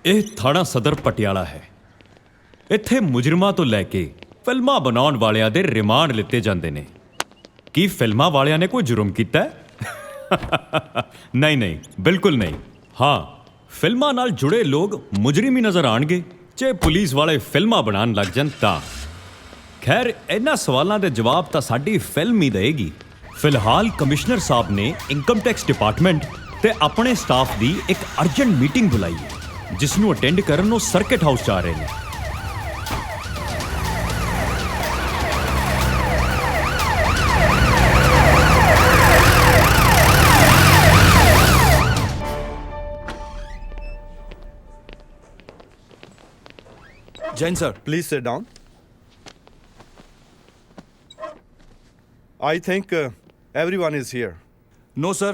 ਇਹ ਥਾਣਾ ਸਦਰ ਪਟਿਆਲਾ ਹੈ। ਇੱਥੇ ਮੁਜਰਮਾਂ ਤੋਂ ਲੈ ਕੇ ਫਿਲਮਾਂ ਬਣਾਉਣ ਵਾਲਿਆਂ ਦੇ ਰਿਮਾਂਡ ਲਿੱਤੇ ਜਾਂਦੇ ਨੇ। ਕੀ ਫਿਲਮਾਂ ਵਾਲਿਆਂ ਨੇ ਕੋਈ ਜੁਰਮ ਕੀਤਾ ਹੈ? ਨਹੀਂ ਨਹੀਂ, ਬਿਲਕੁਲ ਨਹੀਂ। ਹਾਂ, ਫਿਲਮਾਂ ਨਾਲ ਜੁੜੇ ਲੋਕ ਮੁਜਰਿਮ ਹੀ ਨਜ਼ਰ ਆਣਗੇ ਜੇ ਪੁਲਿਸ ਵਾਲੇ ਫਿਲਮਾਂ ਬਣਾਉਣ ਲੱਗ ਜਾਣ ਤਾਂ। ਖੈਰ, ਇਹਨਾਂ ਸਵਾਲਾਂ ਦੇ ਜਵਾਬ ਤਾਂ ਸਾਡੀ ਫਿਲਮ ਹੀ ਦੇਗੀ। ਫਿਲਹਾਲ ਕਮਿਸ਼ਨਰ ਸਾਹਿਬ ਨੇ ਇਨਕਮ ਟੈਕਸ ਡਿਪਾਰਟਮੈਂਟ ਤੇ ਆਪਣੇ ਸਟਾਫ ਦੀ ਇੱਕ ਅਰਜੈਂਟ ਮੀਟਿੰਗ ਬੁਲਾਈ ਹੈ, ਜਿਸ ਨੂੰ ਅਟੈਂਡ ਕਰਨ ਉਹ ਸਰਕਿਟ ਹਾਊਸ ਜਾ ਰਹੇ ਨੇ। Jain sir, Please sit down. I think everyone is here. no sir.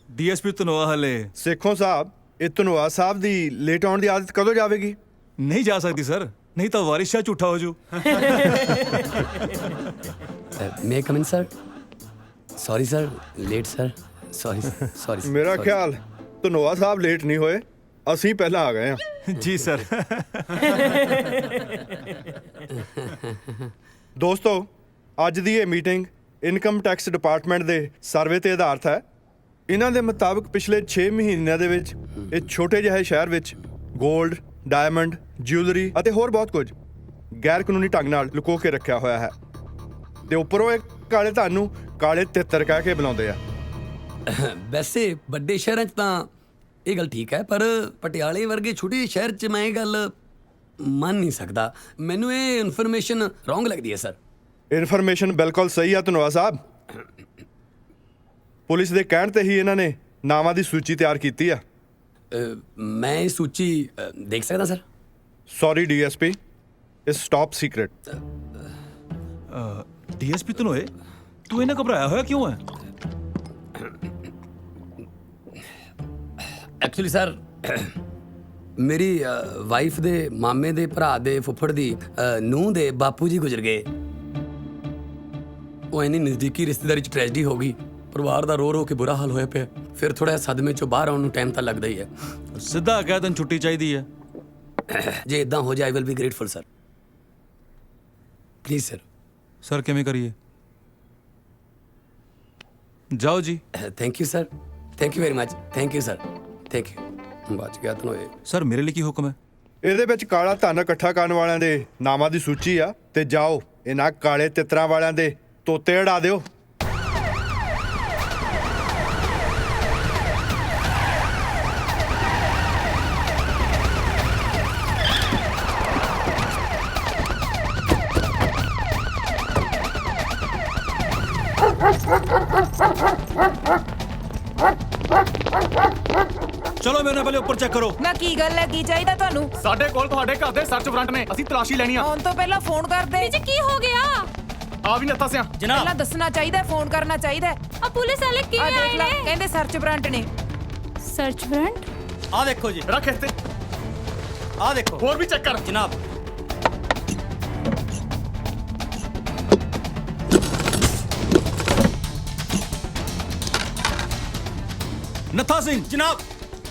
DSP Dhanoa ਹਲੇ ਸੇਖੋਂ ਸਾਹਿਬ, ਇਹ ਧਨੋਆ ਸਾਹਿਬ ਦੀ ਲੇਟ ਆਉਣ ਦੀ ਆਦਤ ਕਦੋਂ ਜਾਵੇਗੀ? ਨਹੀਂ ਜਾ ਸਕਦੀ ਸਰ, ਨਹੀਂ ਤਾਂ ਵਾਰਿਸ ਸ਼ਾਹ ਝੂਠਾ ਹੋ ਜੂ। May I come in, sir? Sorry, sir. Late, sir. Sorry, sorry. ਮੇਰਾ sorry. ਖਿਆਲ ਧਨੋਆ ਸਾਹਿਬ ਲੇਟ ਨਹੀਂ ਹੋਏ, ਅਸੀਂ ਪਹਿਲਾਂ ਆ ਗਏ ਹਾਂ। ਜੀ ਸਰ। ਦੋਸਤੋ, ਅੱਜ ਦੀ ਇਹ ਮੀਟਿੰਗ ਇਨਕਮ ਟੈਕਸ ਡਿਪਾਰਟਮੈਂਟ ਦੇ ਸਰਵੇ ਤੇ ਆਧਾਰਿਤ ਹੈ। ਇਹਨਾਂ ਦੇ ਮੁਤਾਬਕ ਪਿਛਲੇ 6 ਮਹੀਨਿਆਂ ਦੇ ਵਿੱਚ ਇਹ ਛੋਟੇ ਜਿਹੇ ਸ਼ਹਿਰ ਵਿੱਚ 골ਡ, ਡਾਇਮੰਡ, ਜਿਊਲਰੀ ਅਤੇ ਹੋਰ ਬਹੁਤ ਕੁਝ ਗੈਰ ਕਾਨੂੰਨੀ ਢੰਗ ਨਾਲ ਲੁਕੋ ਕੇ ਰੱਖਿਆ ਹੋਇਆ ਹੈ ਤੇ ਉੱਪਰੋਂ ਇਹ ਕਾਲੇ ਧਨ ਨੂੰ ਕਾਲੇ ਤਿੱਤਰ ਕਹਿ ਕੇ ਬੁਲਾਉਂਦੇ ਆ। ਵੈਸੇ ਵੱਡੇ ਸ਼ਹਿਰਾਂ 'ਚ ਤਾਂ ਇਹ ਗੱਲ ਠੀਕ ਹੈ, ਪਰ ਪਟਿਆਲੇ ਵਰਗੇ ਛੋਟੇ ਸ਼ਹਿਰ 'ਚ ਮੈਂ ਇਹ ਗੱਲ ਮੰਨ ਨਹੀਂ ਸਕਦਾ। ਮੈਨੂੰ ਇਹ ਇਨਫੋਰਮੇਸ਼ਨ ਰੋਂਗ ਲੱਗਦੀ ਹੈ ਸਰ। ਇਨਫੋਰਮੇਸ਼ਨ ਬਿਲਕੁਲ ਸਹੀ ਆ ਧਨੋਆ ਸਾਹਿਬ। ਪੁਲਿਸ ਦੇ ਕਹਿਣ ਤੇ ਹੀ ਇਹਨਾਂ ਨੇ ਨਾਵਾਂ ਦੀ ਸੂਚੀ ਤਿਆਰ ਕੀਤੀ ਆ। ਮੈਂ ਇਹ ਸੂਚੀ ਦੇਖ ਸਕਦਾ sir? Sorry DSP, it's top secret. DSP Dhanoa, ਤੂੰ ਇਹਨਾਂ ਘਬਰਾਇਆ ਹੋਇਆ ਕਿਉਂ ਹੈ? ਐਕਚੁਅਲੀ ਸਰ, ਮੇਰੀ ਵਾਈਫ ਦੇ ਮਾਮੇ ਦੇ ਭਰਾ ਦੇ ਫੁੱਫੜ ਦੀ ਨੂੰਹ ਦੇ ਬਾਪੂ ਜੀ ਗੁਜ਼ਰ ਗਏ। ਉਹ ਇੰਨੀ ਨਜ਼ਦੀਕੀ ਰਿਸ਼ਤੇਦਾਰੀ 'ਚ ਟ੍ਰੈਜਡੀ ਹੋ ਗਈ, ਪਰਿਵਾਰ ਦਾ ਰੋ ਰੋ ਕੇ ਬੁਰਾ ਹਾਲ ਹੋਇਆ ਪਿਆ। ਫਿਰ ਥੋੜਾ ਸਦਮੇ 'ਚੋਂ ਬਾਹਰ ਆਉਣ ਨੂੰ ਟਾਈਮ ਤਾਂ ਲੱਗਦਾ ਹੀ ਹੈ। ਸਿੱਧਾ ਕਹਿ ਤੈਨੂੰ ਛੁੱਟੀ ਚਾਹੀਦੀ ਹੈ। ਜੇ ਇਦਾਂ ਹੋ ਜਾਏ, I will be grateful sir. Please sir. Sir ਕਿਵੇਂ ਕਰੀਏ? ਜਾਓ ਜੀ। Thank you sir, thank you very much. Thank you sir, thank you. ਬਚ ਗਿਆ ਧਨੋਏ। ਸਰ ਮੇਰੇ ਲਈ ਕੀ ਹੁਕਮ ਹੈ? ਇਹਦੇ ਵਿੱਚ ਕਾਲਾ ਧਨ ਇਕੱਠਾ ਕਰਨ ਵਾਲਿਆਂ ਦੇ ਨਾਵਾਂ ਦੀ ਸੂਚੀ ਆ ਤੇ ਜਾਓ ਇਹਨਾਂ ਕਾਲੇ ਤਿੱਤਰਾਂ ਵਾਲਿਆਂ ਦੇ ਤੋਤੇ ਉਡਾ ਦਿਓ। ਚਲੋ ਮੇਰੇ ਨਾਲ ਪਹਿਲੇ ਉੱਪਰ ਚੈੱਕ ਕਰੋ। ਨਾ ਕੀ ਗੱਲ ਹੈ, ਕੀ ਚਾਹੀਦਾ ਤੁਹਾਨੂੰ? ਸਾਡੇ ਕੋਲ ਤੁਹਾਡੇ ਘਰ ਦੇ ਸਰਚ ਵਾਰੰਟ ਨੇ, ਅਸੀਂ ਤਲਾਸ਼ੀ ਲੈਣੀ ਆ। ਆਉਣ ਤੋਂ ਪਹਿਲਾਂ ਫੋਨ ਕਰ ਦੇ। ਜੀ ਕੀ ਹੋ ਗਿਆ? ਆ ਵੀ ਨੱਤਾ ਸਿਆ ਪਹਿਲਾਂ ਦੱਸਣਾ ਚਾਹੀਦਾ, ਫੋਨ ਕਰਨਾ ਚਾਹੀਦਾ। ਆ ਪੁਲਿਸ ਵਾਲੇ ਆ ਕਿਵੇਂ ਦੇਖ ਆਏ ਲੈ, ਨੇ? ਕਹਿੰਦੇ ਸਰਚ ਵਾਰੰਟ ਨੇ। Search warrant? ਆ ਦੇਖੋ ਜੀ, ਰੱਖ ਇੱਥੇ। ਆ ਦੇਖੋ। ਹੋਰ ਵੀ ਚੈੱਕ ਕਰ ਜਨਾਬ। ਨੱਥਾ ਸਿੰਘ ਜਨਾਬ,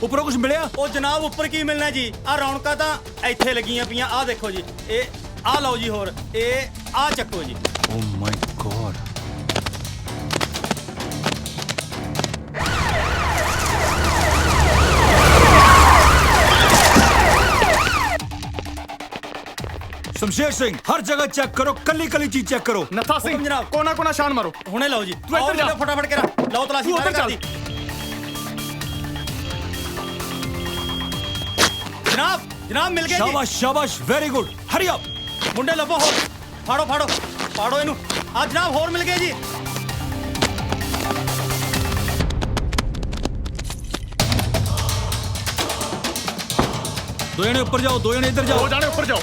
ਉੱਪਰੋਂ ਕੁਝ ਮਿਲਿਆ? ਉਹ ਜਨਾਬ ਉੱਪਰ ਕੀ ਮਿਲਣਾ ਜੀ? ਆ ਰੌਣਕਾਂ ਤਾਂ ਇੱਥੇ ਲੱਗੀਆਂ ਪਈਆਂ। ਆ ਦੇਖੋ ਜੀ, ਇਹ ਆ ਲਓ ਜੀ, ਹੋਰ ਇਹ ਆ ਚੱਕੋ ਜੀ। ਓ ਮਾਈ ਗॉड। शमशेर सिंह, हर जगह चेक करो, कली कली चीज चेक करो। ਨੱਥਾ ਸਿੰਘ ਜਨਾਬ। ਕੋਨਾ ਕੋਨਾ ਸ਼ਾਨ ਮਾਰੋ। ਹੁਣੇ ਲਓ ਜੀ। ਤੂੰ ਇੱਧਰ ਜਾ। ਆਓ ਫਟਾਫਟ ਕਰਾ ਲਓ ਤਲਾਸ਼ੀ। ਤੂੰ ਉੱਧਰ ਫਾਇਰ ਚੱਲ। ਕਰਦੀ। ਜਨਾਬ, ਜਨਾਬ ਮਿਲ ਗਏ ਜੀ। शाबाश शाबाश, वेरी गुड, हरी अप। ਮੁੰਡੇ ਲੱਭੋ ਹੋਰ। ਫਾੜੋ ਫਾੜੋ ਫਾੜੋ ਇਹਨੂੰ। ਆ ਜਨਾਬ ਹੋਰ ਮਿਲ ਗਏ ਜੀ। दो जने ऊपर जाओ, दो जने इधर ਹੋ जाओ। ਜਾਣੇ ਉੱਪਰ ਜਾਓ।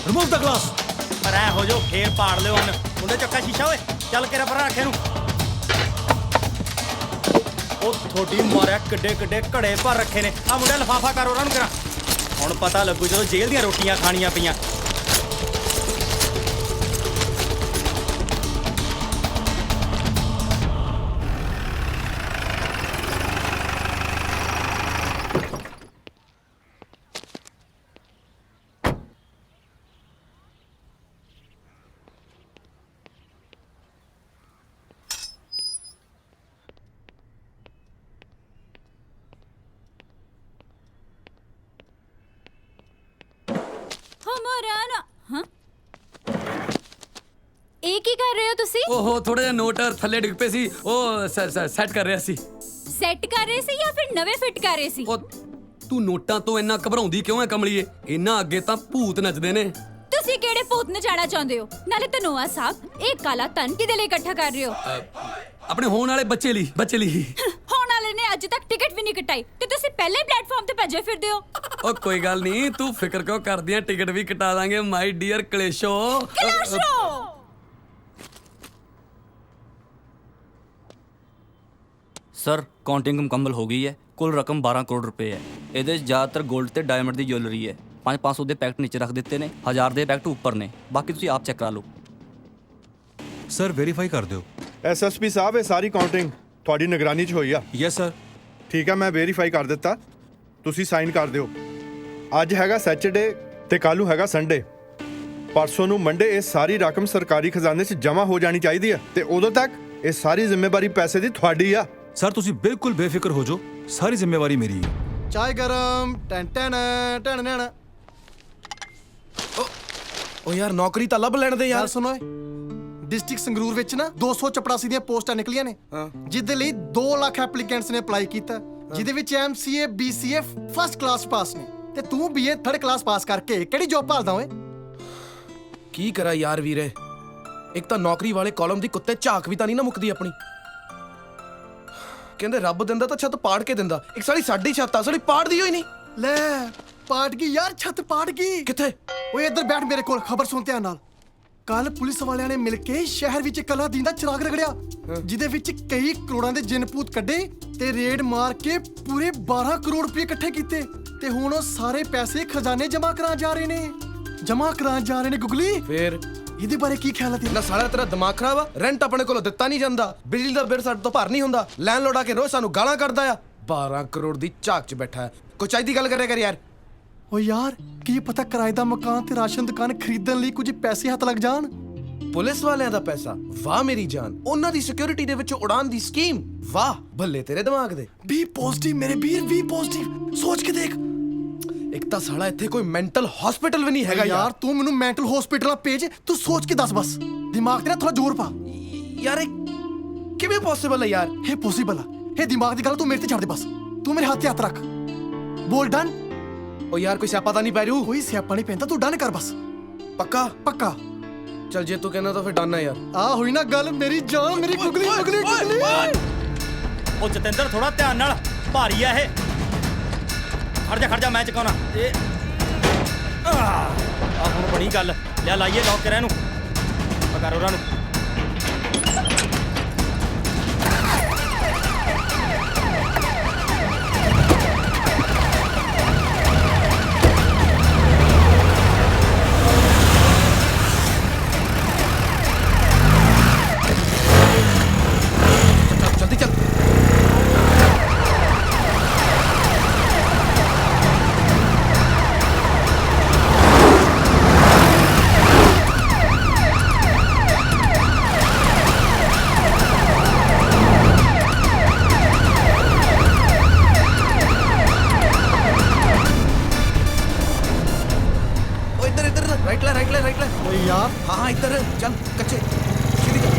Remove the glass. ਪਰ ਐ ਹੋ ਜਾਓ, ਫੇਰ ਪਾੜ ਲਿਓ ਹਨ। ਮੁੰਡੇ ਚੱਕਾ ਸ਼ੀਸ਼ਾ ਓਏ, ਚੱਲ ਕੇ ਰਬਰ ਰੱਖ ਇਹਨੂੰ। ਉਹ ਥੋੜੀ ਮਾਰਿਆ, ਕਿੱਡੇ ਕਿੱਡੇ ਘੜੇ ਭਰ ਰੱਖੇ ਨੇ। ਆ ਮੁੰਡੇ ਲਫਾਫਾ ਕਰ ਉਹਨਾਂ ਨੂੰ ਕਰਾਂ। ਹੁਣ ਪਤਾ ਲੱਗੂ ਜਦੋਂ ਜੇਲ੍ਹ ਦੀਆਂ ਰੋਟੀਆਂ ਖਾਣੀਆਂ ਪਈਆਂ। ਰਹਿਣ ਹਾਂ ਇਹ ਕੀ ਕਰ ਰਹੇ ਹੋ ਤੁਸੀਂ ਓਹੋ ਥੋੜਾ ਜਿਹਾ ਨੋਟ ਥੱਲੇ ਡਿੱਗ ਪਏ ਸੀ ਉਹ ਸੈੱਟ ਕਰ ਰਿਹਾ ਸੀ। ਸੈੱਟ ਕਰ ਰਹੇ ਸੀ ਜਾਂ ਫਿਰ ਨਵੇਂ ਫਿੱਟ ਕਰ ਰਹੇ ਸੀ ਉਹ ਤੂੰ ਨੋਟਾਂ ਤੋਂ ਇੰਨਾ ਘਬਰਾਉਂਦੀ ਕਿਉਂ ਹੈ ਕਮਲੀਏ? ਇੰਨਾ ਅੱਗੇ ਤਾਂ ਭੂਤ ਨੱਚਦੇ ਨੇ। ਤੁਸੀਂ ਕਿਹੜੇ ਭੂਤ ਨੂੰ ਜਾਣਾ ਚਾਹੁੰਦੇ ਹੋ? ਨਾਲੇ ਧਨੋਆ ਸਾਹਿਬ ਇਹ ਕਾਲਾ ਧਨ ਕਿਹਦੇ ਲਈ ਇਕੱਠਾ ਕਰ ਰਹੇ ਹੋ? ਆਪਣੇ ਹੋਣ ਵਾਲੇ ਬੱਚੇ ਲਈ ਹੋਣ ਵਾਲੇ ਨੇ ਅੱਜ ਤੱਕ ਟਿਕਟ ਵੀ ਨਹੀਂ ਕਟਾਈ ਤੇ ਤੁਸੀਂ ਪਹਿਲੇ ਪਲੇਟਫਾਰਮ ਤੇ ਭੱਜੇ ਫਿਰਦੇ ਹੋ। ਉਹ ਕੋਈ ਗੱਲ ਨਹੀਂ ਤੂੰ ਫਿਕਰ ਕਿਉਂ ਕਰਦੀ ਆਂ ਟਿਕਟ ਵੀ ਕਟਾ ਦਾਂਗੇ ਮਾਈ ਡੀਅਰ ਕਲੇਸ਼ੋ। ਸਰ ਕਾਊਂਟਿੰਗ ਮੁਕੰਮਲ ਹੋ ਗਈ ਹੈ। ਕੁੱਲ ਰਕਮ 12 ਕਰੋੜ ਰੁਪਏ ਹੈ। ਇਹਦੇ 'ਚ ਜ਼ਿਆਦਾਤਰ 골ਡ ਤੇ ਡਾਇਮੰਡ ਦੀ ਜੁਐਲਰੀ ਹੈ। 500 ਦੇ ਪੈਕਟ ਨੀਚੇ ਰੱਖ ਦਿੱਤੇ ਨੇ, 1000 ਦੇ ਪੈਕਟ ਉੱਪਰ ਨੇ। ਬਾਕੀ ਤੁਸੀਂ ਆਪ ਚੈੱਕ ਕਰਾ ਲਓ। ਸਰ ਵੈਰੀਫਾਈ ਕਰ ਦਿਓ। ਐਸਐਸਪੀ ਸਾਹਿਬ ਇਹ ਸਾਰੀ ਕਾਊਂਟਿੰਗ ਤੁਹਾਡੀ ਨਿਗਰਾਨੀ 'ਚ ਹੋਈ ਆ। Yes sir. ਠੀਕ ਆ, ਮੈਂ ਵੈਰੀਫਾਈ ਕਰ ਦਿੱਤਾ, ਤੁਸੀਂ ਸਾਈਨ ਕਰ ਦਿਓ। ਅੱਜ ਹੈਗਾ ਸੈਚਰਡੇ ਤੇ ਕੱਲ੍ਹ ਨੂੰ ਹੈਗਾ ਸੰਡੇ। ਪਰਸੋਂ ਨੂੰ ਮੰਡੇ ਇਹ ਸਾਰੀ ਰਕਮ ਸਰਕਾਰੀ ਖਜ਼ਾਨੇ 'ਚ ਜਮ੍ਹਾਂ ਹੋ ਜਾਣੀ ਚਾਹੀਦੀ ਹੈ ਤੇ ਉਦੋਂ ਤੱਕ ਇਹ ਸਾਰੀ ਜ਼ਿੰਮੇਵਾਰੀ ਪੈਸੇ ਦੀ ਤੁਹਾਡੀ ਆ। ਸਰ ਤੁਸੀਂ ਬਿਲਕੁਲ ਬੇਫਿਕਰ ਹੋ ਜਾਓ, ਸਾਰੀ ਜ਼ਿੰਮੇਵਾਰੀ ਮੇਰੀ ਹੈ। ਚਾय गरम टन टन टन टन ਓ ਯਾਰ ਨੌਕਰੀ ਤਾਂ ਲੱਭ ਲੈਣ ਦੇ ਯਾਰ ਯਾਰ। ਸੁਣੋ ਡਿਸਟ੍ਰਿਕਟ ਸੰਗਰੂਰ ਵਿੱਚ ਨਾ 284 ਦੀਆਂ ਪੋਸਟਾਂ ਨਿਕਲੀਆਂ ਨੇ ਜਿਹਦੇ ਲਈ 2 ਲੱਖ ਐਪਲੀਕੈਂਟਸ ਨੇ ਅਪਲਾਈ ਕੀਤਾ, ਜਿਹਦੇ ਵਿੱਚ ਐਮਸੀਏ ਬੀਸੀਏ ਫਸਟ ਕਲਾਸ ਪਾਸ ਨੇ ਤੇ ਤੂੰ ਬੀਏ ਥਰਡ ਕਲਾਸ ਪਾਸ ਕਰਕੇ ਕਿਹੜੀ ਜੌਬ ਭਾਲਦਾ ਓਏ? ਕੀ ਕਰਾਂ ਯਾਰ ਵੀਰੇ, ਇੱਕ ਤਾਂ ਨੌਕਰੀ ਵਾਲੇ ਕਾਲਮ ਦੀ ਕੁੱਤੇ ਝਾਕ ਵੀ ਤਾਂ ਨਹੀਂ ਨਾ ਮੁੱਕਦੀ ਆਪਣੀ। ਕਹਿੰਦੇ ਰੱਬ ਦਿੰਦਾ ਤਾਂ ਛੱਤ ਪਾੜ ਕੇ ਦਿੰਦਾ, ਇੱਕ ਸਾਲੀ ਸਾਡੀ ਛੱਤ ਆ ਸਾਲੀ ਪਾੜਦੀ ਹੋਈ ਨਹੀਂ। ਲੈ ਪਾਟ ਗਈ ਯਾਰ, ਛੱਤ ਪਾਟ ਗਈ। ਕਿੱਥੇ? ਓਏ ਇੱਧਰ ਬੈਠ ਮੇਰੇ ਕੋਲ, ਖਬਰ ਸੁਣ ਧਿਆਨ ਨਾਲ। ਕੱਲ ਪੁਲਿਸ ਵਾਲਿਆਂ ਨੇ ਮਿਲ ਕੇ ਸ਼ਹਿਰ ਵਿੱਚ ਕਲਾਦੀਨ ਦਾ ਚਿਰਾਗ ਰਗੜਿਆ, ਜਿਹਦੇ ਵਿੱਚ ਕਈ ਕਰੋੜਾਂ ਦੇ ਜਿੰਨਪੂਤ ਕੱਢੇ ਤੇ ਰੇਡ ਮਾਰ ਕੇ ਪੂਰੇ 12 ਕਰੋੜ ਰੁਪਏ ਇਕੱਠੇ ਕੀਤੇ ਤੇ ਹੁਣ ਉਹ ਸਾਰੇ ਪੈਸੇ ਖਜ਼ਾਨੇ ਜਮ੍ਹਾਂ ਕਰਾਉਣ ਜਾ ਰਹੇ ਨੇ ਗੁਗਲੀ। ਫੇਰ ਇਹਦੇ ਬਾਰੇ ਕੀ ਖਿਆਲ ਹੈ ਤੇਰਾ? ਨਾ ਸਾਲਾ ਤੇਰਾ ਦਿਮਾਗ ਖਰਾਬ ਆ। ਰੈਂਟ ਆਪਣੇ ਕੋਲੋਂ ਦਿੱਤਾ ਨਹੀਂ ਜਾਂਦਾ, ਬਿਜਲੀ ਦਾ ਬਿੱਲ ਸਾਡੇ ਤੋਂ ਭਰ ਨਹੀਂ ਹੁੰਦਾ, ਲੈਂਡਲੋਰਡ ਆ ਕੇ ਰੋਜ਼ ਸਾਨੂੰ ਗਾਲਾਂ ਕੱਢਦਾ ਆ। 12 ਕਰੋੜ ਦੀ ਝਾਕ 'ਚ ਬੈਠਾ ਹੈ, ਕੋਈ ਚਾਹੀਦੀ ਗੱਲ ਕਰਿਆ ਕਰ ਯਾਰ। ਓ ਯਾਰ ਕੀ ਪਤਾ ਕਿਰਾਏ ਦਾ ਮਕਾਨ ਤੇ ਰਾਸ਼ਨ ਦੁਕਾਨ ਖਰੀਦਣ ਲਈ ਕੁਝ ਪੈਸੇ ਹੱਥ ਲੱਗ ਜਾਣ। ਪੁਲਿਸ ਵਾਲਿਆਂ ਦਾ ਪੈਸਾ, ਵਾਹ ਮੇਰੀ ਜਾਨ। ਉਹਨਾਂ ਦੀ ਸਿਕਿਉਰਿਟੀ ਦੇ ਵਿੱਚ ਉਡਾਨ ਦੀ ਸਕੀਮ, ਵਾਹ ਭੱਲੇ ਤੇਰੇ ਦਿਮਾਗ ਦੇ। ਬੀ ਪੋਜ਼ਿਟਿਵ ਮੇਰੇ ਵੀਰ, ਬੀ ਪੋਜ਼ਿਟਿਵ। ਸੋਚ ਕੇ ਦੇਖ। ਇੱਕ ਤਾਂ ਸਾਲਾ ਇੱਥੇ ਕੋਈ ਮੈਂਟਲ ਹਸਪੀਟਲ ਵੀ ਨਹੀਂ ਹੈਗਾ ਯਾਰ ਤੂੰ ਮੈਨੂੰ ਮੈਂਟਲ ਹਸਪੀਟਲ ਭੇਜ, ਤੂੰ ਸੋਚ ਕੇ ਦੱਸ ਬਸ। ਦਿਮਾਗ ਤੇ ਨਾ ਥੋੜਾ ਜ਼ੋਰ ਪਾ ਯਾਰ। ਇਹ ਕਿਵੇਂ ਪੋਸੀਬਲ ਹੈ ਯਾਰ? ਇਹ ਪੋਸੀਬਲ ਆ, ਇਹ ਦਿਮਾਗ ਦੀ ਗੱਲ ਤੂੰ ਮੇਰੇ ਤੇ ਛੱਡ ਦੇ ਬਸ। ਤੂੰ ਮੇਰੇ ਹੱਥ ਤੇ ਹੱਥ ਰੱਖ, ਬੋਲ ਡਨ। ਓ ਯਾਰ ਕੋਈ ਸਿਆਪਾ ਤਾਂ ਨਹੀਂ ਪੈ ਰੂ? ਕੋਈ ਸਿਆਪਾ ਨਹੀਂ ਪੈਂਦਾ, ਤੂੰ ਡਨ ਕਰ ਬਸ। ਪੱਕਾ? ਪੱਕਾ। ਚਲ ਜੇ ਤੂੰ ਕਹਿੰਦਾ ਤਾਂ ਫਿਰ ਡਨ ਆ ਯਾਰ। ਆ ਹੋਈ ਨਾ ਗੱਲ, ਮੇਰੀ ਜਾਨ, ਮੇਰੀ ਗੁਗਲੀ ਗੁਗਲੀ ਗੁਗਲੀ। ਉਹ ਜਤਿੰਦਰ ਥੋੜਾ ਧਿਆਨ ਨਾਲ, ਭਾਰੀ ਆ ਇਹ। ਖੜ ਜਾ ਮੈਂ ਚਕਾਉਣਾ ਇਹ। ਆ ਹੁਣ ਬਣੀ ਗੱਲ, ਲਿਆ ਲਾਈਏ ਲੋਕ ਕਰਾਂ ਇਹਨੂੰ, ਪਕੜ ਉਹਨਾਂ ਨੂੰ। ਜਲਦੀ ਚੱਲ। ਓ ਇੱਧਰ ਰਾਈਟ ਲੈ। ਓਏ ਯਾਰ ਹਾਂ ਇੱਧਰ ਚੱਲ, ਕੱਚੇ ਸਿੱਧੀ ਚੱਲ।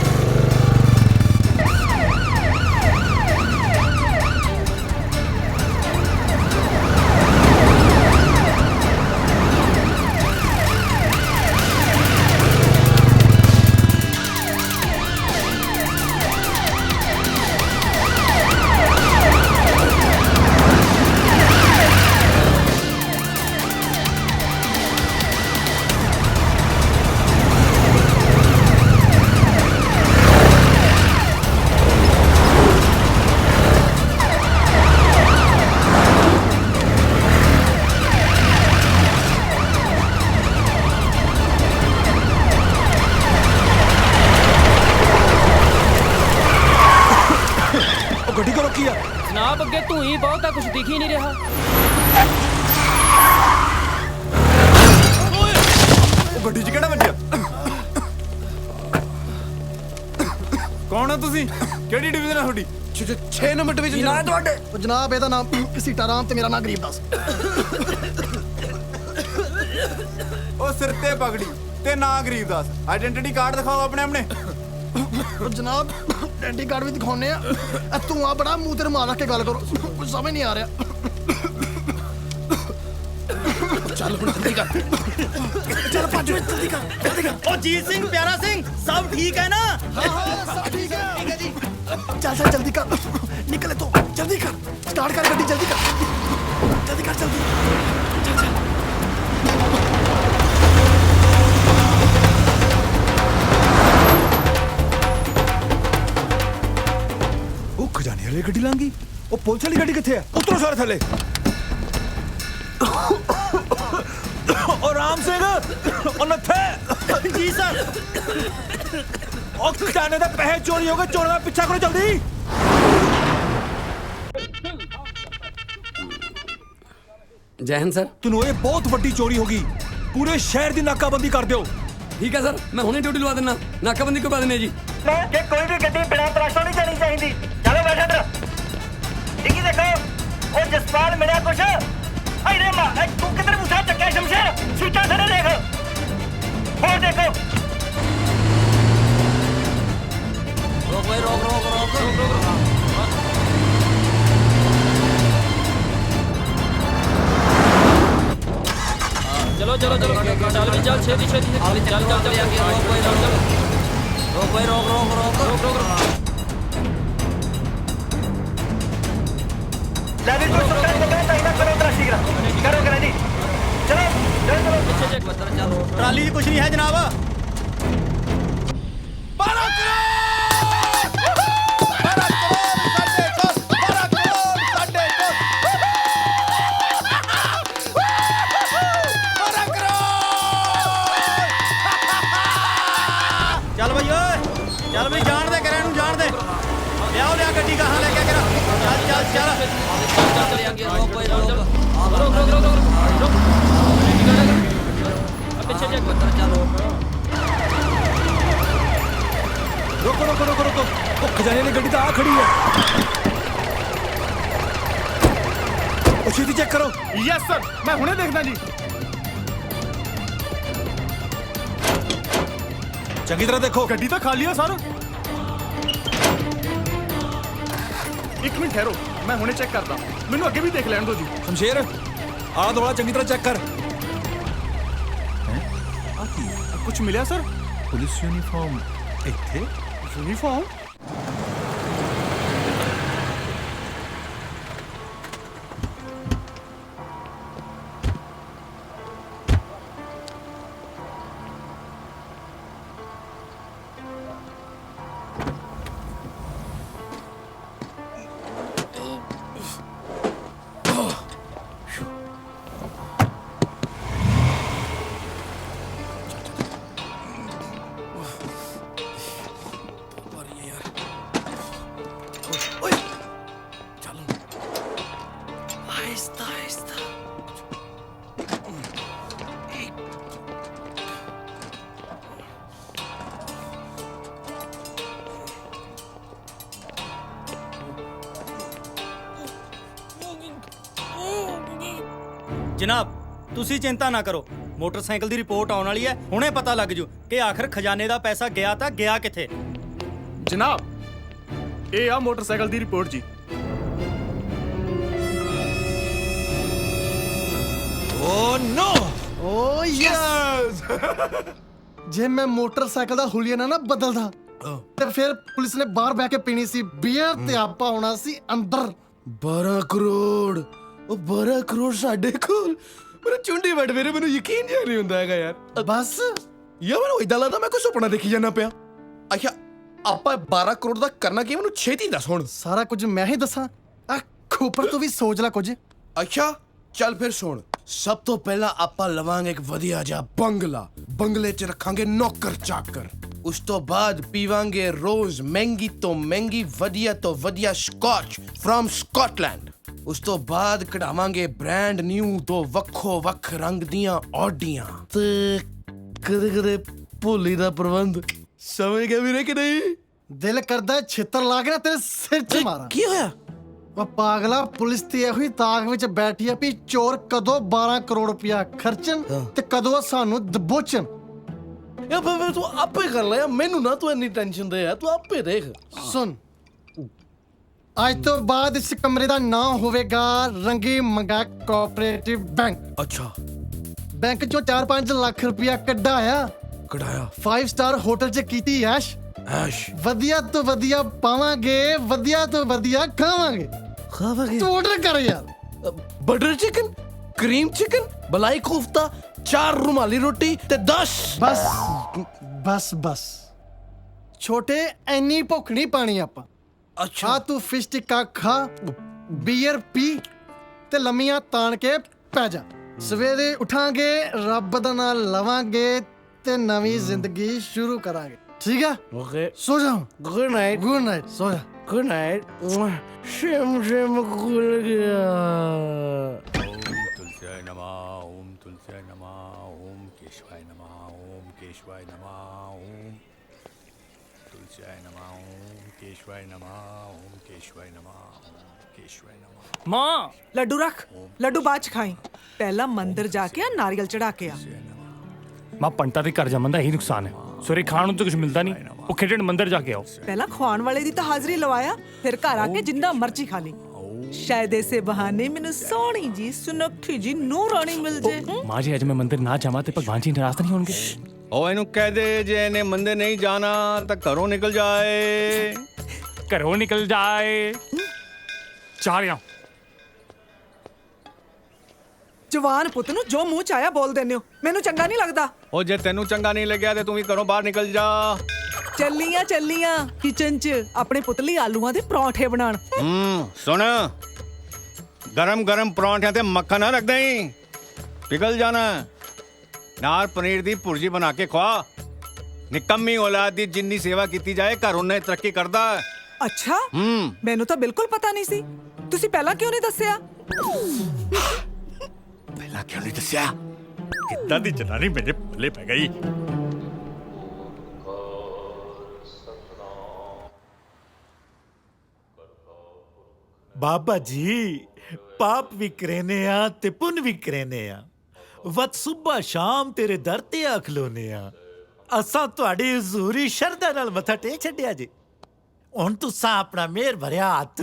ਗੱਡੀ ਕੋ ਰੋਕੀ ਆ? ਜਨਾਬ ਅੱਗੇ ਧੂੰ ਹੀ ਬਹੁਤ ਆ, ਕੁਝ ਦਿਖ ਹੀ ਨਹੀਂ ਰਿਹਾ। ਉਹ ਗੱਡੀ 'ਚ ਕਿਹੜਾ ਵੱਜਿਆ? ਕੌਣ ਆ ਤੁਸੀਂ? ਕਿਹੜੀ ਡਿਵੀਜ਼ਨ ਆ ਤੁਹਾਡੀ? 6 ਨੰਬਰ ਡਿਵੀਜ਼ਨ ਨਾ ਤੁਹਾਡੇ। ਉਹ ਜਨਾਬ ਇਹਦਾ ਨਾਮ ਸੀਤਾਰਾਮ ਤੇ ਮੇਰਾ ਨਾਮ ਗਰੀਬਦਾਸ। ਉਹ ਸਿਰ ਤੇ ਪਗੜੀ ਤੇ ਨਾ ਗਰੀਬਦਾਸ ਆਇਡੈਂਟੀ ਕਾਰਡ ਦਿਖਾਓ ਆਪਣੇ ਆਪਣੇ ਉਹ ਜਨਾਬ ਆਇਡੈਂਟੀ ਕਾਰਡ ਵੀ ਦਿਖਾਉਣੇ ਆ ਤੂੰ ਆ ਬੜਾ ਮੂੰਹ ਤੇ ਰੁਮਾਲ ਰੱਖ ਕੇ ਗੱਲ ਕਰੋ ਕੁਝ ਸਮਝ ਨਹੀਂ ਆ ਰਿਹਾ ਚੱਲ ਹੁਣ ਜਲਦੀ ਕਰ ਚੱਲ ਭੱਜ ਜਲਦੀ ਕਰ ਓ ਜੀਤ ਸਿੰਘ ਪਿਆਰਾ ਸਿੰਘ ਸਭ ਠੀਕ ਹੈ ਨਾ ਹਾਂ ਸਭ ਠੀਕ ਹੈ ਜੀ ਚੱਲ ਜਲਦੀ ਕਰ ਨਿਕਲੇ ਤੂੰ ਜਲਦੀ ਕਰ ਸਟਾਰਟ ਕਰ ਗੱਡੀ ਜਲਦੀ ਕਰ ਜਲਦੀ ਉਹ ਖਜ਼ਾਨੇ ਵਾਲੀ ਗੱਡੀ ਲੰਘੀ ਉਹ ਪੁਲਿਸ ਵਾਲੀ ਗੱਡੀ ਕਿੱਥੇ ਆ ਉਤਰੋ ਸਾਰੇ ਥੱਲੇ ਉਹ ਰਾਮ ਸਿੰਘ ਉਹ ਨੱਥੇ ਜੀ ਸਰ ਉਹ ਖਜ਼ਾਨੇ ਦੇ ਪੈਸੇ ਚੋਰੀ ਹੋ ਗਏ ਚੋਰਾਂ ਦਾ ਪਿੱਛਾ ਕਰੋ ਜਲਦੀ ਜੈ ਹਿੰਦ ਸਰ ਤੈਨੂੰ ਇਹ ਬਹੁਤ ਵੱਡੀ ਚੋਰੀ ਹੋ ਗਈ ਪੂਰੇ ਸ਼ਹਿਰ ਦੀ ਨਾਕਾਬੰਦੀ ਕਰ ਦਿਓ ਠੀਕ ਹੈ ਸਰ ਮੈਂ ਹੁਣੇ ਡਿਊਟੀ ਲਵਾ ਦਿੰਦਾ ਨਾਕਾਬੰਦੀ ਕਰਵਾ ਦਿੰਦੇ ਜੀ ਕਿ ਕੋਈ ਵੀ ਗੱਡੀ ਬਿਨਾਂ ਤਲਾਸ਼ੋਂ ਨਹੀਂ ਜਾਣੀ ਚਾਹੀਦੀ ਚਲੋ ਬੈਠ ਅੰਦਰ ਡਿੱਗੀ ਦੇਖੋ ਉਹ ਜਸਪਾਲ ਮਿਲਿਆ ਕੁਛ ਅਰੇ ਮਾ ਤੂੰ ਕਿੱਧਰ ਮੁੱਠਾ ਚੱਕਿਆ ਸ਼ਮਸ਼ੇਰ ਸੀਟਾਂ ਥੱਲੇ ਦੇਖ ਹੋਰ ਦੇਖੋ रोक भाई रोक रोक रोक रोक रोक चलो चलो चलो चल भी चल छेती छेती चल चल चल चल आगे रोक भाई रोक रोक भाई रोक रोक रोक रोक रोक लेवल पर सब करने का टाइम करो तरा शीघ्र करो करा जी चलो चलो पीछे चेक बता चलो ट्राली कुछ नहीं है जनाब चल भाई ओए चल भाई जान दे करे जान दे लिया गड्डी कहाँ लेके करा चल चल चल चल चल आगे रोक भाई रोक रोक रोक रोक रोक पीछे चेक बता चलो ਰੋਕੋ ਰੋਕੋ ਰੋਕੋ ਰੋਕੋ ਉਹ ਖਜ਼ਾਨੇ ਵਾਲੀ ਗੱਡੀ ਤਾਂ ਆ ਖੜੀ ਹੈ ਉਹ ਛੇਤੀ ਚੈੱਕ ਕਰੋ ਯੈਸ ਸਰ ਮੈਂ ਹੁਣੇ ਦੇਖਦਾ ਜੀ ਚੰਗੀ ਤਰ੍ਹਾਂ ਦੇਖੋ ਗੱਡੀ ਤਾਂ ਖਾਲੀ ਆ ਸਰ ਇੱਕ ਮਿੰਟ ਠਹਿਰੋ ਮੈਂ ਹੁਣੇ ਚੈੱਕ ਕਰਦਾ ਮੈਨੂੰ ਅੱਗੇ ਵੀ ਦੇਖ ਲੈਣ ਦਿਓ ਜੀ ਸ਼ਮਸ਼ੇਰ ਆਲਾ ਦੁਆਲਾ ਚੰਗੀ ਤਰ੍ਹਾਂ ਚੈੱਕ ਕਰ ਕੁਝ ਮਿਲਿਆ ਸਰ ਪੁਲਿਸ ਯੂਨੀਫਾਰਮ ਇੱਥੇ ਯੂਨੀਫਾਰਮ जनाब ਤੁਸੀਂ ਚਿੰਤਾ ਨਾ ਕਰੋ ਮੋਟਰਸਾਈਕਲ ਦੀ ਰਿਪੋਰਟ ਆਉਣ ਵਾਲੀ ਹੈ ਹੁਣੇ ਪਤਾ ਲੱਗ ਜੂ ਕਿ ਆਖਰ ਖਜ਼ਾਨੇ ਦਾ ਪੈਸਾ ਗਿਆ ਤਾਂ ਗਿਆ ਕਿੱਥੇ ਜਨਾਬ ਇਹ ਆ ਮੋਟਰਸਾਈਕਲ ਦੀ ਰਿਪੋਰਟ ਜੀ ਓ ਨੋ ਓ ਯੈਸ ਜੇ ਮੈਂ ਮੋਟਰਸਾਈਕਲ ਦਾ ਹੁਲੀਆ ਨਾ ਬਦਲਦਾ ਤੇ ਫਿਰ ਪੁਲਿਸ ਨੇ ਬਾਹਰ ਬਹਿ ਕੇ ਪੀਣੀ ਸੀ ਬੀਅਰ ਤੇ ਆਪਾਂ ਆਉਣਾ ਸੀ ਅੰਦਰ 12 ਕਰੋੜ ਉਹ 12 ਕਰੋੜ ਸਾਡੇ ਕੋਲ ਮੇਰੇ ਚੁੰਡੀ ਵੱਡ ਮੇਰੇ ਮੈਨੂੰ ਯਕੀਨ ਜਿਹਾ ਨਹੀਂ ਹੁੰਦਾ ਹੈਗਾ ਯਾਰ ਬਸ ਯਾਰ ਮੈਨੂੰ ਇਦਾਂ ਲੱਗਦਾ ਮੈਂ ਕੋਈ ਸੁਪਨਾ ਦੇਖੀ ਜਾਂਦਾ ਪਿਆ ਅੱਛਾ ਆਪਾਂ 12 ਕਰੋੜ ਦਾ ਕਰਨਾ ਕੀ ਮੈਨੂੰ ਛੇਤੀ ਦੱਸ ਹੁਣ ਸਾਰਾ ਕੁਝ ਮੈਂ ਹੀ ਦੱਸਾਂ ਆ ਖੋਪਰ ਤੋਂ ਵੀ ਸੋਚ ਲੈ ਕੁਝ ਅੱਛਾ ਚੱਲ ਫਿਰ ਸੁਣ ਸਭ ਤੋਂ ਪਹਿਲਾਂ ਆਪਾਂ ਲਵਾਂਗੇ ਇੱਕ ਵਧੀਆ ਜਿਹਾ ਬੰਗਲਾ ਬੰਗਲੇ 'ਚ ਰੱਖਾਂਗੇ ਨੌਕਰ ਚਾਕਰ ਉਸ ਤੋਂ ਬਾਅਦ ਪੀਵਾਂਗੇ ਰੋਜ਼ ਮਹਿੰਗੀ ਤੋਂ ਮਹਿੰਗੀ ਵਧੀਆ ਤੋਂ ਵਧੀਆ ਸਕਾਚ ਫਰਮ ਸਕਾਟਲੈਂਡ ਉਸ ਤੋਂ ਬਾਅਦ ਕਢਾਵਾਂਗੇ ਬ੍ਰਾਂਡ ਨਿਊ ਤੋਂ ਵੱਖੋ ਵੱਖ ਰੰਗ ਦੀਆਂ ਆਡੀਆਂ ਤੇ ਕਦੇ ਕਦੇ ਭੋਲੀ ਦਾ ਪ੍ਰਬੰਧ ਸਮਝ ਗਿਆ ਵੀਰੇ ਕਿ ਨਹੀਂ ਦਿਲ ਕਰਦਾ ਛਿੱਤਰ ਲਾ ਕੇ ਨਾ ਤੇਰੇ ਸਿਰ 'ਚ ਮਾਰਾਂ ਕੀ ਹੋਇਆ ਉਹ ਪਾਗਲਾ ਪੁਲਿਸ ਤੇ ਇਹੋ ਹੀ ਤਾਕ ਵਿੱਚ ਬੈਠੀ ਆ ਵੀ ਚੋਰ ਕਦੋਂ 12 ਕਰੋੜ ਰੁਪਇਆ ਖਰਚਣ ਤੇ ਕਦੋਂ ਸਾਨੂੰ ਦਬੋਚਣ। ਯਾਰ ਫਿਰ ਤੂੰ ਆਪੇ ਕਰ ਲੈ ਯਾਰ, ਮੈਨੂੰ ਨਾ ਤੂੰ ਇੰਨੀ ਟੈਨਸ਼ਨ ਦੇ ਯਾਰ, ਤੂੰ ਆਪੇ ਦੇਖ। ਸੁਣ, ਅੱਜ ਤੋਂ ਬਾਅਦ ਇਸ ਕਮਰੇ ਦਾ ਨਾਮ ਹੋਵੇਗਾ ਰੰਗੀ ਮੰਗਾ ਕੋਆਪਰੇਟਿਵ ਬੈਂਕ। ਅੱਛਾ। ਬੈਂਕ ਚੋਂ 4-5 ਲੱਖ ਰੁਪਇਆ ਕਢਾਇਆ, 5 ਸਟਾਰ ਹੋਟਲ 'ਚ ਕੀਤੀ ਐਸ਼। ਵਧੀਆ ਤੋਂ ਵਧੀਆ ਪਾਵਾਂਗੇ, ਵਧੀਆ ਤੋਂ ਵਧੀਆ ਖਾਵਾਂਗੇ। ਤੂੰ ਆਰਡਰ ਕਰ ਯਾਰ। Butter chicken, cream chicken, malai kofta, 4 ਰੁਮਾਲੀ ਰੋਟੀ ਤੇ 10। ਬਸ ਬਸ ਬਸ ਛੋਟੇ, ਐਨੀ ਭੁੱਖ ਨਹੀਂ ਪਾਣੀ ਆਪਾਂ। ਅੱਛਾ ਤੂੰ ਫਿਸ਼ ਟਿੱਕਾ ਖਾ, ਬੀਅਰ ਪੀ ਤੇ ਲੰਮੀਆਂ ਤਾਣ ਕੇ ਪੈ ਜਾ। ਸਵੇਰੇ ਉਠਾਂਗੇ, ਰੱਬ ਦਾ ਨਾਮ ਲਵਾਂਗੇ ਤੇ ਨਵੀਂ ਜ਼ਿੰਦਗੀ ਸ਼ੁਰੂ ਕਰਾਂਗੇ। ਠੀਕ ਹੈ? ਓਕੇ, ਸੋ ਜਾ। Good night. ਗੁੱਡ ਨਾਈਟ, ਸੋ ਜਾ। Good night. ਸ਼ਿਮ ਸ਼ਿਮ ਖੁੱਲ ਗਿਆ। तुलसी नमः ओम तुलसी नमः ओम केशवाय नमः ओम केशवाय नमः ओम तुलसी नमः ओम केशवाय नमः ओम केशवाय नमः ओम केशवाय नमः। माँ ਲੱਡੂ ਰੱਖ, ਲੱਡੂ ਬਾਅਦ ਚ ਖਾਈ। ਪਹਿਲਾਂ ਮੰਦਿਰ ਜਾ ਕੇ ਆ, ਨਾਰੀਅਲ ਚੜਾ ਕੇ ਆ। ਮਾਂ ਪੰਟਾ ਦੇ ਘਰ ਜੰਮਣ ਦਾ ਇਹੀ ਨੁਕਸਾਨ ਹੈ, ਸਵੇਰੇ ਖਾਣ ਨੂੰ ਤਾਂ ਕੁਝ ਮਿਲਦਾ ਨਹੀਂ, ਉਹ ਖੇਡਣ ਮੰਦਿਰ ਜਾ ਕੇ ਆਓ। ਪਹਿਲਾਂ ਖਵਾਉਣ ਵਾਲੇ ਦੀ ਤਾਂ ਹਾਜ਼ਰੀ ਲਵਾਇਆ, ਫਿਰ ਘਰ ਆ ਕੇ ਜਿੰਦਾ ਮਰਜ਼ੀ ਖਾ ਲਈ। ਸ਼ਾਇਦ ਇਸੇ ਬਹਾਨੇ ਮੈਨੂੰ ਸੋਹਣੀ ਜੀ ਸੁਨੱਖੀ ਜੀ ਨੂੰਹ ਰਾਣੀ ਮਿਲ ਜੇ। ਮਾਂ ਜੀ ਅੱਜ ਮੈਂ ਮੰਦਿਰ ਨਾ ਜਾਵਾਂ ਤੇ ਭਗਵਾਨ ਜੀ ਨਾਰਾਜ਼ ਨਹੀਂ ਹੋਣਗੇ। ਉਹ ਇਹਨੂੰ ਕਹਿ ਦੇ ਜੇ ਇਹਨੇ ਮੰਦਿਰ ਨਹੀਂ ਜਾਣਾ ਤਾਂ ਘਰੋਂ ਨਿਕਲ ਜਾਏ। ਘਰੋਂ ਨਿਕਲ ਜਾਏ। ਚਾਹ ਰਿਹਾ ਜਵਾਨ ਪੁੱਤ ਨੂੰ ਜੋ ਮੂੰਹ ਚ ਆਇਆ ਬੋਲ ਦਿੰਦੇ ਹੋ, ਮੈਨੂੰ ਚੰਗਾ ਨਹੀਂ ਲੱਗਦਾ। ਉਹ ਜੇ ਤੈਨੂੰ ਚੰਗਾ ਨਹੀਂ ਲੱਗਿਆ ਤੇ ਤੂੰ ਵੀ ਘਰੋਂ ਬਾਹਰ ਨਿਕਲ ਜਾ। ਚੱਲੀਆਂ ਕਿਚਨ ਚ ਆਪਣੇ ਪੁੱਤ ਲਈ ਆਲੂਆਂ ਦੇ ਪਰੌਂਠੇ ਬਣਾਉਣ। ਸੁਣ, ਗਰਮ ਗਰਮ ਪਰੌਂਠਿਆਂ ਤੇ ਮੱਖਣ ਨਾ ਰੱਖ ਦੇਈਂ, ਪਿਘਲ ਜਾਣਾ। ਨਾਲ ਪਨੀਰ ਦੀ ਭੁਰਜੀ ਬਣਾ ਕੇ ਖਵਾ। ਨਿਕੰਮੀ ਔਲਾਦ ਦੀ ਜਿੰਨੀ ਸੇਵਾ ਕੀਤੀ ਜਾਏ ਘਰ ਉਹਨੇ ਤਰੱਕੀ ਕਰਦਾ। ਅੱਛਾ, ਮੈਨੂੰ ਤਾਂ ਬਿਲਕੁਲ ਪਤਾ ਨਹੀਂ ਸੀ। ਤੁਸੀਂ ਪਹਿਲਾਂ ਕਿਉਂ ਨਹੀਂ ਦੱਸਿਆ? ਪਹਿਲਾਂ ਕਿਉਂ ਨਹੀਂ ਦੱਸਿਆ? ਕਿੱਦਾਂ ਦੀ ਜਨਾਨੀ ਮੇਰੇ ਪੱਲੇ ਪੈ ਗਈ। ਬਾਬਾ ਜੀ, ਪਾਪ ਵੀ ਕਰੇਨੇ ਆ ਤੇ ਪੁੰਨ ਵੀ ਕਰੇਨੇ ਆ। ਵਤ ਸੁਬਾ ਸ਼ਾਮ ਤੇਰੇ ਦਰ ਤੇ ਆ ਖਲੋਨੇ ਆ। ਅਸਾਂ ਤੁਹਾਡੀ ਹਜ਼ੂਰੀ ਸ਼ਰਧਾ ਨਾਲ ਮੱਥਾ ਟੇਕ ਛੱਡਿਆ ਜੀ। ਹੁਣ ਤੁਸੀਂ ਆਪਣਾ ਮਿਹਰ ਭਰਿਆ ਹੱਥ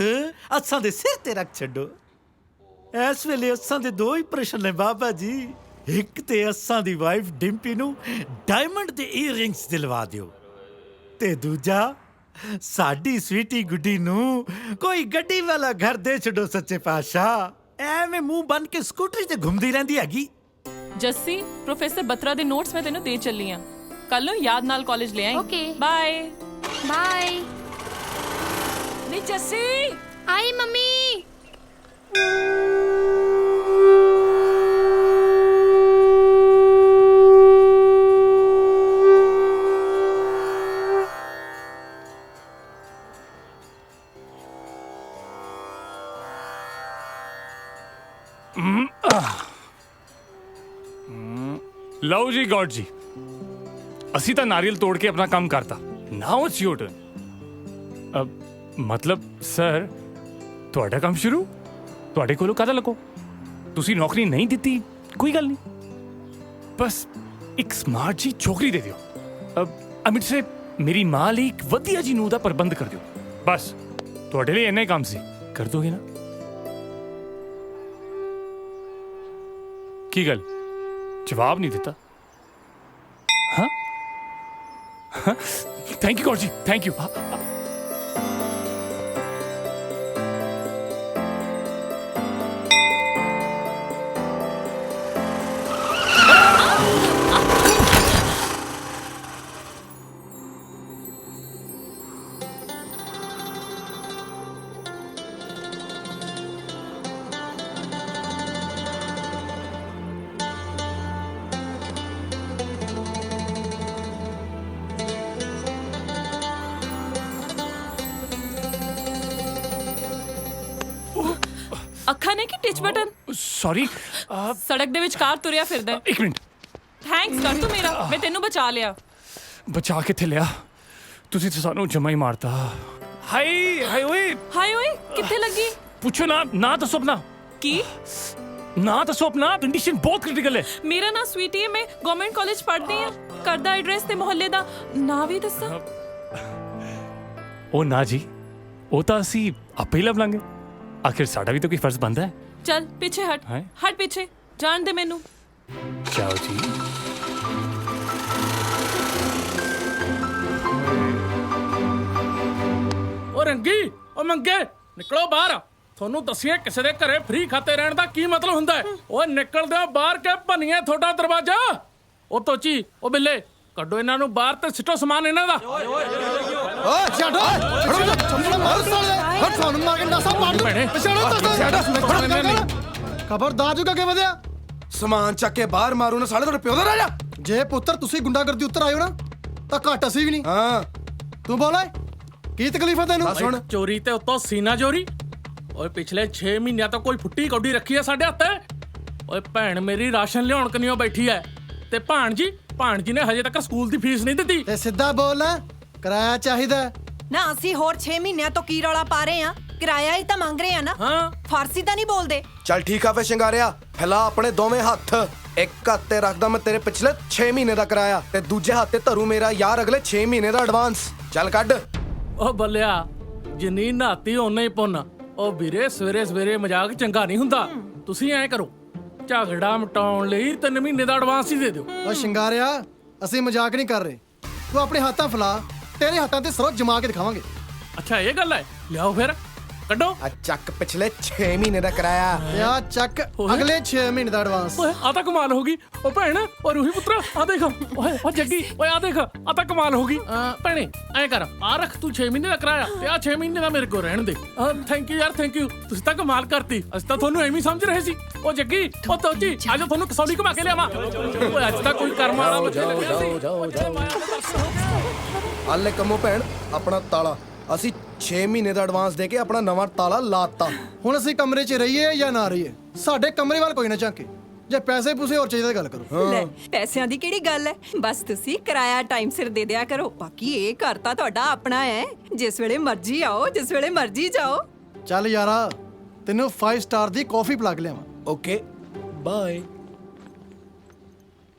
ਅਸਾਂ ਦੇ ਸਿਰ ਤੇ ਰੱਖ ਛੱਡੋ। ਇਸ ਵੇਲੇ ਅਸਾਂ ਦੇ ਦੋ ਹੀ ਪ੍ਰਸ਼ਨ ਨੇ ਬਾਬਾ ਜੀ। ਇੱਕ ਤੇ ਅਸਾਂ ਦੀ ਵਾਈਫ ਡਿੰਪੀ ਨੂੰ ਡਾਇਮੰਡ ਦੇ ਈਅਰਿੰਗਸ ਦਿਲਵਾ ਦਿਓ, ਤੇ ਦੂਜਾ ਸਾਡੀ ਸਵੀਟੀ ਗੁੱਡੀ ਨੂੰ ਕੋਈ ਗੱਡੀ ਵਾਲਾ ਘਰ ਦੇ ਛੱਡੋ। ਸੱਚੇ ਪਾਤਸ਼ਾਹ ਐਵੇਂ ਮੂੰਹ ਬੰਨ ਕੇ ਸਕੂਟਰੀ ਤੇ ਘੁੰਮਦੀ ਰਹਿੰਦੀ ਹੈਗੀ। ਜੱਸੀ, ਪ੍ਰੋਫੈਸਰ ਬਤਰਾ ਦੇ ਨੋਟਸ ਮੈਂ ਤੈਨੂੰ ਦੇ ਚੱਲੀ ਆ। ਕੱਲ ਨੂੰ ਯਾਦ ਨਾਲ ਕਾਲਜ ਲੈ ਆਈ। Okay bye bye. ਨੀ ਜੱਸੀ ਆਈ ਮੰਮੀ। ਲਓ ਜੀ ਗॉड ਜੀ, ਅਸੀਂ ਤਾਂ ਨਾਰੀਅਲ ਤੋੜ ਕੇ ਆਪਣਾ ਕੰਮ ਕਰਤਾ। ਨਾਓ ਇਟਸ ਯੂਰ ਟਰਨ। ਮਤਲਬ ਸਰ, ਤੁਹਾਡਾ ਕੰਮ ਸ਼ੁਰੂ ਤੁਹਾਡੇ ਕੋਲੋਂ ਕਾਹਦਾ ਲੱਗੋ। ਤੁਸੀਂ ਨੌਕਰੀ ਨਹੀਂ ਦਿੱਤੀ, ਕੋਈ ਗੱਲ ਨਹੀਂ, ਬਸ ਇੱਕ ਸਮਾਰਟ ਜੀ ਛੋਕਰੀ ਦੇ ਦਿਓ। ਅਮਿਤ ਸੇ ਮੇਰੀ ਮਾਂ ਲਈ ਇੱਕ ਵਧੀਆ ਜੀ ਨੂੰਹ ਦਾ ਪ੍ਰਬੰਧ ਕਰ ਦਿਓ। ਬਸ ਤੁਹਾਡੇ ਲਈ ਇੰਨਾ ਹੀ ਕੰਮ ਸੀ, ਕਰ ਦੋਗੇ ਨਾ? ਕੀ ਗੱਲ, ਜਵਾਬ ਨਹੀਂ ਦਿੱਤਾ? ਹਾਂ, ਥੈਂਕ ਯੂ ਗॉड ਜੀ, ਥੈਂਕ ਯੂ। ਅੱਖਾਂ ਨੇ ਕਿ ਟਿਚ ਬਟਨ? ਸੌਰੀ, ਸੜਕ ਦੇ ਵਿੱਚ ਕਾਰ ਤੁਰਿਆ ਫਿਰਦਾ। ਇੱਕ ਮਿੰਟ। ਥੈਂਕਸ ਕਰ ਤੂੰ ਮੇਰਾ, ਮੈਂ ਤੈਨੂੰ ਬਚਾ ਲਿਆ। ਬਚਾ ਕਿੱਥੇ ਲਿਆ, ਤੁਸੀਂ ਤਾਂ ਸਾਨੂੰ ਜਮਾ ਹੀ ਮਾਰਤਾ। ਹਾਏ ਹਾਏ ਓਏ, ਹਾਏ ਓਏ, ਕਿੱਥੇ ਲੱਗੀ? ਪੁੱਛੋ ਨਾ, ਨਾ ਦੱਸੋ ਆਪਣਾ ਕੀ ਨਾ ਦੱਸੋ ਆਪਣਾ, ਕੰਡੀਸ਼ਨ ਬਹੁਤ ਕ੍ਰਿਟੀਕਲ ਹੈ। ਮੇਰਾ ਨਾਂ ਸਵੀਟੀ ਹੈ, ਮੈਂ ਗਵਰਨਮੈਂਟ ਕਾਲਜ ਪੜ੍ਹਦੀ ਹਾਂ। ਘਰ ਦਾ ਐਡਰੈਸ ਤੇ ਮੁਹੱਲੇ ਦਾ ਨਾਂ ਵੀ ਦੱਸਾਂ? ਉਹ ਨਾ ਜੀ, ਉਹ ਤਾਂ ਅਸੀਂ ਆਪੇ ਹੀ ਲੱਭ ਲਾਂਗੇ। ਆਖਿਰ ਸਾਡਾ ਵੀ ਤਾਂ ਕੋਈ ਫਰਜ਼ ਬਣਦਾ ਹੈ। ਚੱਲ ਪਿੱਛੇ ਹਟ, ਹੈਂ? ਹਟ ਪਿੱਛੇ, ਜਾਣ ਦੇ ਮੈਨੂੰ। ਜਾਓ ਜੀ। ਉਹ ਰੰਗੀ, ਉਹ ਮੰਗੇ, ਨਿਕਲੋ ਬਾਹਰ। ਤੁਹਾਨੂੰ ਦੱਸਿਆ ਕਿਸੇ ਦੇ ਘਰੇ ਫ੍ਰੀ ਖਾਤੇ ਰਹਿਣ ਦਾ ਕੀ ਮਤਲਬ ਹੁੰਦਾ ਹੈ। ਓਏ ਨਿਕਲਦੇ ਹੋ ਬਾਹਰ ਕੇ ਭੰਨੀਏ ਤੁਹਾਡਾ ਦਰਵਾਜ਼ਾ। ਉਹ ਤੋਚੀ, ਉਹ ਬਿੱਲੇ, ਕੱਢੋ ਇਹਨਾਂ ਨੂੰ ਬਾਹਰ ਤੇ ਸਿੱਟੋ ਸਮਾਨ ਇਹਨਾਂ ਦਾ। ਓਏ ਛੱਡ, ਓਏ ਹਟ ਚੰਬਲ ਮਾਰ ਸਾਲੇ, ਹਟ ਸਾਨੂੰ ਮਾਰ ਕੇ ਨਾਸਾ ਪਾੜ ਦੂੰ। ਛੱਡ, ਖਬਰਦਾਰ ਜੁਗਾ ਕੇ ਵਧਿਆ। ਸਮਾਨ ਚੱਕ ਕੇ ਬਾਹਰ ਮਾਰੂ ਨਾ ਸਾਲੇ, ਤੁਹਾਡੇ ਪਿਓ ਦਾ ਰਾਜਾ। ਜੇ ਪੁੱਤਰ ਤੁਸੀਂ ਗੁੰਡਾਗਰਦੀ ਉੱਤਰ ਆਇਓ ਨਾ ਤਾਂ ਘੱਟ ਅਸੀਂ ਵੀ ਨਹੀਂ। ਹਾਂ ਤੂੰ ਬੋਲ ਓਏ, ਕੀ ਤਕਲੀਫ ਹੈ ਤੈਨੂੰ? ਸੁਣ, ਚੋਰੀ ਤੇ ਉੱਤੋਂ ਸੀਨਾ ਚੋਰੀ। ਓਏ ਪਿਛਲੇ 6 ਮਹੀਨਿਆਂ ਤੋਂ ਕੋਈ ਫੁੱਟੀ ਕੌਡੀ ਰੱਖੀ ਐ ਸਾਡੇ ਹੱਥੇ। ਓਏ ਭੈਣ ਮੇਰੀ ਰਾਸ਼ਨ ਲਿਆਉਣ ਕਨੀਓ ਬੈਠੀ ਐ ਤੇ ਭਾਣਜੀ ਨੇ ਹਜੇ ਤੱਕ ਸਕੂਲ ਦੀ ਫੀਸ ਨਹੀਂ ਦਿੱਤੀ। ਤੇ ਸਿੱਧਾ ਬੋਲ ਨਾ, ਕਿਰਾਇਆ ਚਾਹੀਦਾ ਨਾ। ਅਸੀਂ ਹੋਰ 6 ਮਹੀਨਿਆਂ ਤੋਂ ਕੀ ਰੌਲਾ ਪਾ ਰਹੇ ਆ? ਕਿਰਾਇਆ ਹੀ ਤਾਂ ਮੰਗ ਰਹੇ ਆ ਨਾ। ਹਾਂ, ਫਾਰਸੀ ਤਾਂ ਨਹੀਂ ਬੋਲਦੇ। ਚੱਲ ਠੀਕ ਆ ਫੇ ਸ਼ਿੰਗਾਰਿਆ, ਫੈਲਾ ਆਪਣੇ ਦੋਵੇਂ ਹੱਥ। ਇੱਕ ਹੱਥ ਤੇ ਰੱਖਦਾ ਮੈਂ ਤੇਰੇ ਪਿਛਲੇ 6 ਮਹੀਨੇ ਦਾ ਕਿਰਾਇਆ ਤੇ ਦੂਜੇ ਹੱਥ ਤੇ ਧਰੂ ਮੇਰਾ ਯਾਰ ਅਗਲੇ 6 ਮਹੀਨੇ ਦਾ ਐਡਵਾਂਸ। ਚੱਲ ਕੱਢ। ਓ ਬੱਲਿਆ, ਜਿੰਨੀ ਨਹਾਤੀ ਓਨਾ ਹੀ ਪੁੰਨ। ਓ ਵੀਰੇ, ਸਵੇਰੇ ਸਵੇਰੇ ਮਜ਼ਾਕ ਚੰਗਾ ਨਹੀਂ ਹੁੰਦਾ। ਤੁਸੀਂ ਐਂ ਕਰੋ, ਝਗੜਾ ਮਟਾਉਣ ਲਈ 3 ਮਹੀਨੇ ਦਾ ਐਡਵਾਂਸ ਹੀ ਦੇ ਦਿਓ। ਓ ਸ਼ਿੰਗਾਰਿਆ, ਅਸੀਂ ਮਜ਼ਾਕ ਨਹੀਂ ਕਰ ਰਹੇ। ਤੂੰ ਆਪਣੇ ਹੱਥਾਂ ਫਲਾ, ਤੇਰੇ ਹੱਥਾਂ ਤੇ ਸਰੋਂ ਜਮਾ ਕੇ ਦਿਖਾਵਾਂਗੇ। ਅੱਛਾ ਇਹ ਗੱਲ ਹੈ, ਲਿਆਓ ਫਿਰ ਕੱਢੋ। ਆ ਚੱਕ ਪਿਛਲੇ 6 ਮਹੀਨੇ ਦਾ ਕਿਰਾਇਆ। ਤੇ ਆ ਚੱਕ ਅਗਲੇ 6 ਮਹੀਨੇ ਦਾ ਐਡਵਾਂਸ। ਓਏ ਆ ਤਾਂ ਕਮਾਲ ਹੋ ਗਈ। ਓ ਭੈਣ, ਓ ਰੂਹੀ ਪੁੱਤਰਾ, ਆ ਦੇਖ। ਓਏ ਓ ਜੱਗੀ, ਓਏ ਆ ਦੇਖ, ਆ ਤਾਂ ਕਮਾਲ ਹੋ ਗਈ। ਭੈਣੇ ਐਂ ਕਰ, ਆ ਰੱਖ ਤੂੰ 6 ਮਹੀਨੇ ਦਾ ਕਿਰਾਇਆ ਤੇ ਆ 6 ਮਹੀਨੇ ਦਾ ਮੇਰੇ ਕੋਲ ਰਹਿਣ ਦੇ। ਥੈਂਕ ਯੂ ਯਾਰ, ਥੈਂਕ ਯੂ। ਤੁਸੀਂ ਤਾਂ ਕਮਾਲ ਕਰਤੀ। ਅਸੀਂ ਤਾਂ ਤੁਹਾਨੂੰ ਐਵੇਂ ਹੀ ਸਮਝ ਰਹੇ ਸੀ। ਓ ਜੱਗੀ, ਓ ਤੋਜੀ, ਅੱਜ ਤੁਹਾਨੂੰ ਕਸੌਲੀ ਘੁਮਾ ਕੇ ਲਿਆਵਾਂ। ਓਏ ਅੱਜ ਤਾਂ ਕੋਈ ਕਰਮ ਵਾਲਾ ਬੱਚੇ ਲੱਗਿਆ ਸੀ। ਆਲੇ ਕੰਮੋ ਭੈਣ, ਆਪਣਾ ਤਾਲਾ। ਅਸੀਂ 6 ਮਹੀਨੇ ਦਾ ਐਡਵਾਂਸ ਦੇ ਕੇ ਆਪਣਾ ਨਵਾਂ ਤਾਲਾ ਲਾਤਾ। ਹੁਣ ਅਸੀਂ ਕਮਰੇ 'ਚ ਰਹੀਏ ਜਾਂ ਨਾ ਰਹੀਏ, ਸਾਡੇ ਕਮਰੇ ਵੱਲ ਕੋਈ ਨਾ ਝਾਕੇ। ਜੇ ਪੈਸੇ ਪੂਸੇ ਹੋਰ ਚਾਹੀਦਾ ਗੱਲ ਕਰੋ। ਲੈ, ਪੈਸਿਆਂ ਦੀ ਕਿਹੜੀ ਗੱਲ ਹੈ? ਬਸ ਤੁਸੀਂ ਕਿਰਾਇਆ ਟਾਈਮ ਸਿਰ ਦੇ ਦਿਆ ਕਰੋ। ਬਾਕੀ ਇਹ ਘਰ ਤਾਂ ਤੁਹਾਡਾ ਆਪਣਾ ਹੈ। ਜਿਸ ਵੇਲੇ ਮਰਜ਼ੀ ਆਓ, ਜਿਸ ਵੇਲੇ ਮਰਜ਼ੀ ਜਾਓ। ਚੱਲ ਯਾਰਾ, ਤੈਨੂੰ 5 ਸਟਾਰ ਦੀ ਕਾਫੀ ਪਿਲਾ ਕੇ ਲਿਆਵਾਂ। Okay bye.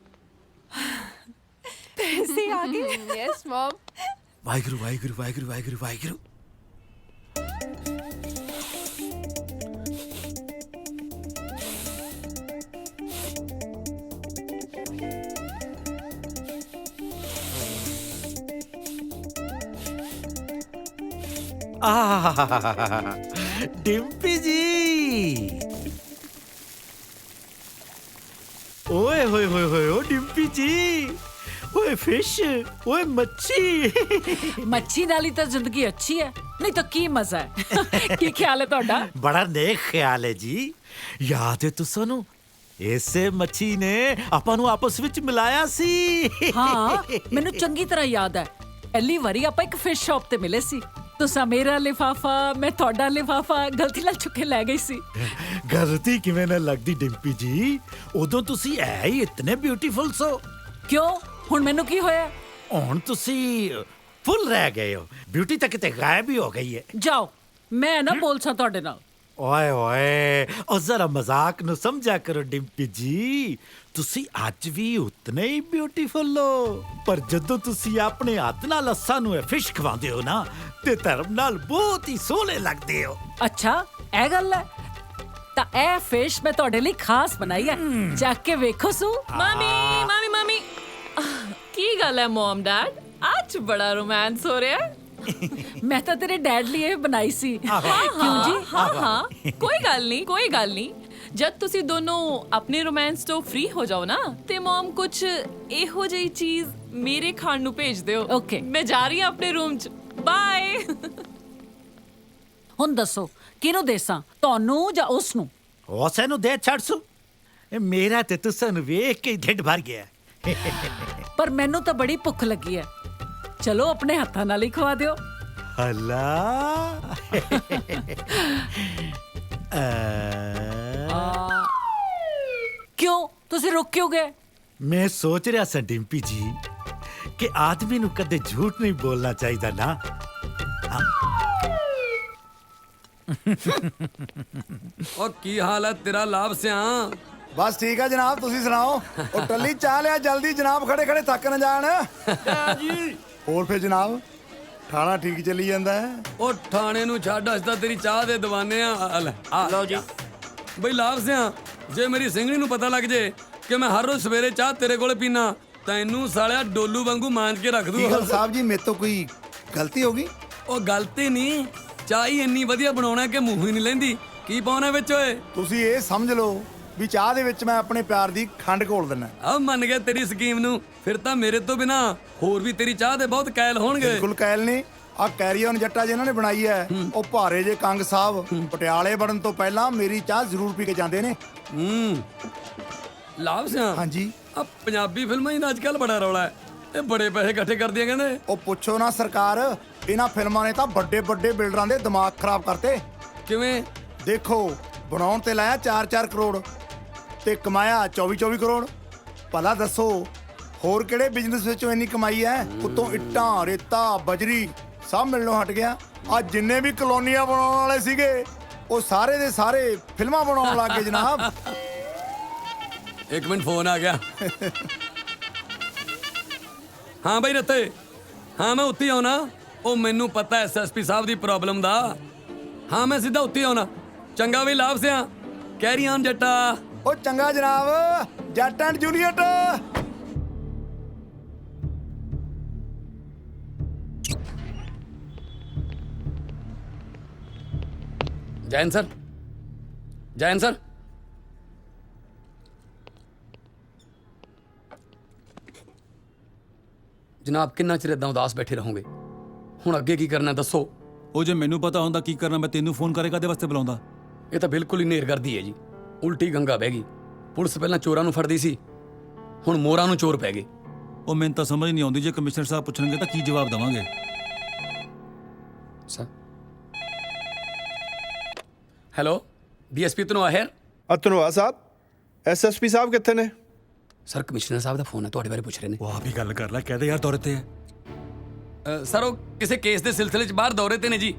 ਪੈਸੇ ਆ ਗਏ। Yes ma'am. ਵਾਹਿਗੁਰੂ ਵਾਹਿਗੁਰੂ ਵਾਹਿਗੁਰੂ ਵਾਹਿਗੁਰੂ ਵਾਹਿਗੁਰੂ। डिम्पी जी, ओए होए होए होए, ओ डिम्पी जी, ओए फिश, ओए मच्छी। ਮੱਛੀ ਨਾਲ ਹੀ ਤਾਂ ਜ਼ਿੰਦਗੀ ਅੱਛੀ ਹੈ, ਨਹੀਂ ਤਾਂ ਕੀ ਮਜ਼ਾ ਹੈ। ਕੀ ਖਿਆਲ ਹੈ ਤੁਹਾਡਾ? बड़ा नेक ख्याल है जी। याद है तुसानू ਇਸੇ ਮੱਛੀ ਨੇ ਆਪਾਂ ਨੂੰ ਆਪਸ ਵਿੱਚ ਮਿਲਾਇਆ ਸੀ। ਹਾਂ, ਮੈਨੂੰ ਚੰਗੀ ਤਰ੍ਹਾਂ ਯਾਦ ਹੈ। ਪਹਿਲੀ ਵਾਰੀ ਆਪਾਂ ਇੱਕ ਫਿਸ਼ ਸ਼ਾਪ ਤੇ ਮਿਲੇ ਸੀ। ਤੁਸੀਂ ਮੇਰਾ ਲਿਫਾਫਾ, ਮੈਂ ਤੁਹਾਡਾ ਲਿਫਾਫਾ ਗਲਤੀ ਨਾਲ ਚੁੱਕ ਕੇ ਲੈ ਗਈ ਸੀ। ਗਲਤੀ ਕਿਵੇਂ ਨਾ ਲੱਗਦੀ ਡਿੰਪੀ ਜੀ, ਉਦੋਂ ਤੁਸੀਂ ਐ ਹੀ ਇਤਨੇ ਬਿਊਟੀਫੁਲ ਸੋ। ਕਿਉਂ? ਹੁਣ ਮੈਨੂੰ ਕੀ ਹੋਇਆ? ਹੁਣ ਤੁਸੀਂ ਫੁੱਲ ਰਹਿ ਗਏ ਹੋ, ਬਿਊਟੀ ਤਾਂ ਕਿਤੇ ਗਾਇਬ ਹੀ ਹੋ ਗਈ ਹੈ। ਜਾਓ, ਮੈਂ ਨਾ ਬੋਲਸਾਂ ਤੁਹਾਡੇ ਨਾਲ। ਓਏ ਓਏ, ਉਹ ਜ਼ਰਾ ਮਜ਼ਾਕ ਨੂੰ ਸਮਝਿਆ ਕਰੋ ਡਿੰਪੀ ਜੀ। ਤੁਸੀਂ ਅੱਜ ਵੀ ਉਤਨੇ ਹੀ ਬਿਊਟੀਫੁਲ ਹੋ, ਪਰ ਜਦੋਂ ਤੁਸੀਂ ਆਪਣੇ ਹੱਥ ਨਾਲ ਅੱਸਾਂ ਨੂੰ ਇਹ ਫਿਸ਼ ਖਵਾਉਂਦੇ ਹੋ ਨਾ, ਤੇ ਧਰਮ ਨਾਲ ਬਹੁਤ ਹੀ ਸੋਹਣੇ ਲੱਗਦੇ ਹੋ। ਅੱਛਾ, ਇਹ ਗੱਲ ਹੈ। ਤਾਂ ਇਹ ਫਿਸ਼ ਮੈਂ ਤੁਹਾਡੇ ਲਈ ਖਾਸ ਬਣਾਈ ਹੈ, ਚੱਕ ਕੇ ਵੇਖੋ ਸੂ। ਮਾਮੀ ਕੀ ਗੱਲ ਹੈ ਮਮ ਡੈਡ? ਅੱਜ ਬੜਾ ਰੋਮਾਂਸ ਹੋ ਰਿਹਾ ਹੈ। ਮੈਂ ਤਾਂ ਤੇਰੇ ਡੈਡ ਲਈ ਇਹ ਬਣਾਈ ਸੀ। ਕਿਉਂ ਜੀ? ਹਾਂ, ਕੋਈ ਗੱਲ ਨਹੀਂ। ਜਦ ਤੁਸੀਂ ਦੋਨੋਂ ਆਪਣੇ ਰੋਮਾਂਸ ਤੋਂ ਫ੍ਰੀ ਹੋ ਜਾਓ ਨਾ, ਤੇ ਮਮ ਕੁਝ ਇਹੋ ਜਿਹੀ ਚੀਜ਼ ਮੇਰੇ ਖਾਣ ਨੂੰ ਭੇਜ ਦਿਓ। ਓਕੇ, ਮੈਂ ਜਾ ਰਹੀ ਹਾਂ ਆਪਣੇ ਰੂਮ 'ਚ। ਬਾਏ। ਹੁਣ ਦੱਸੋ ਕਿਹਨੂੰ ਦੇਸਾਂ, ਤੁਹਾਨੂੰ ਜਾਂ ਉਸ ਨੂੰ? ਉਸੇ ਨੂੰ ਦੇ ਛੱਡ ਸੂ, ਮੇਰਾ ਤੇ ਤੁਸਾਂ ਨੂੰ ਵੇਖ ਕੇ ਢਿੱਡ ਭਰ ਗਿਆ। ਪਰ ਮੈਨੂੰ ਤਾਂ ਬੜੀ ਭੁੱਖ ਲੱਗੀ ਹੈ। ਚਲੋ ਆਪਣੇ ਹੱਥਾਂ ਨਾਲ ਹੀ ਖਵਾ ਦਿਓ। ਹਲਾ ਕਿਉਂ? ਤੁਸੀਂ ਰੁਕ ਕਿਉਂ ਗਏ? ਮੈਂ ਸੋਚ ਰਿਹਾ ਸਾਂ ਡਿੰਪੀ ਜੀ ਕਿ ਆਦਮੀ ਨੂੰ ਕਦੇ ਝੂਠ ਨਹੀਂ ਬੋਲਣਾ ਚਾਹੀਦਾ ਨਾ। ਉਹ ਕੀ ਹਾਲ ਹੈ ਤੇਰਾ ਲਾਭ ਸਿਆ? ਬਸ ਠੀਕ ਹੈ ਜਨਾਬ, ਤੁਸੀਂ ਸੁਣਾਓ? ਉਹ ਟੱਲੀ ਚਾਹ ਲਿਆ ਜਲਦੀ ਜਨਾਬ, ਖੜੇ ਖੜੇ ਥੱਕ ਨਾ ਜਾਣ। ਜੀ ਹੋਰ ਫਿਰ ਜਨਾਬ ਥਾਣਾ ਠੀਕ ਚੱਲੀ ਜਾਂਦਾ ਹੈ? ਉਹ ਥਾਣੇ ਨੂੰ ਛੱਡ, ਅੱਜ ਤਾਂ ਤੇਰੀ ਚਾਹ ਦੇ ਦੀਵਾਨੇ ਆ। ਲੈ ਆ ਲਓ ਜੀ। ਬਈ ਲਾਭ ਸਿਆ, ਜੇ ਮੇਰੀ ਸਿੰਘਣੀ ਨੂੰ ਪਤਾ ਲੱਗ ਜੇ ਕਿ ਮੈਂ ਹਰ ਰੋਜ਼ ਸਵੇਰੇ ਚਾਹ ਤੇਰੇ ਕੋਲੇ ਪੀਣਾ, ਤੈਨੂੰ ਸਾਲਿਆ ਡੋਲੂ ਵਾਂਗੂ ਮਾਂਜ ਕੇ ਰੱਖ ਕੀ ਦੂਗਾ। ਗੱਲ ਸਾਹਿਬ ਜੀ, ਮੇਰੇ ਤੋਂ ਕੋਈ ਗਲਤੀ ਹੋ ਗਈ? ਉਹ ਗਲਤੀ ਨਹੀਂ, ਚਾਹ ਹੀ ਇੰਨੀ ਵਧੀਆ ਬਣਾਉਣਾ ਕਿ ਮੂੰਹ ਹੀ ਨਹੀਂ ਲੈਂਦੀ। ਕੀ ਪਾਉਣਾ ਵਿੱਚ ਓਏ? ਤੁਸੀਂ ਇਹ ਸਮਝ ਲਓ ਵੀ ਚਾਹ ਦੇ ਵਿੱਚ ਮੈਂ ਆਪਣੇ ਪਿਆਰ ਦੀ ਖੰਡ ਘੋਲ ਦਿੰਦਾ। ਆ ਮੰਨ ਗਿਆ ਤੇਰੀ ਸਕੀਮ ਨੂੰ। ਫਿਰ ਤਾਂ ਮੇਰੇ ਤੋਂ ਬਿਨਾ ਹੋਰ ਵੀ ਤੇਰੀ ਚਾਹ ਦੇ ਬਹੁਤ ਕੈਲ ਹੋਣਗੇ। ਬਿਲਕੁਲ ਕੈਲ ਨੇ। ਆ ਕੈਰੀਅਨ ਜੱਟਾ ਜਿਹਨਾਂ ਨੇ ਬਣਾਈ ਹੈ, ਉਹ ਭਾਰੇ ਜੇ ਕੰਗ ਸਾਹਿਬ ਪਟਿਆਲੇ ਵੜਨ ਤੋਂ ਪਹਿਲਾਂ ਮੇਰੀ ਚਾਹ ਜ਼ਰੂਰ ਪੀ ਕੇ ਜਾਂਦੇ ਨੇ। ਲਾਭ ਸਿਆ, ਹਾਂਜੀ, ਆ ਪੰਜਾਬੀ ਫਿਲਮਾਂ ਹੀ ਦਾ ਅੱਜ ਕੱਲ ਬੜਾ ਰੌਲਾ ਹੈ। ਇਹ ਬੜੇ ਪੈਸੇ ਇਕੱਠੇ ਕਰਦੀਆਂ ਕਹਿੰਦੇ। ਉਹ ਪੁੱਛੋ ਨਾ ਸਰਕਾਰ, ਇਹਨਾਂ ਫਿਲਮਾਂ ਨੇ ਤਾਂ ਵੱਡੇ ਵੱਡੇ ਬਿਲਡਰਾਂ ਦੇ ਦਿਮਾਗ ਖਰਾਬ ਕਰਤੇ। ਕਿਵੇਂ? ਦੇਖੋ, ਬਣਾਉਣ ਤੇ ਲਾਇਆ 4-4 ਕਰੋੜ ਤੇ ਕਮਾਇਆ 24-24 ਕਰੋੜ। ਭਲਾ ਦੱਸੋ ਹੋਰ ਕਿਹੜੇ ਬਿਜ਼ਨਸ ਵਿੱਚੋਂ ਇੰਨੀ ਕਮਾਈ ਹੈ? ਉੱਤੋਂ ਇੱਟਾਂ, ਰੇਤਾ, ਬਜਰੀ ਸਭ ਮਿਲਣੋਂ ਹਟ ਗਿਆ। ਆ ਜਿੰਨੇ ਵੀ ਕਲੋਨੀਆਂ ਬਣਾਉਣ ਵਾਲੇ ਸੀਗੇ, ਉਹ ਸਾਰੇ ਦੇ ਸਾਰੇ ਫਿਲਮਾਂ ਬਣਾਉਣ ਲੱਗ ਗਏ ਜਨਾਬ। ਇੱਕ ਮਿੰਟ, ਫੋਨ ਆ ਗਿਆ। ਹਾਂ ਬਈ ਰੱਤੇ, ਹਾਂ ਮੈਂ ਉੱਥੇ ਆਉਣਾ। ਉਹ ਮੈਨੂੰ ਪਤਾ ਐਸਐਸਪੀ ਸਾਹਿਬ ਦੀ ਪ੍ਰੋਬਲਮ ਦਾ। ਹਾਂ ਮੈਂ ਸਿੱਧਾ ਉੱਥੇ ਆਉਣਾ। ਚੰਗਾ ਵੀ ਲਾਭ ਸਿਆ, ਕੈਰੀ ਆਨ ਜੱਟਾ। ਉਹ ਚੰਗਾ ਜਨਾਬ, ਜੱਟ and Juliet. Jain sir, Jain sir. ਜਨਾਬ ਕਿੰਨਾ ਚਿਰ ਏਦਾਂ ਉਦਾਸ ਬੈਠੇ ਰਹੋਗੇ? ਹੁਣ ਅੱਗੇ ਕੀ ਕਰਨਾ ਦੱਸੋ? ਉਹ ਜੇ ਮੈਨੂੰ ਪਤਾ ਹੁੰਦਾ ਕੀ ਕਰਨਾ, ਮੈਂ ਤੈਨੂੰ ਫੋਨ ਕਰੇ ਕਾਹਦੇ ਵਾਸਤੇ ਬੁਲਾਉਂਦਾ? ਇਹ ਤਾਂ ਬਿਲਕੁਲ ਹੀ ਨੇਰਗਰਦੀ ਹੈ ਜੀ। ਉਲਟੀ ਗੰਗਾ ਬਹਿ ਗਈ। ਪੁਲਿਸ ਪਹਿਲਾਂ ਚੋਰਾਂ ਨੂੰ ਫੜਦੀ ਸੀ, ਹੁਣ ਮੋਰਾਂ ਨੂੰ ਚੋਰ ਪੈ ਗਏ। ਉਹ ਮੈਨੂੰ ਤਾਂ ਸਮਝ ਨਹੀਂ ਆਉਂਦੀ, ਜੇ ਕਮਿਸ਼ਨਰ ਸਾਹਿਬ ਪੁੱਛਣਗੇ ਤਾਂ ਕੀ ਜਵਾਬ ਦੇਵਾਂਗੇ? ਸਰ ਹੈਲੋ, ਡੀਐਸਪੀ ਧਨੋਆ ਹੈ? ਧਨੋਆ ਸਾਹਿਬ, ਐਸਐਸਪੀ ਸਾਹਿਬ ਕਿੱਥੇ ਨੇ? ਸਰ ਕਮਿਸ਼ਨਰ ਸਾਹਿਬ ਦਾ ਫੋਨ ਹੈ, ਤੁਹਾਡੇ ਬਾਰੇ ਪੁੱਛ ਰਹੇ ਨੇ। ਉਹ ਆਪ ਹੀ ਗੱਲ ਕਰ ਲੈ, ਕਹਦੇ ਯਾਰ ਦੌਰੇ ਤੇ ਹੈ। ਸਰ ਉਹ ਕਿਸੇ ਕੇਸ ਦੇ ਸਿਲਸਿਲੇ 'ਚ ਬਾਹਰ ਦੌਰੇ ਤੇ ਨੇ ਜੀ।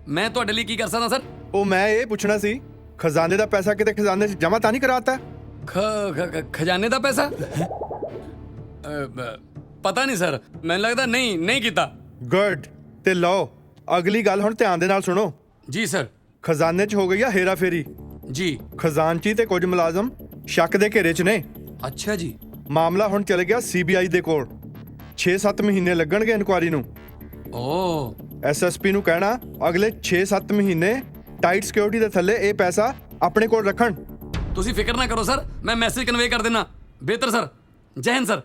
ਮੈਂ ਤੁਹਾਡੇ ਲਈ ਕੀ ਕਰ ਸਕਦਾ ਸਰ? ਉਹ ਮੈਂ ਇਹ ਪੁੱਛਣਾ ਸੀ, ਖਜ਼ਾਨੇ ਦਾ ਪੈਸਾ ਕਿਤੇ ਖਜ਼ਾਨੇ 'ਚ ਜਮ੍ਹਾਂ ਤਾਂ ਨਹੀਂ ਕਰਾਤਾ? ਖਜ਼ਾਨੇ ਦਾ ਪੈਸਾ? ਪਤਾ ਨਹੀਂ ਸਰ, ਮੈਨੂੰ ਲੱਗਦਾ ਨਹੀਂ ਕੀਤਾ। ਗੁੱਡ। ਤੇ ਲਓ, ਅਗਲੀ ਗੱਲ ਹੁਣ ਧਿਆਨ ਦੇ ਨਾਲ ਸੁਣੋ। ਜੀ ਸਰ। ਖਜ਼ਾਨੇ 'ਚ ਹੋ ਗਈ ਆ ਹੇਰਾ ਫੇਰੀ ਜੀ। ਖਜ਼ਾਨਚੀ ਤੇ ਕੁਝ ਮੁਲਾਜ਼ਮ ਸ਼ੱਕ ਦੇ ਘੇਰੇ 'ਚ ਨੇ। ਅੱਛਾ ਜੀ। ਮਾਮਲਾ ਹੁਣ ਚਲੇ ਗਿਆ ਸੀਬੀਆਈ ਦੇ ਕੋਲ। 6-7 ਮਹੀਨੇ ਲੱਗਣਗੇ ਇਨਕੁਆਰੀ ਨੂੰ। ਓ ਐਸਐਸਪੀ ਨੂੰ ਕਹਿਣਾ ਅਗਲੇ 6-7 ਮਹੀਨੇ ਟਾਈਟ ਸਿਕਿਉਰਿਟੀ ਦੇ ਥੱਲੇ ਇਹ ਪੈਸਾ ਆਪਣੇ ਕੋਲ ਰੱਖਣ। ਤੁਸੀਂ ਫਿਕਰ ਨਾ ਕਰੋ ਸਰ, ਮੈਂ ਮੈਸੇਜ ਕਨਵੇ ਕਰ ਦੇਣਾ। ਬਿਹਤਰ ਸਰ। ਜੈ ਹਿੰਦ ਸਰ।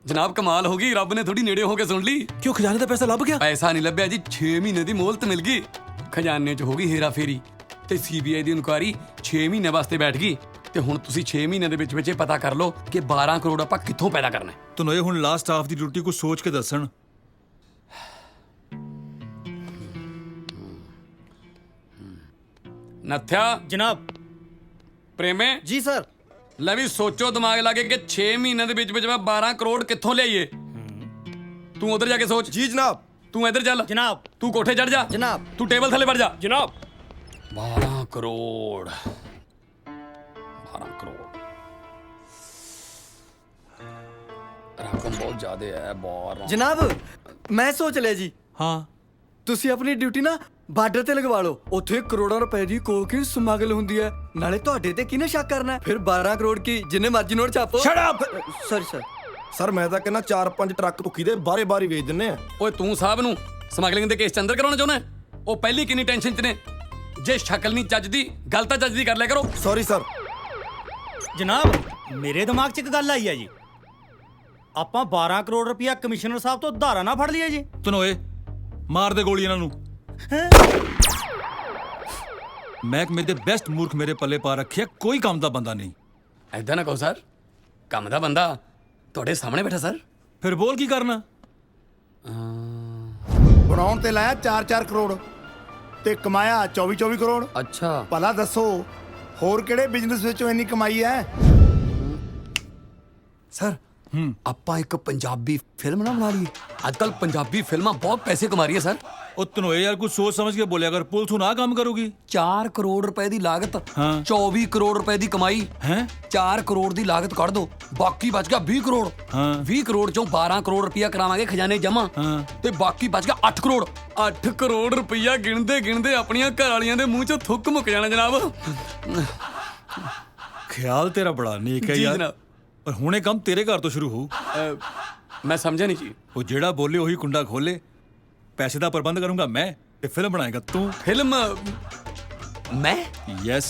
ਜਨਾਬ ਕਮਾਲ ਹੋ ਗਈ, ਰੱਬ ਨੇ ਥੋੜੀ ਨੇੜੇ ਹੋ ਕੇ ਸੁਣ ਲਈ। ਕਿਉਂ, ਖਜ਼ਾਨੇ ਦਾ ਪੈਸਾ ਲੱਭ ਗਿਆ? ਪੈਸਾ ਨਹੀਂ ਲੱਭਿਆ ਜੀ, 6 ਮਹੀਨੇ ਦੀ ਮੋਹਲਤ ਮਿਲ ਗਈ। ਖਜ਼ਾਨੇ 'ਚ ਹੋ ਗਈ ਹੇਰਾ ਫੇਰੀ ਤੇ ਸੀਬੀਆਈ ਦੀ ਇਨਕੁਆਰੀ 6 ਮਹੀਨੇ ਵਾਸਤੇ ਬੈਠ ਗਈ। ਤੇ ਹੁਣ ਤੁਸੀਂ 6 ਮਹੀਨਿਆਂ ਦੇ ਵਿੱਚ ਇਹ ਪਤਾ ਕਰ ਲਓ ਕਿ 12 ਕਰੋੜ ਆਪਾਂ ਕਿੱਥੋਂ ਪੈਦਾ ਕਰਨਾ ਹੈ। ਤੁਹਾਨੂੰ ਇਹ ਹੁਣ ਲਾਸਟ ਹਾਫ ਦੀ ਡਿਊਟੀ ਕੁਝ ਸੋਚ ਕੇ ਦੱਸਣ। ਨੱਥਿਆ ਜਨਾਬ। ਪ੍ਰੇਮੇ ਜੀ ਸਰ। ਲੈ ਵੀ ਸੋਚੋ ਦਿਮਾਗ ਲਾ ਕੇ ਕਿ 6 ਮਹੀਨਿਆਂ ਦੇ ਵਿੱਚ ਮੈਂ 12 ਕਰੋੜ ਕਿੱਥੋਂ ਲਿਆਈਏ। ਤੂੰ ਉਧਰ ਜਾ ਕੇ ਸੋਚ। ਜੀ ਜਨਾਬ। ਤੂੰ ਇੱਧਰ ਚੱਲ ਜਨਾਬ। ਤੂੰ ਕੋਠੇ ਚੜ ਜਾ ਜਨਾਬ। ਤੂੰ ਟੇਬਲ ਥੱਲੇ ਵੜ ਜਾ ਜਨਾਬ। 12 ਕਰੋੜ 12 ਕਰੋੜ ਰਕਮ ਬਹੁਤ ਜ਼ਿਆਦਾ ਹੈ। 12 ਜਨਾਬ ਮੈਂ ਸੋਚ ਲਿਆ ਜੀ। ਹਾਂ, ਤੁਸੀਂ ਆਪਣੀ ਡਿਊਟੀ ਨਾ ਬਾਰਡਰ ਤੇ ਲਗਵਾ ਲਓ। ਉੱਥੇ ਕਰੋੜਾਂ ਰੁਪਏ ਦੀ ਕੋਕੀਨ ਸਮਗਲ ਹੁੰਦੀ ਹੈ। ਨਾਲੇ ਤੁਹਾਡੇ ਤੇ ਕਿਹਨੇ ਸ਼ੱਕ ਕਰਨਾ? ਫਿਰ 12 ਕਰੋੜ ਕੀ ਜਿੰਨੇ ਮਰਜ਼ੀ ਨੋਟ ਛਾਪੋ। Shut up. Sorry sir. Sir ਮੈਂ ਤਾਂ ਕਹਿੰਦਾ 4-5 ਟਰੱਕ ਭੁੱਕੀ ਦੇ ਬਾਰੇ-ਬਾਰੀ ਵੇਚ ਦਿੰਨੇ ਆ। ਓਏ ਤੂੰ ਸਾਹਿਬ ਨੂੰ ਸਮਗਲਿੰਗ ਦੇ ਕੇਸ ਚ ਅੰਦਰ ਕਰਾਉਣਾ ਚਾਹੁੰਦਾ? ਉਹ ਪਹਿਲੀ ਕਿੰਨੀ ਟੈਨਸ਼ਨ ਚ ਨੇ। ਜੇ ਸ਼ਕਲ ਨਹੀਂ ਚੱਜਦੀ, ਗੱਲ ਤਾਂ ਚੱਜਦੀ ਕਰ ਲਿਆ ਕਰੋ। Sorry sir. ਜਨਾਬ ਮੇਰੇ ਦਿਮਾਗ 'ਚ ਇੱਕ ਗੱਲ ਆਈ ਹੈ ਜੀ। ਆਪਾਂ 12 ਕਰੋੜ ਰੁਪਇਆ ਕਮਿਸ਼ਨਰ ਸਾਹਿਬ ਤੋਂ ਉਧਾਰਾ ਨਾ ਫੜ ਲਿਆ ਜੀ। ਧਨੋਏ ਮਾਰ ਦੇ ਗੋਲੀ ਇਹਨਾਂ ਨੂੰ। ਮਹਿਕਮੇ ਦੇ ਬੈਸਟ ਮੂਰਖ ਮੇਰੇ ਪੱਲੇ ਪਾ ਰੱਖਿਆ, ਕੋਈ ਕੰਮ ਦਾ ਬੰਦਾ ਨਹੀਂ। ਐਦਾਂ ਨਾ ਕਹੋ ਸਰ, ਕੰਮ ਦਾ ਬੰਦਾ ਤੁਹਾਡੇ ਸਾਹਮਣੇ ਬੈਠਾ ਸਰ। ਫਿਰ ਬੋਲ ਕੀ ਕਰਨਾ? ਬਣਾਉਣ ਤੇ ਲਾਇਆ 4-4 ਕਰੋੜ ਤੇ ਕਮਾਇਆ 24-24 ਕਰੋੜ। ਅੱਛਾ। ਭਲਾ ਦੱਸੋ ਹੋਰ ਕਿਹੜੇ ਬਿਜ਼ਨਸ ਵਿੱਚੋਂ ਇੰਨੀ ਕਮਾਈ ਹੈ? ਸਰ ਆਪਾਂ ਇੱਕ ਪੰਜਾਬੀ ਫਿਲਮ ਨਾ ਬਣਾ ਲਈਏ। ਅੱਜ ਕੱਲ ਪੰਜਾਬੀ ਫਿਲਮਾਂ ਬਹੁਤ ਪੈਸੇ ਕਮਾ ਰਹੀ ਹੈ ਸਰ। ਉਹ ਤਨੋਏ ਯਾਰ ਕੁਝ ਸੋਚ ਸਮਝ ਕੇ ਬੋਲਿਆ ਕਰ, ਪੁਲਿਸ ਹੁਣ ਆ ਕੰਮ ਕਰੂਗੀ। 4 ਕਰੋੜ ਰੁਪਏ ਦੀ ਲਾਗਤ, ਹਾਂ 24 ਕਰੋੜ ਰੁਪਏ ਦੀ ਕਮਾਈ ਹੈ। 4 ਕਰੋੜ ਦੀ ਲਾਗਤ ਕੱਢ ਦੋ, ਬਾਕੀ ਬਚ ਗਿਆ 20 ਕਰੋੜ। ਹਾਂ 20 ਕਰੋੜ ਚੋਂ 12 ਕਰੋੜ ਰੁਪਇਆ ਕਰਾਵਾਂਗੇ ਖਜ਼ਾਨੇ ਜਮਾ, ਤੇ ਬਾਕੀ ਬਚ ਗਿਆ 8 ਕਰੋੜ। 8 ਕਰੋੜ ਰੁਪਇਆ ਗਿਣਦੇ ਗਿਣਦੇ ਆਪਣੀਆਂ ਘਰ ਵਾਲੀਆਂ ਦੇ ਮੂੰਹ ਚੋਂ ਥੁੱਕ ਮੁੱਕ ਜਾਣਾ ਜਨਾਬ। ਖਿਆਲ ਤੇਰਾ ਬੜਾ ਨੇਕ ਹੈ ਜੀ ਯਾਰ, ਜਨਾਬ। ਪਰ ਹੁਣ ਇਹ ਕੰਮ ਤੇਰੇ ਘਰ ਤੋਂ ਸ਼ੁਰੂ ਹੋਊ। ਮੈਂ ਸਮਝਿਆ ਨਹੀਂ ਜੀ। ਉਹ ਜਿਹੜਾ ਬੋਲੇ ਉਹੀ ਕੁੰਡਾ ਖੋਲੇ। ਪੈਸੇ ਦਾ ਪ੍ਰਬੰਧ ਕਰੂੰਗਾ ਮੈਂ, ਤੇ ਫਿਲਮ ਬਣਾਏਗਾ ਤੂੰ। ਫਿਲਮ ਮੈਂ? ਯੈਸ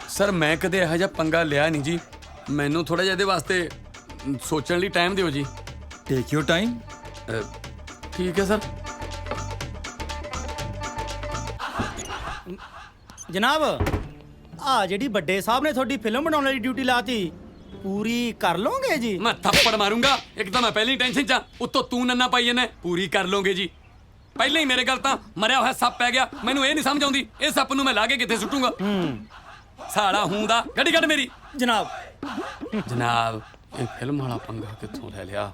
ਸਰ ਮੈਂ ਕਦੇ ਇਹੋ ਜਿਹਾ ਪੰਗਾ ਲਿਆ ਨਹੀਂ ਜੀ, ਮੈਨੂੰ ਥੋੜਾ ਜਿਹਾ ਇਹਦੇ ਵਾਸਤੇ ਸੋਚਣ ਲਈ ਟਾਈਮ ਦਿਓ ਜੀ। ਟੇਕ ਯੂਰ ਟਾਈਮ। ਠੀਕ ਹੈ ਸਰ। ਜਨਾਬ ਆ ਜਿਹੜੀ ਵੱਡੇ ਸਾਹਿਬ ਨੇ ਤੁਹਾਡੀ ਫਿਲਮ ਬਣਾਉਣ ਵਾਲੀ ਡਿਊਟੀ ਲਾਤੀ, ਪੂਰੀ ਕਰ ਲੋਗੇ ਜੀ? ਮੈਂ ਥੱਪੜ ਮਾਰੂੰਗਾ, ਇੱਕ ਤਾਂ ਮੈਂ ਪਹਿਲੀ ਟੈਨਸ਼ਨ 'ਚ, ਉੱਤੋਂ ਤੂੰ ਨੰਨਾ ਪਾਈ ਜੰਨਾ। ਪੂਰੀ ਕਰ ਲੋਗੇ ਜੀ। ਪਹਿਲਾਂ ਹੀ ਮੇਰੇ ਗੱਲ ਤਾਂ ਮਰਿਆ ਹੋਇਆ ਸੱਪ ਪੈ ਗਿਆ, ਮੈਨੂੰ ਇਹ ਨਹੀਂ ਸਮਝ ਆਉਂਦੀ ਇਹ ਸੱਪ ਨੂੰ ਮੈਂ ਲਾ ਕੇ ਕਿੱਥੇ ਸੁੱਟੂਗਾ। ਸਾਲਾ ਹੁੰਦਾ ਗੱਡੀ ਕੱਢ ਮੇਰੀ। ਜਨਾਬ ਜਨਾਬ ਇਹ ਫਿਲਮ ਵਾਲਾ ਪੰਗਾ ਕਿੱਥੋਂ ਲੈ ਲਿਆ?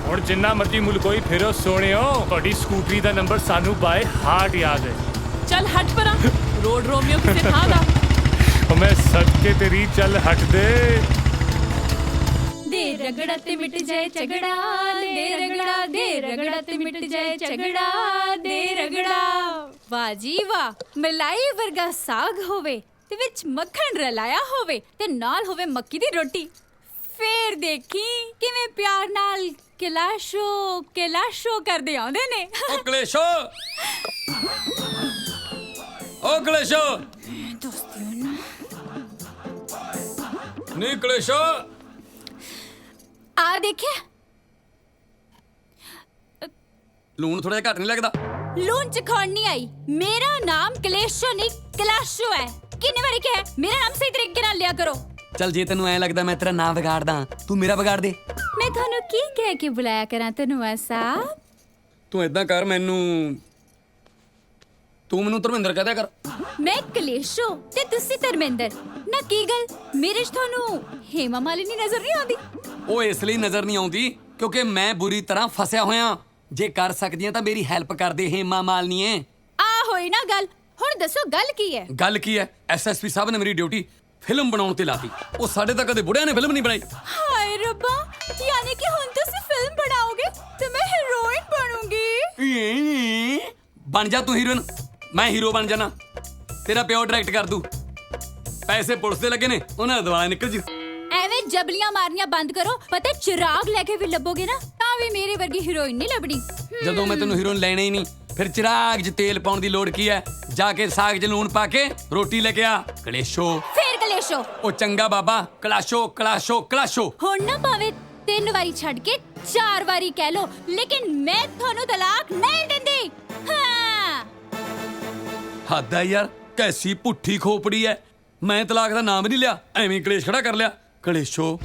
ਹੁਣ ਜਿੰਨਾ ਮਰਜ਼ੀ ਮੁਲਕੋਈ ਫਿਰੋ ਸੋਹਣਿਓ, ਤੁਹਾਡੀ ਸਕੂਟਰੀ ਦਾ ਨੰਬਰ ਸਾਨੂੰ ਬਾਏ ਹਾਰਟ ਯਾਦ ਹੈ। ਚੱਲ ਹਟ ਪਰਾਂ, ਰੋਡ ਰੋਮੀਓ ਕਿਸੇ ਥਾਂ ਦਾ। ਉਹ ਮੈਂ ਸਦਕੇ ਤੇਰੀ ਚੱਲ ਹਟ ਦੇ। ਦੇ ਰਗੜਾ ਤੇ ਮਿਟ ਜਾਏ ਝਗੜਾ, ਦੇ ਰਗੜਾ ਦੇ ਰਗੜਾ ਤੇ ਮਿਟ ਜਾਏ ਝਗੜਾ, ਦੇ ਰਗੜਾ। ਵਾਹ ਜੀ ਵਾਹ, ਮਲਾਈ ਵਰਗਾ ਸਾਗ ਹੋਵੇ ਤੇ ਵਿੱਚ ਮੱਖਣ ਰਲਾਇਆ ਹੋਵੇ ਤੇ ਨਾਲ ਹੋਵੇ ਮੱਕੀ ਦੀ ਰੋਟੀ, ਫੇਰ ਦੇਖੀ ਕਿਵੇਂ ਪਿਆਰ ਨਾਲ ਕਿਲਾਸ਼ੋ ਕਿਲਾਸ਼ੋ ਕਰਦੇ ਆਉਂਦੇ ਨੇ। ਓ ਕਲੇਸ਼ੋ, ਓ ਕਲੇਸ਼ੋ, ਨਹੀਂ ਕਲੇਸ਼ੋ ਆ ਦੇਖਿਆ, ਲੂਣ ਥੋੜਾ ਜਿਹਾ ਘੱਟ ਨਹੀਂ ਲੱਗਦਾ? ਲੂਣ ਚਖਾਉਣ ਨਹੀਂ ਆਈ, ਮੇਰਾ ਨਾਮ ਕਲੇਸ਼ੋ ਨਹੀਂ ਕਲਾਸ਼ੋ ਹੈ। ਕਿੰਨੇ ਵਾਰੀ ਕਿਹਾ ਮੇਰਾ ਨਾਮ ਸਹੀ ਤਰੀਕੇ ਨਾਲ ਲਿਆ ਕਰੋ। ਚੱਲ ਜੇ ਤੈਨੂੰ ਐ ਲੱਗਦਾ ਮੈਂ ਤੇਰਾ ਨਾਮ ਵਿਗਾੜਦਾ, ਤੂੰ ਮੇਰਾ ਵਿਗਾੜ ਦੇ। ਮੈਂ ਤੁਹਾਨੂੰ ਕੀ ਕਹਿ ਕੇ ਬੁਲਾਇਆ ਕਰਾਂ ਤੈਨੂੰ ਐਸਾ? ਤੂੰ ਏਦਾਂ ਕਰ, ਤੂੰ ਮੈਨੂੰ ਧਰਮਿੰਦਰ ਕਹਿ ਦਿਆ ਕਰ। ਮੈਂ ਕਲੇਸ਼ੋ ਤੇ ਤੁਸੀਂ ਧਰਮਿੰਦਰ। ਨਾ ਕੀ ਗੱਲ ਮੇਰੇ 'ਚ ਤੁਹਾਨੂੰ ਹੇਮਾ ਮਾਲਿਨੀ ਨਜ਼ਰ ਨਹੀਂ ਆਉਂਦੀ? ਉਹ ਇਸ ਲਈ ਨਜ਼ਰ ਨਹੀਂ ਆਉਂਦੀ ਕਿਉਂਕਿ ਮੈਂ ਬੁਰੀ ਤਰ੍ਹਾਂ ਫਸਿਆ ਹੋਇਆ। ਜੇ ਕਰ ਸਕਦੀਆਂ ਤਾਂ ਮੇਰੀ ਹੈਲਪ ਕਰਦੇ ਹੇਮਾ ਮਾਲਿਨੀਏ। ਆ ਹੋਈ ਨਾ ਗੱਲ, ਹੁਣ ਦੱਸੋ ਗੱਲ ਕੀ ਹੈ? ਗੱਲ ਕੀ ਹੈ? ਐਸਐਸਪੀ ਸਾਹਿਬ ਨੇ ਮੇਰੀ ਡਿਊਟੀ ਫਿਲਮ ਬਣਾਉਣ ਤੇ ਲਾਤੀ। ਉਹ ਸਾਡੇ ਤਾਂ ਕਦੇ ਬੁੜਿਆਂ ਨੇ ਫਿਲਮ ਨਹੀਂ ਬਣਾਈ। ਹਾਏ ਰੱਬਾ, ਯਾਨੀ ਕਿ ਹੁਣ ਤੁਸੀਂ ਫਿਲਮ ਬਣਾਓਗੇ ਤੇ ਮੈਂ ਹੀਰੋਇਨ ਬਣੂੰਗੀ। ਬਣ ਜਾ ਤੂੰ ਹੀਰੋਇਨ, ਮੈਂ ਹੀਰੋ ਬਣ ਜਾਣਾ। ਤੇਰਾ ਪਿਓ ਡਾਇਰੈਕਟ ਕਰ ਦੂ, ਪੈਸੇ ਪੁਲਿਸ ਦੇ ਲੱਗੇ ਨੇ, ਉਹਨਾਂ ਦਾ ਦਵਾ ਨਿਕਲ ਜੂ। ਐਵੇਂ ਜਬਲੀਆਂ ਮਾਰਨੀਆਂ ਬੰਦ ਕਰੋ, ਪਤਾ ਚਿਰਾਗ ਲੈ ਕੇ ਵੀ ਲੱਭੋਗੇ ਨਾ ਤਾਂ ਵੀ ਮੇਰੇ ਵਰਗੀ ਹੀਰੋਇਨ ਨਹੀਂ ਲੱਭਣੀ। ਜਦੋਂ ਮੈਂ ਤੈਨੂੰ ਹੀਰੋਇਨ ਲੈਣਾ ਹੀ ਨਹੀਂ, ਫਿਰ ਚਿਰਾਗ 'ਚ ਤੇਲ ਪਾਉਣ ਦੀ ਲੋੜ ਕੀ ਹੈ? ਜਾ ਕੇ ਸਾਗ 'ਚ ਲੂਣ ਪਾ ਕੇ ਰੋਟੀ ਲੈ ਕੇ ਆ। ਕਲੇਸ਼ੋ ਫੇਰ ਕਲੇਸ਼ੋ। ਉਹ ਚੰਗਾ ਬਾਬਾ, ਕਲਾਸ਼ੋ ਕਲਾਸ਼ੋ ਕਲਾਸ਼ੋ। ਹੁਣ ਨਾ ਭਾਵੇਂ 3 ਵਾਰੀ ਛੱਡ ਕੇ 4 ਵਾਰੀ ਕਹਿ ਲੋ, ਲੇਕਿਨ ਮੈਂ ਤੁਹਾਨੂੰ ਤਲਾਕ ਨਹੀਂ ਦਿੰਦੀ। ਹਾਂ ਹੱਦ ਆ ਯਾਰ, ਕੈਸੀ ਪੁੱਠੀ ਖੋਪੜੀ ਐ। ਮੈਂ ਤਲਾਕ ਦਾ ਨਾਮ ਨਹੀਂ ਲਿਆ, ਐਵੇਂ ਕਲੇਸ਼ ਖੜਾ ਕਰ ਲਿਆ। ਕਲੇਸ਼ੋ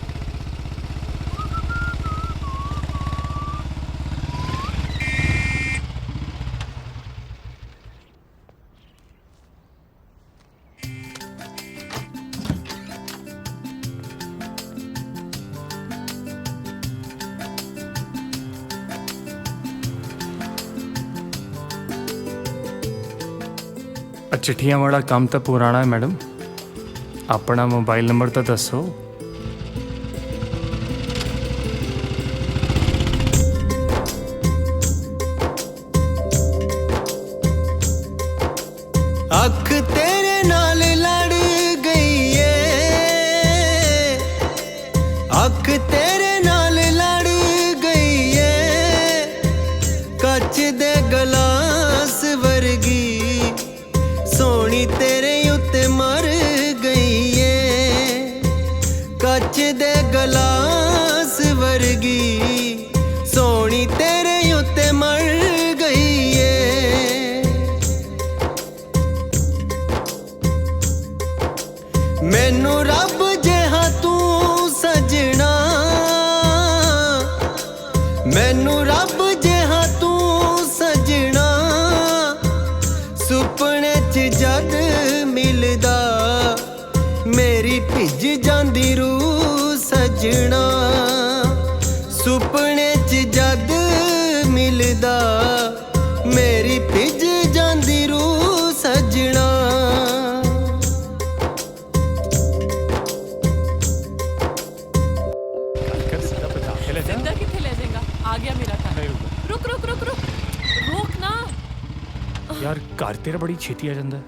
ਚਿੱਠੀਆਂ ਵਾਲਾ ਕੰਮ ਤਾਂ ਪੁਰਾਣਾ ਹੈ ਮੈਡਮ, ਆਪਣਾ ਮੋਬਾਈਲ ਨੰਬਰ ਤਾਂ ਦੱਸੋ। ਅੱਖ ਤੇਰੇ ਨਾਲ ਲੜ ਗਈ ਏ, ਅੱਖ ਤੇਰੇ ਨਾਲ ਲੜ ਗਈ ਏ, ਕੱਚ ਦੇ ਗਲਾਸ ਵਰਗੀ ਸੋਹਣੀ ਤੇਰੇ ਉੱਤੇ ਮਰ ਗਈ ਏ, ਕੱਚ ਦੇ ਗਲਾਸ ਵਰਗੀ ਸੋਹਣੀ ਤੇਰੇ ਉੱਤੇ ਮਰ ਗਈ ਏ। ਮੈਨੂੰ ਰੱਬ ਜਿਹਾ ਤੂੰ ਸਜਣਾ, ਮੈਨੂੰ ਰੱਬ ਜਿਹਾ ਤੂੰ ਸਜਣਾ, ਸੁਪਨੇ 'ਚ ਜਦ ਮਿਲਦਾ ਮੇਰੀ ਭਿੱਜ ਜਾਂਦੀ ਰੂਹ ਸਜਣਾ, ਘਰ ਤੇਰਾ ਬੜੀ ਛੇਤੀ ਆ ਜਾਂਦਾ।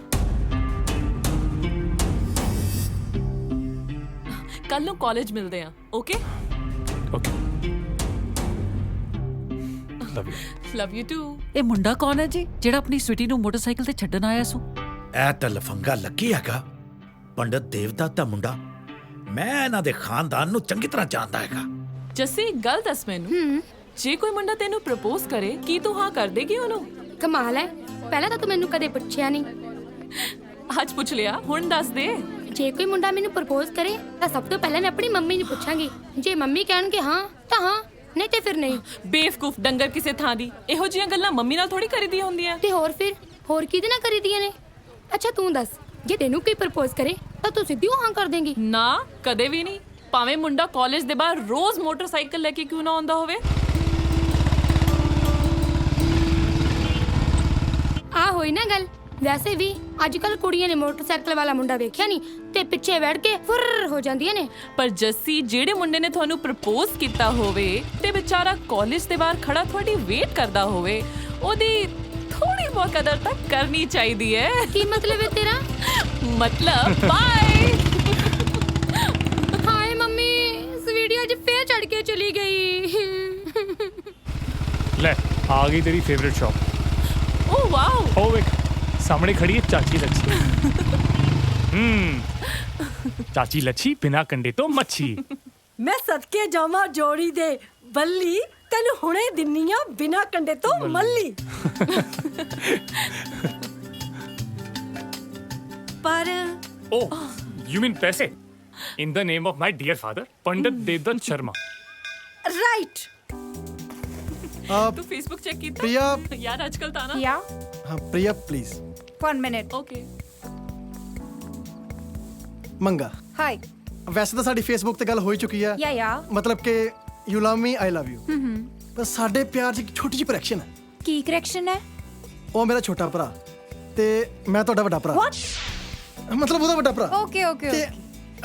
ਕੱਲ ਨੂੰ ਕਾਲਜ ਮਿਲਦੇ ਆ, okay? Love you. Love you too. ਇਹ ਮੁੰਡਾ ਕੌਣ ਹੈ ਜੀ ਜਿਹੜਾ ਆਪਣੀ ਸਵੀਟੀ ਨੂੰ ਮੋਟਰਸਾਈਕਲ ਤੇ ਛੱਡਣ ਆਇਆ ਸੂ? ਇਹ ਤਾਂ ਲਫੰਗਾ ਲੱਕੀ ਹੈਗਾ, ਪੰਡਤ ਦੇਵਦਾਸ ਦਾ ਮੁੰਡਾ। ਮੈਂ ਇਹਨਾਂ ਦੇ ਖਾਨਦਾਨ ਨੂੰ ਚੰਗੀ ਤਰ੍ਹਾਂ ਜਾਣਦਾ ਹੈਗਾ। ਜੱਸੀ ਗੱਲ ਦੱਸ ਮੈਨੂੰ, ਜੇ ਕੋਈ ਮੁੰਡਾ ਤੈਨੂੰ ਪ੍ਰਪੋਜ਼ ਕਰੇ ਕੀ ਤੂੰ ਹਾਂ ਕਰ ਦੇਗੀ ਉਹਨੂੰ? ਕਮਾਲ ਹੈ, ਪਹਿਲਾਂ ਤਾਂ ਤੂੰ ਮੈਨੂੰ ਕਦੇ ਪੁੱਛਿਆ ਨਹੀਂ। ਅੱਜ ਪੁੱਛ ਲਿਆ, ਹੁਣ ਦੱਸ ਦੇ। ਜੇ ਕੋਈ ਮੁੰਡਾ ਮੈਨੂੰ ਪ੍ਰਪੋਜ਼ ਕਰੇ ਤਾਂ ਸਭ ਤੋਂ ਪਹਿਲਾਂ ਮੈਂ ਆਪਣੀ ਮੰਮੀ ਨੂੰ ਪੁੱਛਾਂਗੀ। ਜੇ ਮੰਮੀ ਕਹਿਣਗੇ ਹਾਂ ਤਾਂ ਹਾਂ, ਨਹੀਂ ਤੇ ਫਿਰ ਨਹੀਂ। ਬੇਵਕੂਫ ਡੰਗਰ ਕਿਸੇ ਥਾਂ ਦੀ, ਇਹੋ ਜਿਹੀਆਂ ਗੱਲਾਂ ਮੰਮੀ ਨਾਲ ਥੋੜੀ ਕਰੀਦੀਆਂ ਹੁੰਦੀਆਂ। ਤੇ ਹੋਰ ਫਿਰ ਹੋਰ ਕਿਹਦੇ ਨਾਲ ਕਰੀਦੀਆਂ ਨੇ? ਅੱਛਾ ਤੂੰ ਦੱਸ, ਜੇ ਤੈਨੂੰ ਕੋਈ ਪ੍ਰਪੋਜ਼ ਕਰੇ ਤਾਂ ਤੂੰ ਸਿੱਧੀ ਹਾਂ ਕਰ ਦੇਂਗੀ? ਨਾ, ਕਦੇ ਵੀ ਨਹੀਂ। ਭਾਵੇਂ ਮੁੰਡਾ ਕਾਲਜ ਦੇ ਬਾਹਰ ਰੋਜ਼ ਮੋਟਰਸਾਈਕਲ ਲੈ ਕੇ ਕਿਉਂ ਨਾ ਆਉਂਦਾ ਹੋਵੇ। ਆ ਹੋਈ ਨਾ ਗੱਲ। ਵੈਸੇ ਵੀ ਅੱਜ ਕੱਲ ਕੁੜੀਆਂ ਨੇ ਮੋਟਰਸਾਈਕਲ ਵਾਲਾ ਮੁੰਡਾ ਵੇਖਿਆ ਨਹੀਂ ਤੇ ਪਿੱਛੇ ਬੈਠ ਕੇ ਫੁਰ ਹੋ ਜਾਂਦੀਆਂ ਨੇ। ਪਰ ਜੱਸੀ, ਜਿਹੜੇ ਮੁੰਡੇ ਨੇ ਤੁਹਾਨੂੰ ਪ੍ਰਪੋਜ਼ ਕੀਤਾ ਹੋਵੇ ਤੇ ਵਿਚਾਰਾ ਕਾਲਜ ਦੇ ਬਾਹਰ ਖੜਾ ਤੁਹਾਡੀ ਵੇਟ ਕਰਦਾ ਹੋਵੇ, ਉਹਦੀ ਥੋੜੀ ਬਹੁਤ ਕਦਰ ਤਾਂ ਕਰਨੀ ਚਾਹੀਦੀ ਹੈ। ਕੀ ਮਤਲਬ ਹੈ ਤੇਰਾ? ਮਤਲਬ ਬਾਏ। ਹਾਏ ਮੰਮੀ, ਸਵੀਟੀ ਅੱਜ ਫੇਰ ਚੜ ਕੇ ਚਲੀ ਗਈ। ਲੈ ਆ ਗਈ ਤੇਰੀ ਫੇਵਰਿਟ ਸ਼ਾਪ। ਓ ਵਾਓ, ਉਹ ਵੇਖ ਸਾਹਮਣੇ ਖੜੀ ਹੈ ਚਾਚੀ ਲੱਛੀ। ਚਾਚੀ ਲੱਛੀ ਬਿਨਾ ਕੰਡੇ ਤੋਂ ਮੱਛੀ। ਮੈਂ ਸਦਕੇ ਜਾਵਾਂ ਜੋੜੀ ਦੇ ਬੱਲੀ, ਤੈਨੂੰ ਹੁਣੇ ਦਿੰਨੀ ਆ ਬਿਨਾ ਕੰਡੇ ਤੋਂ ਮੱਲੀ। ਪਰ Oh, you mean पैसे? In the name of my dear father, Pandit Devdutt Sharma. Right. तू फेसबुक चेक ਕੀਤਾ? प्रिया। यार आजकल था ना? या हाँ प्रिया प्लीज। 1 मिनट। ओके। ਮੰਗਾ हाय। ਵੈਸੇ ਤਾਂ ਸਾਡੀ ਫੇਸਬੁੱਕ ਤੇ ਗੱਲ ਹੋਈ ਚੁੱਕੀ ਆ। या ਮਤਲਬ ਕਿ you love me I love you. ਪਰ ਸਾਡੇ ਪਿਆਰ 'ਚ ਇੱਕ ਛੋਟੀ ਜਿਹੀ ਕਰੈਕਸ਼ਨ ਹੈ। ਕੀ ਕਰੈਕਸ਼ਨ ਹੈ? ਉਹ ਮੇਰਾ ਛੋਟਾ ਭਰਾ ਤੇ ਮੈਂ ਤੁਹਾਡਾ ਵੱਡਾ ਭਰਾ। ਮਤਲਬ ਉਹਦਾ ਵੱਡਾ ਭਰਾ। ਓਕੇ ਓਕੇ ਤੇ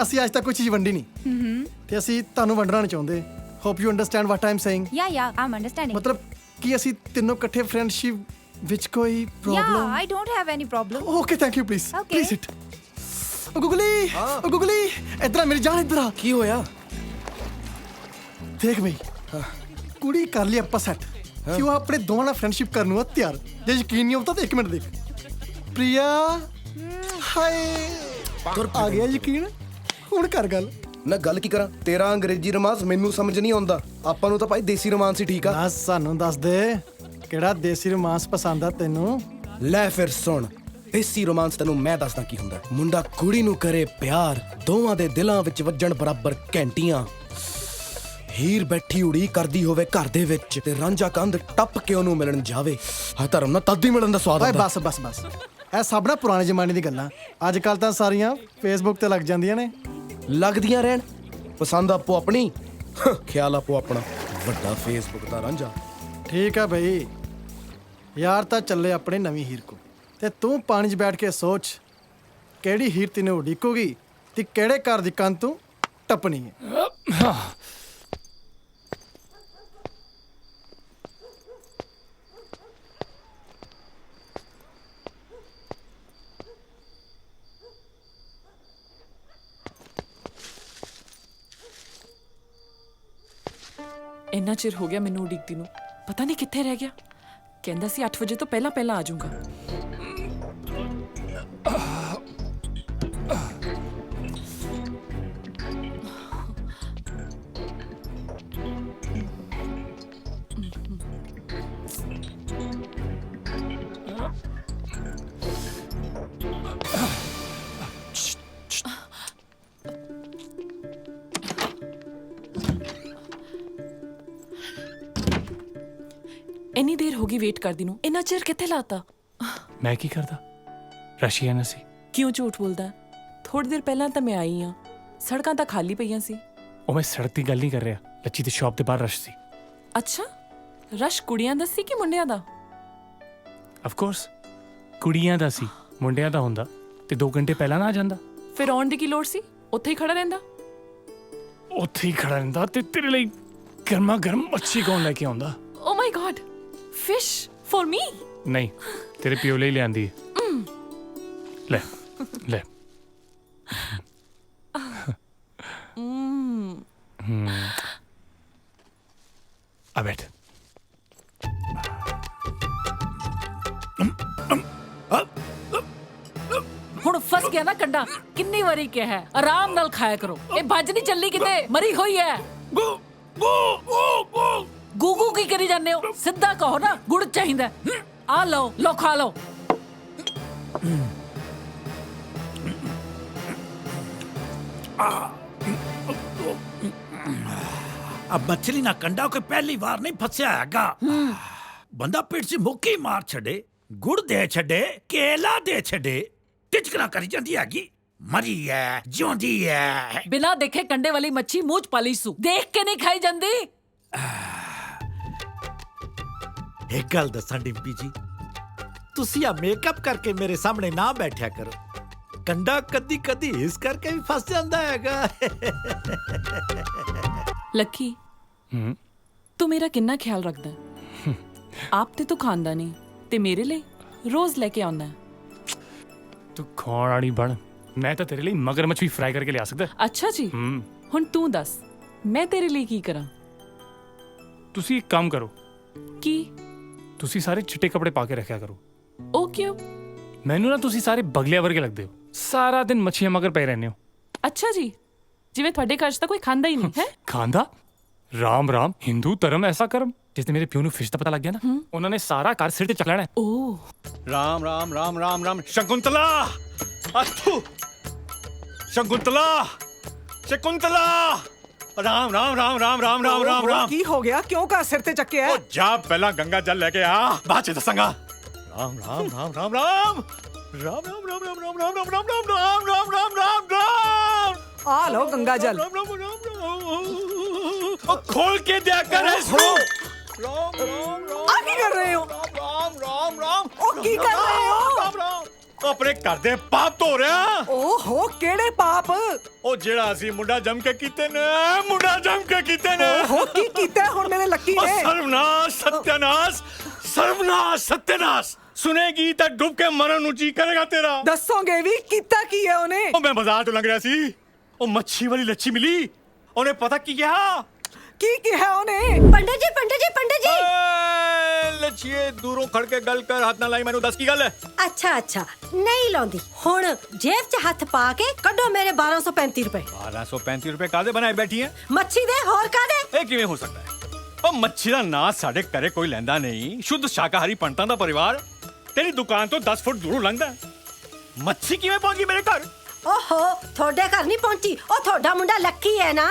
ਅਸੀਂ ਅੱਜ ਤੱਕ ਕੋਈ ਚੀਜ਼ ਵੰਡੀ ਨਹੀਂ ਤੇ ਅਸੀਂ ਤੁਹਾਨੂੰ ਵੰਡਣਾ ਨਹੀਂ ਚਾਹੁੰਦੇ। Hope you understand what I am saying. या आई एम अंडरस्टैंडिंग। ਮਤਲਬ ਕਿ ਅਸੀਂ ਤਿੰਨੋਂ ਇਕੱਠੇ ਫਰੈਂਡਸ਼ਿਪ ਵਿੱਚ ਕੋਈ या problem? I don't have any problem. Okay thank you please please it. ਓ ਗੁਗਲੀ ਇਧਰ ਆ ਮੇਰੀ ਜਾਨ, ਇਧਰ ਆ। ਕੀ ਹੋਇਆ? ਦੇਖ ਬਈ, ਕੁੜੀ ਕਰ ਲਈ ਆਪਾਂ ਸੈੱਟ ਕਿ ਉਹ ਆਪਣੇ ਦੋਵਾਂ ਨਾਲ ਫਰੈਂਡਸ਼ਿਪ ਕਰਨ ਨੂੰ ਆ ਤਿਆਰ। ਜੇ ਯਕੀਨ ਨਹੀਂ ਆਉਂਦਾ ਤਾਂ 1 ਮਿੰਟ ਦੇਖ। ਪ੍ਰਿਆ ਹਾਏ ਆ ਗਿਆ ਯਕੀਨ, ਹੁਣ ਕਰ ਗੱਲ। ਨਾ ਗੱਲ ਕੀ ਕਰਾਂ? ਤੇਰਾ ਅੰਗਰੇਜ਼ੀ ਰੋਮਾਂਸ ਮੈਨੂੰ ਸਮਝ ਨਹੀਂ ਆਉਂਦਾ। ਆਪਾਂ ਨੂੰ ਤਾਂ ਭਾਈ ਦੇਸੀ ਰੋਮਾਂਸ ਹੀ ਠੀਕ ਆ। ਨਾ ਸਾਨੂੰ ਦੱਸ ਦੇ ਕਿਹੜਾ ਦੇਸੀ ਰੋਮਾਂਸ ਪਸੰਦ ਆ ਤੈਨੂੰ? ਲੈ ਫਿਰ ਸੁਣ, ਦੇਸੀ ਰੋਮਾਂਸ ਤੈਨੂੰ ਮੈਂ ਦੱਸਦਾ ਕੀ ਹੁੰਦਾ। ਮੁੰਡਾ ਕੁੜੀ ਨੂੰ ਕਰੇ ਪਿਆਰ, ਦੋਵਾਂ ਦੇ ਦਿਲਾਂ ਵਿੱਚ ਵੱਜਣ ਬਰਾਬਰ ਘੰਟੀਆਂ। ਹੀਰ ਬੈਠੀ ਉੜੀ ਕਰਦੀ ਹੋਵੇ ਘਰ ਦੇ ਵਿੱਚ ਤੇ ਰਾਂਝਾ ਕੰਧ ਟੱਪ ਕੇ ਉਹਨੂੰ ਮਿਲਣ ਜਾਵੇ। ਹਾਂ ਧਰਮ ਨਾਲ ਤਦ ਹੀ ਮਿਲਣ ਦਾ ਸਵਾਦ ਓਏ ਆਉਂਦਾ। ਬਸ ਬਸ ਬਸ, ਇਹ ਸਭ ਨਾ ਪੁਰਾਣੇ ਜ਼ਮਾਨੇ ਦੀ ਗੱਲਾਂ। ਅੱਜ ਕੱਲ ਤਾਂ ਸਾਰੀਆਂ ਫੇਸਬੁੱਕ ਤੇ ਲੱਗ ਜਾਂਦੀਆਂ ਨੇ। ਲੱਗਦੀਆਂ ਰਹਿਣ, ਪਸੰਦ ਆਪੋ ਆਪਣੀ, ਖਿਆਲ ਆਪੋ ਆਪਣਾ। ਵੱਡਾ ਫੇਸਬੁੱਕ ਦਾ ਰਾਂਝਾ। ਠੀਕ ਆ ਬਈ, ਯਾਰ ਤਾਂ ਚੱਲੇ ਆਪਣੇ ਨਵੀਂ ਹੀਰ ਕੋ ਤੇ ਤੂੰ ਪਾਣੀ 'ਚ ਬੈਠ ਕੇ ਸੋਚ ਕਿਹੜੀ ਹੀਰ ਤੈਨੂੰ ਉਡੀਕੂਗੀ ਤੇ ਕਿਹੜੇ ਘਰ ਦੀ ਕੰਧ ਤੂੰ ਟੱਪਣੀ ਹੈ। ਇੰਨਾ ਚਿਰ ਹੋ ਗਿਆ ਮੈਨੂੰ ਉਡੀਕਦੀ ਨੂੰ, ਪਤਾ ਨਹੀਂ ਕਿੱਥੇ ਰਹਿ ਗਿਆ। ਕਹਿੰਦਾ ਸੀ 8 ਵਜੇ ਤੋਂ ਪਹਿਲਾਂ ਪਹਿਲਾਂ ਆ ਜਾਊਂਗਾ। ਇੰਨੀ ਦੇਰ ਹੋ ਗਈ ਵੇਟ ਕਰਦੀ ਨੂੰ, ਇੰਨਾ ਚਿਰ ਕਿੱਥੇ ਲਾਤਾ? ਮੈਂ ਕੀ ਕਰਦਾ? ਰਸ਼ੀਆ ਨਾ ਸੀ। ਕਿਉਂ ਝੂਠ ਬੋਲਦਾ? ਥੋੜੀ ਦੇਰ ਪਹਿਲਾਂ ਤਾਂ ਮੈਂ ਆਈ ਆ, ਸੜਕਾਂ ਤਾਂ ਖਾਲੀ ਪਈਆਂ ਸੀ। ਉਹ ਮੈਂ ਸੜਕ ਦੀ ਗੱਲ ਨਹੀਂ ਕਰ ਰਿਹਾ, ਲੱਚੀ ਦੀ ਸ਼ਾਪ ਦੇ ਬਾਹਰ ਰਸ਼ ਸੀ। ਅੱਛਾ, ਰਸ਼ ਕੁੜੀਆਂ ਦਾ ਸੀ ਕਿ ਮੁੰਡਿਆਂ ਦਾ? ਆਫ ਕੋਰਸ ਕੁੜੀਆਂ ਦਾ ਸੀ। ਮੁੰਡਿਆਂ ਦਾ ਹੁੰਦਾ ਤੇ 2 ਘੰਟੇ ਪਹਿਲਾਂ ਨਾ ਆ ਜਾਂਦਾ। ਫਿਰ ਆਉਣ ਦੀ ਕੀ ਲੋੜ ਸੀ? ਉੱਥੇ ਹੀ ਖੜਾ ਰਹਿੰਦਾ। ਉੱਥੇ ਹੀ ਖੜਾ ਰਹਿੰਦਾ ਤੇ ਤੇਰੇ ਲਈ ਗਰਮਾ ਗਰਮ ਮੱਛੀ ਕੌਣ ਲੈ ਕੇ ਆਉਂਦਾ? Oh my god, fish for me? ਨਹੀਂ ਤੇਰੇ ਪਿਓ ਲਈ ਲਿਆਂਦੀ ਹੈ ਲੈ ਲੈ ਆ ਬੈਠ ਹੁਣ ਫਸ ਗਿਆ ਨਾ ਕੰਡਾ। ਕਿੰਨੀ ਵਾਰੀ ਕਿਹਾ ਹੈ, ਆਰਾਮ ਨਾਲ ਖਾਇਆ ਕਰੋ। ਇਹ ਭੱਜ ਨਹੀਂ ਚੱਲੀ ਕਿਤੇ, ਮਰੀ ਹੋਈ ਹੈ। ਗੂਗੂ ਕੀ ਕਰੀ ਜਾਂਦੇ ਹੋ? ਸਿੱਧਾ ਕਹੋ ਨਾ ਗੁੜ ਚਾਹੀਦਾ। ਆ ਲਓ, ਲੋ ਖਾ ਲਓ। अब मछली ना कंडा कोई पहली बार नहीं फंसया हैगा। बंदा पेट से मुक्की मार छड़े, गुड़ दे छड़े, केला दे छड़े, टिचकना करी जांदी हैगी। मरी है, जिउंदी है। बिना देखे कंडे वाली मच्छी मूंछ पाली सू, देख के नहीं खाई जांदी। एक गल दसां डिम्पी जी, तुसी आ मेकअप करके मेरे सामने ना बैठा करो। कंडा कदी कदी इस करके भी फंस जांदा हैगा। ਲੱਕੀ ਤੂੰ ਮੇਰਾ ਕਿੰਨਾ ਖਿਆਲ ਰੱਖਦਾ ਹੈ। ਆਪ ਤੇ ਤੂੰ ਖਾਂਦਾ ਨਹੀਂ ਤੇ ਮੇਰੇ ਲਈ ਰੋਜ਼ ਲੈ ਕੇ ਆਉਂਦਾ ਹੈ। ਤੂੰ ਖਾਣ ਵਾਲੀ ਬਣ, ਮੈਂ ਤਾਂ ਤੇਰੇ ਲਈ ਮਗਰਮੱਛ ਵੀ ਫਰਾਈ ਕਰਕੇ ਲਿਆ ਸਕਦਾ। ਅੱਛਾ ਜੀ, ਹੁਣ ਤੂੰ ਦੱਸ ਮੈਂ ਤੇਰੇ ਲਈ ਕੀ ਕਰਾਂ? ਤੁਸੀਂ ਇੱਕ ਕੰਮ ਕਰੋ। ਕੀ? ਤੁਸੀਂ ਸਾਰੇ ਚਿੱਟੇ ਕੱਪੜੇ ਪਾ ਕੇ ਰੱਖਿਆ ਕਰੋ। ਉਹ ਕਿਉਂ? ਮੈਨੂੰ ਨਾ ਤੁਸੀਂ ਸਾਰੇ ਬਗਲਿਆਂ ਵਰਗੇ ਲੱਗਦੇ ਹੋ। ਸਾਰਾ ਦਿਨ ਮੱਛੀਆਂ ਮਗਰ ਪਏ ਰਹਿੰਦੇ ਹੋ। ਅੱਛਾ ਜੀ, ਜਿਵੇਂ ਤੁਹਾਡੇ ਘਰ 'ਚ ਤਾਂ ਕੋਈ ਖਾਂਦਾ ਹੀ ਨਹੀਂ ਹੈ। ਖਾਂਦਾ? ਰਾਮ ਰਾਮ, ਹਿੰਦੂ ਧਰਮ ਐਸਾ ਕਰਮ। ਜਿਸ ਮੇਰੇ ਪਿਓ ਨੂੰ ਫਿਸ਼ ਦਾ ਪਤਾ ਲੱਗ ਗਿਆ ਨਾ, ਉਹਨਾਂ ਨੇ ਸਾਰਾ ਘਰ ਸਿਰ ਤੇ ਚੱਕ ਲੈਣਾ। ਓ ਰਾਮ ਰਾਮ ਰਾਮ ਰਾਮ ਰਾਮ। ਸ਼ਕੁੰਤਲਾ, ਅਥੂ ਸ਼ਕੁੰਤਲਾ, ਸ਼ਕੁੰਤਲਾ। ਰਾਮ ਰਾਮ ਰਾਮ ਰਾਮ ਰਾਮ ਰਾਮ ਰਾਮ ਰਾਮ। ਕੀ ਹੋ ਗਿਆ? ਕਿਉਂ ਘਰ ਸਿਰ ਤੇ ਚੱਕਿਆ? ਉਹ ਜਾ ਪਹਿਲਾਂ ਗੰਗਾ ਜਲ ਲੈ ਕੇ ਆ, ਬਾਅਦ ਚ ਦੱਸਾਂਗਾ। ਰਾਮ ਰਾਮ ਰਾਮ ਰਾਮ ਰਾਮ ਰਾਮ ਰਾਮ ਰਾਮ ਰਾਮ ਰਾਮ ਰਾਮ ਰਾਮ ਰਾਮ ਰਾਮ ਰਾਮ ਰਾਮ ਰਾਮ ਰਾਮ ਰਾਮ। ਆ ਲਓ ਗੰਗਾ ਜਲ। खोल के दिया कर इसको। आ की कर रहे हो? राम राम राम। ओ की कर रहे हो? राम राम। अपने घर दे पाप धो रहा। ओहो केड़े पाप? ओ जेड़ा ਅਸੀਂ ਮੁੰਡਾ ਜੰਮ ਕੇ ਕੀਤੇ ਨੇ, ਮੁੰਡਾ ਜੰਮ ਕੇ ਕੀਤੇ ਨੇ। ओहो की कीता ਹੁਣ ਮੇਰੇ ਲੱਕੀ ਨੇ? ਸਰਵਨਾਸ਼, ਸਤਿਆਨਾਸ਼, ਸਰਵਨਾਸ਼, ਸਤਿਆਨਾਸ਼। ਸੁਨੇਗੀ ਤਾਂ ਡੁੱਬ ਕੇ ਮਰਨ ਨੂੰ ਜੀ ਕਰੇਗਾ ਤੇਰਾ। ਦੱਸੋਗੇ ਵੀ ਕੀਤਾ ਕੀ ਹੈ ਉਹਨੇ? ਉਹ ਮੈਂ ਬਾਜ਼ਾਰ ਤੋਂ ਲੰਘ ਰਿਹਾ ਸੀ, ਉਹ ਮੱਛੀ ਵਾਲੀ ਲੱਛੀ ਮਿਲੀ। ਉਹਨੇ ਪਤਾ ਕੀ ਕਿਹਾ? ਕੀ ਕਿਹਾ ਉਹਨੇ? ਪੰਡਿਤ ਜੀ, ਪੰਡਿਤ ਜੀ, ਪੰਡਿਤ ਜੀ। ਲੱਛੀਏ ਦੂਰੋਂ ਖੜ ਕੇ ਗੱਲ ਕਰ, ਹੱਥ ਨਾ ਲਾਈ ਮੈਨੂੰ। ਦੱਸ ਕੀ ਗੱਲ ਹੈ? ਅੱਛਾ ਅੱਛਾ, ਨਹੀਂ ਲਾਉਂਦੀ। ਹੁਣ ਜੇਬ 'ਚ ਹੱਥ ਪਾ ਕੇ ਕੱਢੋ ਮੇਰੇ 1235 ਰੁਪਏ। 1235 ਰੁਪਏ ਕਾਹਦੇ ਬਣਾਏ ਬੈਠੀ ਹੈ? ਮੱਛੀ ਦੇ, ਹੋਰ ਕਾਹਦੇ? ਇਹ ਕਿਵੇਂ ਹੋ ਸਕਦਾ ਹੈ? ਉਹ ਮੱਛੀ ਦਾ ਨਾਂ ਸਾਡੇ ਘਰੇ ਕੋਈ ਲੈਂਦਾ ਨਹੀਂ। ਸ਼ੁੱਧ ਸ਼ਾਕਾਹਾਰੀ ਪੰਡਤਾਂ ਦਾ ਪਰਿਵਾਰ ਤੇਰੀ ਦੁਕਾਨ ਤੋਂ 10 ਫੁੱਟ ਦੂਰੋਂ ਲੰਘਦਾ। ਮੱਛੀ ਕਿਵੇਂ ਪਹੁੰਚ ਗਈ ਮੇਰੇ ਘਰ? ਓਹੋ, ਤੁਹਾਡੇ ਘਰ ਨਹੀਂ ਪਹੁੰਚੀ। ਉਹ ਤੁਹਾਡਾ ਮੁੰਡਾ ਲੱਕੀ ਹੈ ਨਾ,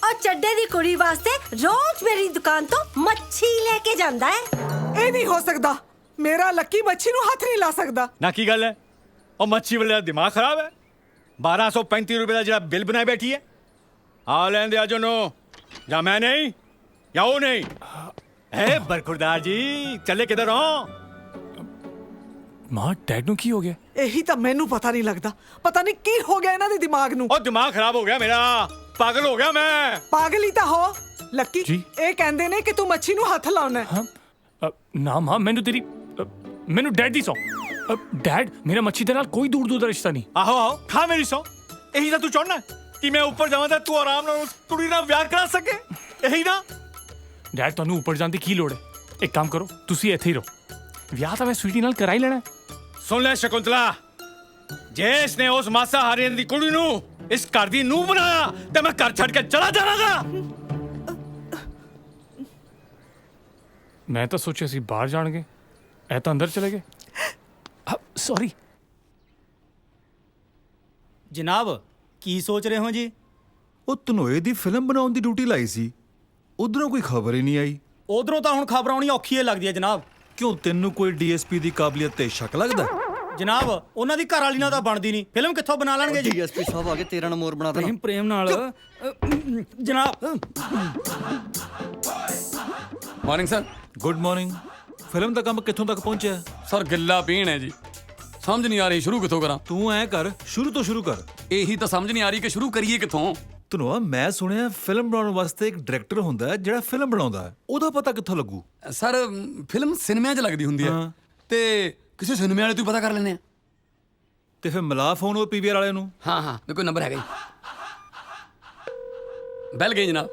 ਉਹ ਚੱਡੇ ਦੀ ਕੁੜੀ ਵਾਸਤੇ ਰੋਜ਼ ਮੇਰੀ ਦੁਕਾਨ ਤੋਂ ਮੱਛੀ ਲੈ ਕੇ ਜਾਂਦਾ ਹੈ। ਇਹ ਨਹੀਂ ਹੋ ਸਕਦਾ। ਮੇਰਾ ਲੱਕੀ ਮੱਛੀ ਨੂੰ ਹੱਥ ਨਹੀਂ ਲਾ ਸਕਦਾ। ਨਾ ਕੀ ਗੱਲ ਹੈ? ਉਹ ਮੱਛੀ ਵਾਲੇ ਦਾ ਦਿਮਾਗ ਖਰਾਬ ਹੈ। 1235 ਰੁਪਏ ਦਾ ਜਿਹੜਾ ਬਿੱਲ ਬਣਾਏ ਬੈਠੀ ਹੈ, ਆ ਲੈਂਦੇ ਆ ਜਨੋ। ਜਾਂ ਮੈਂ ਨਹੀਂ ਜਾਂ ਉਹ ਨਹੀਂ। ਏ ਬਰਖੁਰਦਾਰ ਜੀ, ਚੱਲੇ ਕਿਧਰ ਹੋ? ਮਾਂ, ਡੈਡ ਨੂੰ ਕੀ ਹੋ ਗਿਆ? ਇਹੀ ਤਾਂ ਮੈਨੂੰ ਪਤਾ ਨਹੀਂ ਲੱਗਦਾ। ਪਤਾ ਨਹੀਂ ਕੀ ਹੋ ਗਿਆ ਇਹਨਾਂ ਦੇ ਦਿਮਾਗ ਨੂੰ। ਉਹ ਦਿਮਾਗ ਖਰਾਬ ਹੋ ਗਿਆ ਮੇਰਾ, ਪਾਗਲ ਹੋ ਗਿਆ ਮੈਂ। ਪਾਗਲ ਹੀ ਤਾਂ ਹੋ ਲੱਕੀ ਜੀ। ਇਹ ਕਹਿੰਦੇ ਨੇ ਕਿ ਤੂੰ ਮੱਛੀ ਨੂੰ ਹੱਥ ਲਾਉਣਾ ਹੈ। ਨਾ ਮਾਂ, ਮੈਨੂੰ ਡੈਡ ਦੀ ਸੌ। ਡੈਡ, ਮੇਰਾ ਮੱਛੀ ਦੇ ਨਾਲ ਕੋਈ ਦੂਰ ਦਾ ਰਿਸ਼ਤਾ ਨਹੀਂ। ਆਹੋ ਆਹੋ, ਖਾ ਮੇਰੀ ਸੌ। ਇਹੀ ਤਾਂ ਤੂੰ ਚਾਹੁੰਦਾ ਕਿ ਮੈਂ ਉੱਪਰ ਜਾਵਾਂ ਤਾਂ ਤੂੰ ਆਰਾਮ ਨਾਲ ਉਸ ਕੁੜੀ ਨਾਲ ਵਿਆਹ ਕਰਾ ਸਕੇ? ਇਹੀ ਨਾ? ਡੈਡ, ਤੁਹਾਨੂੰ ਉੱਪਰ ਜਾਣ ਦੀ ਕੀ ਲੋੜ ਹੈ? ਇੱਕ ਕੰਮ ਕਰੋ, ਤੁਸੀਂ ਇੱਥੇ ਹੀ ਰਹੋ। ਵਿਆਹ ਤਾਂ ਮੈਂ ਸਵੀਟੀ ਨਾਲ ਕਰਾ ਹੀ ਲੈਣਾ। ਸੁਣ ਲੈ ਸ਼ਕੁੰਤਲਾ, ਜੇ ਇਸਨੇ ਉਸ ਮਾਸਾਹਾਰੀ ਦੀ ਕੁੜੀ ਨੂੰ ਇਸ ਘਰ ਦੀ ਨੂੰਹ ਬਣਾਇਆ ਤੇ ਮੈਂ ਘਰ ਛੱਡ ਕੇ ਚਲਾ ਜਾਵਾਂਗਾ। ਮੈਂ ਤਾਂ ਸੋਚਿਆ ਸੀ ਬਾਹਰ ਜਾਣਗੇ, ਇਹ ਤਾਂ ਅੰਦਰ ਚਲੇ ਗਏ। ਸੌਰੀ ਜਨਾਬ, ਕੀ ਸੋਚ ਰਹੇ ਹੋ ਜੀ? ਉਹ ਧਨੋਏ ਦੀ ਫਿਲਮ ਬਣਾਉਣ ਦੀ ਡਿਊਟੀ ਲਾਈ ਸੀ, ਉਧਰੋਂ ਕੋਈ ਖਬਰ ਹੀ ਨਹੀਂ ਆਈ। ਉਧਰੋਂ ਤਾਂ ਹੁਣ ਖਬਰ ਆਉਣੀ ਔਖੀ ਲੱਗਦੀ ਹੈ ਜਨਾਬ। ਕਿਉਂ, ਤੈਨੂੰ ਕੋਈ ਡੀਐਸਪੀ ਦੀ ਕਾਬਲੀਅਤ ਤੇ ਸ਼ੱਕ ਲੱਗਦਾ? ਜਨਾਬ, ਉਹਨਾਂ ਦੀ ਘਰ ਵਾਲੀ ਨਾਲ ਤਾਂ ਬਣਦੀ ਨਹੀਂ, ਫਿਲਮ ਕਿੱਥੋਂ ਬਣਾ ਲੈਣਗੇ ਜੀ? ਡੀਐਸਪੀ ਸਾਹਿਬ ਆ ਕੇ ਤੇਰਾ ਨਾ ਮੋਰ ਬਣਾ ਦੇਣਾ। ਪ੍ਰੇਮ ਨਾਲ ਜਨਾਬ। Morning sir. Good morning. Film ਦਾ ਕੰਮ ਕਿੱਥੋਂ ਤੱਕ ਪਹੁੰਚਿਆ? ਸਰ ਗਿੱਲਾ ਪੀਣ ਹੈ ਜੀ, ਸਮਝ ਨਹੀਂ ਆ ਰਹੀ ਸ਼ੁਰੂ ਕਿੱਥੋਂ ਕਰਾਂ। ਤੂੰ ਐ ਕਰ, ਸ਼ੁਰੂ ਤੋਂ ਸ਼ੁਰੂ ਕਰ। ਇਹੀ ਤਾਂ ਸਮਝ ਨਹੀਂ ਆ ਰਹੀ ਕਿ ਸ਼ੁਰੂ ਕਰੀਏ ਕਿੱਥੋਂ। ਧਨੋਆ, ਮੈਂ ਸੁਣਿਆ ਫਿਲਮ ਬਣਾਉਣ ਵਾਸਤੇ ਇੱਕ ਡਾਇਰੈਕਟਰ ਹੁੰਦਾ ਹੈ ਜਿਹੜਾ ਫਿਲਮ ਬਣਾਉਂਦਾ ਹੈ, ਉਹਦਾ ਪਤਾ ਕਿੱਥੋਂ ਲੱਗੂ? ਸਰ ਫਿਲਮ ਸਿਨੇਮਿਆਂ 'ਚ ਲੱਗਦੀ ਹੁੰਦੀ ਹੈ, ਤੇ ਕਿਸੇ ਸਿਨੇਮੇ ਵਾਲੇ ਤੋਂ ਪਤਾ ਕਰ ਲੈਨੇ ਆ। ਤੇ ਫਿਰ ਮਿਲਾ ਫੋਨ ਉਹ ਪੀਵੀਆਰ ਵਾਲੇ ਨੂੰ। ਹਾਂ ਹਾਂ ਮੇਰੇ ਕੋਲ ਨੰਬਰ ਹੈਗਾ ਜੀ। ਬੈਲ ਗਈ ਜਨਾਬ।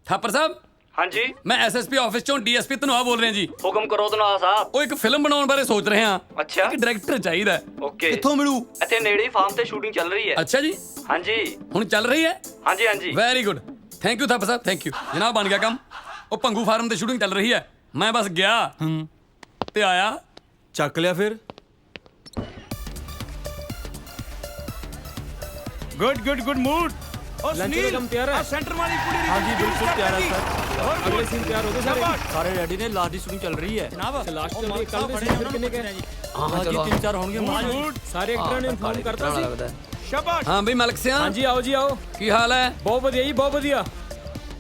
ਥਾਪਰ ਸਾਹਿਬ। ਹਾਂਜੀ ਮੈਂ ਐਸਐਸਪੀ ਆਫਿਸ ਚੋਂ ਡੀਐਸਪੀ ਧਨੋਆ ਬੋਲ ਰਿਹਾ ਜੀ। ਹੁਕਮ ਕਰੋ ਧਨੋਆ ਸਾਹਿਬ। ਉਹ ਇੱਕ ਫਿਲਮ ਬਣਾਉਣ ਬਾਰੇ ਸੋਚ ਰਹੇ ਹਾਂ। ਅੱਛਾ। ਇੱਕ ਡਾਇਰੈਕਟਰ ਚਾਹੀਦਾ। ਓਕੇ। ਕਿੱਥੋਂ ਮਿਲੂ? ਇੱਥੇ ਨੇੜੇ ਹੀ ਫਾਰਮ ਤੇ ਸ਼ੂਟਿੰਗ ਚੱਲ ਰਹੀ ਹੈ। ਅੱਛਾ ਜੀ। ਹਾਂਜੀ ਹੁਣ ਚੱਲ ਰਹੀ ਹੈ? ਹਾਂਜੀ ਹਾਂਜੀ। Very good, thank you Thapar Sahib, thank you ਜਨਾਬ। ਬਣ ਗਿਆ ਕੰਮ। ਉਹ ਭੰਗੂ ਫਾਰਮ ਤੇ ਸ਼ੂਟਿੰਗ ਚੱਲ ਰਹੀ ਹੈ, ਮੈਂ ਬਸ ਗਿਆ ਤੇ ਆਇਆ। ਚੱਕ ਲਿਆ ਫਿਰ। Good mood. लंच का कम तैयार है? सेंटर वाली पूरी। हाँ जी बिल्कुल तैयार है सर। अगले सीन तैयार हो गए सारे? सारे रेडी ने, लास्ट की शूटिंग चल रही है जनाब। लास्ट चल रही है, कल सीन फिर कितने के? हाँ जी 3-4 होंगे। सारे एक्टर ने इन्फॉर्म करता सी। शाबाश। हाँ भाई मलक सिंह। हाँ जी आओ जी आओ। की हाल है? बहुत बढ़िया जी बहुत बढ़िया।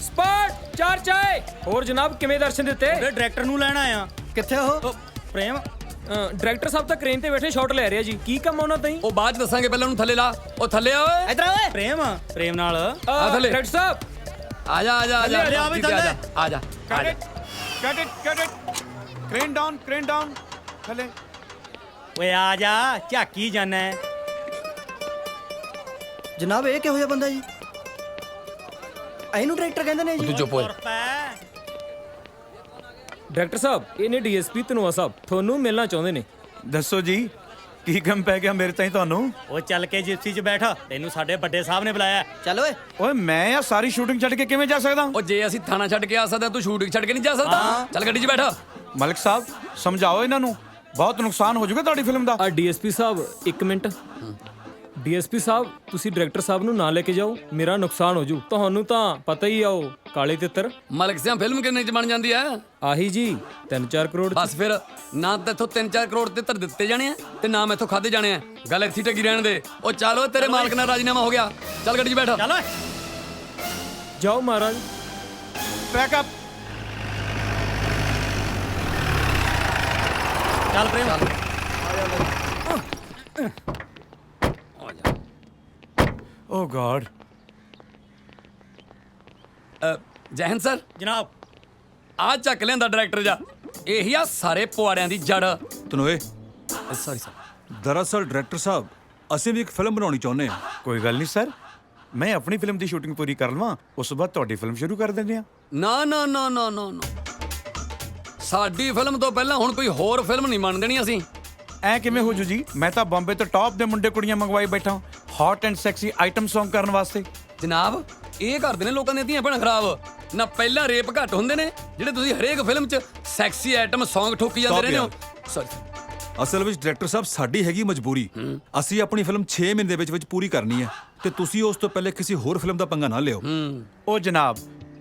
स्पॉट 4 चाय। और जनाब किवें दर्शन दिते? डायरेक्टर ਨੂੰ ਲੈਣ ਆਇਆ। किथे हो? ਪ੍ਰੇਮ डायरेक्टर साहब ਤਾਂ ਕ੍ਰੇਨ ਤੇ ਬੈਠੇ ਸ਼ਾਟ ਲੈ ਰਹੇ ਆ ਜੀ। ਕੀ ਕੰਮ ਉਹਨਾਂ ਤਾਈ? ਉਹ ਬਾਅਦ ਚ ਦੱਸਾਂਗੇ, ਪਹਿਲਾਂ ਉਹਨੂੰ ਥੱਲੇ ਲਾ। ਉਹ ਥੱਲੇ ਆ ਓਏ। ਇਧਰ ਓਏ। ਪ੍ਰੇਮ ਨਾਲ ਆ ਥੱਲੇ। ਡਾਇਰੈਕਟਰ ਸਾਹਿਬ ਆ ਜਾ ਆ ਜਾ ਆ ਜਾ ਥੱਲੇ ਆ ਬਈ, ਥੱਲੇ। ਆ ਜਾ। Cut it. Crane down. थले। ਓਏ ਆ ਜਾ, ਝਾਕੀ ਜਾਣਾ। ਜਨਾਬ ਇਹ ਕਿਹੋ ਜਿਹਾ ਬੰਦਾ ਜੀ? ਇਹਨੂੰ ਡਾਇਰੈਕਟਰ ਕਹਿੰਦੇ ਨੇ ਜੀ। ਤੂੰ ਚੁੱਪ ਓਏ। ਡਾਇਰੈਕਟਰ ਸਾਹਿਬ ਇਹ ਨੇ ਡੀਐਸਪੀ ਧਨੋਆ ਸਾਹਿਬ, ਤੁਹਾਨੂੰ ਮਿਲਣਾ ਚਾਹੁੰਦੇ ਨੇ। ਦੱਸੋ ਜੀ ਕੀ ਕੰਮ ਪੈ ਗਿਆ ਮੇਰੇ ਤਾਈਂ ਤੁਹਾਨੂੰ? ਉਹ ਚੱਲ ਕੇ ਜਿਪਸੀ 'ਚ ਬੈਠ, ਤੈਨੂੰ ਸਾਡੇ ਵੱਡੇ ਸਾਹਿਬ ਨੇ ਬੁਲਾਇਆ। ਚੱਲ ਓਏ। ਓਏ ਮੈਂ ਆ ਸਾਰੀ ਸ਼ੂਟਿੰਗ ਛੱਡ ਕੇ ਕਿਵੇਂ ਜਾ ਸਕਦਾ? ਉਹ ਜੇ ਅਸੀਂ ਥਾਣਾ ਛੱਡ ਕੇ ਆ ਸਕਦਾ, ਤੂੰ ਸ਼ੂਟਿੰਗ ਛੱਡ ਕੇ ਨਹੀਂ ਜਾ ਸਕਦਾ। ਚੱਲ ਗੱਡੀ 'ਚ ਬੈਠ। ਮਲਕ ਸਾਹਿਬ ਸਮਝਾਓ ਇਹਨਾਂ ਨੂੰ, ਬਹੁਤ ਨੁਕਸਾਨ ਹੋ ਜਾਊਗਾ ਤੁਹਾਡੀ ਫਿਲਮ ਦਾ। ਆ ਡੀਐਸਪੀ ਸਾਹਿਬ ਇੱਕ ਮਿੰਟ। ਡੀਐਸਪੀ ਸਾਹਿਬ ਤੁਸੀਂ ਡਾਇਰੈਕਟਰ ਸਾਹਿਬ ਨੂੰ ਨਾ ਲੈ ਕੇ ਜਾਓ, ਮੇਰਾ ਨੁਕਸਾਨ ਹੋ ਜੂ। ਤੁਹਾਨੂੰ ਤਾਂ ਪਤਾ ਹੀ ਆ ਉਹ ਕਾਲੇ ਤਿੱਤਰ। ਮਲਕ ਸਿਆਂ ਫਿਲਮ ਕਿੰਨੇ ਚ ਬਣ ਜਾਂਦੀ ਹੈ? ਆਹੀ ਜੀ 3-4 ਕਰੋੜ। ਬਸ ਫਿਰ ਨਾ ਤਾਂ ਇੱਥੋਂ 3-4 ਕਰੋੜ ਤਿੱਤਰ ਦਿੱਤੇ ਜਾਣੇ ਆ ਤੇ ਨਾ ਮੈਥੋਂ ਖਾਦੇ ਜਾਣੇ ਆ। ਗੱਲ ਇੱਥੇ ਟਕੀ ਰਹਿਣ ਦੇ। ਉਹ ਚਲੋ ਤੇਰੇ ਮਾਲਕ ਨਾਲ ਰਾਜੀਨਾਮਾ ਹੋ ਗਿਆ। ਚੱਲ ਗੱਡੀ 'ਚ ਬੈਠ। ਚੱਲ ਓਏ। ਜਾਓ ਮਹਾਰਾਜ। Pack up. ਚੱਲ ਪ੍ਰੇਮ। ਓ ਗॉड। ਜੈ ਹਿੰਦ ਸਰ। ਜਨਾਬ ਆ ਚੱਕ ਲਿਆਂਦਾ ਡਾਇਰੈਕਟਰ ਜਾ। ਇਹੀ ਆ ਸਾਰੇ ਪੁਆੜਿਆਂ ਦੀ ਜੜ। ਤਨੋਏ ਸੌਰੀ ਸਰ। ਦਰਅਸਲ ਡਾਇਰੈਕਟਰ ਸਾਹਿਬ ਅਸੀਂ ਵੀ ਇੱਕ ਫਿਲਮ ਬਣਾਉਣੀ ਚਾਹੁੰਦੇ ਹਾਂ। ਕੋਈ ਗੱਲ ਨਹੀਂ ਸਰ, ਮੈਂ ਆਪਣੀ ਫਿਲਮ ਦੀ ਸ਼ੂਟਿੰਗ ਪੂਰੀ ਕਰ ਲਵਾਂ, ਉਸ ਤੋਂ ਬਾਅਦ ਤੁਹਾਡੀ ਫਿਲਮ ਸ਼ੁਰੂ ਕਰ ਦਿੰਦੇ ਆ। ਨਾ ਨਾ ਨਾ ਨਾ ਨਾ ਨਾ, ਸਾਡੀ ਫਿਲਮ ਤੋਂ ਪਹਿਲਾਂ ਹੁਣ ਕੋਈ ਹੋਰ ਫਿਲਮ ਨਹੀਂ ਬਣ ਦੇਣੀ ਅਸੀਂ। ਐ ਕਿਵੇਂ ਹੋ ਜੂ ਜੀ? ਮੈਂ ਤਾਂ ਬੰਬੇ ਤੋਂ ਟੌਪ ਦੇ ਮੁੰਡੇ ਕੁੜੀਆਂ ਮੰਗਵਾਈ ਬੈਠਾ, hot and sexy item Song ਕਰਨ ਵਾਸਤੇ। ਜਨਾਬ ਇਹ ਕਰਦੇ ਨੇ ਲੋਕਾਂ ਦੀਆਂ ਧੀਆਂ ਭੈਣਾਂ ਖਰਾਬ। ਨਾ ਪਹਿਲਾਂ ਰੇਪ ਘੱਟ ਹੁੰਦੇ ਨੇ ਜਿਹੜੇ ਤੁਸੀਂ ਹਰੇਕ ਫਿਲਮ 'ਚ ਸੈਕਸੀ ਆਈਟਮ Song ਠੋਕੀ ਜਾਂਦੇ ਰਹਿੰਦੇ ਹੋ। ਸੌਰੀ। ਅਸਲ ਵਿੱਚ ਡਾਇਰੈਕਟਰ ਸਾਹਿਬ ਸਾਡੀ ਹੈਗੀ ਮਜਬੂਰੀ। ਅਸੀਂ ਆਪਣੀ ਫਿਲਮ 6 ਮਹੀਨੇ ਦੇ ਵਿੱਚ ਪੂਰੀ ਕਰਨੀ ਹੈ ਤੇ ਤੁਸੀਂ ਉਸ ਤੋਂ ਪਹਿਲੇ ਕਿਸੇ ਹੋਰ ਫਿਲਮ ਦਾ ਪੰਗਾ ਨਾ ਲਿਓ। ਉਹ ਜਨਾਬ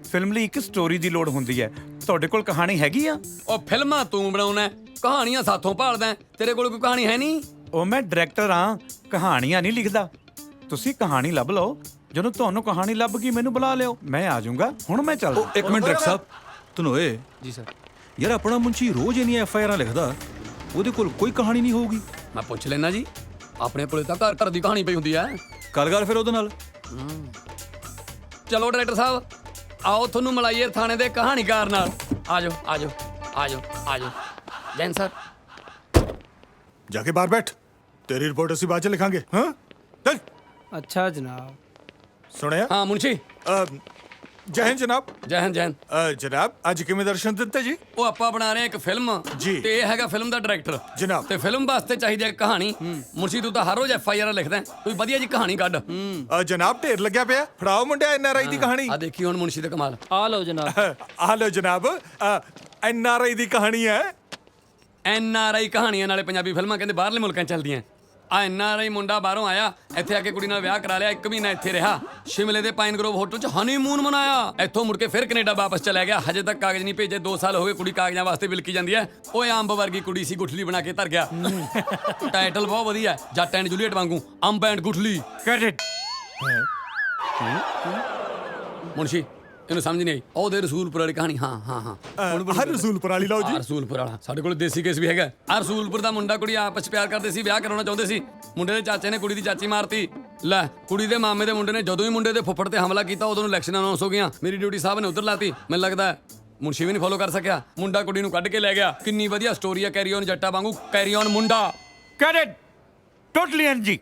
ਫਿਲਮ ਲਈ ਇੱਕ ਸਟੋਰੀ ਦੀ ਲੋੜ ਹੁੰਦੀ ਹੈ, ਤੁਹਾਡੇ ਕੋਲ ਕਹਾਣੀ ਹੈਗੀ ਆ? ਉਹ ਫਿਲਮਾਂ ਤੂੰ ਬਣਾਉਣਾ, ਕਹਾਣੀਆਂ ਸਾਥੋਂ ਭਾਲਦਾ। ਤੇਰੇ ਕੋਲ ਕੋਈ ਕਹਾਣੀ ਹੈ ਨਹੀਂ? ਉਹ ਮੈਂ ਡਾਇਰੈਕਟਰ ਆ, ਕਹਾਣੀਆਂ ਨਹੀਂ ਲਿਖਦਾ। ਤੁਸੀਂ ਕਹਾਣੀ ਲੱਭ ਲਓ, ਜਦੋਂ ਤੁਹਾਨੂੰ ਕਹਾਣੀ ਲੱਭ ਗਈ ਮੈਨੂੰ ਬੁਲਾ ਲਿਓ, ਮੈਂ ਆ ਜਾਊਂਗਾ। ਹੁਣ ਮੈਂ ਚੱਲਦਾ। ਇੱਕ ਮਿੰਟ ਡਾਇਰੈਕਟਰ ਸਾਹਿਬ। ਤਨੋਏ ਜੀ ਸਰ। ਯਾਰ ਆਪਣਾ ਮੁੰਚੀ ਰੋਜ਼ ਇੰਨੀਆਂ ਐਫਆਈਆਰਾਂ ਲਿਖਦਾ, ਉਹਦੇ ਕੋਲ ਕੋਈ ਕਹਾਣੀ ਨਹੀਂ ਹੋਊਗੀ? ਮੈਂ ਪੁੱਛ ਲੈਣਾ ਜੀ, ਆਪਣੇ ਕੋਲੇ ਤਾਂ ਘਰ ਦੀ ਕਹਾਣੀ ਪਈ ਹੁੰਦੀ ਹੈ। ਕਰ ਫਿਰ ਉਹਦੇ ਨਾਲ। ਚਲੋ ਡਾਇਰੈਕਟਰ ਸਾਹਿਬ ਆਓ, ਤੁਹਾਨੂੰ ਮਲਾਈਏ ਥਾਣੇ ਦੇ ਕਹਾਣੀਕਾਰ ਨਾਲ। ਆਜੋ ਆਜੋ ਆਜੋ ਆਜੋ। ਜੈਨ ਸਰ जाके बाहर बैठ, तेरी रिपोर्ट ਅਸੀਂ ਬਾਅਦ ਚ ਲਿਖਾਂਗੇ। ਹਾਂ ਚੱਲ। ਅੱਛਾ ਜਨਾਬ। ਸੁਣਿਆ? ਹਾਂ ਮੁਨਸ਼ੀ। ਜੈ ਹਿੰਦ ਜਨਾਬ। ਜੈ ਹਿੰਦ ਜੈ ਹਿੰਦ। ਜਨਾਬ ਅੱਜ ਕਿਵੇਂ ਦਰਸ਼ਨ ਦਿੱਤੇ ਜੀ? ਉਹ ਆਪਾਂ ਬਣਾ ਰਹੇ ਇੱਕ ਫਿਲਮ ਜੀ ਤੇ ਇਹ ਹੈਗਾ ਫਿਲਮ ਦਾ ਡਾਇਰੈਕਟਰ ਜਨਾਬ। ਤੇ ਫਿਲਮ ਵਾਸਤੇ ਚਾਹੀਦੀ ਹੈ ਕਹਾਣੀ। ਮੁਨਸ਼ੀ ਤੂੰ ਤਾਂ ਹਰ ਰੋਜ਼ ਐਫਆਈਆਰ ਲਿਖਦਾ, ਕੋਈ ਵਧੀਆ ਜੀ ਕਹਾਣੀ ਕੱਢ। ਜਨਾਬ ਢੇਰ ਲੱਗਿਆ ਪਿਆ, ਫੜਾਓ ਮੁੰਡਿਆ ਐਨਆਰਆਈ ਦੀ ਕਹਾਣੀ। ਆ ਦੇਖੀ ਹੁਣ ਮੁਨਸ਼ੀ ਦਾ ਕਮਾਲ। ਆ ਲਓ ਜਨਾਬ। ਆ ਲਓ ਜਨਾਬ, ਐਨਆਰਆਈ ਦੀ ਕਹਾਣੀ ਹੈ। ਐਨਆਰਆਈ ਕਹਾਣੀਆਂ ਨਾਲੇ ਪੰਜਾਬੀ ਫਿਲਮਾਂ ਕਹਿੰਦੇ ਬਾਹਰਲੇ ਮੁਲਕਾਂ 'ਚ ਚੱਲਦੀਆਂ। ਆ ਐਨਆਰਆਈ ਮੁੰਡਾ ਬਾਹਰੋਂ ਆਇਆ, ਇੱਥੇ ਆ ਕੇ ਕੁੜੀ ਨਾਲ ਵਿਆਹ ਕਰਾ ਲਿਆ, 1 ਮਹੀਨਾ ਇੱਥੇ ਰਿਹਾ, ਸ਼ਿਮਲੇ ਦੇ ਪਾਈਨ ਗਰੋਵ ਹੋਟਲ 'ਚ ਹਨੀਮੂਨ ਮਨਾਇਆ, ਇੱਥੋਂ ਮੁੜ ਕੇ ਫਿਰ ਕੈਨੇਡਾ ਵਾਪਸ ਚਲਾ ਗਿਆ। ਹਜੇ ਤੱਕ ਕਾਗਜ਼ ਨਹੀਂ ਭੇਜੇ, 2 ਸਾਲ ਹੋ ਗਏ ਕੁੜੀ ਕਾਗਜ਼ਾਂ ਵਾਸਤੇ ਬਿਲਕੀ ਜਾਂਦੀ ਹੈ। ਓਏ ਅੰਬ ਵਰਗੀ ਕੁੜੀ ਸੀ, ਗੁਠਲੀ ਬਣਾ ਕੇ ਧਰ ਗਿਆ। ਟਾਈਟਲ ਬਹੁਤ ਵਧੀਆ, ਜੱਟ ਐਂਡ ਜੂਲੀਅਟ ਵਾਂਗੂ, ਅੰਬ ਐਂਡ ਗੁਠਲੀ। ਮੁਨਸ਼ੀ ਇਹਨੂੰ ਸਮਝ ਨਹੀਂ ਆਈ। ਉਹਦੇ ਰਸੂਲਪੁਰ ਵਾਲੀ ਕਹਾਣੀ। ਹਾਂ ਹਾਂ ਹਾਂ ਹਰ ਰਸੂਲਪੁਰ ਵਾਲੀ ਲਓ ਜੀ। ਰਸੂਲਪੁਰ ਵਾਲਾ ਸਾਡੇ ਕੋਲ ਦੇਸੀ ਕੇਸ ਵੀ ਹੈਗਾ। ਆ ਰਸੂਲਪੁਰ ਦਾ ਮੁੰਡਾ ਕੁੜੀ ਆਪਸ ਚ ਪਿਆਰ ਕਰਦੇ ਸੀ, ਵਿਆਹ ਕਰਾਉਣਾ ਚਾਹੁੰਦੇ ਸੀ। ਮੁੰਡੇ ਦੇ ਚਾਚੇ ਨੇ ਕੁੜੀ ਦੀ ਚਾਚੀ ਮਾਰਤੀ। ਲੈ ਕੁੜੀ ਦੇ ਮਾਮੇ ਦੇ ਮੁੰਡੇ ਨੇ ਜਦੋਂ ਹੀ ਮੁੰਡੇ ਦੇ ਫੁੱਫੜ ਤੇ ਹਮਲਾ ਕੀਤਾ, ਉਦੋਂ ਨੂੰ ਇਲੈਕਸ਼ਨਾਂ ਅਨਾਉਂਸ ਹੋ ਗਈਆਂ। ਮੇਰੀ ਡਿਊਟੀ ਸਾਹਿਬ ਨੇ ਉਧਰ ਲਾਤੀ। ਮੈਨੂੰ ਲੱਗਦਾ ਮੁਨਸ਼ੀ ਵੀ ਨਹੀਂ ਫੋਲੋ ਕਰ ਸਕਿਆ। ਮੁੰਡਾ ਕੁੜੀ ਨੂੰ ਕੱਢ ਕੇ ਲੈ ਗਿਆ। ਕਿੰਨੀ ਵਧੀਆ ਸਟੋਰੀ ਆ ਕੈਰੀ ਔਨ ਜੱਟਾ ਵਾਂਗੂ। ਕੈਰੀ ਔਨ ਮੁੰਡਾ। Carrot totally NG.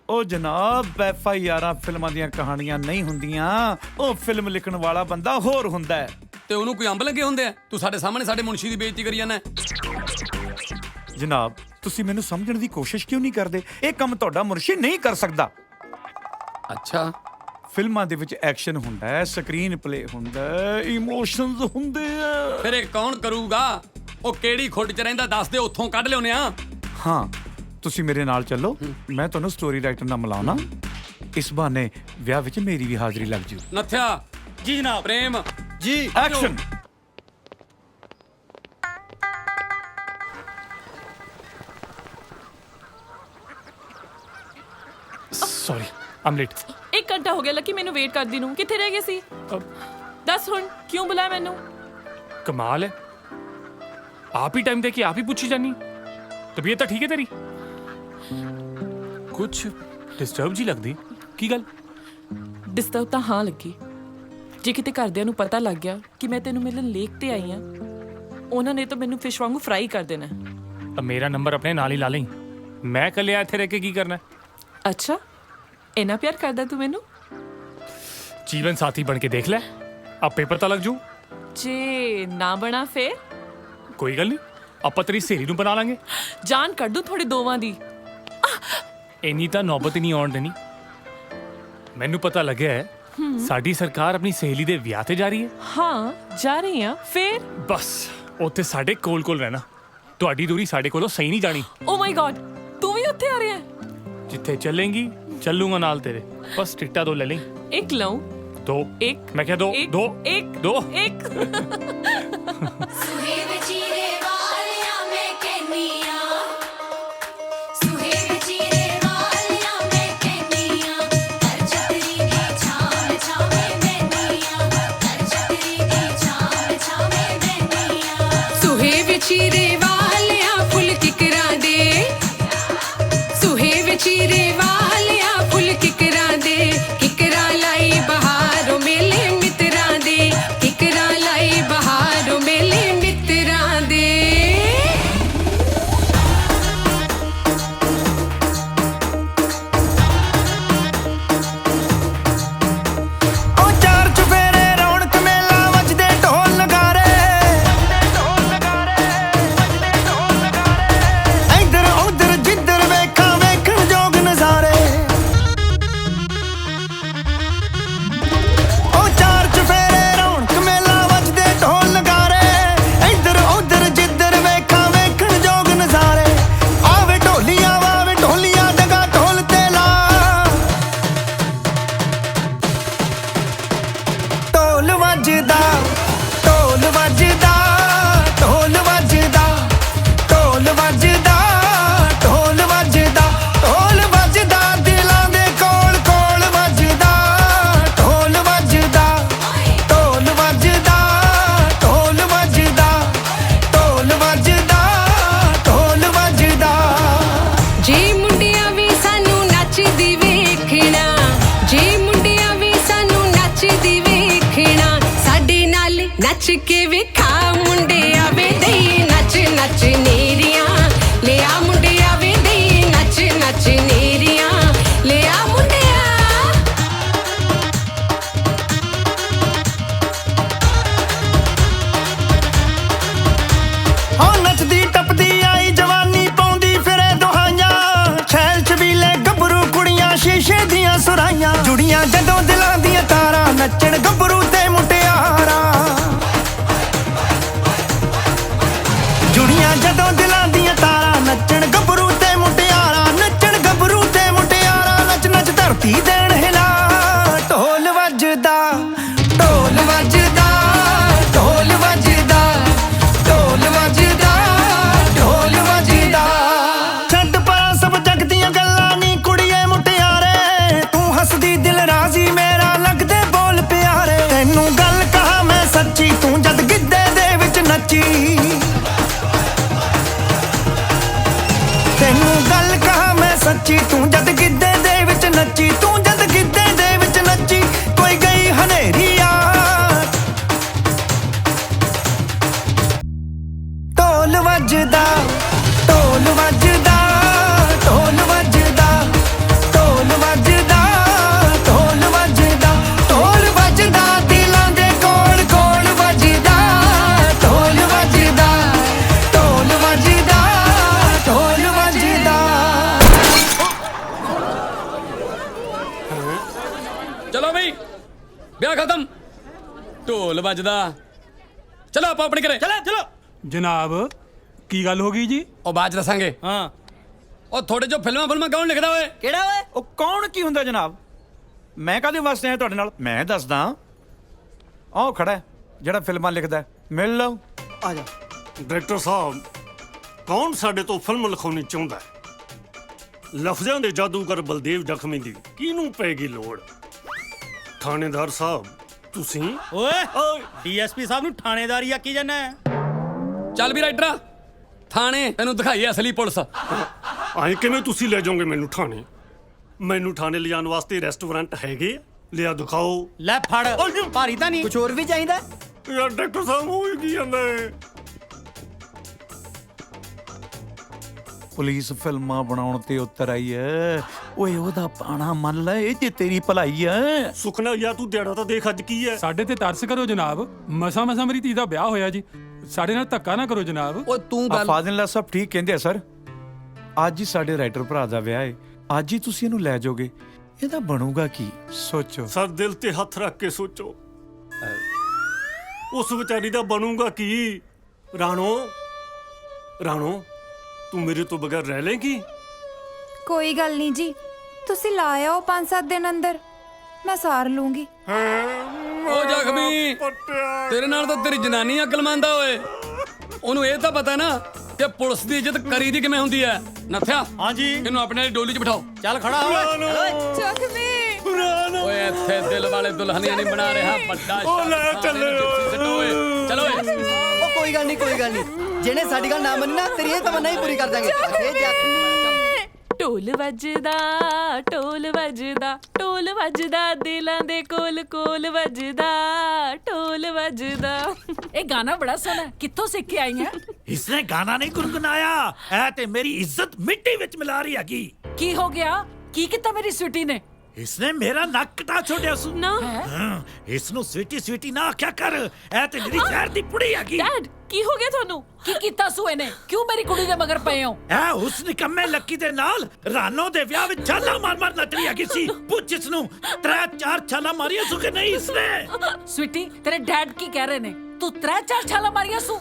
ਉਹ ਜਨਾਬ ਐਫਆਈਆਰਾਂ ਫਿਲਮਾਂ ਦੀਆਂ ਕਹਾਣੀਆਂ ਨਹੀਂ ਹੁੰਦੀਆਂ, ਉਹ ਫਿਲਮ ਲਿਖਣ ਵਾਲਾ ਬੰਦਾ ਹੋਰ ਹੁੰਦਾ ਹੈ। ਤੇ ਉਹਨੂੰ ਕੋਈ ਅੰਬ ਲੱਗੇ ਹੁੰਦੇ ਆ? ਤੂੰ ਸਾਡੇ ਸਾਹਮਣੇ ਸਾਡੇ ਮੁਨਸ਼ੀ ਦੀ ਬੇਇੱਜ਼ਤੀ ਕਰੀ ਜਾਂਦਾ। ਜਨਾਬ ਤੁਸੀਂ ਮੈਨੂੰ ਸਮਝਣ ਦੀ ਕੋਸ਼ਿਸ਼ ਕਿਉਂ ਨਹੀਂ ਕਰਦੇ? ਇਹ ਕੰਮ ਤੁਹਾਡਾ ਮੁਨਸ਼ੀ ਨਹੀਂ ਕਰ ਸਕਦਾ। ਅੱਛਾ, ਫਿਲਮਾਂ ਦੇ ਵਿੱਚ ਐਕਸ਼ਨ ਹੁੰਦਾ ਹੈ, ਸਕਰੀਨ ਪਲੇ ਹੁੰਦਾ ਹੈ, ਇਮੋਸ਼ਨਸ ਹੁੰਦੇ ਆ। ਫਿਰ ਇਹ ਕੌਣ ਕਰੂਗਾ? ਉਹ ਕਿਹੜੀ ਖੁੱਡ 'ਚ ਰਹਿੰਦਾ ਦੱਸ ਦੇ, ਉੱਥੋਂ ਕੱਢ ਲਿਆਉਨੇ ਆ। ਹਾਂ ਤੁਸੀਂ ਮੇਰੇ ਨਾਲ ਚੱਲੋ, ਮੈਂ ਤੁਹਾਨੂੰ ਸਟੋਰੀ ਰਾਈਟਰ ਨਾਲ ਮਿਲਾਉਣਾ। ਇਸ ਬਹਾਨੇ ਵਿਆਹ ਵਿੱਚ ਮੇਰੀ ਵੀ ਹਾਜ਼ਰੀ ਲੱਗ ਜੂ। ਨੱਥਿਆ ਜੀ ਜਨਾਬ। ਪ੍ਰੇਮ ਜੀ ਐਕਸ਼ਨ। ਸੌਰੀ ਆਮ ਲੇਟ। 1 ਘੰਟਾ ਹੋ ਗਿਆ ਲੱਕੀ ਮੈਨੂੰ ਵੇਟ ਕਰਦੀ ਨੂੰ। ਕਿੱਥੇ ਰਹਿ ਗਏ ਸੀ? ਦੱਸ ਹੁਣ ਕਿਉਂ ਬੁਲਾਇਆ ਮੈਨੂੰ? ਕਮਾਲ ਹੈ, ਆਪ ਹੀ ਟਾਈਮ ਦੇ ਕੇ ਆਪ ਹੀ ਪੁੱਛੀ ਜਾਨੀ। ਤਬੀਅਤ ਤਾਂ ਠੀਕ ਹੈ ਤੇਰੀ? ਕੁਛ ਡਿਸਟਰਬ ਜੀ ਲੱਗਦੀ। ਕੀ ਗੱਲ? ਡਿਸਟਰਬ ਤਾਂ ਹਾਂ ਲੱਗੀ। ਜੇ ਕਿਤੇ ਘਰਦਿਆਂ ਨੂੰ ਪਤਾ ਲੱਗ ਗਿਆ ਕਿ ਮੈਂ ਤੈਨੂੰ ਮਿਲਣ ਲੇਕ ਤੇ ਆਈ ਆ, ਉਹਨਾਂ ਨੇ ਤਾਂ ਮੈਨੂੰ ਫਿਸ਼ ਵਾਂਗੂ ਫਰਾਈ ਕਰ ਦੇਣਾ। ਮੇਰਾ ਨੰਬਰ ਆਪਣੇ ਨਾਲ ਹੀ ਲਾ ਲਈ। ਮੈਂ ਇਕੱਲੇ ਇੱਥੇ ਰਹਿ ਕੇ ਕੀ ਕਰਨਾ? ਅੱਛਾ, ਇੰਨਾ ਪਿਆਰ ਕਰਦਾ ਤੂੰ ਮੈਨੂੰ? ਜੀਵਨ ਸਾਥੀ ਬਣ ਕੇ ਦੇਖ ਲੈ, ਆਪੇ ਪਤਾ ਲੱਗ ਜੂ। ਜੇ ਨਾ ਬਣਾ ਫੇਰ? ਕੋਈ ਗੱਲ ਨਹੀਂ, ਆਪਾਂ ਤੇਰੀ ਸਹੇਲੀ ਨੂੰ ਬਣਾ ਲਾਂਗੇ। ਜਾਨ ਕੱਢ ਦੂੰ ਤੁਹਾਡੇ ਦੋਵਾਂ ਦੀ। ਇੰਨੀ ਤਾਂ ਨੌਬਤ ਹੀ ਨਹੀਂ ਆਉਣ ਦੇਣੀ। ਮੈਨੂੰ ਪਤਾ ਲੱਗਿਆ ਹੈ ਸਾਡੀ ਸਰਕਾਰ ਆਪਣੀ ਸਹੇਲੀ ਦੇ ਵਿਆਹ ਤੇ ਜਾ ਰਹੀ ਹੈ। ਹਾਂ ਜਾ ਰਹੀ ਆ। ਫੇਰ ਬਸ ਉੱਥੇ ਸਾਡੇ ਕੋਲ ਰਹਿਣਾ। ਤੁਹਾਡੀ ਦੂਰੀ ਸਾਡੇ ਕੋਲੋਂ ਸਹੀ ਨਹੀਂ ਜਾਣੀ। ਓ ਮਾਈ ਗॉड, ਤੂੰ ਵੀ ਉੱਥੇ ਆ ਰਿਹਾ ਹੈ? ਜਿੱਥੇ ਚੱਲੇਂਗੀ ਚੱਲੂਗਾ ਨਾਲ ਤੇਰੇ। ਬਸ ਟਿਕਟਾਂ 2 ਲੈ ਲਈ। 1 ਲਊਂ? 2। ਇੱਕ। ਮੈਂ ਕਿਹਾ 2 2 ਇੱਕ 2 ਇੱਕ। ਸੁਹੇਵ ਚੀਰੇ ਵਾਲਿਆਂ ਮੈਂ ਕਹਿੰਨੀਆਂ, ਸੁਹੇਵ ਚੀਰੇ ਵਾਲਿਆਂ ਮੈਂ ਕਹਿੰਨੀਆਂ, ਕਰ ਛਤਰੀ ਦੀ ਛਾਵੇਂ ਛਾਵੇਂ ਬੈਨੀਆਂ, ਕਰ ਛਤਰੀ ਦੀ ਛਾਵੇਂ ਛਾਵੇਂ ਬੈਨੀਆਂ। ਸੁਹੇਵ ਚੀਰੇ ਵਾਲਿਆਂ ਫੁੱਲ ਕਿਕਰਾਂ ਦੇ, ਸੁਹੇਵ ਚੀਰੇ ਵਾਲਿਆਂ ਫੁੱਲ ਕਿਕਰਾਂ ਦੇ, ਕਿਕਰਾਂ ਲਾਈ ਬਹਾਰੋਂ ਮੇਲੇ ਮਿੱਤਰਾਂ ਦੇ, ਕਿਕਰਾਂ ਲਾਈ ਬਹਾਰੋਂ ਮੇਲੇ ਮਿੱਤਰਾਂ ਦੇ। ਉਹ ਚਾਰ ਚੁਫੇਰੇ ਰੌਣਕ ਮੇਲਾ ਵੱਜਦੇ ਢੋਲ ਨਗਾਰੇ, ਇੱਧਰ ਉੱਧਰ ਜਿੱਧਰ ਵੇਖਾਂ ਵੇਖਣ ਜੋਗ ਨਜ਼ਾਰੇ। ਉਹ ਚਾਰ ਚੁਫੇਰੇ ਰੌਣਕ ਮੇਲਾ ਵੱਜਦੇ ਢੋਲ ਨਗਾਰੇ, ਇੱਧਰ ਉੱਧਰ ਜਿੱਧਰ ਵੇਖਾਂ ਵੇਖਣ ਜੋਗ ਨਜ਼ਾਰੇ। ਆਵੇ ਢੋਲੀਆਂ ਵਾਵੇ ਢੋਲੀਆਂ ਡਗਾ ਢੋਲ ਤੇ ਲਾ, ਢੋਲ ਵੱਜਦਾ ਢੋਲ ਵੱਜਦਾ ਢੋਲ ਵੱਜਦਾ ਢੋਲ ਵੱਜਦਾ ਢੋਲ ਵੱਜਦਾ ਢੋਲ ਵੱਜਦਾ ਦਿਲਾਂ ਦੇ ਕੋਲ ਕੋਲ ਵੱਜਦਾ ਢੋਲ ਵੱਜਦਾ ਢੋਲ ਵੱਜਦਾ ਢੋਲ ਵੱਜਦਾ ਢੋਲ ਵੱਜਦਾ ਢੋਲ ਵੱਜਦਾ। ਜੇ ਮੁੰਡਿਆਂ ਵੀ ਸਾਨੂੰ ਨੱਚਦੀ ਵੇਖਣਾ, ਜੇ ਮੁੰਡਿਆਂ ਵੀ ਸਾਨੂੰ ਨੱਚਦੀ ਵੇਖਣਾ, ਸਾਡੇ ਨਾਲ ਨੱਚ ਕੇ ਵੇਖਾ ਮੁੰਡਿਆ ਵੇ ਦਈ ਨੱਚ ਨੱਚ ਨੀਰੀਆਂ, ਲਿਆ ਮੁੰਡਿਆ ਵੇ ਦਈ ਨੱਚ ਨੱਚ ਨੀਰੀਆਂ, ਲਿਆ ਮੁੰਡਿਆ। ਹਾਂ ਨੱਚਦੀ ਟੱਪਦੀ ਆਈ ਜਵਾਨੀ ਪਾਉਂਦੀ ਫਿਰੇ ਦੁਹਾਈਆਂ, ਛੈਲ ਛਬੀਲੇ ਗੱਭਰੂ ਕੁੜੀਆਂ ਸ਼ੀਸ਼ੇ ਦੀਆਂ ਸੁਰਾਈਆਂ, ਜੁੜੀਆਂ ਜਦੋਂ ਦਿਲਾਂ ਦੀਆਂ ਤਾਰਾਂ ਨੱਚਣ ਗੱਭਰੂ ਤੇ ਮੁਟਿਆਰਾਂ, ਜੁੜੀਆਂ ਜਦੋਂ ਦਿਲਾਂ ਦੀਆਂ ਤਾਰਾਂ ਨੱਚਣ ਗੱਭਰੂ ਤੇ ਮੁਟਿਆਰਾਂ, ਨੱਚਣ ਗੱਭਰੂ ਤੇ ਮੁਟਿਆਰਾਂ, ਨੱਚ ਨੱਚ ਧਰਤੀ ਦੇਣ ਹਿਲਾ। ਢੋਲ ਵੱਜਦਾ ਢੋਲ ਵੱਜਦਾ ਢੋਲ ਵੱਜਦਾ ਢੋਲ ਵੱਜਦਾ ਢੋਲ ਵੱਜਦਾ। ਛੱਡ ਪਰਾਂ ਸਭ ਜਗ ਦੀਆਂ ਗੱਲਾਂ ਨੀ ਕੁੜੀਏ ਮੁਟਿਆਰੇ, ਤੂੰ ਹੱਸਦੀ ਦਿਲ ਰਾਜ਼ੀ ਮੇਰਾ ਲੱਗਦੇ ਬੋਲ ਪਿਆਰੇ। ਤੈਨੂੰ ਗੱਲ ਕਹਾਂ ਮੈਂ ਸੱਚੀ, ਤੂੰ ਜਦ ਗਿੱਧੇ ਦੇ ਵਿੱਚ ਨੱਚੀ, ਤੈਨੂੰ ਗੱਲ ਕਹਾਂ ਮੈਂ ਸੱਚੀ, ਤੂੰ ਜਦ ਗਿੱਧੇ ਦੇ ਵਿੱਚ ਨੱਚੀ, ਤੂੰ ਜਦ ਗਿੱਧੇ ਦੇ ਵਿੱਚ ਨੱਚੀ। ਕੋਈ ਗਈ ਹਨੇਰੀ ਆ ਵਿਆਹ ਖਤਮ ਢੋਲ ਵੱਜਦਾ ਚਲੋ ਆਪਾਂ ਆਪਣੇ ਘਰੇ ਚਲੋ ਜਨਾਬ ਕੀ ਗੱਲ ਹੋ ਗਈ ਜੀ? ਉਹ ਬਾਅਦ 'ਚ ਦੱਸਾਂਗੇ। ਹਾਂ ਉਹ ਤੁਹਾਡੇ ਜੋ ਫਿਲਮਾਂ ਕੌਣ ਲਿਖਦਾ ਓਏ? ਕਿਹੜਾ ਓਏ? ਉਹ ਕੌਣ ਕੀ ਹੁੰਦਾ ਜਨਾਬ? ਮੈਂ ਕਾਹਦੇ ਵਾਸਤੇ ਆਇਆ ਤੁਹਾਡੇ ਨਾਲ? ਮੈਂ ਦੱਸਦਾ। ਆਹ ਖੜਾ ਹੈ, ਜਿਹੜਾ ਫਿਲਮਾਂ ਲਿਖਦਾ ਹੈ। ਮਿਲ ਲਓ। ਆ ਜਾ। ਡਾਇਰੈਕਟਰ ਸਾਹਿਬ, ਕੌਣ ਸਾਡੇ ਤੋਂ ਫਿਲਮ ਲਿਖਾਉਣੀ ਚਾਹੁੰਦਾ ਹੈ? ਲਫ਼ਜ਼ਾਂ ਦੇ ਜਾਦੂਗਰ ਬਲਦੇਵ ਜ਼ਖਮੀ ਦੀ ਕਿਹਨੂੰ ਪੈਗੀ ਲੋੜ? ਥਾਣੇਦਾਰ ਸਾਹਿਬ ਤੁਸੀਂ? ਓਏ ਡੀਐਸਪੀ ਸਾਹਿਬ ਨੂੰ ਥਾਣੇਦਾਰੀ ਆਕੀ ਜਾਨਾ ਹੈ? ਚੱਲ ਵੀ ਰਾਈਟਰਾ ਥਾਣੇ ਤੈਨੂੰ ਦਿਖਾਈਏ ਅਸਲੀ ਪੁਲਿਸ। ਆਏ ਕਿਵੇਂ ਤੁਸੀਂ ਲੈ ਜਾਓਗੇ ਮੈਨੂੰ ਥਾਣੇ? ਮੈਨੂੰ ਥਾਣੇ ਲਿਜਾਣ ਵਾਸਤੇ ਰੈਸਟੋਰੈਂਟ ਹੈਗੇ? ਲਿਆ ਦਿਖਾਓ। ਲੈ ਫੜ। ਭਾਰੀ ਤਾਂ ਨਹੀਂ? ਕੁਝ ਹੋਰ ਵੀ ਚਾਹੀਦਾ? ਯਾਰ ਡਾਕਟਰ ਸਾਹਿਬ ਹੋ ਕੀ ਜਾਂਦਾ ਹੈ? ਪੁਲਿਸ ਫਿਲਮਾਂ ਬਣਾਉਣ ਤੇ ਉਤਰ ਆਈ ਐ। ਓਏ ਉਹਦਾ ਪਾਣਾ ਮੰਨ ਲੈ, ਇਹ ਜੇ ਤੇਰੀ ਭਲਾਈ ਐ। ਸੁਖਨਾ ਯਾ ਤੂੰ ਦਿਹਾੜਾ ਤਾਂ ਦੇਖ ਅੱਜ ਕੀ ਹੈ। ਸਾਡੇ ਤੇ ਤਰਸ ਕਰੋ ਜਨਾਬ, ਮਸਾ ਮੇਰੀ ਧੀ ਦਾ ਵਿਆਹ ਹੋਇਆ ਜੀ, ਸਾਡੇ ਨਾਲ ਧੱਕਾ ਨਾ ਕਰੋ ਜਨਾਬ। ਓਏ ਤੂੰ ਗੱਲ ਫਾਜ਼ਿਲਾ ਸਾਹਿਬ ਠੀਕ ਕਹਿੰਦੇ ਆ ਸਰ। ਅੱਜ ਹੀ ਸਾਡੇ ਰਾਈਟਰ ਭਰਾ ਦਾ ਵਿਆਹ ਹੈ, ਅੱਜ ਹੀ ਤੁਸੀਂ ਇਹਨੂੰ ਲੈ ਜਾਓਗੇ। ਇਹਦਾ ਬਣੂਗਾ ਕੀ? ਸੋਚੋ ਸਰ, ਦਿਲ ਤੇ ਹੱਥ ਰੱਖ ਕੇ ਸੋਚੋ। ਉਸ ਵਿਚਾਰੀ ਦਾ ਬਣੂਗਾ ਕੀ? ਰਾਣੋ ਤੂੰ ਮੇਰੇ ਤੋਂ ਬਗੈਰ ਰਹਿ ਲੇਗੀ? ਕੋਈ ਗੱਲ ਨਹੀਂ ਜੀ, ਤੁਸੀਂ ਲਾਇਆ ਉਹ 5-7 ਦਿਨ ਅੰਦਰ, ਮੈਂ ਸਾਰ ਲੂੰਗੀ। ਓ ਜ਼ਖਮੀ, ਤੇਰੇ ਨਾਲ ਤਾਂ ਤੇਰੀ ਜਨਾਨੀ ਅਕਲਮੰਦ ਆ ਓਏ। ਉਹਨੂੰ ਇਹ ਤਾਂ ਪਤਾ ਨਾ ਕਿ ਪੁਲਿਸ ਦੀ ਇੱਜ਼ਤ ਕਰੀਦੀ ਕਿਵੇਂ ਹੁੰਦੀ ਹੈ। ਨੱਥਿਆ ਹਾਂਜੀ, ਇਹਨੂੰ ਆਪਣੇ ਡੋਲੀ 'ਚ ਬਿਠਾਓ। ਚੱਲ ਖੜਾ ਹੋ। ਜ਼ਖਮੀ ਓਏ ਇੱਥੇ ਦਿਲ ਵਾਲੇ ਦੁਲਹਨੀਆਂ ਨਹੀਂ ਬਣਾ ਰਿਹਾ ਵੱਡਾ। ਓ ਲੈ ਚੱਲੇ ਚਲੋ ਓਏ। ਉਹ ਕੋਈ ਗੱਲ ਨਹੀਂ, ਜਿਹਨੇ ਸਾਡੀ ਗੱਲ ਨਾ ਮੰਨੀ ਨਾ, ਤੇਰੀ ਇਹ ਤਮੰਨਾ ਹੀ ਪੂਰੀ ਕਰ ਦਾਂਗੇ। ਢੋਲ ਵੱਜਦਾ ਢੋਲ ਵੱਜਦਾ ਦਿਲਾਂ ਦੇ ਕੋਲ ਵੱਜਦਾ ਢੋਲ ਵੱਜਦਾ। ਇਹ ਗਾਣਾ ਬੜਾ ਸੋਹਣਾ, ਕਿੱਥੋਂ ਸਿੱਖ ਕੇ ਆਈ ਹੈ? ਇਸਨੇ ਗਾਣਾ ਨਹੀਂ ਗੁੰਗੁਨਾਇਆ, ਐ ਤੇ ਮੇਰੀ ਇੱਜ਼ਤ ਮਿੱਟੀ ਵਿੱਚ ਮਿਲਾ ਰਹੀ ਹੈਗੀ। ਕੀ ਹੋ ਗਿਆ? ਕੀ ਕੀਤਾ ਮੇਰੀ ਸਵੀਟੀ ਨੇ? ਇਸਨੇ ਮੇਰਾ ਨੱਕ ਕਟਾ ਛੋੜਿਆ ਸੂ ਨਾ। ਇਸ ਨੂੰ ਸਵੀਟੀ ਨਾ ਆਖਿਆ ਕਰ, ਐ ਤੇ ਮੇਰੀ ਸ਼ਹਿਰ ਦੀ ਕੁੜੀ ਹੈਗੀ। ਡੈਡ ਕੀ ਹੋ ਗਿਆ ਤੁਹਾਨੂੰ? ਕੀ ਕੀਤਾ ਸੂ ਇਹਨੇ? ਕਿਉਂ ਮੇਰੀ ਕੁੜੀ ਦੇ ਮਗਰ ਪਏ ਹੋ? ਐ ਉਸ ਨਿਕੰਮੇ ਲੱਕੀ ਦੇ ਨਾਲ ਰਾਨੋ ਦੇ ਵਿਆਹ ਵਿੱਚ ਛਾਲਾ ਮਾਰ ਨੱਚ ਰਹੀ ਹੈਗੀ ਸੀ। ਪੁੱਛ ਇਸ ਨੂੰ 3-4 ਛਾਲਾ ਮਾਰੀਆਂ ਸੂ ਕਿ ਨਹੀਂ ਇਸਨੇ? ਸਵੀਟੀ, ਤੇਰੇ ਡੈਡ ਕੀ ਕਹਿ ਰਹੇ ਨੇ? ਤੂੰ 3-4 ਛਾਲਾ ਮਾਰੀਆਂ ਸੂ?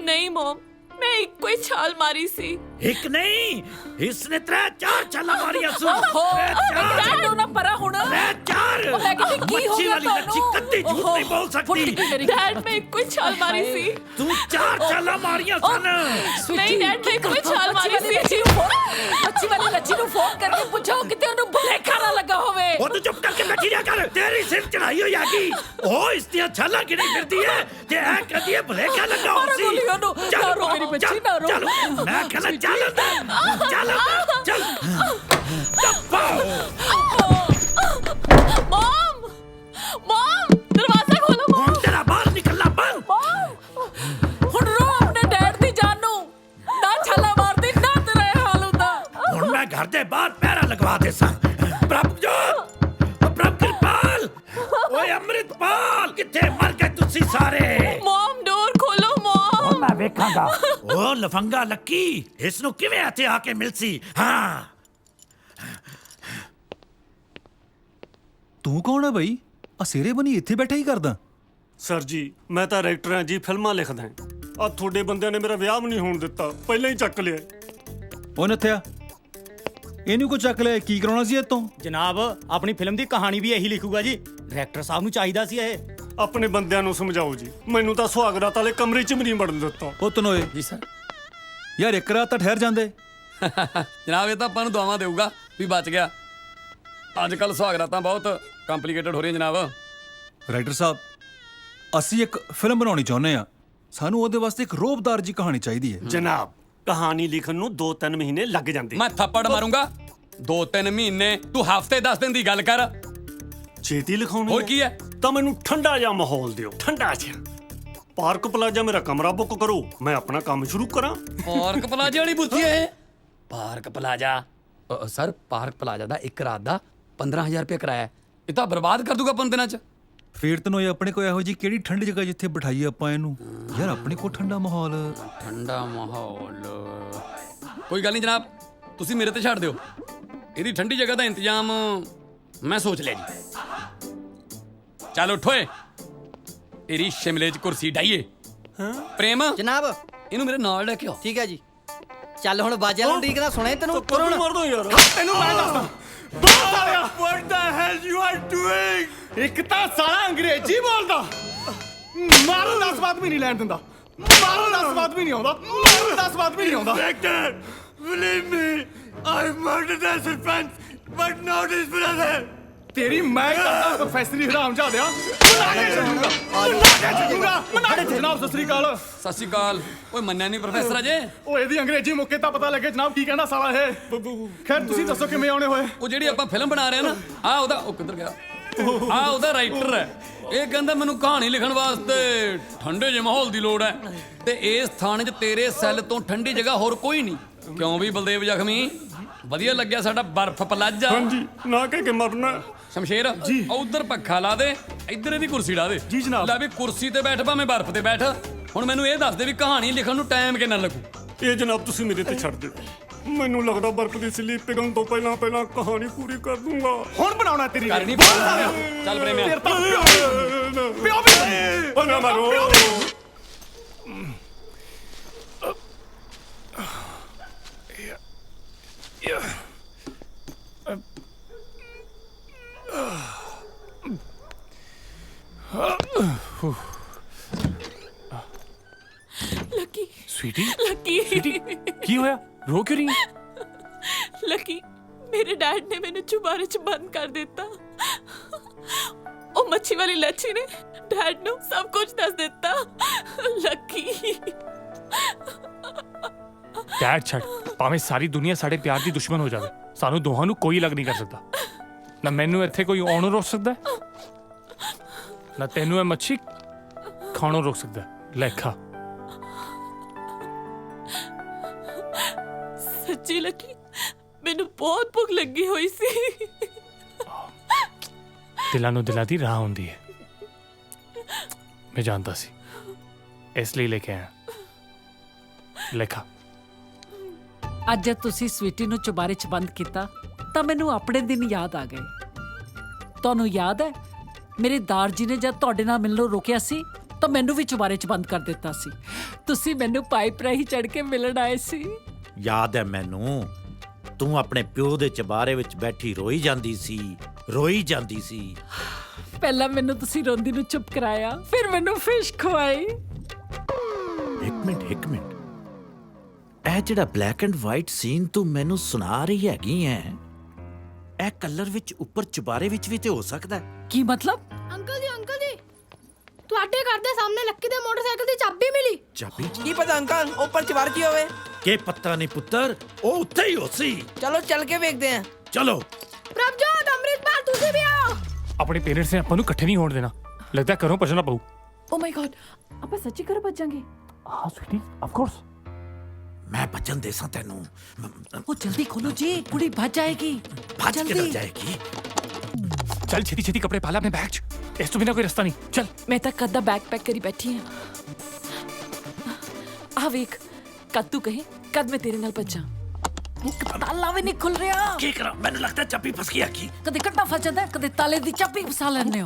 ਨਹੀਂ ਮਮ, ਮੈਂ ਇੱਕੋ ਹੀ ਛਾਲ ਮਾਰੀ ਸੀ। ਇੱਕ ਨਹੀਂ, ਇਸਨੇ 3-4 ਛਾਲਾ ਮਾਰੀਆਂ ਸੂ। ਡੈਡ ਨਾ ਪਰਾ ਹੁਣ। 3-4 ਮੈਂ ਕਹਿੰਦੀ ਕੀ ਹੋ ਗਿਆ ਤੁਹਾਨੂੰ? ਕੱਤੀ ਝੂਠ ਨਹੀਂ ਬੋਲ ਸਕਦੀ। ਡੈਡ ਮੈਂ ਇੱਕੋ ਹੀ ਛਾਲ ਮਾਰੀ ਸੀ। ਤੂੰ 4 ਛਾਲਾ ਮਾਰੀਆਂ ਸਨ। ਨਹੀਂ ਡੈਡ ਮੈਂ ਇੱਕੋ ਹੀ ਛਾਲ ਮਾਰੀ ਸੀ। ਅੱਛੀ ਵਾਲੀ ਲੱਚੀ ਨੂੰ ਫੋਨ ਕਰਕੇ ਪੁੱਛੋ ਕਿਤੇ ਉਹਨੂੰ ਭੁਲੇਖਾ ਨਾ ਲੱਗਾ ਹੋਵੇ। ਉਹ ਤੂੰ ਚੁੱਪ ਕਰਕੇ ਬੈਠੀ ਰਿਹਾ ਕਰ, ਤੇਰੀ ਸਿਰ ਚੜਾਈ ਹੋਈ ਹੈਗੀ। ਉਹ ਇਸ ਦੀਆਂ ਛਾਲਾਂ ਕਿਹੜੀ ਫਿਰਦੀ ਹੈ ਤੇ ਐ ਕਹਦੀ ਹੈ ਭੁਲੇਖਾ ਲੱਗਾ ਹੋ ਸੀ। ਚੱਲ ਮੇਰੀ ਬੱਚੀ ਨਾ ਰੋ। ਮੈਂ ਕਹਿੰਦਾ ਚੱਲ ਮਮ ਦਰਵਾਜ਼ਾ ਖੋਲੋ। ਹੁਣ ਤੇਰਾ ਬਾਹਰ ਨਿਕਲਣਾ ਬੰਦ। ਹੁਣ ਰੋ ਆਪਣੇ ਡੈਡ ਦੀ ਜਾਨ ਨੂੰ। ਨਾ ਛਾਲਾ ਮਾਰਦੀ ਨਾ ਤੇਰਾ ਇਹ ਹਾਲ ਹੁੰਦਾ। ਹੁਣ ਮੈਂ ਘਰ ਦੇ ਬਾਹਰ ਪਹਿਰਾ ਲਗਵਾ ਦੇ ਸਾਂ। ਪ੍ਰਭ ਕਿਰਪਾਲ, ਓਏ ਅੰਮ੍ਰਿਤਪਾਲ, ਕਿੱਥੇ ਮਰ ਗਏ ਤੁਸੀਂ ਸਾਰੇ? ਮਮ ਡੋਰ ਖੋਲੋ ਮਮ। ਮੈਂ ਵੇਖਾਂਗਾ ਉਹ ਲਫੰਗਾ ਲੱਕੀ ਇਸ ਨੂੰ ਕਿਵੇਂ ਇੱਥੇ ਆ ਕੇ ਮਿਲ ਸੀ। ਹਾਂ, ਤੂੰ ਕੌਣ ਹੈ ਬਈ? ਆ ਸਿਰੇ ਬਣੀ ਇੱਥੇ ਬੈਠਾ ਹੀ ਕਰਦਾ? ਸਰ ਜੀ, ਮੈਂ ਤਾਂ ਰਾਈਟਰ ਹਾਂ ਜੀ, ਫਿਲਮਾਂ ਲਿਖਦਾ। ਆ ਤੁਹਾਡੇ ਬੰਦਿਆਂ ਨੇ ਮੇਰਾ ਵਿਆਹ ਵੀ ਨਹੀਂ ਹੋਣ ਦਿੱਤਾ, ਪਹਿਲਾਂ ਹੀ ਚੱਕ ਲਿਆ। ਉਹ ਨੱਥਿਆ, ਇਹਨੂੰ ਕੋ ਚੱਕ ਲਿਆ? ਕੀ ਕਰਾਉਣਾ ਸੀ ਇਤੋਂ? ਜਨਾਬ ਆਪਣੀ ਫਿਲਮ ਦੀ ਕਹਾਣੀ ਵੀ ਇਹੀ ਲਿਖੂਗਾ ਜੀ। ਡਾਇਰੈਕਟਰ ਸਾਹਿਬ ਨੂੰ ਚਾਹੀਦਾ ਸੀ ਇਹ। ਆਪਣੇ ਬੰਦਿਆਂ ਨੂੰ ਸਮਝਾਓ ਜੀ, ਮੈਨੂੰ ਤਾਂ ਸੁਹਾਗਰਾਤ ਵਾਲੇ ਕਮਰੇ 'ਚ ਵੀ ਨਹੀਂ ਵੜਨ ਦਿੱਤਾ। ਉਹ ਤਨੋਏ ਜੀ ਸਰ। ਯਾਰ ਇੱਕ ਰਾਤ ਤਾਂ ਠਹਿਰ ਜਾਂਦੇ। ਜਨਾਬ ਇਹ ਤਾਂ ਆਪਾਂ ਨੂੰ ਦੁਆਵਾਂ ਦੇਊਗਾ ਵੀ ਬਚ ਗਿਆ। ਅੱਜ ਕੱਲ ਸੁਹਾਗਰਾਤਾਂ ਬਹੁਤ ਕੰਪਲਿਕੇਟਡ ਹੋ ਰਹੀਆਂ ਜਨਾਬ। ਰਾਈਟਰ ਸਾਹਿਬ, ਅਸੀਂ ਇੱਕ ਫਿਲਮ ਬਣਾਉਣੀ ਚਾਹੁੰਦੇ ਆ, ਸਾਨੂੰ ਉਹਦੇ ਵਾਸਤੇ ਇੱਕ ਰੋਬਦਾਰ ਜੀ ਕਹਾਣੀ ਚਾਹੀਦੀ ਹੈ। ਜਨਾਬ ਕਹਾਣੀ ਲਿਖਣ ਨੂੰ 2-3 ਮਹੀਨੇ ਲੱਗ ਜਾਂਦੇ। ਮੈਂ ਥੱਪੜ ਮਾਰੂੰਗਾ। 2-3 ਮਹੀਨੇ? ਤੂੰ ਹਫ਼ਤੇ 10 ਦਿਨ ਦੀ ਗੱਲ ਕਰ। ਛੇਤੀ ਲਿਖਾਉਣੀ ਹੋਰ ਕੀ ਹੈ? ਤਾਂ ਮੈਨੂੰ ਠੰਡਾ ਜਿਹਾ ਮਾਹੌਲ ਦਿਓ, ਠੰਡਾ ਜਿਹਾ। ਪਾਰਕ ਪਲਾਜ਼ਾ ਮੇਰਾ ਕਮਰਾ ਬੁੱਕ ਕਰੋ, ਮੈਂ ਆਪਣਾ ਕੰਮ ਸ਼ੁਰੂ ਕਰਾਂ। ਪਾਰਕ ਪਲਾਜ਼ਾ ਵਾਲੀ ਬੁੱਧੀ ਹੈ ਇਹ? Park plaza sir, park plaza ਦਾ ਇੱਕ ਰਾਤ ਦਾ 15,000 ਰੁਪਏ ਕਿਰਾਇਆ। ਇਹ ਤਾਂ ਬਰਬਾਦ ਕਰ ਦੂਗਾ 5 ਦਿਨਾਂ 'ਚ। ਫੇਰ ਤਨੋਏ ਆਪਣੇ ਕੋਲ ਇਹੋ ਜੀ ਕਿਹੜੀ ਠੰਡੀ ਜਗ੍ਹਾ ਜਿੱਥੇ ਬਿਠਾਈਏ ਆਪਾਂ ਇਹਨੂੰ? ਯਾਰ ਆਪਣੇ ਕੋਲ ਠੰਡਾ ਮਾਹੌਲ ਕੋਈ ਗੱਲ ਨਹੀਂ ਜਨਾਬ, ਤੁਸੀਂ ਮੇਰੇ ਤੇ ਛੱਡ ਦਿਓ। ਇਹਦੀ ਠੰਡੀ ਜਗ੍ਹਾ ਦਾ ਇੰਤਜ਼ਾਮ ਮੈਂ ਸੋਚ ਲਿਆ ਜੀ। ਚੱਲ ਉੱਠ ਓਏ ਤੇਰੀ ਸ਼ਿਮਲੇ 'ਚ ਕੁਰਸੀ ਡਾਈਏ ਪ੍ਰੇਮ ਜਨਾਬ ਇਹਨੂੰ ਮੇਰੇ ਨਾਲ ਲੈ ਕੇ ਆਓ ਠੀਕ ਹੈ ਜੀ ਚੱਲ ਹੁਣ ਬਾਜਿਆਂ ਨੂੰ ਢੀਕਦਾ ਸੁਣੇ ਤੈਨੂੰ ਤੂੰ ਮਾਰ ਦੋ ਯਾਰ ਤੈਨੂੰ ਮੈਂ ਦੱਸਦਾ What the hell you are doing? ਇੱਕ ਤਾਂ ਸਾਲਾ ਅੰਗਰੇਜ਼ੀ ਬੋਲਦਾ ਮਾਰਨ ਦਾ ਸਵਾਦ ਵੀ ਨਹੀਂ ਲੈਣ ਦਿੰਦਾ ਮਾਰਨ ਦਾ ਸਵਾਦ ਵੀ ਨਹੀਂ ਆਉਂਦਾ ਮਾਰਨ ਦਾ ਸਵਾਦ ਵੀ ਨਹੀਂ ਆਉਂਦਾ Inspector, believe me, I murdered that surprise, but not his brother. ਤੇਰੀ ਮੈਂ ਕਰਦਾ ਪ੍ਰੋਫੈਸਰੀ ਹਰਾਮ ਜਾਦਿਆ ਬਣਾ ਕੇ ਛੱਡੂਗਾ ਜਨਾਬ ਸਤਿ ਸ੍ਰੀ ਅਕਾਲ ਸਤਿ ਸ਼੍ਰੀ ਅਕਾਲ ਓਏ ਮੰਨਿਆ ਨਹੀਂ ਪ੍ਰੋਫੈਸਰ ਅਜੇ ਉਹ ਇਹਦੀ ਅੰਗਰੇਜ਼ੀ ਮੁੱਕੇ ਤਾਂ ਪਤਾ ਲੱਗੇ ਜਨਾਬ ਕੀ ਕਹਿੰਦਾ ਸਾਲਾ ਇਹ ਖੈਰ ਤੁਸੀਂ ਦੱਸੋ ਕਿਵੇਂ ਆਉਣੇ ਹੋਏ ਉਹ ਜਿਹੜੀ ਆਪਾਂ ਫਿਲਮ ਬਣਾ ਰਹੇ ਆ ਨਾ ਆ ਉਹਦਾ ਉਹ ਕਿੱਧਰ ਗਿਆ ਆ ਉਹਦਾ ਰਾਈਟਰ ਹੈ ਇਹ ਕਹਿੰਦਾ ਮੈਨੂੰ ਕਹਾਣੀ ਲਿਖਣ ਵਾਸਤੇ ਠੰਡੇ ਜਿਹੇ ਮਾਹੌਲ ਦੀ ਲੋੜ ਹੈ ਤੇ ਇਸ ਥਾਣੇ 'ਚ ਤੇਰੇ ਸੈੱਲ ਤੋਂ ਠੰਡੀ ਜਗ੍ਹਾ ਹੋਰ ਕੋਈ ਨਹੀਂ ਕਿਉਂ ਵੀ ਬਲਦੇਵ ਜ਼ਖਮੀ ਵਧੀਆ ਲੱਗਿਆ ਸਾਡਾ ਬਰਫ਼ ਪਲਾਜਾ ਹਾਂਜੀ ਨਾ ਕਿ ਮਰਨਾ ਸ਼ਮਸ਼ੇਰ ਜੀ ਉਧਰ ਪੱਖਾ ਲਾ ਦੇ ਇੱਧਰ ਇਹਦੀ ਕੁਰਸੀ ਲਾ ਦੇ ਜੀ ਜਨਾਬ ਲੈ ਵੀ ਕੁਰਸੀ ਤੇ ਬੈਠ ਭਾਵੇਂ ਬਰਫ਼ ਤੇ ਬੈਠ ਹੁਣ ਮੈਨੂੰ ਇਹ ਦੱਸ ਦੇ ਵੀ ਕਹਾਣੀ ਲਿਖਣ ਨੂੰ ਟਾਈਮ ਕਿੰਨਾ ਲੱਗੂ ਇਹ ਜਨਾਬ ਤੁਸੀਂ ਮੇਰੇ ਤੇ ਛੱਡ ਦਿਓ ਮੈਨੂੰ ਲੱਗਦਾ ਬਰਫ਼ ਦੀ ਸਲੀਪ ਪਿਘਲਣ ਤੋਂ ਪਹਿਲਾਂ ਕਹਾਣੀ ਪੂਰੀ ਕਰ ਦੂੰਗਾ ਹੁਣ ਬਣਾਉਣਾ ਤੇਰੀ ਕਰਨੀ ਚੱਲ ਪ੍ਰੇਮਿਆ ਤੇਰੇ ਤਾਂ ਪਿਓ ਵੀ ਉਹ ਨਾ ਮਾਰੋ ਲੱਕੀ स्वीटी ਲੱਕੀ ਕੀ ਹੋਇਆ ਰੋ ਕਿਉਂ ਰਹੀ ਹੈ ਲੱਕੀ ਮੇਰੇ ਡੈਡ ਨੇ ਮੈਨੂੰ ਚੁਬਾਰੇ 'ਚ ਬੰਦ ਕਰ ਦਿੱਤਾ ਉਹ ਮੱਛੀ ਵਾਲੀ ਲੱਛੀ ਨੇ ਡੈਡ ਨੂੰ ਸਭ ਕੁਝ ਦੱਸ ਦਿੱਤਾ ਲੱਕੀ ਡੈਡ ਛੱਡ ਭਾਵੇਂ ਸਾਰੀ ਦੁਨੀਆ ਸਾਡੇ ਪਿਆਰ ਦੀ ਦੁਸ਼ਮਣ ਹੋ ਜਾਵੇ ਸਾਨੂੰ ਦੋਹਾਂ ਨੂੰ ਕੋਈ ਲੱਗ ਨਹੀਂ ਕਰ ਸਕਦਾ ਨਾ ਮੈਨੂੰ ਇੱਥੇ ਕੋਈ ਆਉਣੋਂ ਰੋਕ ਸਕਦਾ ਨਾ ਤੈਨੂੰ ਇਹ ਮੱਛੀ ਖਾਣੋਂ ਰੋਕ ਸਕਦਾ ਲੈ ਖਾ ਸੱਚੀ ਲੱਕੀ ਮੈਨੂੰ ਬਹੁਤ ਭੁੱਖ ਲੱਗੀ ਹੋਈ ਸੀ ਦਿਲਾਂ ਨੂੰ ਦਿਲਾਂ ਦੀ ਰਾਹ ਹੁੰਦੀ ਹੈ ਮੈਂ ਜਾਣਦਾ ਸੀ ਇਸ ਲਈ ਲੈ ਕੇ ਆਇਆ ਲੈ ਖਾ ਅੱਜ ਜਦ ਤੁਸੀਂ ਸਵੀਟੀ ਨੂੰ ਚੁਬਾਰੇ 'ਚ ਬੰਦ ਕੀਤਾ ਤਾਂ ਮੈਨੂੰ ਆਪਣੇ ਦਿਨ ਯਾਦ ਆ ਗਏ ਤੁਹਾਨੂੰ ਯਾਦ ਹੈ ਮੇਰੇ ਦਾਰ ਜੀ ਨੇ ਜਦ ਤੁਹਾਡੇ ਨਾਲ ਮਿਲਣੋਂ ਰੋਕਿਆ ਸੀ ਤਾਂ ਮੈਨੂੰ ਵੀ ਚੁਬਾਰੇ 'ਚ ਬੰਦ ਕਰ ਦਿੱਤਾ ਸੀ ਤੁਸੀਂ ਮੈਨੂੰ ਪਾਈਪ ਰਾਹੀਂ ਚੜ੍ਹ ਕੇ ਮਿਲਣ ਆਏ ਸੀ ਯਾਦ ਹੈ ਮੈਨੂੰ ਤੂੰ ਆਪਣੇ ਪਿਓ ਦੇ ਚਬਾਰੇ ਵਿੱਚ ਬੈਠੀ ਰੋਈ ਜਾਂਦੀ ਸੀ ਪਹਿਲਾਂ ਮੈਨੂੰ ਤੁਸੀਂ ਰੋਂਦੀ ਨੂੰ ਚੁੱਪ ਕਰਾਇਆ ਫਿਰ ਮੈਨੂੰ ਫਿਸ਼ ਖਵਾਈ ਇੱਕ ਮਿੰਟ ਇਹ ਜਿਹੜਾ ਬਲੈਕ ਐਂਡ ਵਾਈਟ ਸੀਨ ਤੂੰ ਮੈਨੂੰ ਸੁਣਾ ਰਹੀ ਹੈਗੀ ਐ ਇਹ ਕਲਰ ਵਿੱਚ ਉੱਪਰ ਚੁਬਾਰੇ ਵਿੱਚ ਵੀ ਤੇ ਹੋ ਸਕਦਾ ਹੈ ਕੀ ਮਤਲਬ ਅੰਕਲ ਜੀ ਤੁਹਾਡੇ ਘਰ ਦੇ ਸਾਹਮਣੇ ਲੱਕੀ ਦੇ ਮੋਟਰਸਾਈਕਲ ਦੀ ਚਾਬੀ ਮਿਲੀ ਚਾਬੀ ਕੀ ਪਤਾ ਅੰਕਲ ਉੱਪਰ ਚਵਾਰ ਕੀ ਹੋਵੇ ਕੀ ਪਤਾ ਨਹੀਂ ਪੁੱਤਰ ਉਹ ਉੱਥੇ ਹੀ ਹੋ ਸੀ ਚਲੋ ਚੱਲ ਕੇ ਵੇਖਦੇ ਆਂ ਚਲੋ ਪ੍ਰਭਜੋਤ ਅੰਮ੍ਰਿਤਪਾਲ ਤੁਸੀਂ ਵੀ ਆਓ ਆਪਣੇ ਪੇਰੈਂਟਸ ਨੇ ਆਪਾਂ ਨੂੰ ਇਕੱਠੇ ਨਹੀਂ ਹੋਣ ਦੇਣਾ ਲੱਗਦਾ ਘਰੋਂ ਭੱਜਣਾ ਪਊ ਓ ਮਾਈ ਗॉड ਆਪਾਂ ਸੱਚੀ ਘਰੋਂ ਭੱਜਾਂਗੇ ਹਾਂ ਸਵੀਟੀ ਆਫ ਕੋਰਸ ਮੈਂ ਬਚਨ ਦੇ ਸਾਂ ਤੈਨੂੰ ਉਹ ਜਲਦੀ ਖੋਲੋ ਜੀ ਕੁੜੀ ਭੱਜ ਜਾਏਗੀ ਭੱਜ ਕਿੱਧਰ ਜਾਏਗੀ ਚੱਲ ਛੇਤੀ ਛੇਤੀ ਕੱਪੜੇ ਪਾ ਲੈ ਆਪਣੇ ਬੈਗ 'ਚ ਇਸ ਤੋਂ ਬਿਨਾਂ ਕੋਈ ਰਸਤਾ ਨਹੀਂ ਚੱਲ ਮੈਂ ਤਾਂ ਕਦ ਦਾ ਬੈਗ ਪੈਕ ਕਰੀ ਬੈਠੀ ਹਾਂ ਆ ਵੇਖ ਕਦ ਤੂੰ ਕਹੇ ਕਦ ਮੈਂ ਤੇਰੇ ਨਾਲ ਭੱਜਾਂ ਇੱਕ ਤਾਲਾ ਵੀ ਨਹੀਂ ਖੁੱਲ ਰਿਹਾ ਕੀ ਕਰਾਂ ਮੈਨੂੰ ਲੱਗਦਾ ਚਾਬੀ ਫਸ ਗਈ ਆਖੀ ਕਦੇ ਕੱਟਾ ਫਸ ਜਾਂਦਾ ਕਦੇ ਤਾਲੇ ਦੀ ਚਾਬੀ ਫਸਾ ਲੈਂਦੇ ਹੋ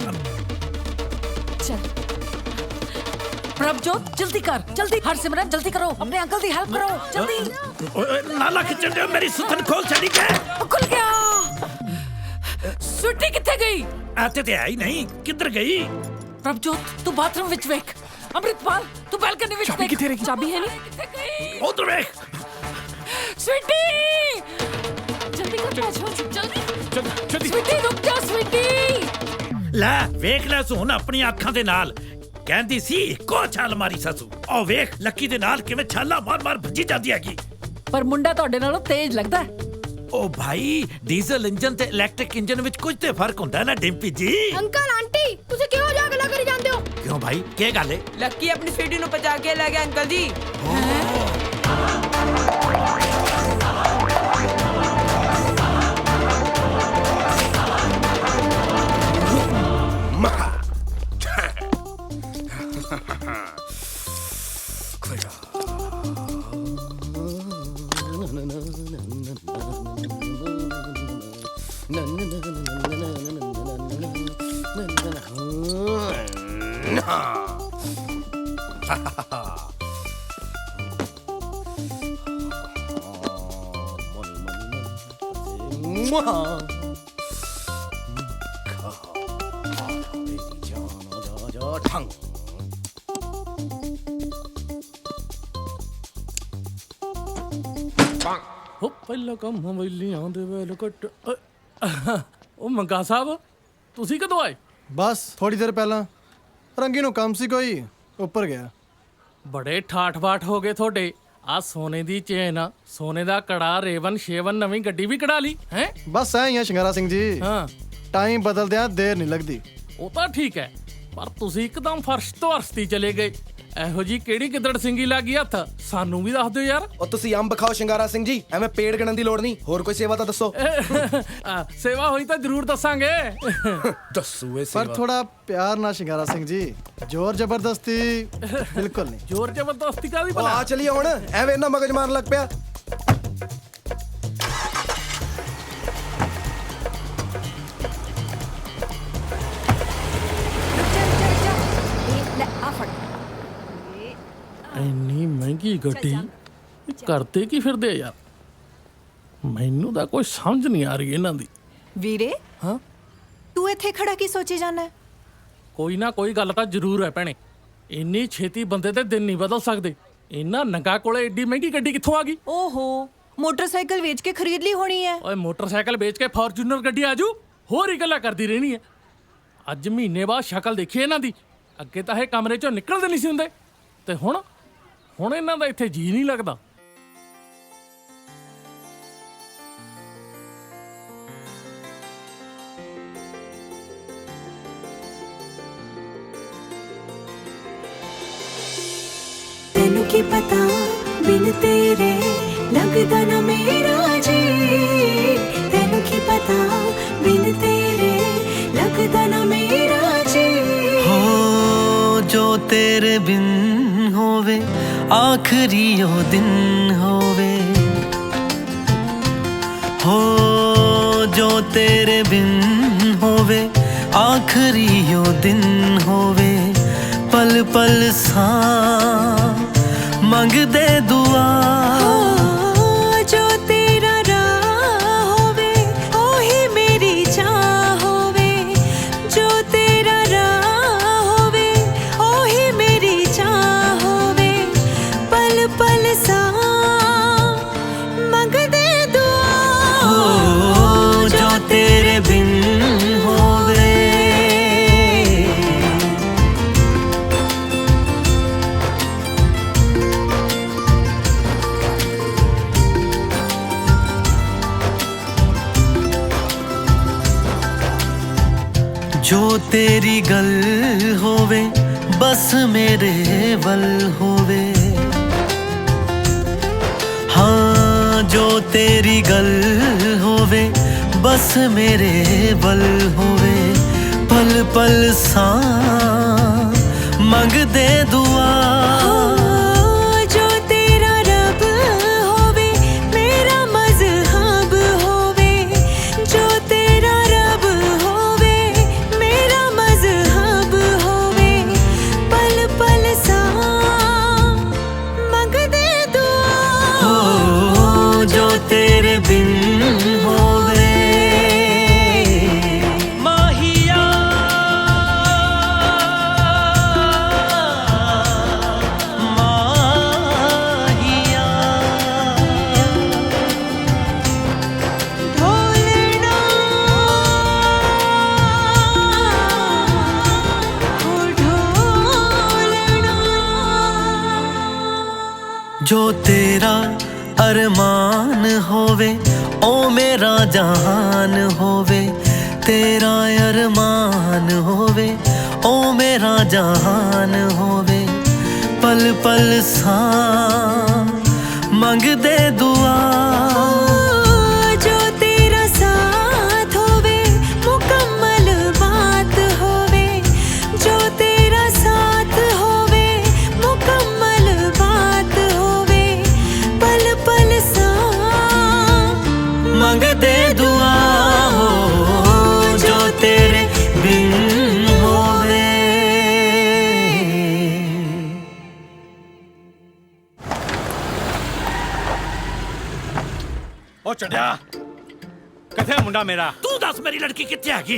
ਚੱਲ ਪ੍ਰਭਜੋਤ ਜਲਦੀ ਕਰ ਜਲਦੀ ਹਰਸਿਮਰਨ ਜਲਦੀ ਕਰੋ ਆਪਣੇ ਅੰਕਲ ਦੀ ਹੈਲਪ ਕਰੋ ਜਲਦੀ ਓਏ ਨਾਲਾ ਖਿੱਚਣ ਦਿਓ ਮੇਰੀ ਸੁਥਨ ਖੋਲ ਛੱਡੀ ਕੇ ਖੁੱਲ ਗਿਆ ਸਵੀਟੀ ਕਿੱਥੇ ਗਈ ਆਤੇ ਤੇ ਆਈ ਨਹੀਂ ਕਿੱਧਰ ਗਈ ਪ੍ਰਭਜੋਤ ਤੂੰ ਬਾਥਰੂਮ ਵਿੱਚ ਵੇਖ ਅੰਮ੍ਰਿਤਪਾਲ ਤੂੰ ਬਾਲਕਨੀ ਵਿੱਚ ਚਾਬੀ ਕਿੱਥੇ ਰਹੀ ਚਾਬੀ ਹੈ ਨਹੀਂ ਕਿੱਥੇ ਗਈ ਉਧਰ ਵੇਖ ਸਵੀਟੀ ਜਲਦੀ ਕਰ ਪਾਛੋ ਜਲਦੀ ਸਵੀਟੀ ਰੁਕ ਜਾ ਸਵੀਟੀ ਲੈ ਵੇਖ ਲੈ ਸੁਣ ਆਪਣੀਆਂ ਅੱਖਾਂ ਦੇ ਨਾਲ ਕਹਿੰਦੀ ਸੀ ਇੱਕੋ ਛਾਲ ਮਾਰੀ ਸਸੂ ਉਹ ਵੇਖ ਲੱਕੀ ਦੇ ਨਾਲ ਕਿਵੇਂ ਛਾਲਾ ਮਾਰ ਭੱਜੀ ਜਾਂਦੀ ਹੈਗੀ ਪਰ ਮੁੰਡਾ ਤੁਹਾਡੇ ਨਾਲੋਂ ਤੇਜ਼ ਲੱਗਦਾ ਹੈ ਉਹ ਭਾਈ ਡੀਜ਼ਲ ਇੰਜਨ ਤੇ ਇਲੈਕਟ੍ਰਿਕ ਇੰਜਨ ਵਿੱਚ ਕੁਝ ਤੇ ਫਰਕ ਹੁੰਦਾ ਹੈ ਨਾ ਡਿੰਪੀ ਜੀ ਅੰਕਲ ਆਂਟੀ ਤੁਸੀਂ ਕਿਉਂ ਜਾ ਗੱਲਾਂ ਕਰੀ ਜਾਂਦੇ ਹੋ ਕਿਉਂ ਭਾਈ ਕੀ ਗੱਲ ਹੈ ਲੱਕੀ ਆਪਣੀ ਸਵੀਟੀ ਨੂੰ ਬਚਾ ਕੇ ਲੈ ਗਿਆ ਅੰਕਲ ਜੀ ਹੋ ਪਹਿਲਾਂ ਕੰਮ ਵੇਲੀਆਂ ਦੇ ਵੇਲ ਕੱਟ ਉਹ ਮੰਗਾ ਸਾਹਿਬ ਤੁਸੀਂ ਕਦੋਂ ਆਏ? ਬਸ ਥੋੜੀ ਦੇਰ ਪਹਿਲਾਂ। ਰੰਗੀ ਨੂੰ ਕੰਮ ਸੀ ਕੋਈ, ਉੱਪਰ ਗਿਆ। ਬੜੇ ਠਾਠ-ਬਾਠ ਹੋ ਗਏ ਤੁਹਾਡੇ। ਆ ਸੋਨੇ ਦੀ ਚੇਨ, ਸੋਨੇ ਦਾ ਕੜਾ, ਰੇਵਨ ਸ਼ੇਵਨ, ਨਵੀਂ ਗੱਡੀ ਵੀ ਕਢਾ ਲਈ ਹੈ? ਬਸ ਐ ਹੀ ਆ ਸ਼ਿੰਗਾਰਾ ਸਿੰਘ ਜੀ। ਹਾਂ, ਟਾਈਮ ਬਦਲਦਿਆਂ ਦੇਰ ਨਹੀਂ ਲੱਗਦੀ। ਉਹ ਤਾਂ ਠੀਕ ਹੈ, ਪਰ ਤੁਸੀਂ ਇੱਕਦਮ ਫਰਸ਼ ਤੋਂ ਅਰਸਤੀ ਚਲੇ ਗਏ। ਇਹੋ ਜੀ ਕਿਹੜੀ ਗਿੱਦੜ ਸਿੰਘੀ ਲੱਗੀ ਹੱਥ? ਸਾਨੂੰ ਵੀ ਦੱਸ ਦਿਓ ਯਾਰ। ਉਹ ਤੁਸੀਂ ਅੰਬ ਖਾਓ ਸ਼ਿੰਗਾਰਾ ਸਿੰਘ ਜੀ, ਐਵੇਂ ਪੇੜ ਗਣਨ ਦੀ ਲੋੜ ਨਹੀਂ। ਹੋਰ ਕੋਈ ਸੇਵਾ ਤਾਂ ਦੱਸੋ। ਸੇਵਾ ਹੋਈ ਤਾਂ ਜ਼ਰੂਰ ਦੱਸਾਂਗੇ। ਦੱਸੂ ਇਹ ਪਰ ਥੋੜਾ ਪਿਆਰ ਨਾਲ ਸ਼ਿੰਗਾਰਾ ਸਿੰਘ ਜੀ, ਜ਼ੋਰ ਜ਼ਬਰਦਸਤੀ ਬਿਲਕੁਲ ਨਹੀਂ। ਜ਼ੋਰ ਜ਼ਬਰਦਸਤੀ ਕਾਹਦੀ ਉਹ ਆ ਚਲੀਏ ਹੁਣ, ਐਵੇਂ ਨਾ ਮਗਜ ਮਾਰਨ ਲੱਗ ਪਿਆ। ਇੰਨੀ ਮਹਿੰਗੀ ਗੱਡੀ ਕਰਦੇ ਕੀ ਫਿਰਦੇ ਆ ਯਾਰ? ਮੈਨੂੰ ਤਾਂ ਕੋਈ ਸਮਝ ਨਹੀਂ ਆ ਰਹੀ ਇਹਨਾਂ ਦੀ। ਵੀਰੇ ਹਾਂ, ਤੂੰ ਇੱਥੇ ਖੜਾ ਕੀ ਸੋਚੀ ਜਾਂਦਾ? ਕੋਈ ਨਾ ਕੋਈ ਗੱਲ ਤਾਂ ਜ਼ਰੂਰ ਹੈ ਭੈਣੇ। ਇੰਨੀ ਛੇਤੀ ਬੰਦੇ ਦੇ ਦਿਨ ਨਹੀਂ ਬਦਲ ਸਕਦੇ। ਇਹਨਾਂ ਨੰਗਾ ਕੋਲੇ ਏਡੀ ਮਹਿੰਗੀ ਗੱਡੀ ਕਿੱਥੋਂ ਆ ਗਈ? ਓਹੋ, ਮੋਟਰਸਾਈਕਲ ਵੇਚ ਕੇ ਖਰੀਦ ਲਈ ਹੋਣੀ ਹੈ। ਓਏ ਮੋਟਰਸਾਈਕਲ ਵੇਚ ਕੇ ਫਾਰਚੂਨਰ ਗੱਡੀ ਆਜੂ? ਹੋਰ ਹੀ ਗੱਲਾਂ ਕਰਦੀ ਰਹਿਣੀ ਹੈ। ਅੱਜ ਮਹੀਨੇ ਬਾਅਦ ਸ਼ਕਲ ਦੇਖੀ ਇਹਨਾਂ ਦੀ। ਅੱਗੇ ਤਾਂ ਇਹ ਕਮਰੇ ਚੋਂ ਨਿਕਲਦੇ ਨਹੀਂ ਸੀ ਹੁੰਦੇ, ਤੇ ਹੁਣ ਇਹਨਾਂ ਦਾ ਇੱਥੇ ਜੀ ਨਹੀਂ ਲੱਗਦਾ। ਤੈਨੂੰ ਕੀ ਪਤਾ ਬਿਨ ਤੇਰੇ ਲੱਗਦਾ ਨਾ ਮੇਰਾ ਜੀ। ਤੈਨੂੰ ਕੀ ਪਤਾ ਬਿਨ ਤੇਰੇ ਲੱਗਦਾ ਨਾ ਮੇਰਾ ਜੀ। ਹੋ ਜੋ ਤੇਰੇ ਬਿਨ ਹੋਵੇ ਆਖਰੀ ਉਹ ਦਿਨ ਹੋਵੇ। ਹੋ ਜੋ ਤੇਰੇ ਬਿਨ ਹੋਵੇ ਆਖਰੀ ਉਹ ਦਿਨ ਹੋਵੇ। ਪਲ ਪਲ ਸਾਂ ਮੰਗਦੇ ਦੁਆ। ਜੋ ਤੇਰਾ ਰਾਹ ਹੋਵੇ ਉਹੀ ਮੇਰੀ ਚਾਹ ਹੋਵੇ। ਜੋ ਤੇਰਾ ਰਾਹ ਹੋਵੇ ਉਹੀ ਮੇਰੀ ਚਾਹ ਹੋਵੇ। ਪਲ ਪਲ ਸਾਂ ਮੰਗਦੇ ਦੁਆ। ਜੋ ਤੇਰੇ ਬਿਨ ਹੋਵੇ। ਜੋ ਤੇਰੀ ਗੱਲ ਹੋਵੇ ਬਸ ਮੇਰੇ ਵੱਲ ਹੋਵੇ। ਹਾਂ ਜੋ ਤੇਰੀ ਗੱਲ ਹੋਵੇ ਬਸ ਮੇਰੇ ਵੱਲ ਹੋਵੇ। ਪਲ ਪਲ ਸਾਂ ਮੰਗਦੇ ਦੁਆ। ਜੋ ਤੇਰਾ ਰੱਬ ਹੋਵੇ ਮੇਰਾ ਮਜ਼ਹਬ ਹੋਵੇ। ਜੋ ਤੇਰਾ ਰੱਬ ਹੋਵੇ ਮੇਰਾ ਮਜ਼ਹਬ ਹੋਵੇ। ਪਲ ਪਲ ਸਾਂ ਮੰਗਦੇ ਦੁਆ। ਜੋ ਤੇਰੇ ਬਿਨ ਹੋਵੇ। ਮਾਹੀਆ ਮਾਹੀਆ ਢੋਲਣਾ ਹੋ ਢੋਲਣਾ। ਜੋ ਤੇਰਾ ਅਰਮਾਨ ਹੋਵੇ ਉਹ ਮੇਰਾ ਜਹਾਨ ਹੋਵੇ। ਤੇਰਾ ਅਰਮਾਨ ਹੋਵੇ ਉਹ ਮੇਰਾ ਜਹਾਨ ਹੋਵੇ। ਪਲ ਪਲ ਸਾਂ ਮੰਗਦੇ ਦੁਆ। ਜੋ ਤੇਰਾ ਸਾਥ ਹੋਵੇ ਮੁਕੰਮਲ ਬਾਤ ਹੋਵੇ। ਜੋ ਤੇਰਾ ਸਾਥ ਹੋਵੇ ਮੁਕੰਮਲ ਬਾਤ ਹੋਵੇ। ਪਲ ਪਲ ਸਾਂ ਮੰਗਦੇ ਦੁਆ। ਜੋ ਤੇਰੇ ਬਿਨ ਹੋਵੇ। ਕਿੱਥੇ ਮੁੰਡਾ ਮੇਰਾ? ਤੂੰ ਦੱਸ ਮੇਰੀ ਲੜਕੀ ਕਿੱਥੇ ਹੈਗੀ?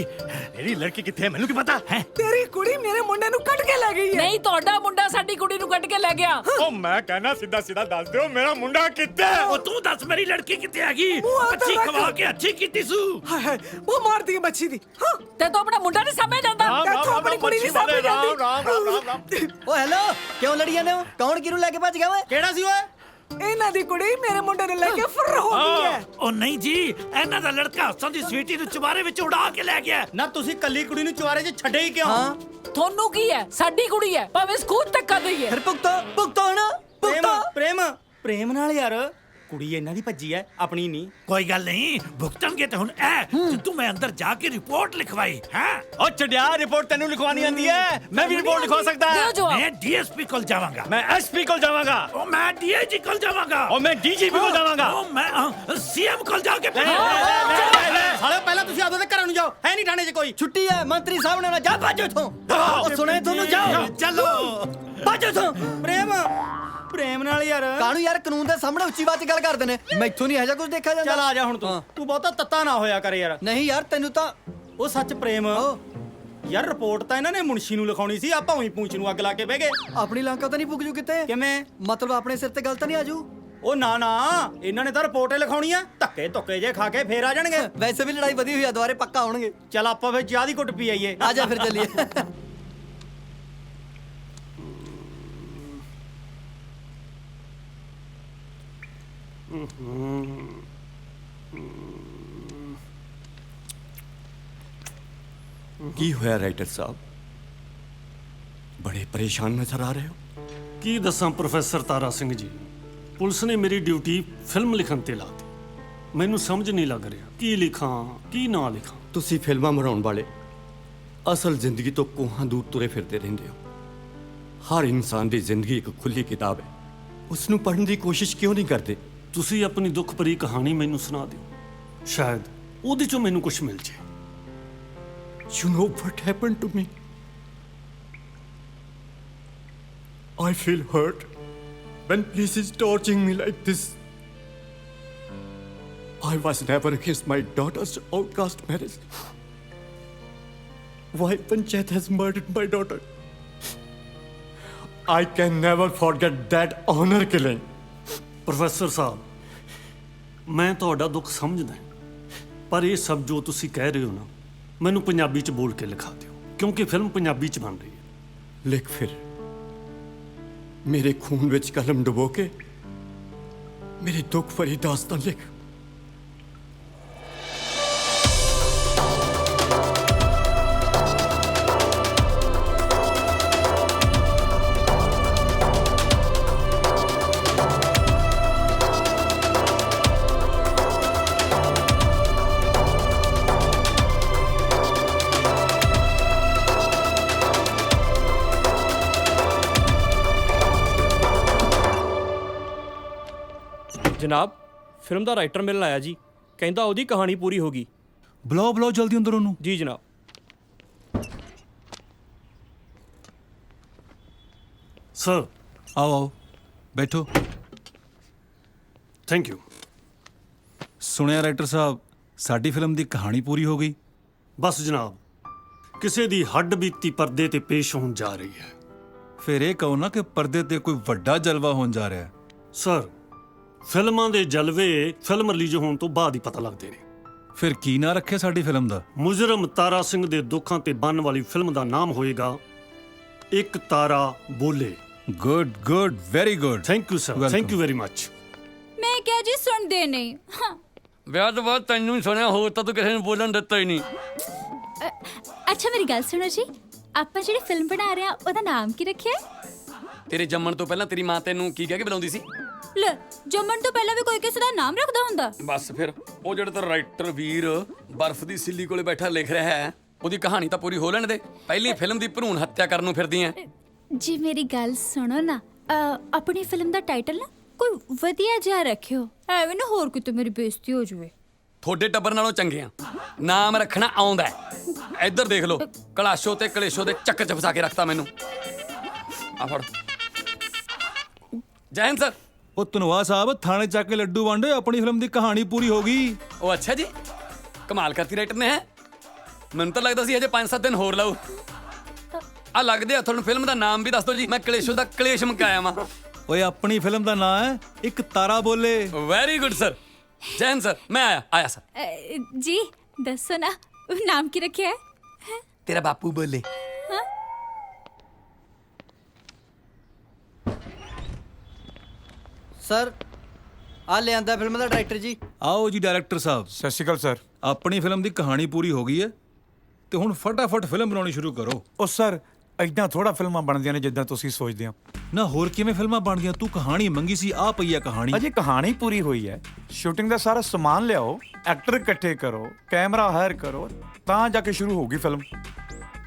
ਮੇਰੀ ਲੜਕੀ ਕਿੱਥੇ ਹੈ ਮੈਨੂੰ ਕੀ ਪਤਾ ਹੈ? ਤੇਰੀ ਕੁੜੀ ਮੇਰੇ ਮੁੰਡੇ ਨੂੰ ਕੱਢ ਕੇ ਲੈ ਗਈ ਹੈ। ਨਹੀਂ, ਤੁਹਾਡਾ ਮੁੰਡਾ ਸਾਡੀ ਕੁੜੀ ਨੂੰ ਕੱਢ ਕੇ ਲੈ ਗਿਆ। ਉਹ ਮੈਂ ਕਹਿਣਾ ਸਿੱਧਾ ਸਿੱਧਾ ਦੱਸ ਦਿਓ ਮੇਰਾ ਮੁੰਡਾ ਕਿੱਥੇ ਹੈ? ਉਹ ਤੂੰ ਦੱਸ ਮੇਰੀ ਲੜਕੀ ਕਿੱਥੇ ਹੈਗੀ? ਅੱਛੀ ਖਵਾ ਕੇ ਅੱਛੀ ਕੀਤੀ ਸੂ। ਉਹ ਮਾਰਦੀ ਹੈ ਮੱਛੀ ਦੀ। ਤੇ ਤੂੰ ਆਪਣਾ ਮੁੰਡਾ ਨਹੀਂ ਸਮਝ ਜਾਂਦਾ? ਤੂੰ ਆਪਣੀ ਕੁੜੀ ਨਹੀਂ ਸਮਝ ਜਾਂਦੀ। ਓ ਹੈਲੋ, ਕਿਉਂ ਲੜੀ ਜਾਂਦੇ ਹੋ? ਕੌਣ ਕਿਹਨੂੰ ਲੈ ਕੇ ਭੱਜ ਗਿਆ ਓਏ? ਕਿਹੜਾ ਸੀ ਓਏ? ਇਹਨਾਂ ਦੀ ਕੁੜੀ ਮੇਰੇ ਮੁੰਡੇ ਨੂੰ ਲੈ ਕੇ ਫੁਰ ਹੋ ਗਈ ਹੈ। ਉਹ ਨਹੀਂ ਜੀ, ਇਹਨਾਂ ਦਾ ਲੜਕਾ ਹੱਸਣ ਦੀ ਸਵੀਟੀ ਨੂੰ ਚੁਬਾਰੇ ਵਿੱਚ ਉਡਾ ਕੇ ਲੈ ਗਿਆ। ਨਾ ਤੁਸੀਂ ਕੱਲੀ ਕੁੜੀ ਨੂੰ ਚੁਆਰੇ 'ਚ ਛੱਡੇ ਹੀ ਕਿਉਂ? ਤੁਹਾਨੂੰ ਕੀ ਹੈ? ਸਾਡੀ ਕੁੜੀ ਹੈ, ਭਾਵੇਂ ਸਕੂਲ ਤੱਕ ਕਰ ਰਹੀ ਹੈ। ਫਿਰ ਭੁਗਤੋ ਨਾ ਪ੍ਰੇਮ ਨਾਲ ਯਾਰ, ਕੁੜੀ ਇਹਨਾਂ ਦੀ ਭੱਜੀ ਐ, ਆਪਣੀ ਨਹੀਂ। ਕੋਈ ਗੱਲ ਨਹੀਂ, ਭੁਗਤਣਗੇ ਤੇ ਹੁਣ ਤੂੰ ਮੈਂ ਅੰਦਰ ਜਾ ਕੇ ਰਿਪੋਰਟ ਲਿਖਵਾਈ ਹੈ। ਉਹ ਛੱਡਿਆ, ਰਿਪੋਰਟ ਤੈਨੂੰ ਲਿਖਵਾਣੀ ਆਂਦੀ ਹੈ? ਮੈਂ ਵੀ ਰਿਪੋਰਟ ਲਿਖਵਾ ਸਕਦਾ। ਮੈਂ ਡੀਐਸਪੀ ਕੋਲ ਜਾਵਾਂਗਾ, ਮੈਂ ਐਸਪੀ ਕੋਲ ਜਾਵਾਂਗਾ, ਉਹ ਮੈਂ ਡੀਆਈਜੀ ਕੋਲ ਜਾਵਾਂਗਾ, ਉਹ ਮੈਂ ਡੀਜੀਪੀ ਕੋਲ ਜਾਵਾਂਗਾ, ਉਹ ਮੈਂ ਸੀਐਮ ਕੋਲ ਜਾ ਕੇ ਸਾਲੇ ਪਹਿਲਾਂ ਤੁਸੀਂ ਆਪਦੇ ਘਰਾਂ ਨੂੰ ਜਾਓ, ਹੈ ਨਹੀਂ ਥਾਣੇ 'ਚ ਕੋਈ। ਛੁੱਟੀ ਹੈ, ਮੰਤਰੀ ਸਾਹਿਬ ਨੇ ਜਾ ਭੱਜੋ ਇਥੋਂ। ਉਹ ਸੁਣੇ ਤੁਹਾਨੂੰ, ਜਾਓ ਚਲੋ ਭੱਜੋ ਇਥੋਂ। ਪ੍ਰੇਮ ਨਾਲ ਯਾਰ, ਕਾਹਨੂੰ ਯਾਰ, ਕਾਨੂੰਨ ਦੇ ਸਾਹਮਣੇ ਉੱਚੀ ਬਾਤ ਗੱਲ ਕਰਦੇ ਨੇ। ਮੈਥੋਂ ਨਹੀਂ ਇਹੋ ਜਿਹਾ ਕੁਝ ਦੇਖਿਆ ਜਾਂਦਾ। ਚੱਲ ਆ ਜਾ ਹੁਣ ਤੂੰ ਬਹੁਤਾ ਤੱਤਾ ਨਾ ਹੋਇਆ ਕਰ ਯਾਰ। ਨਹੀਂ ਯਾਰ, ਤੈਨੂੰ ਤਾਂ ਉਹ ਸੱਚ ਪ੍ਰੇਮ ਯਾਰ, ਰਿਪੋਰਟ ਤਾਂ ਇਹਨਾਂ ਨੇ ਮੁਨਸ਼ੀ ਨੂੰ ਲਿਖਾਉਣੀ ਸੀ, ਆਪਾਂ ਉਹੀ ਪੂੰਛ ਨੂੰ ਅੱਗ ਲਾ ਕੇ ਬਹਿ ਗਏ। ਆਪਣੀ ਲੰਕਾ ਤਾਂ ਨਹੀਂ ਪੁੱਗ ਜੂ ਕਿਤੇ? ਕਿਵੇਂ ਮਤਲਬ ਆਪਣੇ ਸਿਰ ਤੇ ਗੱਲ ਤਾਂ ਨਹੀਂ ਆਜੂ? ਉਹ ਨਾ ਇਹਨਾਂ ਨੇ ਤਾਂ ਰਿਪੋਰਟ ਹੀ ਲਿਖਾਉਣੀ ਆ, ਧੱਕੇ ਧੁੱਕੇ ਜੇ ਖਾ ਕੇ ਫੇਰ ਆ ਜਾਣਗੇ। ਵੈਸੇ ਵੀ ਲੜਾਈ ਵਧੀ ਹੋਈ ਆ, ਦੁਬਾਰੇ ਪੱਕਾ ਆਉਣਗੇ। ਚੱਲ ਆਪਾਂ ਫੇਰ ਚਾਹ ਦੀ ਘੁੱਟ ਪੀ ਆਈਏ। ਆ ਜਾ ਫਿਰ ਚੱਲੀਏ। ਕੀ ਹੋਇਆ ਰਾਈਟਰ ਸਾਹਿਬ? ਬੜੇ ਪਰੇਸ਼ਾਨ ਨਜ਼ਰ ਆ ਰਹੇ ਹੋ। ਕੀ ਦੱਸਾਂ ਪ੍ਰੋਫੈਸਰ ਤਾਰਾ ਸਿੰਘ ਜੀ, ਪੁਲਿਸ ਨੇ ਮੇਰੀ ਡਿਊਟੀ ਫਿਲਮ ਲਿਖਣ ਤੇ ਲਾਤੀ। ਮੈਨੂੰ ਸਮਝ ਨਹੀਂ ਲੱਗ ਰਿਹਾ ਕੀ ਲਿਖਾਂ ਕੀ ਨਾ ਲਿਖਾਂ। ਤੁਸੀਂ ਫਿਲਮਾਂ ਬਣਾਉਣ ਵਾਲੇ ਅਸਲ ਜ਼ਿੰਦਗੀ ਤੋਂ ਕੋਹਾਂ ਦੂਰ ਤੁਰੇ ਫਿਰਦੇ ਰਹਿੰਦੇ ਹੋ। ਹਰ ਇਨਸਾਨ ਦੀ ਜ਼ਿੰਦਗੀ ਇੱਕ ਖੁੱਲੀ ਕਿਤਾਬ ਹੈ, ਉਸ ਨੂੰ ਪੜ੍ਹਨ ਦੀ ਕੋਸ਼ਿਸ਼ ਕਿਉਂ ਨਹੀਂ ਕਰਦੇ? ਤੁਸੀਂ ਆਪਣੀ ਦੁੱਖ ਭਰੀ ਕਹਾਣੀ ਮੈਨੂੰ ਸੁਣਾ ਦਿਓ, ਸ਼ਾਇਦ ਉਹਦੇ ਚੋਂ ਮੈਨੂੰ ਕੁਝ ਮਿਲ ਜਾਏ। You know what happened to me? I feel hurt when police is torturing me like this. I was never against my daughter's outcast marriage. Why Panchayat has murdered my daughter? I can never forget that honor killing. Professor ਸਾਹਿਬ, ਮੈਂ ਤੁਹਾਡਾ ਦੁੱਖ ਸਮਝਦਾ, ਪਰ ਇਹ ਸਭ ਜੋ ਤੁਸੀਂ ਕਹਿ ਰਹੇ ਹੋ ਨਾ, ਮੈਨੂੰ ਪੰਜਾਬੀ ਚ ਬੋਲ ਕੇ ਲਿਖਾ ਦਿਓ, ਕਿਉਂਕਿ ਫਿਲਮ ਪੰਜਾਬੀ ਚ ਬਣ ਰਹੀ ਹੈ। ਲਿਖ ਫਿਰ, ਮੇਰੇ ਖੂਨ ਵਿੱਚ ਕਲਮ ਡੁਬੋ ਕੇ ਮੇਰੀ ਦੁੱਖ ਭਰੀ ਦਾਸਤਾਨ ਲਿਖ। ਜਨਾਬ, ਫਿਲਮ ਦਾ ਰਾਈਟਰ ਮਿਲਣ ਆਇਆ ਜੀ, ਕਹਿੰਦਾ ਉਹਦੀ ਕਹਾਣੀ ਪੂਰੀ ਹੋ ਗਈ। ਬੁਲਾਓ ਜਲਦੀ ਅੰਦਰ ਉਹਨੂੰ। ਜੀ ਜਨਾਬ। ਸਰ ਆਓ ਬੈਠੋ। Thank you. ਸੁਣਿਆ ਰਾਈਟਰ ਸਾਹਿਬ, ਸਾਡੀ ਫਿਲਮ ਦੀ ਕਹਾਣੀ ਪੂਰੀ ਹੋ ਗਈ। ਬਸ ਜਨਾਬ, ਕਿਸੇ ਦੀ ਹੱਡ ਬੀਤੀ ਪਰਦੇ ਤੇ ਪੇਸ਼ ਹੋਣ ਜਾ ਰਹੀ ਹੈ। ਫਿਰ ਇਹ ਕਹੋ ਨਾ ਕਿ ਪਰਦੇ ਤੇ ਕੋਈ ਵੱਡਾ ਜਲਵਾ ਹੋਣ ਜਾ ਰਿਹਾ ਹੈ। ਸਰ, ਫਿਲਮਾਂ ਦੇ ਜਲਵੇ ਫਿਲਮ ਰਿਲੀਜ਼ ਹੋਣ ਤੋਂ ਬਾਅਦ ਹੀ ਪਤਾ ਲੱਗਦੇ ਨੇ। ਫਿਰ ਕੀ ਨਾਂ ਰੱਖਿਆ ਸਾਡੀ ਫਿਲਮ ਦਾ? ਮੁਜਰਮ ਤਾਰਾ ਸਿੰਘ ਦੇ ਦੁੱਖਾਂ ਤੇ ਬੰਨ ਵਾਲੀ ਫਿਲਮ ਦਾ ਨਾਮ ਹੋਏਗਾ ਇੱਕ ਤਾਰਾ ਬੋਲੇ। Good, very good. Thank you sir, thank you very much. ਮੈਂ ਕਿਹਾ ਜੀ, ਸੁਣਦੇ ਨਹੀਂ। ਵਿਆਹ ਤੋਂ ਬਾਅਦ ਤੈਨੂੰ ਹੀ ਸੁਣਿਆ, ਹੋਰ ਤਾਂ ਤੂੰ ਕਿਸੇ ਨੂੰ ਬੋਲਣ ਦਿੱਤਾ ਹੀ ਨਹੀਂ। ਅੱਛਾ ਮੇਰੀ ਗੱਲ ਸੁਣੋ ਜੀ, ਆਪਾਂ ਜਿਹੜੀ ਫਿਲਮ ਬਣਾ ਰਹੇ ਆ ਉਹਦਾ ਨਾਮ ਕੀ ਰੱਖਿਆ? ਤੇਰੇ ਜੰਮਣ ਤੋਂ ਪਹਿਲਾਂ ਤੇਰੀ ਮਾਂ ਤੈਨੂੰ ਕੀ ਕਹਿ ਕੇ ਬੁਲਾਉਂਦੀ ਸੀ? ਲੈ, ਜੰਮਣ ਤੋਂ ਪਹਿਲਾਂ ਵੀ ਕੋਈ ਕਿਸੇ ਦਾ ਨਾਮ ਰੱਖਦਾ ਹੁੰਦਾ? ਬਸ ਫਿਰ ਉਹ ਜਿਹੜਾ ਤਾਂ ਰਾਈਟਰ ਵੀਰ ਬਰਫ਼ ਦੀ ਸਿੱਲੀ ਕੋਲੇ ਬੈਠਾ ਲਿਖ ਰਿਹਾ ਹੈ, ਉਹਦੀ ਕਹਾਣੀ ਤਾਂ ਪੂਰੀ ਹੋ ਲੈਣ ਦੇ। ਪਹਿਲੀ ਫਿਲਮ ਦੀ ਭਰੂਣ ਹੱਤਿਆ ਕਰਨ ਨੂੰ ਫਿਰਦੀ ਐ। ਜੀ ਮੇਰੀ ਗੱਲ ਸੁਣੋ ਨਾ, ਆਪਣੀ ਫਿਲਮ ਦਾ ਟਾਈਟਲ ਨਾ ਕੋਈ ਵਧੀਆ ਜਿਹਾ ਰੱਖਿਓ, ਐਵੇਂ ਨਾ ਹੋਰ ਕਿਤੇ ਮੇਰੀ ਬੇਇੱਜ਼ਤੀ ਹੋ ਜਾਵੇ। ਤੁਹਾਡੇ ਟੱਬਰ ਨਾਲੋਂ ਚੰਗੇ ਆ, ਨਾਮ ਰੱਖਣਾ ਆਉਂਦਾ ਹੈ। ਇੱਧਰ ਦੇਖ ਲਓ, ਕਲਾਸ਼ੋ ਤੇ ਕਲੇਸ਼ੋ ਦੇ ਚੱਕਰ ਚ ਫਸਾ ਕੇ ਰੱਖਤਾ ਮੈਨੂੰ। ਆ ਫੜ। ਜੈ ਹਿੰਦ ਸਰ। ਉਹ ਧਨਵਾ ਸਾਹਿਬ, ਥਾਣੇ ਚੱਕ ਕੇ ਲੱਡੂ ਵੰਡੇ, ਆਪਣੀ ਫਿਲਮ ਦੀ ਕਹਾਣੀ ਪੂਰੀ ਹੋ ਗਈ। ਉਹ ਅੱਛਾ ਜੀ, ਕਮਾਲ ਕਰਤੀ ਰਾਈਟਰ ਨੇ ਹੈ। ਮੈਨੂੰ ਤਾਂ ਲੱਗਦਾ ਸੀ ਹਜੇ 5-7 ਦਿਨ ਹੋਰ ਲਾਓ। ਆ ਲੱਗਦੇ ਆ ਤੁਹਾਨੂੰ ਫਿਲਮ ਦਾ ਨਾਮ ਵੀ ਦੱਸ ਦਿਓ ਜੀ। ਮੈਂ ਕਲੇਸ਼ੋ ਦਾ ਕਲੇਸ਼ ਮੁਕਾਇਆ ਵਾਂ। ਓਏ ਆਪਣੀ ਫਿਲਮ ਦਾ ਨਾਂ ਹੈ ਇੱਕ ਤਾਰਾ ਬੋਲੇ। Very good sir. Jain sir ਮੈਂ ਆਇਆ ਸਰ। ਜੀ ਦੱਸੋ ਨਾ ਨਾਮ ਕੀ ਰੱਖਿਆ ਹੈ? ਤੇਰਾ ਬਾਪੂ ਬੋਲੇ। ਸਰ ਆ ਲਿਆਂਦਾ ਫਿਲਮ ਦਾ ਡਾਇਰੈਕਟਰ ਜੀ। ਆਓ ਜੀ ਡਾਇਰੈਕਟਰ ਸਾਹਿਬ। ਸਤਿ ਸ਼੍ਰੀ ਅਕਾਲ ਸਰ। ਆਪਣੀ ਫਿਲਮ ਦੀ ਕਹਾਣੀ ਪੂਰੀ ਹੋ ਗਈ ਹੈ ਤੇ ਹੁਣ ਫਟਾਫਟ ਫਿਲਮ ਬਣਾਉਣੀ ਸ਼ੁਰੂ ਕਰੋ। ਉਹ ਸਰ ਇਦਾਂ ਥੋੜਾ ਫਿਲਮਾਂ ਬਣਦੀਆਂ ਨੇ ਜਿੱਦਾਂ ਤੁਸੀਂ ਸੋਚਦੇ ਹੋ। ਨਾ ਹੋਰ ਕਿਵੇਂ ਫਿਲਮਾਂ ਬਣਦੀਆਂ? ਤੂੰ ਕਹਾਣੀ ਮੰਗੀ ਸੀ, ਆ ਪਈ ਆ ਕਹਾਣੀ। ਅਜੇ ਕਹਾਣੀ ਪੂਰੀ ਹੋਈ ਹੈ। ਸ਼ੂਟਿੰਗ ਦਾ ਸਾਰਾ ਸਮਾਨ ਲਿਆਓ, ਐਕਟਰ ਇਕੱਠੇ ਕਰੋ, ਕੈਮਰਾ ਹਾਇਰ ਕਰੋ, ਤਾਂ ਜਾ ਕੇ ਸ਼ੁਰੂ ਹੋਊਗੀ ਫਿਲਮ।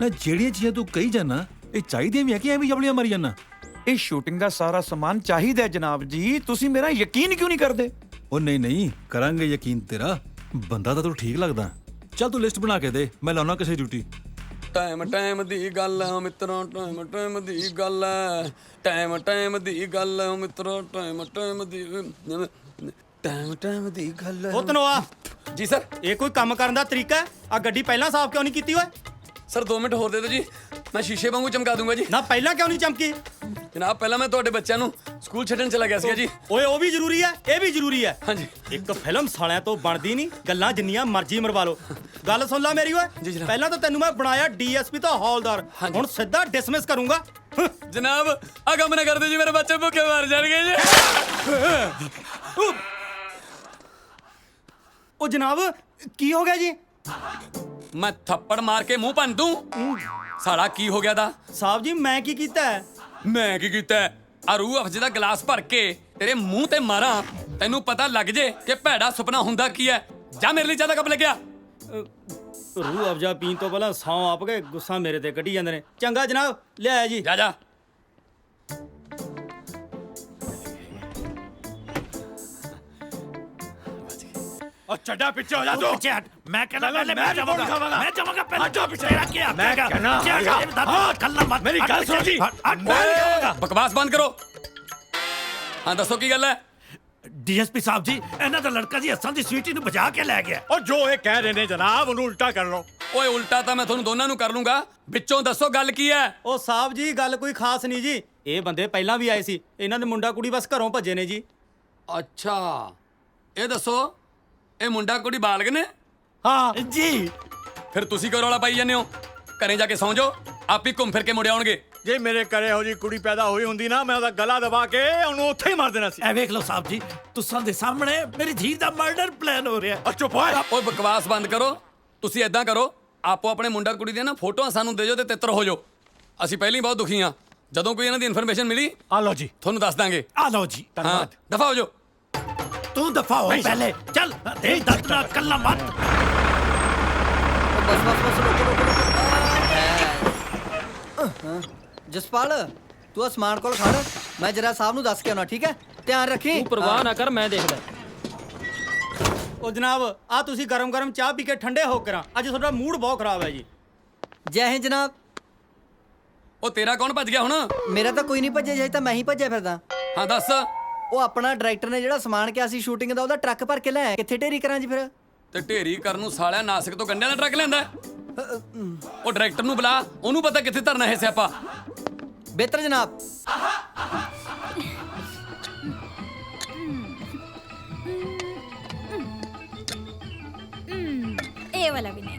ਨਾ ਜਿਹੜੀਆਂ ਚੀਜ਼ਾਂ ਤੂੰ ਕਹੀ ਜਾਣਾ ਇਹ ਚਾਹੀਦੀਆਂ ਵੀ ਹੈ ਕਿ ਐਵੇਂ ਜਬਲੀਆਂ ਮਾਰੀ ਜਾਣਾ? ਇਹ ਸ਼ੂਟਿੰਗ ਦਾ ਸਾਰਾ ਸਮਾਨ ਚਾਹੀਦਾ ਜਨਾਬ ਜੀ। ਤੁਸੀਂ ਮੇਰਾ ਯਕੀਨ ਕਿਉਂ ਨਹੀਂ ਕਰਦੇ? ਉਹ ਨਹੀਂ ਕਰਾਂਗੇ ਯਕੀਨ ਤੇਰਾ। ਬੰਦਾ ਤਾਂ ਤੂੰ ਠੀਕ ਲੱਗਦਾ। ਚੱਲ ਤੂੰ ਲਿਸਟ ਬਣਾ ਕੇ ਦੇ, ਮੈਂ ਲਾਉਣਾ ਕਿਸੇ ਡਿਊਟੀ। ਟਾਈਮ ਦੀ ਗੱਲ ਆ ਮਿੱਤਰੋ, ਟਾਈਮ ਦੀ ਗੱਲ ਆ। ਟਾਈਮ ਦੀ ਗੱਲ ਆ ਮਿੱਤਰੋ, ਟਾਈਮ ਦੀ ਗੱਲ ਆ। ਉਹ ਤਨੋਆ ਜੀ ਸਰ। ਇਹ ਕੋਈ ਕੰਮ ਕਰਨ ਦਾ ਤਰੀਕਾ ਹੈ? ਆ ਗੱਡੀ ਪਹਿਲਾਂ ਸਾਫ਼ ਕਿਉਂ ਨਹੀਂ ਕੀਤੀ ਓਏ? ਸਰ 2 ਮਿੰਟ ਹੋਰ ਦੇ ਦਿਓ ਜੀ, ਮੈਂ ਸ਼ੀਸ਼ੇ ਵਾਂਗੂ ਚਮਕਾ ਦੂੰਗਾ ਜੀ। ਨਾ ਪਹਿਲਾਂ ਕਿਉਂ ਨਹੀਂ ਚਮਕੀ? ਜਨਾਬ ਪਹਿਲਾਂ ਮੈਂ ਤੁਹਾਡੇ ਬੱਚਿਆਂ ਨੂੰ ਸਕੂਲ ਛੱਡਣ ਚਲਾ ਗਿਆ ਸੀਗਾ ਜੀ। ਓਏ ਉਹ ਵੀ ਜ਼ਰੂਰੀ ਹੈ, ਇਹ ਵੀ ਜ਼ਰੂਰੀ ਹੈ। ਹਾਂਜੀ। ਇੱਕ ਫਿਲਮ ਸਾਲਿਆਂ ਤੋਂ ਬਣਦੀ ਨਹੀਂ, ਗੱਲਾਂ ਜਿੰਨੀਆਂ ਮਰਜ਼ੀ ਮਰਵਾ ਲਓ। ਗੱਲ ਸੁਣ ਲੈ ਮੇਰੀ ਓਏ। ਪਹਿਲਾਂ ਤਾਂ ਤੈਨੂੰ ਮੈਂ ਬਣਾਇਆ ਡੀਐਸਪੀ ਤੋਂ ਹੌਲਦਾਰ, ਹੁਣ ਸਿੱਧਾ ਡਿਸਮਿਸ ਕਰੂੰਗਾ। ਜਨਾਬ ਆ ਕੰਮ ਨਾ ਕਰਦੇ ਜੀ, ਮੇਰੇ ਬੱਚੇ ਭੁੱਖੇ ਮਰ ਜਾਣਗੇ ਜੀ। ਉਹ ਜਨਾਬ ਕੀ ਹੋ ਗਿਆ ਜੀ? ਮੈਂ ਥੱਪੜ ਮਾਰ ਕੇ ਮੂੰਹ ਭੰਨ ਦੂੰ। ਸਾਲਾ ਕੀ ਹੋ ਗਿਆ ਦਾ? ਸਾਹਿਬ ਜੀ ਮੈਂ ਕੀ ਕੀਤਾ ਹੈ? ਮੈਂ ਕੀ ਕੀਤਾ? ਆ ਰੂਹ ਅਫਜੇ ਦਾ ਗਲਾਸ ਭਰ ਕੇ ਤੇਰੇ ਮੂੰਹ ਤੇ ਮਾਰਾਂ, ਤੈਨੂੰ ਪਤਾ ਲੱਗ ਜੇ ਕਿ ਭੈੜਾ ਸੁਪਨਾ ਹੁੰਦਾ ਕੀ ਹੈ। ਜਾ ਮੇਰੇ ਲਈ ਜ਼ਿਆਦਾ ਕੱਪ ਲੱਗਿਆ। ਰੂਹ ਅਫਜਾ ਪੀਣ ਤੋਂ ਪਹਿਲਾਂ ਸੌਂ ਆਪ ਕੇ ਗੁੱਸਾ ਮੇਰੇ ਤੇ ਕੱਢੀ ਜਾਂਦੇ ਨੇ। ਚੰਗਾ ਜਨਾਬ ਲਿਆਇਆ ਜੀ। ਜਾ ਉਹ ਛੱਡਾ ਪਿੱਛੇ ਹੋ ਜਾ ਤੂੰ। ਪਿੱਛੇ ਹਟ। ਮੈਂ ਕਹਿੰਦਾ ਪਹਿਲੇ ਮੈਂ ਜਾਵਾਂਗਾ। ਮੈਂ ਜਾਵਾਂਗਾ ਪਹਿਲੇ। ਹਟੋ ਪਿੱਛੇ ਰੱਖ ਕੇ। ਮੈਂ ਕਹਿੰਦਾ ਹਾਂ ਕੱਲਾ ਮਤ। ਮੇਰੀ ਗੱਲ ਸੁਣ ਜੀ। ਬਕਵਾਸ ਬੰਦ ਕਰੋ। ਹਾਂ ਦੱਸੋ ਕੀ ਗੱਲ ਹੈ? ਡੀਐਸਪੀ ਸਾਹਿਬ ਜੀ ਇਹਨਾਂ ਦਾ ਲੜਕਾ ਜੀ ਹੱਸਾਂ ਦੀ ਸਵੀਟੀ ਨੂੰ ਬਚਾ ਕੇ ਲੈ ਗਿਆ। ਉਹ ਜੋ ਇਹ ਕਹਿ ਰਹੇ ਨੇ ਜਨਾਬ ਉਹਨੂੰ ਉਲਟਾ ਕਰ ਲਓ। ਓਏ ਉਲਟਾ ਤਾਂ ਮੈਂ ਤੁਹਾਨੂੰ ਦੋਨਾਂ ਨੂੰ ਕਰ ਲੂੰਗਾ। ਵਿੱਚੋਂ ਦੱਸੋ ਗੱਲ ਕੀ ਹੈ? ਉਹ ਸਾਹਿਬ ਜੀ ਗੱਲ ਕੋਈ ਖਾਸ ਨਹੀਂ ਜੀ। ਇਹ ਬੰਦੇ ਪਹਿਲਾਂ ਵੀ ਆਏ ਸੀ, ਇਹਨਾਂ ਦੇ ਮੁੰਡਾ ਕੁੜੀ ਬਸ ਘਰੋਂ ਭੱਜੇ ਨੇ ਜੀ। ਅੱਛਾ ਇਹ ਦੱਸੋ ਇਹ ਮੁੰਡਾ ਕੁੜੀ ਬਾਲਗ ਨੇ? ਹਾਂ ਜੀ। ਫਿਰ ਤੁਸੀਂ ਕਿਉਂ ਰੌਲਾ ਪਾਈ ਜਾਂਦੇ ਹੋ? ਘਰੇ ਜਾ ਕੇ ਸੌਂ ਜਾਓ, ਆਪ ਹੀ ਘੁੰਮ ਫਿਰ ਕੇ ਮੁੜ ਆਉਣਗੇ। ਜੇ ਮੇਰੇ ਘਰੇ ਇਹੋ ਜੀ ਕੁੜੀ ਪੈਦਾ ਹੋਈ ਹੁੰਦੀ ਨਾ ਮੈਂ ਉਹਦਾ ਗਲਾ ਦਬਾ ਕੇ ਉਹਨੂੰ ਉੱਥੇ ਹੀ ਮਾਰ ਦੇਣਾ ਸੀ। ਐ ਵੇਖ ਲਓ ਸਾਹਿਬ ਜੀ ਤੁਸਾਂ ਦੇ ਸਾਹਮਣੇ ਮੇਰੀ ਧੀ ਦਾ ਮਰਡਰ ਪਲਾਨ ਹੋ ਰਿਹਾ। ਚੁੱਪ ਹੋਏ। ਓਏ ਬਕਵਾਸ ਬੰਦ ਕਰੋ। ਤੁਸੀਂ ਏਦਾਂ ਕਰੋ, ਆਪੋ ਆਪਣੇ ਮੁੰਡਾ ਕੁੜੀ ਦੀਆਂ ਨਾ ਫੋਟੋਆਂ ਸਾਨੂੰ ਦੇ ਜਾਓ ਤੇ ਤਿੱਤਰ ਹੋ ਜਾਓ। ਅਸੀਂ ਪਹਿਲਾਂ ਹੀ ਬਹੁਤ ਦੁਖੀ ਹਾਂ। ਜਦੋਂ ਕੋਈ ਇਹਨਾਂ ਦੀ ਇਨਫੋਰਮੇਸ਼ਨ ਮਿਲੀ ਆ ਲਓ ਜੀ, ਤੁਹਾਨੂੰ ਦੱਸ ਦਾਂਗੇ। ਆ ਲਓ ਜੀ। ਹਾਂ ਦਫਾ ਹੋ ਜਾਓ। ਤੂੰ ਦਫਾ ਹੋ ਪਹਿਲੇ। ਚੱਲ ਦੇ ਦਰਦ ਨਾਲ ਕੱਲਾ ਮਤ। ਜਸਪਾਲ ਤੂੰ ਅਸਮਾਨ ਕੋਲ ਖੜ, ਮੈਂ ਜਰਾ ਸਾਹਿਬ ਨੂੰ ਦੱਸ ਕੇ ਆਉਣਾ। ਠੀਕ ਹੈ ਧਿਆਨ ਰੱਖੀ। ਤੂੰ ਪਰਵਾਹ ਨਾ ਕਰ, ਮੈਂ ਦੇਖਦਾ। ਉਹ ਜਨਾਬ ਆ ਤੁਸੀਂ ਗਰਮ ਚਾਹ ਪੀ ਕੇ ਠੰਡੇ ਹੋ ਕਰਾਂ। ਅੱਜ ਤੁਹਾਡਾ ਮੂਡ ਬਹੁਤ ਖਰਾਬ ਹੈ ਜੀ। ਜੈ ਹਿੰਦ ਜਨਾਬ। ਉਹ ਤੇਰਾ ਕੌਣ ਭੱਜ ਗਿਆ ਹੁਣ? ਮੇਰਾ ਤਾਂ ਕੋਈ ਨਹੀਂ ਭੱਜਿਆ, ਜੇ ਤਾਂ ਮੈਂ ਹੀ ਭੱਜਿਆ ਫਿਰਦਾ। ਹਾਂ ਦੱਸ। ਉਹ ਆਪਣਾ ਡਾਇਰੈਕਟਰ ਨੇ ਜਿਹੜਾ ਸਮਾਨ ਕਿਹਾ ਸੀ ਸ਼ੂਟਿੰਗ ਦਾ, ਉਹਦਾ ਟਰੱਕ ਭਰ ਕੇ ਲਿਆਇਆ। ਕਿੱਥੇ ਢੇਰੀ ਕਰਾਂ ਜੀ ਫਿਰ? ਤੇ ਢੇਰੀ ਕਰਨ ਨੂੰ ਸਾਲਿਆ ਨਾਸਿਕ ਤੋਂ ਗੰਡਿਆਂ ਦਾ ਟਰੱਕ ਲੈਂਦਾ। ਉਹ ਡਾਇਰੈਕਟਰ ਨੂੰ ਬੁਲਾ, ਉਹਨੂੰ ਪਤਾ ਕਿੱਥੇ ਧਰਨਾ ਹੈ ਸਿਆਪਾ। ਬਿਹਤਰ ਜਨਾਬ। ਇਹ ਵਾਲਾ ਵੀ ਨਹੀਂ।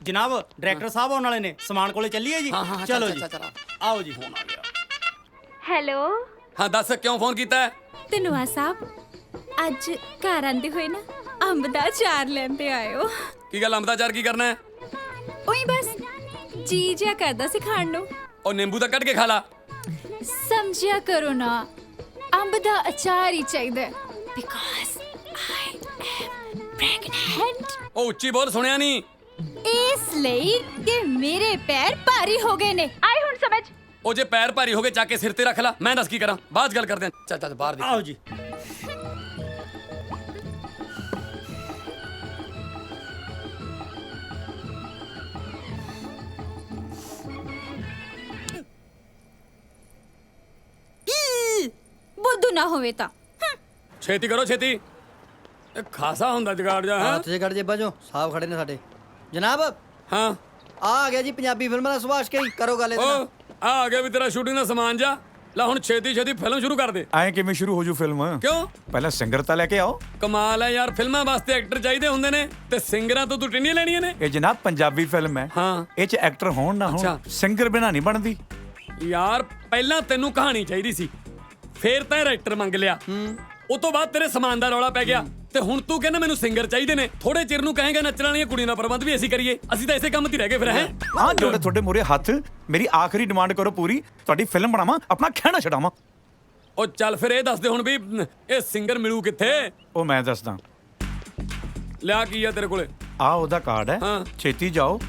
ਜਨਾਬ ਡਾਇਰੈਕਟਰ ਸਾਹਿਬ ਆਉਣ ਵਾਲੇ ਨੇ, ਸਮਾਨ ਕੋਲੇ ਚੱਲੀਏ ਜੀ। ਚਲੋ ਜੀ ਆਓ ਜੀ। ਫੋਨ ਆ ਗਿਆ। ਹੈਲੋ। ਹਾਂ ਦੱਸ ਕਿਉਂ ਫੋਨ ਕੀਤਾ? ਧੰਨਵਾਦ ਸਾਹਿਬ, ਅੱਜ ਘਰ ਆਂਦੇ ਹੋਏ ਨਾ ਅੰਬ ਦਾ ਅਚਾਰ ਲੈਂਦੇ ਆਇਓ। ਕੀ ਗੱਲ ਅੰਬ ਦਾ ਅਚਾਰ ਕੀ ਕਰਨਾ ਹੈ? ਉਹੀ ਬਸ ਜੀ ਜਿਆ ਕਰਦਾ ਸੀ ਖਾਣ ਨੂੰ। ਉਹ ਨਿੰਬੂ ਤਾਂ ਕੱਢ ਕੇ ਖਾ ਲਾ। ਸਮਝਿਆ ਕਰੋ ਨਾ, ਅੰਬ ਦਾ ਅਚਾਰ ਹੀ ਚਾਹੀਦਾ ਬਿਕਾਜ਼ ਆਈ ਐਮ ਪ੍ਰੈਗਨੈਂਟ। ਉਹ ਉੱਚੀ ਬੋਲ, ਸੁਣਿਆ ਨਹੀਂ। ਇਸ ਲਈ ਕਿ ਮੇਰੇ ਪੈਰ ਭਾਰੀ ਹੋ ਗਏ ਨੇ। ਆਈ ਹੁਣ ਸਮਝ। ਉਹ ਜੇ ਪੈਰ ਭਾਰੀ ਹੋ ਗਏ ਚੱਕ ਕੇ ਸਿਰ ਤੇ ਰੱਖ ਲੈ। ਮੈਂ ਦੱਸ ਕੀ ਕਰਾਂ, ਬਾਅਦ 'ਚ ਗੱਲ ਕਰਦੇ ਹਾਂ। ਚੱਲ ਬਾਹਰ ਦੀ। ਆਓ ਜੀ। ਬੁੱਧੂ ਨਾ ਹੋਵੇ ਤਾਂ। ਛੇਤੀ ਕਰੋ ਛੇਤੀ। ਇਹ ਖਾਸਾ ਹੁੰਦਾ ਜਗਾੜ ਜਾ ਹੈ। ਹੱਥ ਜੇ ਕੱਢ ਜੇਬਾਂ ਚੋਂ ਸਾਹਿਬ ਖੜੇ ਨੇ ਸਾਡੇ। ਜਨਾਬ ਹਾਂ ਆ ਗਿਆ ਜੀ ਪੰਜਾਬੀ ਫਿਲਮਾਂ ਦਾ ਸੁਭਾਸ਼ ਕੇ ਕਰੋ ਗੱਲ ਇਹਦੇ ਨਾਲ। ਆ ਗਿਆ ਵੀ ਤੇਰਾ ਸ਼ੂਟਿੰਗ ਦਾ ਸਮਾਨ ਜਾ। ਲੈ ਹੁਣ ਛੇਤੀ ਛੇਤੀ ਫਿਲਮ ਸ਼ੁਰੂ ਕਰ ਦੇ। ਐਂ ਕਿਵੇਂ ਸ਼ੁਰੂ ਹੋ ਜੂ ਫਿਲਮ? ਕਿਉਂ? ਪਹਿਲਾਂ ਸਿੰਗਰ ਤਾਂ ਲੈ ਕੇ ਆਓ। ਕਮਾਲ ਹੈ ਯਾਰ, ਫਿਲਮਾਂ ਵਾਸਤੇ ਐਕਟਰ ਚਾਹੀਦੇ ਹੁੰਦੇ ਨੇ ਤੇ ਸਿੰਗਰਾਂ ਤੋਂ ਤੂੰ ਟਿੰਨੀਆਂ ਲੈਣੀਆਂ ਨੇ। ਇਹ ਜਨਾਬ ਪੰਜਾਬੀ ਫਿਲਮ ਹੈ। ਹਾਂ ਇਹ ਚ ਐਕਟਰ ਹੋਣ ਨਾ ਹੋਣ ਅੱਛਾ। ਸਿੰਗਰ ਬਿਨਾਂ ਨਹੀਂ ਬਣਦੀ। ਯਾਰ ਪਹਿਲਾਂ ਤੈਨੂੰ ਕਹਾਣੀ ਚਾਹੀਦੀ ਸੀ, ਫੇਰ ਤਾਂ ਐਕਟਰ ਮੰਗ ਲਿਆ, ਉਹ ਤੋਂ ਬਾਅਦ ਤੇਰੇ ਸਮਾਨ ਦਾ ਰੌਲਾ ਪੈ ਗਿਆ ਤੇ ਹੁਣ ਤੂੰ ਕਹਿੰਦਾ ਮੈਨੂੰ ਸਿੰਗਰ ਚਾਹੀਦੇ ਨੇ। ਥੋੜੇ ਚਿਰ ਨੂੰ ਕਹੇਗਾ ਨੱਚਣ ਵਾਲੀਆਂ ਕੁੜੀਆਂ ਦਾ ਪ੍ਰਬੰਧ ਵੀ ਅਸੀਂ ਕਰੀਏ। ਅਸੀਂ ਤਾਂ ਇਸੇ ਕੰਮ 'ਤੇ ਰਹਿ ਗਏ ਫਿਰ ਹੈ। ਹਾਂ ਜੋੜੇ ਤੁਹਾਡੇ ਮੂਹਰੇ ਹੱਥ, ਮੇਰੀ ਆਖਰੀ ਡਿਮਾਂਡ ਕਰੋ ਪੂਰੀ, ਤੁਹਾਡੀ ਫਿਲਮ ਬਣਾਵਾਂ, ਆਪਣਾ ਖਹਿਣਾ ਛਡਾਵਾਂ। ਉਹ ਚੱਲ ਫਿਰ ਇਹ ਦੱਸ ਦੇ ਹੁਣ ਵੀ ਇਹ ਸਿੰਗਰ ਮਿਲੂ ਕਿੱਥੇ? ਉਹ ਮੈਂ ਦੱਸਦਾ। ਲਿਆ ਕੀ ਆ ਤੇਰੇ ਕੋਲੇ? ਆ ਉਹਦਾ ਕਾਰਡ ਹੈ, ਛੇਤੀ ਜਾਓ,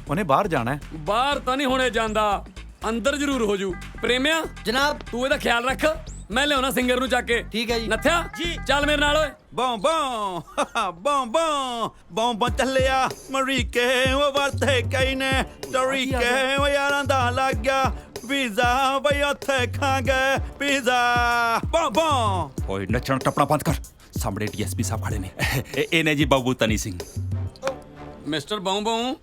ਉਹਨੇ ਬਾਹਰ ਜਾਣਾ ਹੈ। ਬਾਹਰ ਤਾਂ ਨਹੀਂ ਹੁਣੇ ਜਾਂਦਾ, ਅੰਦਰ ਜ਼ਰੂਰ ਹੋ ਜੂ। ਪ੍ਰੇਮਿਆ ਜਨਾਬ ਤੂੰ ਇਹਦਾ ਖਿਆਲ ਰੱਖ, ਮੈਂ ਲਿਆਉਣਾ ਸਿੰਗਰ ਨੂੰ ਚੱਕ ਕੇ। ਠੀਕ ਹੈ ਜੀ। ਨੱਥਿਆ ਜੀ ਚੱਲ ਮੇਰੇ ਨਾਲ ਓਏ। ਬੋਂ ਬੋਂ ਬੋਂ ਬੋਂ ਬੋਂ ਬੋਂ ਚੱਲਿਆ ਮਰੀਕੇ ਉਹ ਵਰਤੇ ਕਈ ਨੇ ਤਰੀਕੇ ਉਹ ਯਾਰਾਂ ਦਾ ਲੱਗ ਗਿਆ ਵੀਜ਼ਾ ਬਈ ਉੱਥੇ ਖਾਂਗੇ ਪੀਜ਼ਾ। ਬੋਂ ਬੋਂ ਓਏ ਨੱਚਣ ਟੱਪਣਾ ਬੰਦ ਕਰ, ਸਾਹਮਣੇ ਡੀਐਸਪੀ ਸਾਹਿਬ ਖੜੇ ਨੇ। ਇਹ ਨੇ ਜੀ ਬਾਬੂ ਤਨੀ ਸਿੰਘ। ਮਿਸਟਰ ਬੌਂ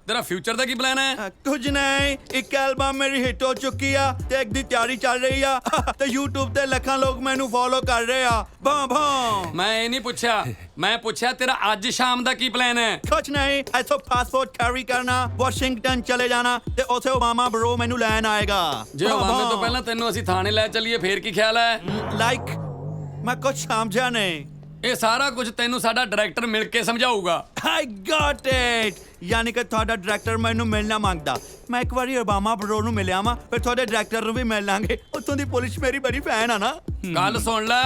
ਤੇਰਾ ਫਿਊਚਰ ਦਾ ਕੀ ਪਲਾਨ ਹੈ? ਕੁਝ ਨਹੀਂ, ਇੱਕ ਐਲਬਮ ਮੇਰੀ ਹਿੱਟ ਹੋ ਚੁੱਕੀ ਆ ਤੇ ਇੱਕ ਦੀ ਤਿਆਰੀ ਚੱਲ ਰਹੀ ਆ ਤੇ YouTube ਤੇ ਲੱਖਾਂ ਲੋਕ ਮੈਨੂੰ ਫੋਲੋ ਕਰ ਰਹੇ ਆ। ਬੋਂ ਬੋਂ ਮੈਂ ਇਹ ਨਹੀਂ ਪੁੱਛਿਆ, ਮੈਂ ਪੁੱਛਿਆ ਤੇਰਾ ਅੱਜ ਸ਼ਾਮ ਦਾ ਕੀ ਪਲਾਨ ਹੈ? ਕੁਝ ਨਹੀਂ, ਇੱਥੋਂ ਪਾਸਪੋਰਟ ਕੈਰੀ ਕਰਨਾ, ਵਾਸ਼ਿੰਗਟਨ ਚਲੇ ਜਾਣਾ ਤੇ ਉੱਥੇ ਓਬਾਮਾ ਬਰੋ ਮੈਨੂੰ ਲੈਣ ਆਏਗਾ। ਜੇ ਓਬਾਮੇ ਤੋਂ ਪਹਿਲਾਂ ਤੈਨੂੰ ਅਸੀਂ ਥਾਣੇ ਲੈ ਚੱਲੀਏ ਫੇਰ ਕੀ ਖਿਆਲ ਹੈ? ਲਾਈਕ ਮੈਂ ਕੁਝ ਸਮਝਿਆ ਨਹੀਂ। ਇਹ ਸਾਰਾ ਕੁਝ ਤੈਨੂੰ ਸਾਡਾ ਡਾਇਰੈਕਟਰ ਮਿਲ ਕੇ ਸਮਝਾਊਗਾ। I got it! ਯਾਨੀ ਕਿ ਤੁਹਾਡਾ ਡਾਇਰੈਕਟਰ ਮੈਨੂੰ ਮਿਲਣਾ ਮੰਗਦਾ। ਮੈਂ ਇੱਕ ਵਾਰੀ ਓਬਾਮਾ ਬਰੋ ਨੂੰ ਮਿਲਿਆ ਵਾਂ, ਫਿਰ ਤੁਹਾਡੇ ਡਾਇਰੈਕਟਰ ਨੂੰ ਵੀ ਮਿਲ ਲਾਂਗੇ। ਉੱਥੋਂ ਦੀ ਪੁਲਿਸ ਮੇਰੀ ਬੜੀ ਫੈਨ ਆ ਨਾ। ਗੱਲ ਸੁਣ ਲੈ,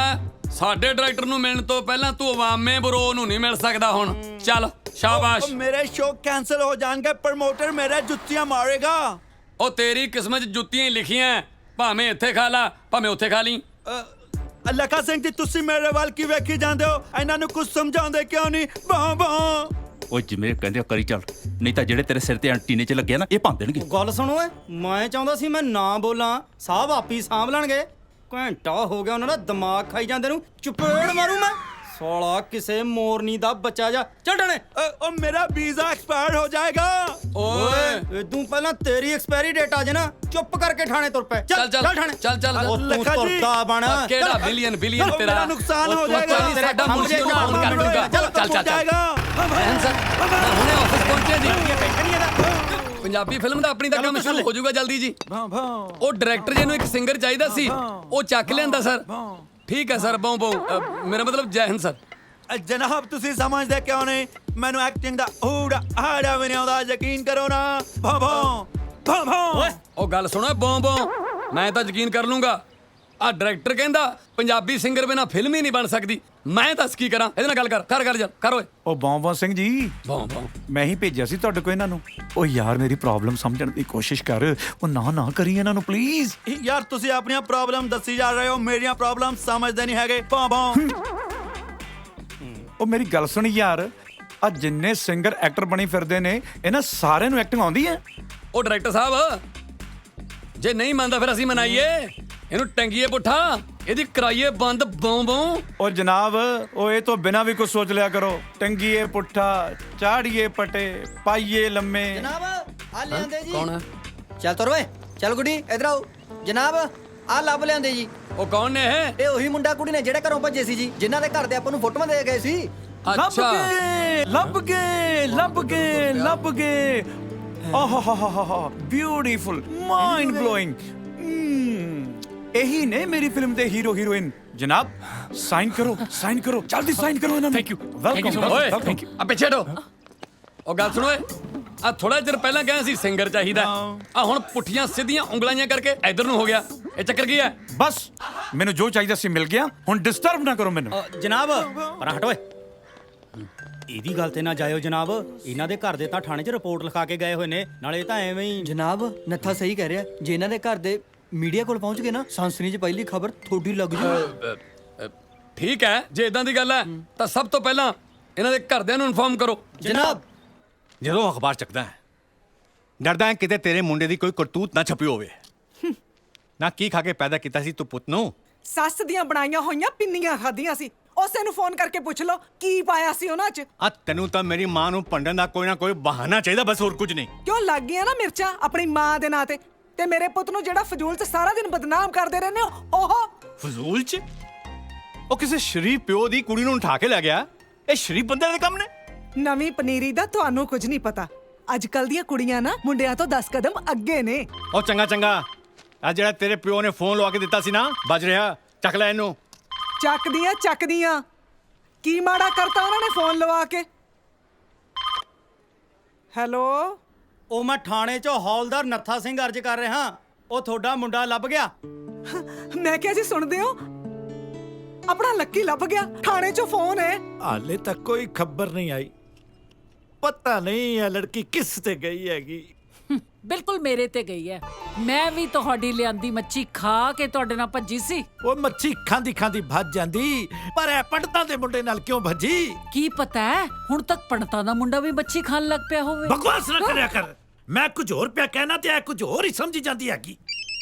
ਸਾਡੇ ਡਾਇਰੈਕਟਰ ਨੂੰ ਮਿਲਣ ਤੋਂ ਪਹਿਲਾਂ ਤੂੰ ਓਬਾਮੇ ਬਰੋ ਨੂੰ ਨਹੀਂ ਮਿਲ ਸਕਦਾ। ਹੁਣ ਚੱਲ ਸ਼ਾਬਾਸ਼। ਮੇਰੇ ਸ਼ੋਅ ਕੈਂਸਲ ਹੋ ਜਾਣਗੇ, ਪ੍ਰਮੋਟਰ ਮੇਰੇ ਜੁੱਤੀਆਂ ਮਾਰੇਗਾ। ਉਹ ਤੇਰੀ ਕਿਸਮਤ 'ਚ ਜੁੱਤੀਆਂ ਹੀ ਲਿਖੀਆਂ, ਭਾਵੇਂ ਇੱਥੇ ਖਾ ਲਾ ਭਾਵੇਂ ਉੱਥੇ ਖਾ ਲਈ। ਲੱਖਾ ਸਿੰਘ ਜੀ ਤੁਸੀਂ ਮੇਰੇ ਵੱਲ ਕੀ ਵੇਖੀ ਜਾਂਦੇ ਹੋ? ਇਹਨਾਂ ਨੂੰ ਕੁਝ ਸਮਝਾਉਂਦੇ ਕਿਉਂ ਨਹੀਂ? ਬਾਂ ਬਾਂ ਓਏ ਜਿਵੇਂ ਕਹਿੰਦੇ ਕਰੀ ਚੱਲ, ਨਹੀਂ ਤਾਂ ਜਿਹੜੇ ਤੇਰੇ ਸਿਰ ਤੇ ਐਂਟੀਨੇ 'ਚ ਲੱਗੇ ਨਾ ਇਹ ਭੰਨ ਦੇਣਗੇ। ਗੱਲ ਸੁਣ ਓਏ, ਮੈਂ ਚਾਹੁੰਦਾ ਸੀ ਮੈਂ ਨਾ ਬੋਲਾਂ, ਸਾਹਿਬ ਆਪੀ ਸਾਂਭ ਲੈਣਗੇ। ਘੰਟਾ ਹੋ ਗਿਆ ਉਹਨਾਂ ਦਾ ਦਿਮਾਗ ਖਾਈ ਜਾਂਦੇ ਨੂੰ, ਚਪੇੜ ਮਾਰੂ ਮੈਂ। ਸਾਲਾ ਕਿਸੇ ਮੋਰਨੀ ਦਾ ਬੱਚਾ ਜਾ। ਚੱਲ ਟਣੇ। ਉਹ ਮੇਰਾ ਵੀਜ਼ਾ ਐਕਸਪਾਇਰ ਹੋ ਜਾਏਗਾ। ਓਏ ਇਦੋਂ ਪਹਿਲਾਂ ਤੇਰੀ ਐਕਸਪਾਇਰੀ ਡੇਟ ਆ ਜੇ ਨਾ, ਚੁੱਪ ਕਰਕੇ ਥਾਣੇ ਤੁਰ ਪੈ। ਚੱਲ ਠਾਣੇ ਚੱਲ ਉਹ ਤੂੰ ਤੁਰਦਾ ਬਣ। ਕਿਹੜਾ ਬਿਲੀਅਨ ਤੇਰਾ ਮੇਰਾ ਨੁਕਸਾਨ ਹੋ ਜਾਏਗਾ। ਸਾਡਾ ਮੁਰਸ਼ਦ ਨੂੰ ਫੋਨ ਕਰ ਦੂੰਗਾ। ਚੱਲ ਹੁਣੇ ਆਫਿਸ ਪਹੁੰਚਿਆ ਜੀ। ਪੰਜਾਬੀ ਫਿਲਮ ਦਾ ਆਪਣੀ ਦਾ ਕੰਮ ਸ਼ੁਰੂ ਹੋ ਜਾਊਗਾ ਜਲਦੀ ਜੀ। ਉਹ ਡਾਇਰੈਕਟਰ ਜੀ ਨੂੰ ਇੱਕ ਸਿੰਗਰ ਚਾਹੀਦਾ ਸੀ, ਉਹ ਚੱਕ ਲਿਆਂਦਾ ਸਰ। ਠੀਕ ਹੈ ਸਰ। ਬੋਂ ਮੇਰਾ ਮਤਲਬ ਜੈ ਹਿੰਦ ਸਰ। ਜਨਾਬ ਤੁਸੀਂ ਸਮਝਦੇ ਕਿਉਂ ਨਹੀਂ? ਮੈਨੂੰ ਐਕਟਿੰਗ ਦਾ ਆੜਾ ਵੀ ਨਹੀਂ ਆਉਂਦਾ, ਯਕੀਨ ਕਰੋ ਨਾ। ਓਏ ਉਹ ਗੱਲ ਸੁਣੋ ਬੋਂ ਮੈਂ ਤਾਂ ਯਕੀਨ ਕਰ ਲੂੰਗਾ। ਆ ਡਾਇਰੈਕਟਰ ਕਹਿੰਦਾ ਪੰਜਾਬੀ ਸਿੰਗਰ ਬਿਨਾ ਫਿਲਮ ਹੀ ਨਹੀਂ ਬਣ ਸਕਦੀ। ਮੈਂ ਦੱਸ ਕੀ ਕਰਾਂ? ਇਹਦੇ ਨਾਲ ਗੱਲ ਕਰ ਓਏ। ਉਹ ਬੌਂ ਸਿੰਘ ਜੀ, ਮੈਂ ਹੀ ਭੇਜਿਆ ਸੀ ਤੁਹਾਡੇ ਕੋਲ ਇਹਨਾਂ ਨੂੰ। ਉਹ ਯਾਰ ਮੇਰੀ ਪ੍ਰੋਬਲਮ ਸਮਝਣ ਦੀ ਕੋਸ਼ਿਸ਼ ਕਰ। ਉਹ ਨਾ ਕਰੀ ਇਹਨਾਂ ਨੂੰ ਪਲੀਜ਼। ਯਾਰ ਤੁਸੀਂ ਆਪਣੀਆਂ ਪ੍ਰੋਬਲਮ ਦੱਸੀ ਜਾ ਰਹੇ ਹੋ, ਮੇਰੀਆਂ ਪ੍ਰੋਬਲਮ ਸਮਝਦੇ ਨਹੀਂ ਹੈਗੇ। ਬੌਂ ਉਹ ਮੇਰੀ ਗੱਲ ਸੁਣ ਯਾਰ, ਆ ਜਿੰਨੇ ਸਿੰਗਰ ਐਕਟਰ ਬਣੀ ਫਿਰਦੇ ਨੇ ਇਹਨਾਂ ਸਾਰਿਆਂ ਨੂੰ ਐਕਟਿੰਗ ਆਉਂਦੀ ਹੈ? ਉਹ ਡਾਇਰੈਕਟਰ ਸਾਹਿਬ ਜੇ ਨਹੀਂ ਮੰਨਦਾ ਫਿਰ ਅਸੀਂ ਮਨਾਈਏ, ਇਹਨੂੰ ਟੰਗੀਏ ਪੁੱਠਾ, ਇਹਦੀ ਕਰਾਈਏ ਬੰਦ। ਬੋਂ ਉਹ ਜਨਾਬ ਉਹ ਇਹ ਤੋਂ ਬਿਨਾਂ ਵੀ ਕੁਝ ਸੋਚ ਲਿਆ ਕਰੋ। ਟੰਗੀਏ ਪੁੱਠਾ, ਚਾੜੀਏ ਪਟੇ, ਪਾਈਏ ਲੰਮੇ। ਜਨਾਬ ਆ ਲਿਆਂਦੇ ਜੀ। ਕੌਣ ਹੈ? ਚੱਲ ਤੁਰ ਓਏ, ਚੱਲ ਗੁੱਡੀ ਇਧਰ ਆਓ। ਜਨਾਬ ਆ ਲੱਭ ਲਿਆਂਦੇ ਜੀ। ਉਹ ਕੌਣ ਨੇ ਇਹ? ਉਹੀ ਮੁੰਡਾ ਕੁੜੀ ਨੇ ਜਿਹੜੇ ਘਰੋਂ ਭੱਜੇ ਸੀ ਜੀ, ਜਿਨ੍ਹਾਂ ਦੇ ਘਰ ਦੇ ਆਪਾਂ ਨੂੰ ਫੋਟੋਆਂ ਦੇ ਗਏ ਸੀ। ਲੱਭ ਗਏ। ਆਹਾਹਾਹਾ ਬਿਊਟੀਫੁਲ, ਮਾਈਂਡ ਬਲੋਇੰਗ। ਇਹੀ ਨੇ ਮੇਰੀ ਫਿਲਮ ਦੇ ਹੀਰੋ ਹੀਰੋਇਨ। ਜਨਾਬ ਸਾਈਨ ਕਰੋ ਜਲਦੀ ਸਾਈਨ ਕਰੋ ਇਹਨਾਂ ਨੂੰ। Thank you welcome. ਆ ਪਿੱਛੇ ਹਟੋ। ਉਹ ਗੱਲ ਸੁਣੋ, ਆ ਥੋੜਾ ਚਿਰ ਪਹਿਲਾਂ ਕਹਿੰਦਾ ਸੀ ਸਿੰਗਰ ਚਾਹੀਦਾ, ਆ ਹੁਣ ਪੁੱਠੀਆਂ ਸਿੱਧੀਆਂ ਉਂਗਲਾਂ ਕਰਕੇ ਇਧਰ ਨੂੰ ਹੋ ਗਿਆ। ਇਹ ਚੱਕਰ ਕੀ ਹੈ? ਬਸ ਮੈਨੂੰ ਜੋ ਚਾਹੀਦਾ ਸੀ ਮਿਲ ਗਿਆ, ਹੁਣ ਡਿਸਟਰਬ ਨਾ ਕਰੋ ਮੈਨੂੰ। ਜਨਾਬ ਪਰਾਂ ਹਟ ਓਏ। ਇਹਦੀ ਗੱਲ ਤੇ ਨਾ ਜਾਇਓ ਜਨਾਬ, ਇਹਨਾਂ ਦੇ ਘਰ ਦੇ ਤਾਂ ਥਾਣੇ 'ਚ ਰਿਪੋਰਟ ਲਿਖਾ ਕੇ ਗਏ ਹੋਏ ਨੇ, ਨਾਲੇ ਤਾਂ ਐਵੇਂ ਹੀ। ਜਨਾਬ ਨੱਥਾ ਸਹੀ ਕਹਿ ਰਿਹਾ, ਜੇ ਇਹਨਾਂ ਦੇ ਘਰ ਦੇ ਮੀਡੀਆ ਕੋਲ ਪਹੁੰਚ ਗਏ ਨਾ, ਸੰਸਨੀ 'ਚ ਪਹਿਲੀ ਖਬਰ ਤੁਹਾਡੀ ਲੱਗ ਜੂ। ਠੀਕ ਹੈ, ਜੇ ਇਦਾਂ ਦੀ ਗੱਲ ਹੈ ਤਾਂ ਸਭ ਤੋਂ ਪਹਿਲਾਂ ਇਹਨਾਂ ਦੇ ਘਰਦਿਆਂ ਨੂੰ ਇਨਫੋਰਮ ਕਰੋ। ਜਨਾਬ ਜਦੋਂ ਅਖਬਾਰ ਚੱਕਦਾ ਹੈ ਡਰਦਾ ਹੈ ਕਿਤੇ ਤੇਰੇ ਮੁੰਡੇ ਦੀ ਕੋਈ ਕਰਤੂਤ ਨਾ ਛਪੀ ਹੋਵੇ। ਨਾ ਕੀ ਖਾ ਕੇ ਪੈਦਾ ਕੀਤਾ ਸੀ ਤੂੰ ਪੁੱਤ ਨੂੰ, ਸੱਸ ਦੀਆਂ ਬਣਾਈਆਂ ਹੋਈਆਂ ਪਿੰਨੀਆਂ ਖਾਧੀਆਂ ਸੀ। ਉਸੇ ਨੂੰ ਫੋਨ ਕਰਕੇ ਪੁੱਛ ਲਓ ਕੀ ਪਾਇਆ ਸੀ ਉਹਨਾਂ 'ਚ। ਆ ਤੈਨੂੰ ਤਾਂ ਮੇਰੀ ਮਾਂ ਨੂੰ ਭੰਡਣ ਦਾ ਕੋਈ ਨਾ ਕੋਈ ਬਹਾਨਾ ਚਾਹੀਦਾ, ਬਸ ਹੋਰ ਕੁਝ ਨਹੀਂ। ਕਿਉਂ ਲੱਗ ਗਈਆਂ ਨਾ ਮਿਰਚਾਂ ਆਪਣੀ ਮਾਂ ਦੇ ਨਾਂ ਤੇ ਮੇਰੇ ਪੁੱਤ ਨੂੰ ਜਿਹੜਾ ਫਜ਼ੂਲ 'ਚ ਸਾਰਾ ਦਿਨ ਬਦਨਾਮ ਕਰਦੇ ਰਹਿੰਦੇ ਹੋ ਉਹ। ਫਜ਼ੂਲ 'ਚ? ਉਹ ਕਿਸੇ ਸ਼ਰੀਫ ਪਿਓ ਦੀ ਕੁੜੀ ਨੂੰ ਉਠਾ ਕੇ ਲੈ ਗਿਆ। ਇਹ ਸ਼ਰੀਫ ਬੰਦੇ ਦੇ ਕੰਮ ਨੇ। ਨਵੀਂ ਪਨੀਰੀ ਦਾ ਤੁਹਾਨੂੰ ਕੁਝ ਨਹੀਂ ਪਤਾ। ਅੱਜ ਕੱਲ ਦੀਆਂ ਕੁੜੀਆਂ ਨਾ ਮੁੰਡਿਆਂ ਤੋਂ 10 ਕਦਮ ਅੱਗੇ ਨੇ। ਉਹ ਚੰਗਾ ਚੰਗਾ, ਆ ਜਿਹੜਾ ਤੇਰੇ ਪਿਓ ਨੇ ਫੋਨ ਲਵਾ ਕੇ ਦਿੱਤਾ ਸੀ ਨਾ, ਵੱਜ ਰਿਹਾ, ਚੱਕ ਲੈ ਇਹਨੂੰ। ਚੱਕਦੀਆਂ ਕੀ ਮਾੜਾ ਕਰਤਾ ਉਹਨਾਂ ਨੇ ਫੋਨ ਲਵਾ ਕੇ। ਹੈਲੋ, ਉਹ ਮੈਂ ਥਾਣੇ 'ਚੋਂ ਹੌਲਦਾਰ ਨੱਥਾ ਸਿੰਘ ਅਰਜ ਕਰ ਰਿਹਾ। ਉਹ ਤੁਹਾਡਾ ਮੁੰਡਾ ਲੱਭ ਗਿਆ। ਮੈਂ ਕਿਹਾ ਜੀ ਸੁਣਦੇ ਹੋ, ਆਪਣਾ ਲੱਕੀ ਲੱਭ ਗਿਆ। ਥਾਣੇ 'ਚੋਂ ਫੋਨ ਹੈ। ਹਾਲੇ ਤੱਕ ਕੋਈ ਖਬਰ ਨਹੀਂ ਆਈ। ਪਤਾ ਨਹੀਂ ਇਹ ਲੜਕੀ ਕਿਸ ਤੇ ਗਈ ਹੈਗੀ। ਬਿਲਕੁਲ ਮੇਰੇ ਤੇ ਗਈ ਹੈ। ਮੈਂ ਵੀ ਤੁਹਾਡੀ ਲਿਆਂਦੀ ਮੱਛੀ ਖਾ ਕੇ ਤੁਹਾਡੇ ਨਾਲ ਭੱਜੀ ਸੀ। ਉਹ ਮੱਛੀ ਖਾਂਦੀ ਖਾਂਦੀ ਭੱਜ ਜਾਂਦੀ, ਪਰ ਇਹ ਪੰਡਤਾਂ ਦੇ ਮੁੰਡੇ ਨਾਲ ਕਿਉਂ ਭੱਜੀ? ਕੀ ਪਤਾ ਹੈ ਹੁਣ ਤੱਕ ਪੰਡਤਾਂ ਦਾ ਮੁੰਡਾ ਵੀ ਮੱਛੀ ਖਾਣ ਲੱਗ ਪਿਆ ਹੋਵੇ। ਬਕਵਾਸ ਨਾ ਕਰਿਆ ਕਰ। ਮੈਂ ਕੁਝ ਹੋਰ ਪਿਆ ਕਹਿਣਾ ਤੇ ਇਹ ਕੁਝ ਹੋਰ ਹੀ ਸਮਝੀ ਜਾਂਦੀ ਹੈਗੀ।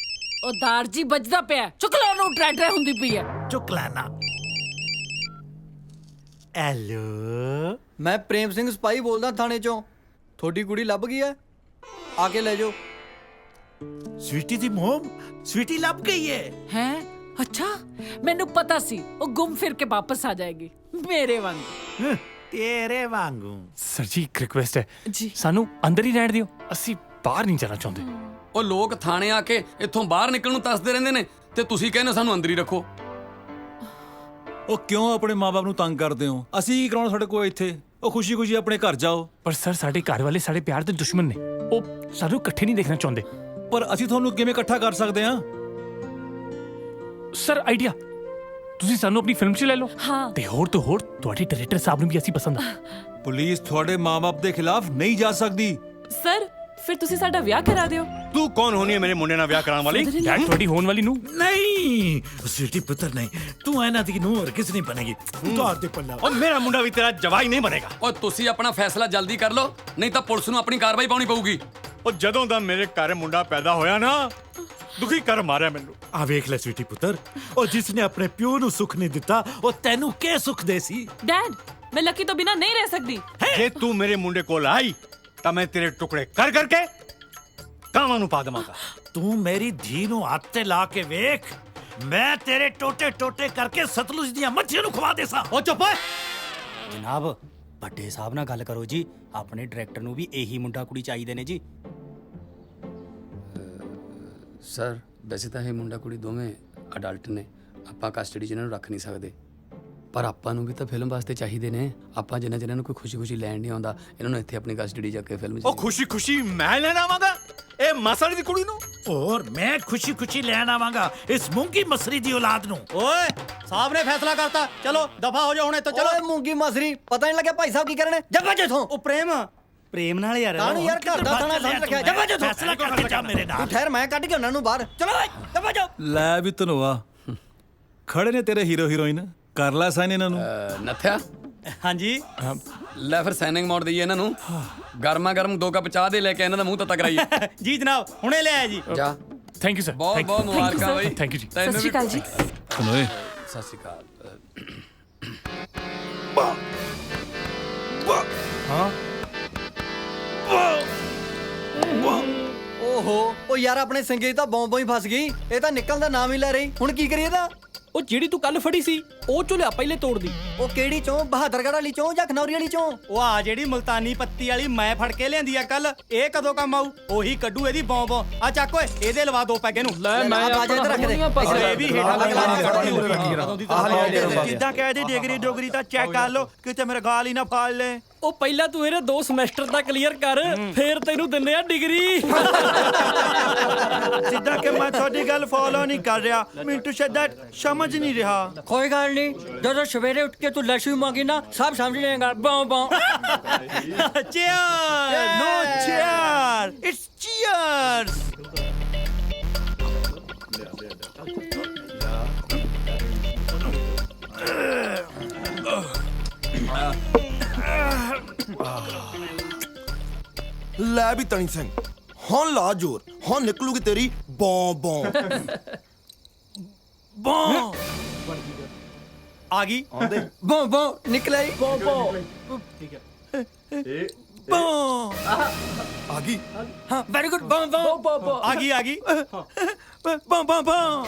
ਉਹ ਦਾਰਜੀ ਵੱਜਦਾ ਪਿਆ, ਚੁੱਕ ਲੈ ਉਹਨੂੰ, ਟਰੈਟਰ ਹੁੰਦੀ ਪਈ ਹੈ। ਚੁੱਕ ਲੈਣਾ। ਹੈਲੋ, ਮੈਂ ਪ੍ਰੇਮ ਸਿੰਘ ਸਪਾਈ ਬੋਲਦਾ ਥਾਣੇ ਚੋਂ। ਤੁਹਾਡੀ ਕੁੜੀ ਲੱਭ ਗਈ ਹੈ, ਆ ਕੇ ਲੈ ਜਾਓ। ਸਵੀਟੀ ਦੀ ਮੋਮ, ਸਵੀਟੀ ਲੱਭ ਗਈ ਹੈ। ਹੈ? ਅੱਛਾ, ਮੈਨੂੰ ਪਤਾ ਸੀ ਉਹ ਗੁੰਮ ਫਿਰ ਕੇ ਵਾਪਸ ਆ ਜਾਏਗੀ ਮੇਰੇ ਵਾਂਗ। ਤੇਰੇ ਵਾਂਗੂ। ਸਰ ਜੀ ਇੱਕ ਰਿਕੁਐਸਟ ਹੈ ਜੀ, ਸਾਨੂੰ ਅੰਦਰ ਹੀ ਰਹਿਣ ਦਿਓ, ਅਸੀਂ ਬਾਹਰ ਨਹੀਂ ਜਾਣਾ ਚਾਹੁੰਦੇ। ਉਹ ਲੋਕ ਥਾਣੇ ਆ ਕੇ ਇੱਥੋਂ ਬਾਹਰ ਨਿਕਲਣ ਨੂੰ ਤਰਸਦੇ ਰਹਿੰਦੇ ਨੇ ਤੇ ਤੁਸੀਂ ਕਹਿੰਦੇ ਸਾਨੂੰ ਅੰਦਰ ਹੀ ਰੱਖੋ। ਉਹ ਕਿਉਂ ਆਪਣੇ ਮਾਪੇ ਨੂੰ ਤੰਗ ਕਰਦੇ ਹੋ? ਅਸੀਂ ਕੀ ਕਰਾਉਣਾ ਤੁਹਾਡੇ ਕੋਲ ਇੱਥੇ? ਉਹ ਖੁਸ਼ੀ-ਖੁਸ਼ੀ ਆਪਣੇ ਘਰ ਜਾਓ। ਪਰ ਸਰ ਸਾਡੇ ਘਰ ਵਾਲੇ ਸਾਡੇ ਪਿਆਰ ਦੇ ਦੁਸ਼ਮਣ ਨੇ, ਉਹ ਸਾਨੂੰ ਇਕੱਠੇ ਨਹੀਂ ਦੇਖਣਾ ਚਾਹੁੰਦੇ। ਪਰ ਅਸੀਂ ਤੁਹਾਨੂੰ ਕਿਵੇਂ ਇਕੱਠਾ ਕਰ ਸਕਦੇ ਹਾਂ? ਸਰ ਆਈਡੀਆ, ਤੁਸੀਂ ਸਾਨੂੰ ਆਪਣੀ ਫਿਲਮ 'ਚ ਲੈ ਲਓ। ਹਾਂ, ਤੇ ਹੋਰ ਤੋਂ ਹੋਰ ਤੁਹਾਡੇ ਡਾਇਰੈਕਟਰ ਸਾਹਿਬ ਨੂੰ ਵੀ ਅਸੀਂ ਪਸੰਦ ਆ। ਪੁਲਿਸ ਤੁਹਾਡੇ ਮਾਪੇ ਦੇ ਖਿਲਾਫ ਨਹੀਂ ਜਾ ਸਕਦੀ। ਸਰ ਫਿਰ ਤੁਸੀਂ ਸਾਡਾ ਵਿਆਹ ਕਰਾ ਦਿਓ। ਤੂੰ ਕੌਣ ਹੋਣੀ ਹੈ ਮੇਰੇ ਮੁੰਡੇ ਨਾਲ ਵਿਆਹ ਕਰਾਉਣ ਵਾਲੀ? ਡੈਡ ਤੁਹਾਡੀ ਹੋਣ ਵਾਲੀ ਨੂੰ ਨਹੀਂ, ਸਵੀਟੀ ਪੁੱਤਰ ਨਹੀਂ, ਤੂੰ ਇਹਨਾਂ ਦੀ ਨੂੰਹ ਹੋਰ ਕਿਸ ਨਹੀਂ ਬਣੇਗੀ। ਤੌਰ ਤੇ ਪੱਲਾ। ਉਹ ਮੇਰਾ ਮੁੰਡਾ ਵੀ ਤੇਰਾ ਜਵਾਈ ਨਹੀਂ ਬਣੇਗਾ। ਉਹ ਤੁਸੀਂ ਆਪਣਾ ਫੈਸਲਾ ਜਲਦੀ ਕਰ ਲਓ, ਨਹੀਂ ਤਾਂ ਪੁਲਿਸ ਨੂੰ ਆਪਣੀ ਕਾਰਵਾਈ ਪਾਉਣੀ ਪਊਗੀ। ਉਹ ਜਦੋਂ ਦਾ ਮੇਰੇ ਘਰ ਮੁੰਡਾ ਪੈਦਾ ਹੋਇਆ ਨਾ, ਦੁਖੀ ਕਰ ਮਾਰਿਆ ਮੈਨੂੰ। ਆ ਵੇਖ ਲੈ ਸਵੀਟੀ ਪੁੱਤਰ, ਉਹ ਜਿਸ ਨੇ ਆਪਣੇ ਪਿਓ ਨੂੰ ਸੁੱਖ ਨਹੀਂ ਦਿੱਤਾ, ਉਹ ਤੈਨੂੰ ਕੀ ਸੁੱਖ ਦੇ ਸੀ? ਡੈਡ ਮੈਂ ਲੱਕੀ ਤੋਂ ਬਿਨਾ ਨਹੀਂ ਰਹਿ ਸਕਦੀ। ਜੇ ਤੂੰ ਮੇਰੇ ਮੁੰਡੇ ਕੋਲ ਆਈ ਤਾਂ ਮੈਂ ਤੇਰੇ ਟੁਕੜੇ ਕਰ ਕਰਕੇ ਕਾਵਾਂ ਨੂੰ ਪਾ ਦੇਵਾਂਗਾ। ਤੂੰ ਮੇਰੀ ਧੀ ਨੂੰ ਹੱਥ ਤੇ ਲਾ ਕੇ ਵੇਖ, ਮੈਂ ਤੇਰੇ ਟੋਟੇ ਟੋਟੇ ਕਰਕੇ ਸਤਲੁਜ ਦੀਆਂ ਮੱਛੀਆਂ ਨੂੰ ਖਵਾ ਦੇਸਾਂ। ਉਹ ਚੁੱਪ। ਜਨਾਬ ਵੱਡੇ ਸਾਹਿਬ ਨਾਲ ਗੱਲ ਕਰੋ ਜੀ, ਆਪਣੇ ਡਾਇਰੈਕਟਰ ਨੂੰ ਵੀ ਇਹੀ ਮੁੰਡਾ ਕੁੜੀ ਚਾਹੀਦੇ ਨੇ ਜੀ। ਸਰ ਵੈਸੇ ਤਾਂ ਇਹ ਮੁੰਡਾ ਕੁੜੀ ਦੋਵੇਂ ਅਡਲਟ ਨੇ, ਆਪਾਂ ਕਸਟਡੀ 'ਚ ਇਹਨਾਂ ਨੂੰ ਰੱਖ ਨਹੀਂ ਸਕਦੇ, ਪਰ ਆਪਾਂ ਨੂੰ ਵੀ ਤਾਂ ਫਿਲਮ ਵਾਸਤੇ ਚਾਹੀਦੇ ਨੇ। ਆਪਾਂ ਜਿੰਨਾ ਜਿਹਨਾਂ ਨੂੰ ਕੋਈ ਖੁਸ਼ੀ-ਖੁਸ਼ੀ ਲੈਣ ਨਹੀਂ ਆਉਂਦਾ, ਇਹਨਾਂ ਨੂੰ ਇੱਥੇ ਆਪਣੀ ਕਸਟਡੀ 'ਚ ਕੇ ਫਿਲਮ 'ਚ। ਉਹ ਖੁਸ਼ੀ-ਖੁਸ਼ੀ ਮੈਂ ਲੈਣ ਆਵਾਂਗਾ ਇਹ ਮਸੜੀ ਦੀ ਕੁੜੀ ਨੂੰ? ਔਰ ਮੈਂ ਖੁਸ਼ੀ-ਖੁਸ਼ੀ ਲੈਣ ਆਵਾਂਗਾ ਇਸ ਮੂੰਗੀ ਮਸਰੀ ਦੀ ਔਲਾਦ ਨੂੰ। ਓਏ ਸਾਹਿਬ ਨੇ ਫੈਸਲਾ ਕਰਤਾ, ਚਲੋ ਦਫਾ ਹੋ ਜਾਓ ਹੁਣ ਇੱਥੋਂ। ਚਲੋ। ਓਏ ਮੂੰਗੀ ਮਸਰੀ, ਪਤਾ ਨਹੀਂ ਲੱਗਿਆ ਭਾਈ ਸਾਹਿਬ ਕੀ ਕਰਨੇ। ਜੱਬਾ ਜਿੱਥੋਂ। ਉਹ ਪ੍ਰੇਮ ਨਾਲ ਯਾਰ। ਕਾਹਨੂੰ ਯਾਰ, ਘਰ ਦਾ ਥਾਣਾ ਸਮਝ ਰੱਖਿਆ। ਜੱਬਾ ਜਿੱਥੋਂ। ਫੈਸਲਾ ਕਰਕੇ ਜਾ ਮੇਰੇ ਨਾਲ। ਤੂੰ ਠਹਿਰ, ਮੈਂ ਕੱਢ ਕੇ ਉਹਨਾਂ ਨੂੰ ਬਾਹਰ। ਚਲੋ ਓਏ, ਜੱਬਾ ਜਾਓ। ਲੈ ਵੀ ਧਨਵਾ, ਖੜੇ ਨੇ ਤੇਰੇ ਹੀਰੋ ਹੀਰੋਇਨ, ਕਰ ਲੈ ਸਾਈਨ ਇਹਨਾਂ ਨੂੰ। ਨੱਥਿਆ। ਹਾਂਜੀ ਲੈ ਫਿਰ ਸਾਈਨਿੰਗ ਮੋੜ ਦਈਏ ਇਹਨਾਂ ਨੂੰ। ਗਰਮਾ ਗਰਮ 2 ਕੱਪ ਚਾਹ ਦੇ ਲੈ ਕੇ ਇਹਨਾਂ ਦਾ ਮੂੰਹ ਤੱਤਾ ਕਰਾਈਏ। ਜੀ ਜਨਾਬ ਹੁਣੇ ਲੈ ਆਇਆ ਜੀ। ਜਾ। Thank you sir. ਬਹੁਤ ਬਹੁਤ ਮੁਬਾਰਕਾਂ ਬਾਈ। ਥੈਂਕ ਯੂ ਜੀ। ਸਤਿ ਸ਼੍ਰੀ ਅਕਾਲ ਜੀ। ਸੁਣੋਏ, ਸਤਿ ਸ਼੍ਰੀ ਅਕਾਲ। ਹਾਂ ਓਹੋ, ਉਹ ਯਾਰ ਆਪਣੇ ਸਿੰਗੇ ਤਾਂ ਬੌਂਬੋਂ ਹੀ ਫਸ ਗਈ। ਇਹ ਤਾਂ ਨਿਕਲਣ ਦਾ ਨਾਮ ਹੀ ਲੈ ਰਹੀ। ਹੁਣ ਕੀ ਕਰੀਏ ਇਹਦਾ? ਉਹ ਜਿਹੜੀ ਤੂੰ ਕੱਲ ਫੜੀ ਸੀ ਉਹ ਚੋਂ ਲਿਆ ਪਹਿਲੇ ਤੋੜਦੀ। ਉਹ ਕਿਹੜੀ ਚੋਂ? ਬਹਾਦਰਗੜ੍ਹ ਵਾਲੀ ਚੋਂ ਜਾਂ ਖਨੌਰੀ ਵਾਲੀ ਚੋਂ? ਉਹ ਆ ਜਿਹੜੀ ਮੁਲਤਾਨੀ ਪੱਤੀ ਵਾਲੀ ਮੈਂ ਫੜ ਕੇ ਲਿਆਂਦੀ ਆ ਕੱਲ, ਇਹ ਕਦੋਂ ਕੰਮ ਆਊ? ਉਹੀ ਕੱਢੂ ਇਹਦੀ ਬੌਂਬ। ਆ ਚੱਕ ਓਏ, ਇਹਦੇ ਲਵਾ 2 ਪੈਗੇ ਨੂੰ। ਲੈ ਮੈਂ ਬਾਜਾ ਇੱਧਰ ਰੱਖ ਦੇ। ਇਹ ਵੀ ਹੇਠਾਂ ਲੱਗ ਜਿੱਦਾਂ ਕਹਿ ਦੀ ਡੋਗਰੀ ਤਾਂ ਚੈੱਕ ਕਰ ਲਓ, ਕਿਤੇ ਮੇਰੇ ਗਾਲ ਹੀ ਨਾ ਫਾੜ ਲੈ। ਉਹ ਪਹਿਲਾਂ ਤੂੰ ਇਹਦੇ 2 ਸਮੈਸਟਰ ਦਾ ਕਲੀਅਰ ਕਰ, ਫੇਰ ਤੈਨੂੰ ਦਿੰਦੇ ਆ ਡਿਗਰੀ। ਸਿੱਧਾ ਕਿ ਮੈਂ ਤੁਹਾਡੀ ਗੱਲ ਫੋਲੋ ਨਹੀਂ ਕਰ ਰਿਹਾ, ਮੈਨੂੰ ਸ਼ਾਇਦ ਸਮਝ ਨਹੀਂ ਰਿਹਾ। ਕੋਈ ਗੱਲ ਨਹੀਂ, ਜਦੋਂ ਸਵੇਰੇ ਉੱਠ ਕੇ ਤੂੰ ਲੱਸੀ ਮੰਗੀ ਨਾ, ਸਭ ਸਮਝ ਲੇਗਾ। ਬਾਉ ਬਾਉ। Cheers! No cheers! It's cheers! ਲੈ ਵੀ ਤਣੀ ਸਿੰਘ, ਹੁਣ ਲਾ ਜੋਰ, ਹੁਣ ਨਿਕਲੂਗੀ ਤੇਰੀ ਬੌਂ ਬੌਂ। ਬੋਂ ਆ ਗਈ ਬੋਂ ਬੋਂ ਨਿਕਲਿਆ ਬੋਂ ਬੋਂ ਠੀਕ ਹੈ ਬੋਂ ਆ ਗਈ ਹਾਂ ਵੈਰੀ ਗੁੱਡ ਬੋਂ ਬੋਂ ਆ ਗਈ ਬੋਂ ਬੋਂ ਬੋਂ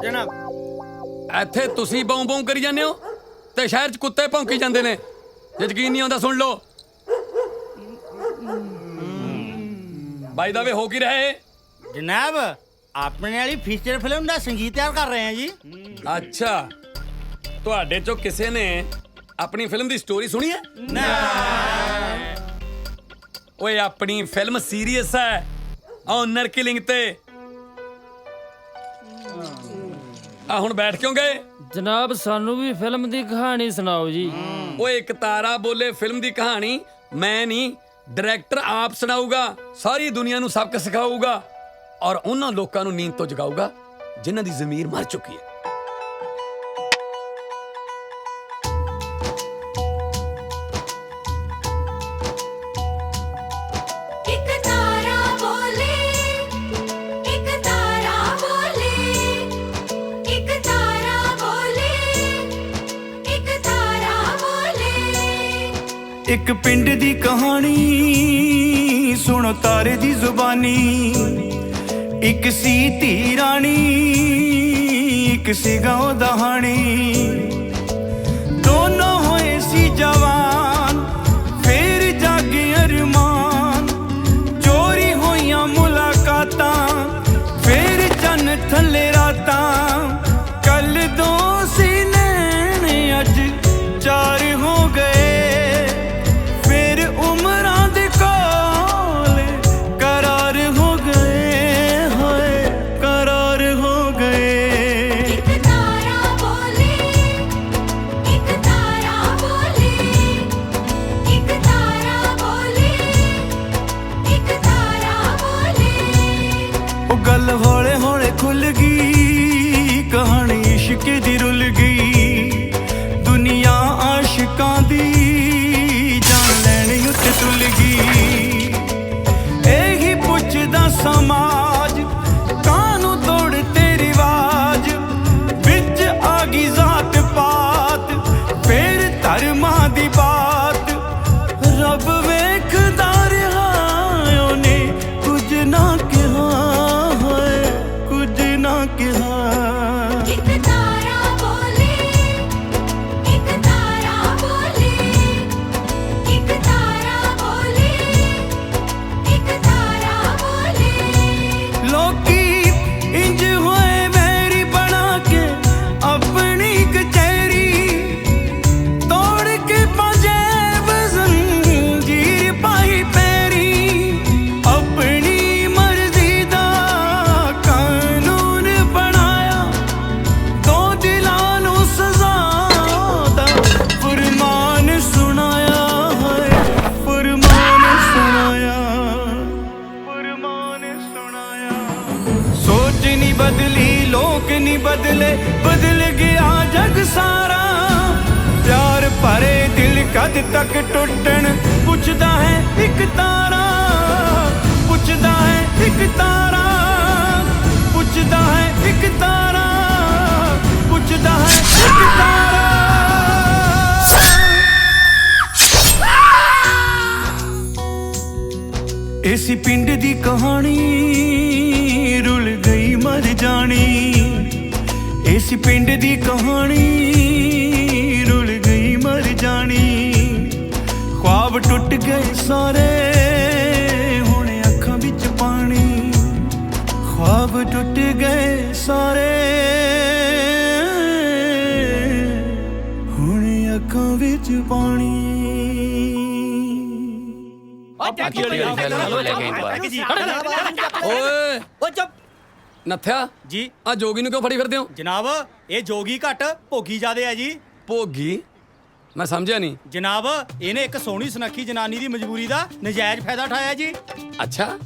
ਜਨਾਬ ਇੱਥੇ ਤੁਸੀਂ ਬੌਂ ਬੌਂ ਕਰੀ ਜਾਂਦੇ ਹੋ ਤੇ ਸ਼ਹਿਰ 'ਚ ਕੁੱਤੇ ਭੌਂਕੀ ਜਾਂਦੇ ਨੇ। ਜੇ ਯਕੀਨ ਨਹੀਂ ਆਉਂਦਾ ਸੁਣ ਲਓ। ਬਾਈ ਦਾ ਵੇ ਹੋ ਕੀ ਰਿਹਾ ਏ? ਜਨਾਬ ਆਪਣੇ ਵਾਲੀ ਫੀਚਰ ਫਿਲਮ ਦਾ ਸੰਗੀਤ ਤਿਆਰ ਕਰ ਰਹੇ ਹਾਂ ਜੀ। ਅੱਛਾ, ਤੁਹਾਡੇ ਚੋਂ ਕਿਸੇ ਨੇ ਆਪਣੀ ਫਿਲਮ ਦੀ ਸਟੋਰੀ ਸੁਣੀ ਹੈ? ਨਾ। ਓਏ ਆਪਣੀ ਫਿਲਮ ਸੀਰੀਅਸ ਹੈ, ਓਨਰ ਕਿਲਿੰਗ ਤੇ। ਆ ਹੁਣ ਬੈਠ ਕਿਉਂ ਗਏ? ਜਨਾਬ ਸਾਨੂੰ ਵੀ ਫਿਲਮ ਦੀ ਕਹਾਣੀ ਸੁਣਾਓ ਜੀ। ਓਏ ਇੱਕ ਤਾਰਾ ਬੋਲੇ ਫਿਲਮ ਦੀ ਕਹਾਣੀ ਮੈਂ ਨਹੀਂ, ਡਾਇਰੈਕਟਰ ਆਪ ਸੁਣਾਊਗਾ। ਸਾਰੀ ਦੁਨੀਆ ਨੂੰ ਸਬਕ ਸਿਖਾਊਗਾ ਔਰ ਉਹਨਾਂ ਲੋਕਾਂ ਨੂੰ ਨੀਂਦ ਤੋਂ ਜਗਾਊਗਾ ਜਿਨ੍ਹਾਂ ਦੀ ਜ਼ਮੀਰ ਮਰ ਚੁੱਕੀ ਹੈ। ਇੱਕ ਪਿੰਡ ਦੀ ਕਹਾਣੀ ਸੁਣੋ ਤਾਰੇ ਦੀ ਜ਼ੁਬਾਨੀ। ਇੱਕ ਸੀ ਧੀ ਰਾਣੀ, ਇੱਕ ਸੀ ਗਾਉਂ ਦਹਾਣੀ। ਦੋਨੋਂ ਹੋਏ ਸੀ ਜਵਾਨ, ਫੇਰ ਜਾਗੇ ਅਰਮਾਨ। ਚੋਰੀ ਹੋਈਆਂ ਮੁਲਾਕਾਤਾਂ, ਫੇਰ ਚੰਨ ਥੱਲੇ ਰਾਤਾਂ। ਕੱਲ ਦੋ ਸੀ ਨੈਣ, ਅੱਜ ਚਾਰ ਹੋ ਗਏ। ਗੱਲ ਹੌਲੇ ਹੌਲੇ ਖੁੱਲ ਗਈ, ਕਹਾਣੀ ਇਸ਼ਕ ਦੀ ਰੁੱਲ ਗਈ। ਦੁਨੀਆ ਆਸ਼ਿਕਾਂ ਦੀ ਜਾਨ ਲੈਣ ਉੱਤੇ ਤੁੱਲ ਗਈ। ਇਹੀ ਪੁੱਛਦਾ ਸਮਾਜ, ਕਾਹਨੂੰ ਤੋੜ ਤੇ ਰਿਵਾਜ। ਵਿੱਚ ਆ ਗਈ ਜ਼ਾਤ ਪਾਤ, ਫੇਰ ਧਰਮਾਂ ਦੀ ਬਾਤ। ਰੱਬ ਵੇਖਦਾ ਰਿਹਾ, ਉਹਨੇ ਕੁਝ ਨਾ ਕਿਹਾ, ਕੁਝ ਨਾ ਕਿਹਾ। ਇੱਕ ਤਾਰਾ ਬੋਲੇ, ਇੱਕ ਤਾਰਾ ਬੋਲੇ, ਇੱਕ ਤਾਰਾ ਬੋਲੇ, ਇੱਕ ਤਾਰਾ ਬੋਲੇ। ਲੋਕੀ ਇੰਜ ਹੋਏ ਵੈਰੀ ਬਣਾ ਕੇ ਆਪਣੀ ਕਚਹਿਰੀ। ਤੋੜ ਕੇ ਪੰਜੇਬ ਜ਼ੰਜੀਰ ਪਾਈ ਪੈਰੀ। ਆਪਣੀ ਮਰਜ਼ੀ ਦਾ ਕਾਨੂੰਨ ਬਣਾਇਆ, ਦੋ ਦਿਲਾਂ ਨੂੰ ਸਜ਼ਾ ਦਾ ਫਰਮਾਨ ਸੁਣਾਇਆ ਹੈ। ਫਰਮਾਨ ਸੁਣਾਇਆ, ਫਰਮਾਨ ਸੁਣਾਇਆ। ਸੋਚ ਨਹੀਂ ਬਦਲੀ, ਲੋਕ ਨਹੀਂ ਬਦਲੇ, ਬਦਲ ਗਿਆ ਜਗ ਸਾਰਾ। ਪਿਆਰ ਭਰੇ ਦਿਲ ਕਦ ਤੱਕ ਟੁੱਟਣ, ਪੁੱਛਦਾ ਹੈ ਇੱਕ ਤਾਰਾ। ਪੁੱਛਦਾ ਹੈ ਇੱਕ ਤਾਰਾ, ਪੁੱਛਦਾ ਹੈ ਇੱਕ ਤਾਰਾ, ਪੁੱਛਦਾ ਹੈ ਇੱਕ ਤਾਰਾ। ਇਸੇ ਪਿੰਡ ਦੀ ਕਹਾਣੀ ਰੁੱਲ ਗਈ ਮਰ ਜਾਣੀ। ਇਸੇ ਪਿੰਡ ਦੀ ਕਹਾਣੀ ਰੁੱਲ ਗਈ ਮਰ ਜਾਣੀ। ख्वाब टूट गए सारे, हुण अखां विच पानी। ख्वाब टूट गए सारे, हुण अखां विच पानी। ਓਏ ਚੁੱਪ ਨੱਥਿਆ ਜੀ। ਆ ਜੋਗੀ ਨੂੰ ਕਿਉਂ ਫੜੀ ਫਿਰਦੇ ਹੋ? ਜਨਾਬ ਇਹ ਜੋਗੀ ਘੱਟ ਭੋਗੀ ਜ਼ਿਆਦੇ ਆ ਜੀ। ਭੋਗੀ? ਮੈਂ ਸਮਝਿਆ ਨਹੀਂ। ਜਨਾਬ ਇਹਨੇ ਇੱਕ ਸੋਹਣੀ ਸੁਨੱਖੀ ਜਨਾਨੀ ਦੀ ਮਜਬੂਰੀ ਦਾ ਨਜਾਇਜ਼ ਫਾਇਦਾ ਉਠਾਇਆ ਜੀ। ਅੱਛਾ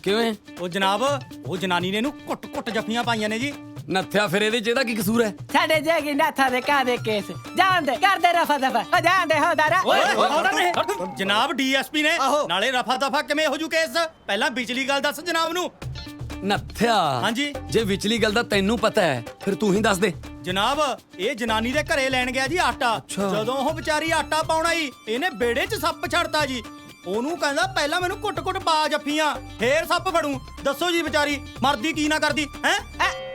ਕਿਵੇਂ? ਉਹ ਜਨਾਬ ਉਹ ਜਨਾਨੀ ਨੇ ਇਹਨੂੰ ਕੁੱਟ-ਕੁੱਟ ਜੱਫੀਆਂ ਪਾਈਆਂ ਨੇ ਜੀ। ਨੱਥਿਆ ਫਿਰ ਇਹਦੇ 'ਚ ਇਹਦਾ ਕੀ ਕਸੂਰ ਹੈ? ਸਾਡੇ ਜੇਗੀ ਨਾਥਾ ਦੇ ਕਾਦੇ ਕੇਸ ਜਾਣਦੇ ਕਰਦੇ ਰਫਾ ਦਫਾ ਹੋ ਜਾਣਦੇ ਹੋ ਦਾਰਾ ਜਨਾਬ ਡੀਐਸਪੀ ਨੇ ਨਾਲੇ ਰਫਾ ਦਫਾ ਕਿਵੇਂ ਹੋ ਜੂ ਕੇਸ? ਪਹਿਲਾਂ ਵਿਚਲੀ ਗੱਲ ਦੱਸ ਜਨਾਬ ਨੂੰ। ਨੱਥਿਆ ਹਾਂਜੀ ਜੇ ਵਿਚਲੀ ਗੱਲ ਦਾ ਤੈਨੂੰ ਪਤਾ ਹੈ ਫਿਰ ਤੂੰ ਹੀ ਦੱਸ ਦੇ। ਜਨਾਬ ਇਹ ਜਨਾਨੀ ਦੇ ਘਰੇ ਲੈਣ ਗਿਆ ਜੀ ਆਟਾ। ਜਦੋਂ ਉਹ ਵਿਚਾਰੀ ਆਟਾ ਪਾਉਣਾ ਹੀ ਇਹਨੇ ਬੇੜੇ 'ਚ ਸੱਪ ਛੱਡਤਾ ਜੀ। ਉਹਨੂੰ ਕਹਿੰਦਾ ਪਹਿਲਾਂ ਮੈਨੂੰ ਕੁੱਟ-ਕੁੱਟ ਪਾ ਜੱਫੀਆਂ ਫੇਰ ਸੱਪ ਫੜੂ। ਦੱਸੋ ਜੀ ਵਿਚਾਰੀ ਮਰਦੀ ਕੀ ਨਾ ਕਰਦੀ ਹੈ?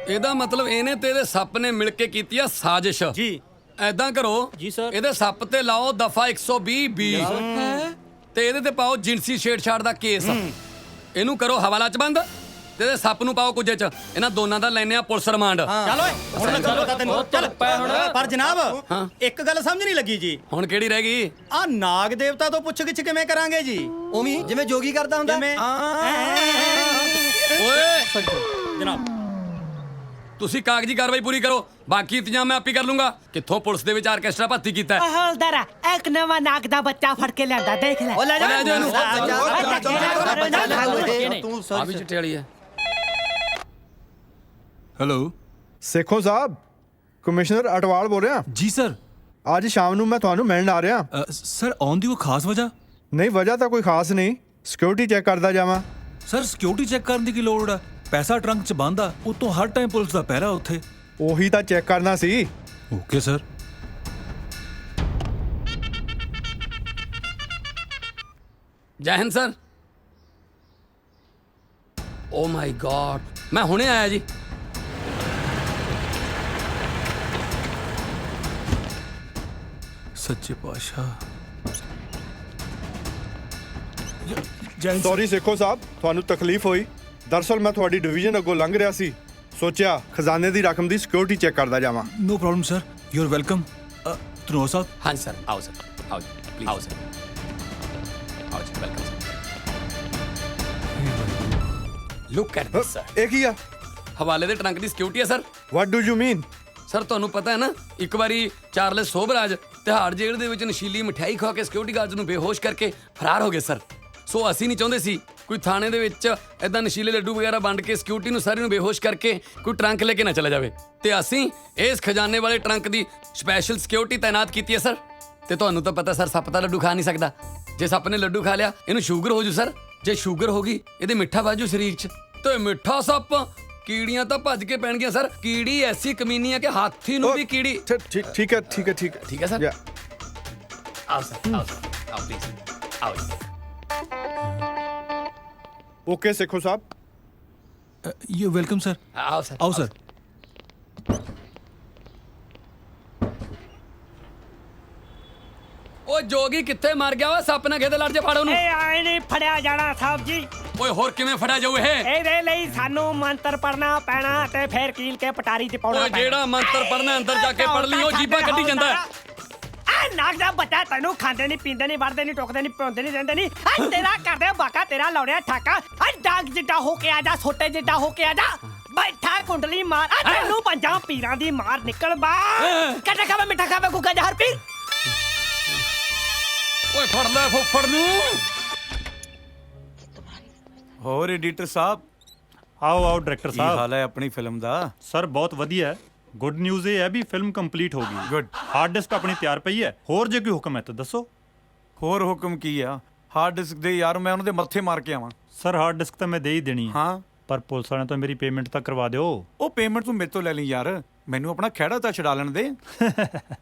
ਇਹਦਾ ਮਤਲਬ ਇਹਨੇ ਤੇ ਇਹਦੇ ਸੱਪ ਨੇ ਮਿਲ ਕੇ ਕੀਤੀ ਆ ਸਾਜ਼ਿਸ਼ ਜੀ। ਐਦਾਂ ਕਰੋ ਜੀ ਸਰ, ਇਹਦੇ ਸੱਪ ਤੇ ਲਾਓ ਦਫਾ 120 ਤੇ ਇਹਦੇ ਤੇ ਪਾਓ ਜਿਨਸੀ ਛੇੜਛਾੜ ਦਾ ਕੇਸ। ਇਹਨੂੰ ਕਰੋ ਹਵਾਲਾ 'ਚ ਬੰਦ ਤੇ ਇਹਦੇ ਸੱਪ ਨੂੰ ਪਾਓ ਕੁਝੇ 'ਚ। ਇਹਨਾਂ ਦੋਨਾਂ ਦਾ ਲੈਨੇ ਆ ਪੁਲਿਸ ਰਿਮਾਂਡ। ਚੱਲ ਓਏ ਹੁਣ ਲੱਗਾ ਪਤਾ ਤੈਨੂੰ। ਚੱਲ ਪਰ ਜਨਾਬ ਇੱਕ ਗੱਲ ਸਮਝ ਨਹੀਂ ਲੱਗੀ ਜੀ। ਹੁਣ ਕਿਹੜੀ ਰਹਿ ਗਈ? ਆ ਨਾਗ ਦੇਵਤਾ ਤੋਂ ਪੁੱਛ ਗਿੱਛ ਕਿਵੇਂ ਕਰਾਂਗੇ ਜੀ? ਉਵੇਂ ਜਿਵੇਂ ਜੋਗੀ ਕਰਦਾ ਹੁੰਦਾ। ਓਏ ਜਨਾਬ ਤੁਸੀਂ ਕਾਗਜ਼ੀ ਕਾਰਵਾਈ ਪੂਰੀ ਕਰੋ, ਬਾਕੀ ਇੰਤਜ਼ਾਮ ਮੈਂ ਆਪੇ ਕਰ ਲੂੰਗਾ। ਕਿੱਥੋਂ ਪੁਲਿਸ ਦੇ ਵਿੱਚ ਆਰਕੈਸਟਰਾ ਭਰਤੀ ਕੀਤਾ ਹੈ? ਹੌਲਦਾਰਾ ਇੱਕ ਨਵਾਂ ਨਾਗ ਦਾ ਬੱਚਾ ਫੜ ਕੇ ਲਿਆਂਦਾ ਦੇਖ ਲੈ। ਉਹ ਲੈ ਜਾ ਇਹਨੂੰ। ਤੂੰ ਆ ਵੀ ਚਿੱਟੇ ਵਾਲੀ ਹੈ। ਹੈਲੋ ਸੇਖੋਂ ਸਾਹਿਬ, ਕਮਿਸ਼ਨਰ ਅਟਵਾਲ ਬੋਲ ਰਿਹਾ। ਜੀ ਸਰ। ਅੱਜ ਸ਼ਾਮ ਨੂੰ ਮੈਂ ਤੁਹਾਨੂੰ ਮਿਲਣ ਆ ਰਿਹਾ। ਸਰ ਆਉਣ ਦੀ ਕੋਈ ਖਾਸ ਵਜ੍ਹਾ? ਨਹੀਂ, ਵਜ੍ਹਾ ਤਾਂ ਕੋਈ ਖਾਸ ਨਹੀਂ, ਸਿਕਿਉਰਿਟੀ ਚੈੱਕ ਕਰਦਾ ਜਾਵਾਂ। ਸਰ ਸਿਕਿਉਰਿਟੀ ਚੈੱਕ ਕਰਨ ਦੀ ਕੀ ਲੋੜ ਆ? ਪੈਸਾ ਟਰੰਕ 'ਚ ਬੰਦ ਆ, ਉਤੋਂ ਹਰ ਟਾਈਮ ਪੁਲਿਸ ਦਾ ਪਹਿਰਾ ਉੱਥੇ। ਉਹੀ ਤਾਂ ਚੈੱਕ ਕਰਨਾ ਸੀ। Okay sir. Jai Hind sir. Oh my God, ਮੈਂ ਹੁਣੇ ਆਇਆ ਜੀ। ਸੱਚੇ ਪਾਤਸ਼ਾਹ। ਸੌਰੀ ਸੇਖੋਂ ਸਾਹਿਬ, ਤੁਹਾਨੂੰ ਤਕਲੀਫ ਹੋਈ। ਦਰਅਸਲ ਮੈਂ ਤੁਹਾਡੀ ਡਿਵੀਜ਼ਨ ਅੱਗੋਂ ਲੰਘ ਰਿਹਾ ਸੀ, ਸੋਚਿਆ ਖਜ਼ਾਨੇ ਦੀ ਰਕਮ ਦੀ ਸਿਕਿਉਰਿਟੀ ਚੈੱਕ ਕਰਦਾ ਜਾਵਾਂ। No problem sir, you are welcome. Dhanoa Sahib. ਹਾਂਜੀ ਸਰ, ਆਓ ਸਰ, ਆਓ ਜੀ ਪਲੀਜ਼, ਆਓ ਸਰ, ਆਓ ਜੀ, welcome sir. Look at this sir. ਇਹ ਕੀ ਆ? ਹਵਾਲੇ ਦੇ ਟਰੰਕ ਦੀ ਸਿਕਿਉਰਿਟੀ ਹੈ sir. What do you mean? Sir ਤੁਹਾਨੂੰ ਪਤਾ ਹੈ ਨਾ, ਇੱਕ ਵਾਰੀ ਚਾਰਲਸ ਸੋਬਰਾਜ ਤਿਹਾੜ ਜੇਲ੍ਹ ਦੇ ਵਿੱਚ ਨਸ਼ੀਲੀ ਮਠਿਆਈ ਖਾ ਕੇ ਸਿਕਿਉਰਿਟੀ ਗਾਰਡਸ ਨੂੰ ਬੇਹੋਸ਼ ਕਰਕੇ ਫਰਾਰ ਹੋ ਗਏ ਸਰ। ਸੋ ਅਸੀਂ ਨਹੀਂ ਚਾਹੁੰਦੇ ਸੀ ਕੋਈ ਥਾਣੇ ਦੇ ਵਿੱਚ ਐਦਾਂ ਨਸ਼ੀਲੇ ਲੱਡੂ ਵਗੈਰਾ ਵੰਡ ਕੇ ਸਿਕਿਉਰਿਟੀ ਨੂੰ ਸਾਰੀ ਨੂੰ ਬੇਹੋਸ਼ ਕਰਕੇ ਕੋਈ ਟਰੰਕ ਲੈ ਕੇ ਨਾ ਚਲਾ ਜਾਵੇ। ਤੇ ਅਸੀਂ ਇਸ ਖਜ਼ਾਨੇ ਵਾਲੇ ਟਰੰਕ ਦੀ ਸਪੈਸ਼ਲ ਸਿਕਿਉਰਿਟੀ ਤਾਇਨਾਤ ਕੀਤੀ ਹੈ ਸਰ। ਤੇ ਤੁਹਾਨੂੰ ਤਾਂ ਪਤਾ ਸਰ, ਸੱਪ ਤਾਂ ਲੱਡੂ ਖਾ ਨਹੀਂ ਸਕਦਾ। ਜੇ ਸੱਪ ਨੇ ਲੱਡੂ ਖਾ ਲਿਆ ਇਹਨੂੰ ਸ਼ੂਗਰ ਹੋ ਜੂ ਸਰ। ਜੇ ਸ਼ੂਗਰ ਹੋ ਗਈ ਇਹਦੇ ਮਿੱਠਾ ਬਾਜੂ ਸਰੀਰ 'ਚ, ਤੇ ਮਿੱਠਾ ਸੱਪ ਕੀੜੀਆਂ ਤਾਂ ਭੱਜ ਕੇ ਪੈਣਗੀਆਂ ਸਰ। ਕੀੜੀ ਐਸੀ ਕਮੀਨੀ ਹੈ ਕਿ ਹਾਥੀ ਨੂੰ ਵੀ ਕੀੜੀ। ਠੀਕ ਹੈ ਠੀਕ ਹੈ ਠੀਕ ਹੈ ਠੀਕ ਹੈ ਸਰ। ਆਓ ਸਰ, ਆਓ ਸਰ, ਆਓ ਪਲੀਜ਼, ਆਓ ਜੀ। Okay Sekhon Sahib. You welcome sir. ਆਓ ਸਰ, ਆਓ ਸਰ। ਓਏ ਜੋਗੀ ਕਿੱਥੇ ਮਰ ਗਿਆ? ਓਏ ਸੱਪ ਨਾ ਖੇਦੇ ਲੜ ਜੇ, ਫੜ ਉਹਨੂੰ। ਇਹ ਆਏ ਨਹੀਂ ਫੜਿਆ ਜਾਣਾ ਸਾਹਿਬ ਜੀ। ਓਏ ਹੋਰ ਕਿਵੇਂ ਫੜਿਆ ਜਾਊ ਇਹ? ਇਹਦੇ ਲਈ ਸਾਨੂੰ ਮੰਤਰ ਪੜਨਾ ਪੈਣਾ ਤੇ ਫਿਰ ਕੀਲ ਕੇ ਪਟਾਰੀ 'ਚ ਪਾਉਣਾ ਓਏ ਪੈਣਾ। ਜਿਹੜਾ ਮੰਤਰ ਪੜਨਾ ਅੰਦਰ ਜਾ ਕੇ ਪੜ ਲਈ, ਉਹ ਜੀਬਾਂ ਕੱਢੀ ਜਾਂਦਾ ਹੈ। ਆ ਨਾਗ ਦਾ ਬੱਚਾ ਤੈਨੂੰ ਖਾਂਦੇ ਨਹੀਂ, ਪੀਂਦੇ ਨਹੀਂ, ਵੜਦੇ ਨਹੀਂ, ਟੁਕਦੇ ਨਹੀਂ, ਪਿਉਂਦੇ ਨਹੀਂ, ਰਹਿੰਦੇ ਨਹੀਂ। ਆ ਤੇਰਾ ਕਰਦੇ ਬਾਕਾ, ਤੇਰਾ ਲਾਉਣਿਆ ਠਾਕਾ। ਆ ਡਾਂਗ ਜਿੱਡਾ ਹੋ ਕੇ ਆ ਜਾ, ਛੋਟੇ ਜਿੱਡਾ ਹੋ ਕੇ ਆ ਜਾ। ਬੈਠਾ ਕੁੰਡਲੀ ਮਾਰ, ਆ ਤੈਨੂੰ ਪੰਜਾਂ ਪੀਰਾਂ ਦੀ ਮਾਰ ਨਿਕਲ ਬਾ। ਕੱਟਾ ਖਾਵੇ ਮਿੱਠਾ ਖਾਵੇ ਗੁੱਗਾ ਜਹਰ ਪੀਰ। ਓਏ ਫੜ ਲੈ ਫੁੱਫੜ ਨੂੰ। ਹੋਰ ਐਡੀਟਰ ਸਾਹਿਬ, ਆਓ ਆਓ ਡਾਇਰੈਕਟਰ ਕੀ ਸਾਹਿਬ। ਹਾਲ ਹੈ ਆਪਣੀ ਫਿਲਮ ਦਾ? ਸਰ ਬਹੁਤ ਵਧੀਆ ਹੈ। ਗੁੱਡ ਨਿਊਜ਼ ਇਹ ਹੈ ਵੀ ਫਿਲਮ ਕੰਪਲੀਟ ਹੋ ਗਈ। ਗੁੱਡ। ਹਾਰਡ ਡਿਸਕ ਆਪਣੀ ਤਿਆਰ ਪਈ ਹੈ। ਹੋਰ ਜੇ ਕੋਈ ਹੁਕਮ ਹੈ ਤਾਂ ਦੱਸੋ। ਹੋਰ ਹੁਕਮ ਕੀ ਆ? ਹਾਰਡ ਡਿਸਕ ਦੇ ਯਾਰ, ਮੈਂ ਉਹਨਾਂ ਦੇ ਮੱਥੇ ਮਾਰ ਕੇ ਆਵਾਂ। ਸਰ ਹਾਰਡ ਡਿਸਕ ਤਾਂ ਮੈਂ ਦੇ ਹੀ ਦੇਣੀ ਹੈ। ਹਾਂ, ਪਰ ਪੁਲਿਸ ਵਾਲਿਆਂ ਤੋਂ ਮੇਰੀ ਪੇਮੈਂਟ ਤਾਂ ਕਰਵਾ ਦਿਓ। ਉਹ ਪੇਮੈਂਟ ਤੂੰ ਮੇਰੇ ਤੋਂ ਲੈ ਲਈ ਯਾਰ, ਮੈਨੂੰ ਆਪਣਾ ਖਹਿੜਾ ਤਾਂ ਛਡਾ ਲੈਣ ਦੇ।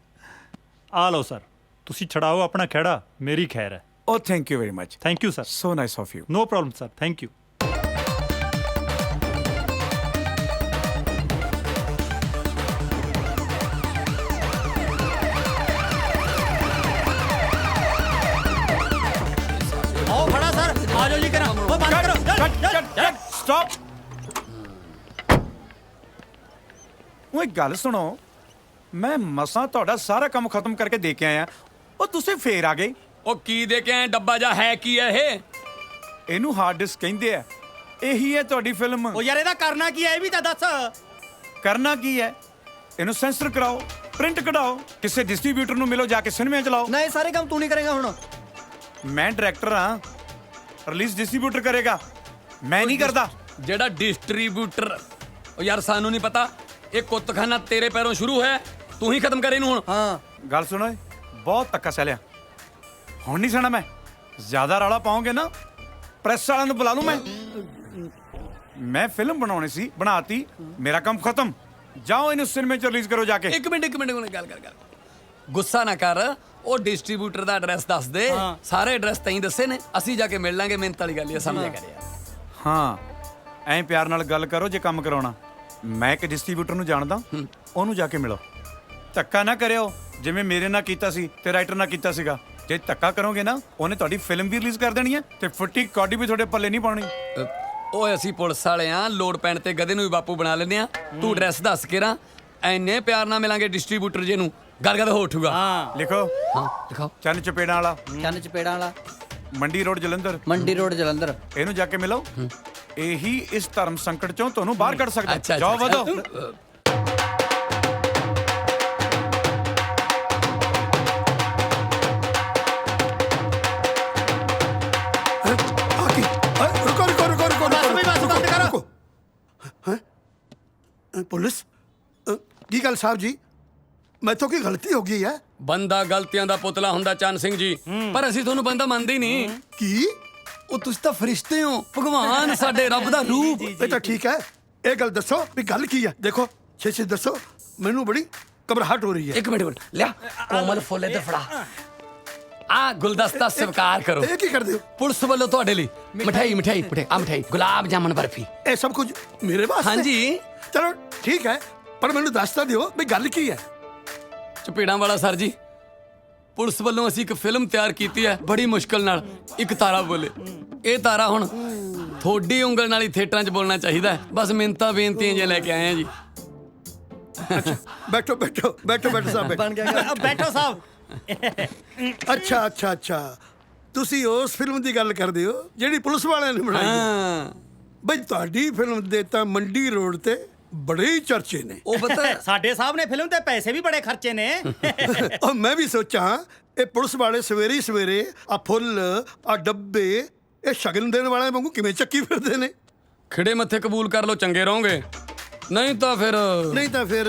ਆ ਲਓ ਸਰ, ਤੁਸੀਂ ਛਡਾਓ ਆਪਣਾ ਖਹਿੜਾ, ਮੇਰੀ ਖੈਰ ਹੈ। Oh, thank you very much. Thank you, sir. So nice of you. No problem, sir. Thank you. आओ खड़ा सर, आ जाओ जी करा। वो बंद करो। चल स्टॉप। ਉਹ ਇੱਕ ਗੱਲ ਸੁਣੋ, ਮੈਂ ਮਸਾਂ ਤੁਹਾਡਾ ਸਾਰਾ ਕੰਮ ਖਤਮ ਕਰਕੇ ਦੇ ਕੇ ਆਇਆ, ਉਹ ਤੁਸੀਂ ਫੇਰ ਆ ਗਏ। ਉਹ ਕੀ ਦੇ ਕੇ ਆਏ? ਡੱਬਾ ਜਾ ਹੈ ਕੀ ਹੈ ਇਹ? ਇਹਨੂੰ ਹਾਰਡ ਡਿਸਕ ਕਹਿੰਦੇ ਆ। ਇਹੀ ਹੈ ਤੁਹਾਡੀ ਫਿਲਮ। ਉਹ ਯਾਰ ਇਹਦਾ ਕਰਨਾ ਕੀ ਹੈ ਇਹ ਵੀ ਤਾਂ ਦੱਸ। ਕਰਨਾ ਕੀ ਹੈ? ਇਹਨੂੰ ਸੈਂਸਰ ਕਰਾਓ। ਪ੍ਰਿੰਟ ਕਢਾਓ, ਕਿਸੇ ਡਿਸਟ੍ਰੀਬਿਊਟਰ ਨੂੰ ਮਿਲੋ, ਜਾ ਕੇ ਸਿਨੇਮੇ ਚਲਾਓ। ਨਾ ਇਹ ਸਾਰੇ ਕੰਮ ਤੂੰ ਨਹੀਂ ਕਰੇਗਾ ਹੁਣ। ਮੈਂ ਡਾਇਰੈਕਟਰ ਹਾਂ, ਰਿਲੀਜ਼ ਡਿਸਟ੍ਰੀਬਿਊਟਰ ਕਰੇਗਾ, ਮੈਂ ਨਹੀਂ ਕਰਦਾ। ਜਿਹੜਾ ਡਿਸਟ੍ਰੀਬਿਊਟਰ, ਉਹ ਯਾਰ ਸਾਨੂੰ ਨਹੀਂ ਪਤਾ। ਇਹ ਕੁੱਤਖਾਨਾ ਤੇਰੇ ਪੈਰੋਂ ਸ਼ੁਰੂ ਹੋਇਆ, ਤੂੰ ਹੀ ਖਤਮ ਕਰੇ ਇਹਨੂੰ ਹੁਣ। ਹਾਂ ਗੱਲ ਸੁਣੋ, ਬਹੁਤ ਧੱਕਾ ਸਹਿ ਲਿਆ, ਹੁਣ ਨਹੀਂ ਸਹਿਣਾ ਮੈਂ। ਜ਼ਿਆਦਾ ਰੌਲਾ ਪਾਓਗੇ ਨਾ, ਪ੍ਰੈਸ ਵਾਲਿਆਂ ਨੂੰ ਬੁਲਾ ਲੂੰ ਮੈਂ ਫਿਲਮ ਬਣਾਉਣੀ ਸੀ, ਬਣਾਤੀ, ਮੇਰਾ ਕੰਮ ਖਤਮ। ਜਾਓ ਇਹਨੂੰ ਸਿਨੇਮੇ ਚ ਰਿਲੀਜ਼ ਕਰੋ ਜਾ ਕੇ। ਇੱਕ ਮਿੰਟ ਗੱਲ ਕਰ। ਗੁੱਸਾ ਨਾ ਕਰ, ਉਹ ਡਿਸਟ੍ਰੀਬਿਊਟਰ ਦਾ ਐਡਰੈਸ ਦੱਸ ਦੇ। ਸਾਰੇ ਐਡਰੈਸ ਤੈਂ ਦੱਸੇ ਨੇ, ਅਸੀਂ ਜਾ ਕੇ ਮਿਲ ਲਾਂਗੇ। ਮਿਹਨਤ ਵਾਲੀ ਗੱਲ ਇਹ ਸਮਝਿਆ ਕਰ ਯਾਰ। ਹਾਂ ਐਂ ਪਿਆਰ ਨਾਲ ਗੱਲ ਕਰੋ ਜੇ ਕੰਮ ਕਰਾਉਣਾ। ਮੈਂ ਇੱਕ ਡਿਸਟ੍ਰੀਬਿਊਟਰ ਨੂੰ ਜਾਣਦਾ, ਉਹਨੂੰ ਜਾ ਕੇ ਮਿਲੋ। ਧੱਕਾ ਨਾ ਕਰਿਓ ਜਿਵੇਂ ਮੇਰੇ ਨਾਲ ਕੀਤਾ ਸੀ ਤੇ ਰਾਈਟਰ ਨਾਲ ਕੀਤਾ ਸੀਗਾ। ਜੇ ਧੱਕਾ ਕਰੋਗੇ ਨਾ, ਉਹਨੇ ਤੁਹਾਡੀ ਫਿਲਮ ਵੀ ਰਿਲੀਜ਼ ਕਰ ਦੇਣੀ ਹੈ ਤੇ ਫੁੱਟੀ ਕੌਡੀ ਵੀ ਤੁਹਾਡੇ ਪੱਲੇ ਨਹੀਂ ਪਾਉਣੀ। ਓਏ ਅਸੀਂ ਪੁਲਿਸ ਵਾਲੇ ਆ, ਲੋੜ ਪੈਣ ਤੇ ਗਧੇ ਨੂੰ ਵੀ ਬਾਪੂ ਬਣਾ ਲੈਂਦੇ ਆ। ਤੂੰ ਐਡਰੈਸ ਦੱਸ ਕੇ ਰਾਂ, ਐਨੇ ਪਿਆਰ ਨਾਲ ਮਿਲਾਂਗੇ ਡਿਸਟ੍ਰੀਬਿਊਟਰ ਜੇ ਨੂੰ, ਗੱਲ ਹੋ ਉਠੂਗਾ। ਲਿਖੋ। ਹਾਂ ਲਿਖੋ। ਚੰਨ ਚਪੇੜਾਂ ਵਾਲਾ, ਚੰਨ ਚਪੇੜਾਂ ਵਾਲਾ, ਮੰਡੀ ਰੋਡ ਜਲੰਧਰ। ਮੰਡੀ ਰੋਡ ਜਲੰਧਰ। ਇਹਨੂੰ ਜਾ ਕੇ ਮਿਲੋ, ਇਹੀ ਇਸ ਧਰਮ ਸੰਕਟ ਚੋਂ ਤੁਹਾਨੂੰ ਬਾਹਰ ਕੱਢ ਸਕਦਾ। ਜਾਓ ਵਧੋ। ਪੁਲਿਸ ਕੀ ਗੱਲ ਸਾਹਿਬ ਜੀ, ਮੈਥੋਂ ਕੀ ਗਲਤੀ ਹੋ ਗਈ ਹੈ? ਬੰਦਾ ਗਲਤੀਆਂ ਦਾ ਪੁਤਲਾ ਹੁੰਦਾ ਚੰਨ ਸਿੰਘ ਜੀ, ਪਰ ਅਸੀਂ ਤੁਹਾਨੂੰ ਬੰਦਾ ਮੰਨਦੇ ਹੀ ਨਹੀਂ। ਕੀ? ਉਹ ਤੁਸੀਂ ਤਾਂ ਫਰਿਸ਼ਤੇ ਹੋ, ਭਗਵਾਨ, ਸਾਡੇ ਰੱਬ ਦਾ ਰੂਪ। ਇਹ ਤਾਂ ਠੀਕ ਹੈ, ਇਹ ਗੱਲ ਦੱਸੋ ਵੀ ਗੱਲ ਕੀ ਹੈ? ਦੇਖੋ ਛੇ ਦੱਸੋ, ਮੈਨੂੰ ਬੜੀ ਘਬਰਾਹਟ ਹੋ ਰਹੀ ਹੈ। ਇੱਕ ਮਿੰਟ ਲਿਆ ਕੋਮਲ ਫੁੱਲ ਇੱਧਰ ਫੜਾ। ਆ ਗੁਲਦਸਤਾ ਸਵੀਕਾਰ ਕਰੋ। ਇਹ ਕੀ ਕਰਦੇ ਹੋ? ਪੁਲਿਸ ਵੱਲੋਂ ਤੁਹਾਡੇ ਲਈ ਮਠਿਆਈ ਆ ਮਠਿਆਈ, ਗੁਲਾਬ ਜਾਮਨ ਬਰਫੀ। ਇਹ ਸਭ ਕੁਝ ਮੇਰੇ ਵਾਸਤੇ? ਹਾਂਜੀ। ਚਲੋ ਠੀਕ ਹੈ, ਪਰ ਮੈਨੂੰ ਦੱਸ ਤਾਂ ਦਿਓ ਵੀ ਗੱਲ ਕੀ ਹੈ। ਚਪੇੜਾਂ ਵਾਲਾ ਸਰ ਜੀ, ਪੁਲਿਸ ਵੱਲੋਂ ਅਸੀਂ ਇੱਕ ਫਿਲਮ ਤਿਆਰ ਕੀਤੀ ਹੈ ਬੜੀ ਮੁਸ਼ਕਲ ਨਾਲ। ਇੱਕ ਤਾਰਾ ਬੋਲੇ, ਇਹ ਤਾਰਾ ਹੁਣ ਥੋੜੀ ਉਂਗਲ ਨਾਲ ਹੀ ਥੀਏਟਰਾਂ 'ਚ ਬੋਲਣਾ ਚਾਹੀਦਾ। ਬਸ ਮਿੰਨਤਾਂ ਬੇਨਤੀਆਂ ਜੇ ਲੈ ਕੇ ਆਏ ਆ ਜੀ। ਬੈਠੋ ਸਾਹਿਬ। ਬਣ ਗਿਆ ਬੈਠੋ ਸਾਹਿਬ। ਅੱਛਾ ਤੁਸੀਂ ਉਸ ਫਿਲਮ ਦੀ ਗੱਲ ਕਰਦੇ ਹੋ ਜਿਹੜੀ ਪੁਲਿਸ ਵਾਲਿਆਂ ਨੇ ਬਣਾਈ ਹੈ? ਬਈ ਤੁਹਾਡੀ ਫਿਲਮ ਦੇ ਤਾਂ ਮੰਡੀ ਰੋਡ ਤੇ ਬੜੇ ਹੀ ਚਰਚੇ ਨੇ। ਉਹ ਪਤਾ ਸਾਡੇ ਸਾਹਿਬ ਨੇ ਫਿਲਮ ਤੇ ਪੈਸੇ ਵੀ ਬੜੇ ਖਰਚੇ ਨੇ। ਉਹ ਮੈਂ ਵੀ ਸੋਚਾਂ ਇਹ ਪੁਲਿਸ ਵਾਲੇ ਸਵੇਰੇ ਹੀ ਸਵੇਰੇ ਆ ਫੁੱਲ, ਆ ਡੱਬੇ, ਇਹ ਸ਼ਗਨ ਦੇਣ ਵਾਲਿਆਂ ਵਾਂਗੂ ਕਿਵੇਂ ਚੱਕੀ ਫਿਰਦੇ ਨੇ? ਖਿੜੇ ਮੱਥੇ ਕਬੂਲ ਕਰ ਲਓ, ਚੰਗੇ ਰਹੋਗੇ, ਨਹੀਂ ਤਾਂ ਫਿਰ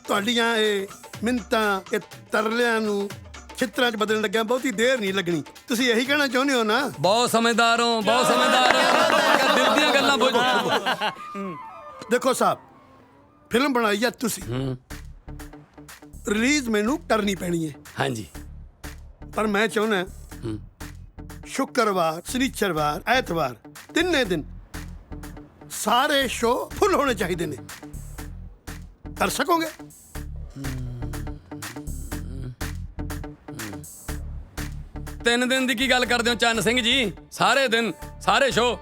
ਤੁਹਾਡੀਆਂ ਇਹ ਮਿੰਤਾਂ, ਇਹ ਤਰਲਿਆਂ ਨੂੰ ਚਿੱਤਰਾਂ 'ਚ ਬਦਲਣ ਲੱਗਿਆ ਬਹੁਤੀ ਦੇਰ ਨਹੀਂ ਲੱਗਣੀ। ਤੁਸੀਂ ਇਹੀ ਕਹਿਣਾ ਚਾਹੁੰਦੇ ਹੋ ਨਾ? ਬਹੁਤ ਸਮਝਦਾਰ ਹੋ, ਬਹੁਤ ਸਮਝਦਾਰ। ਦਿਲ ਦੀਆਂ ਗੱਲਾਂ ਬੁੱਝ। ਦੇਖੋ ਸਾਹਿਬ, ਫਿਲਮ ਬਣਾਈ ਆ ਤੁਸੀਂ, ਰਿਲੀਜ਼ ਮੈਨੂੰ ਕਰਨੀ ਪੈਣੀ ਹੈ। ਹਾਂਜੀ, ਪਰ ਮੈਂ ਚਾਹੁੰਦਾ ਸ਼ੁੱਕਰਵਾਰ, ਸ਼ਨੀਚਰਵਾਰ, ਐਤਵਾਰ, ਤਿੰਨੇ ਦਿਨ ਸਾਰੇ ਸ਼ੋਅ ਫੁੱਲ ਹੋਣੇ ਚਾਹੀਦੇ ਨੇ। ਕਰ ਸਕੋਗੇ? ਤਿੰਨ ਦਿਨ ਦੀ ਕੀ ਗੱਲ ਕਰਦੇ ਹੋ ਚੰਨ ਸਿੰਘ ਜੀ? ਸਾਰੇ ਦਿਨ, ਸਾਰੇ ਸ਼ੋਅ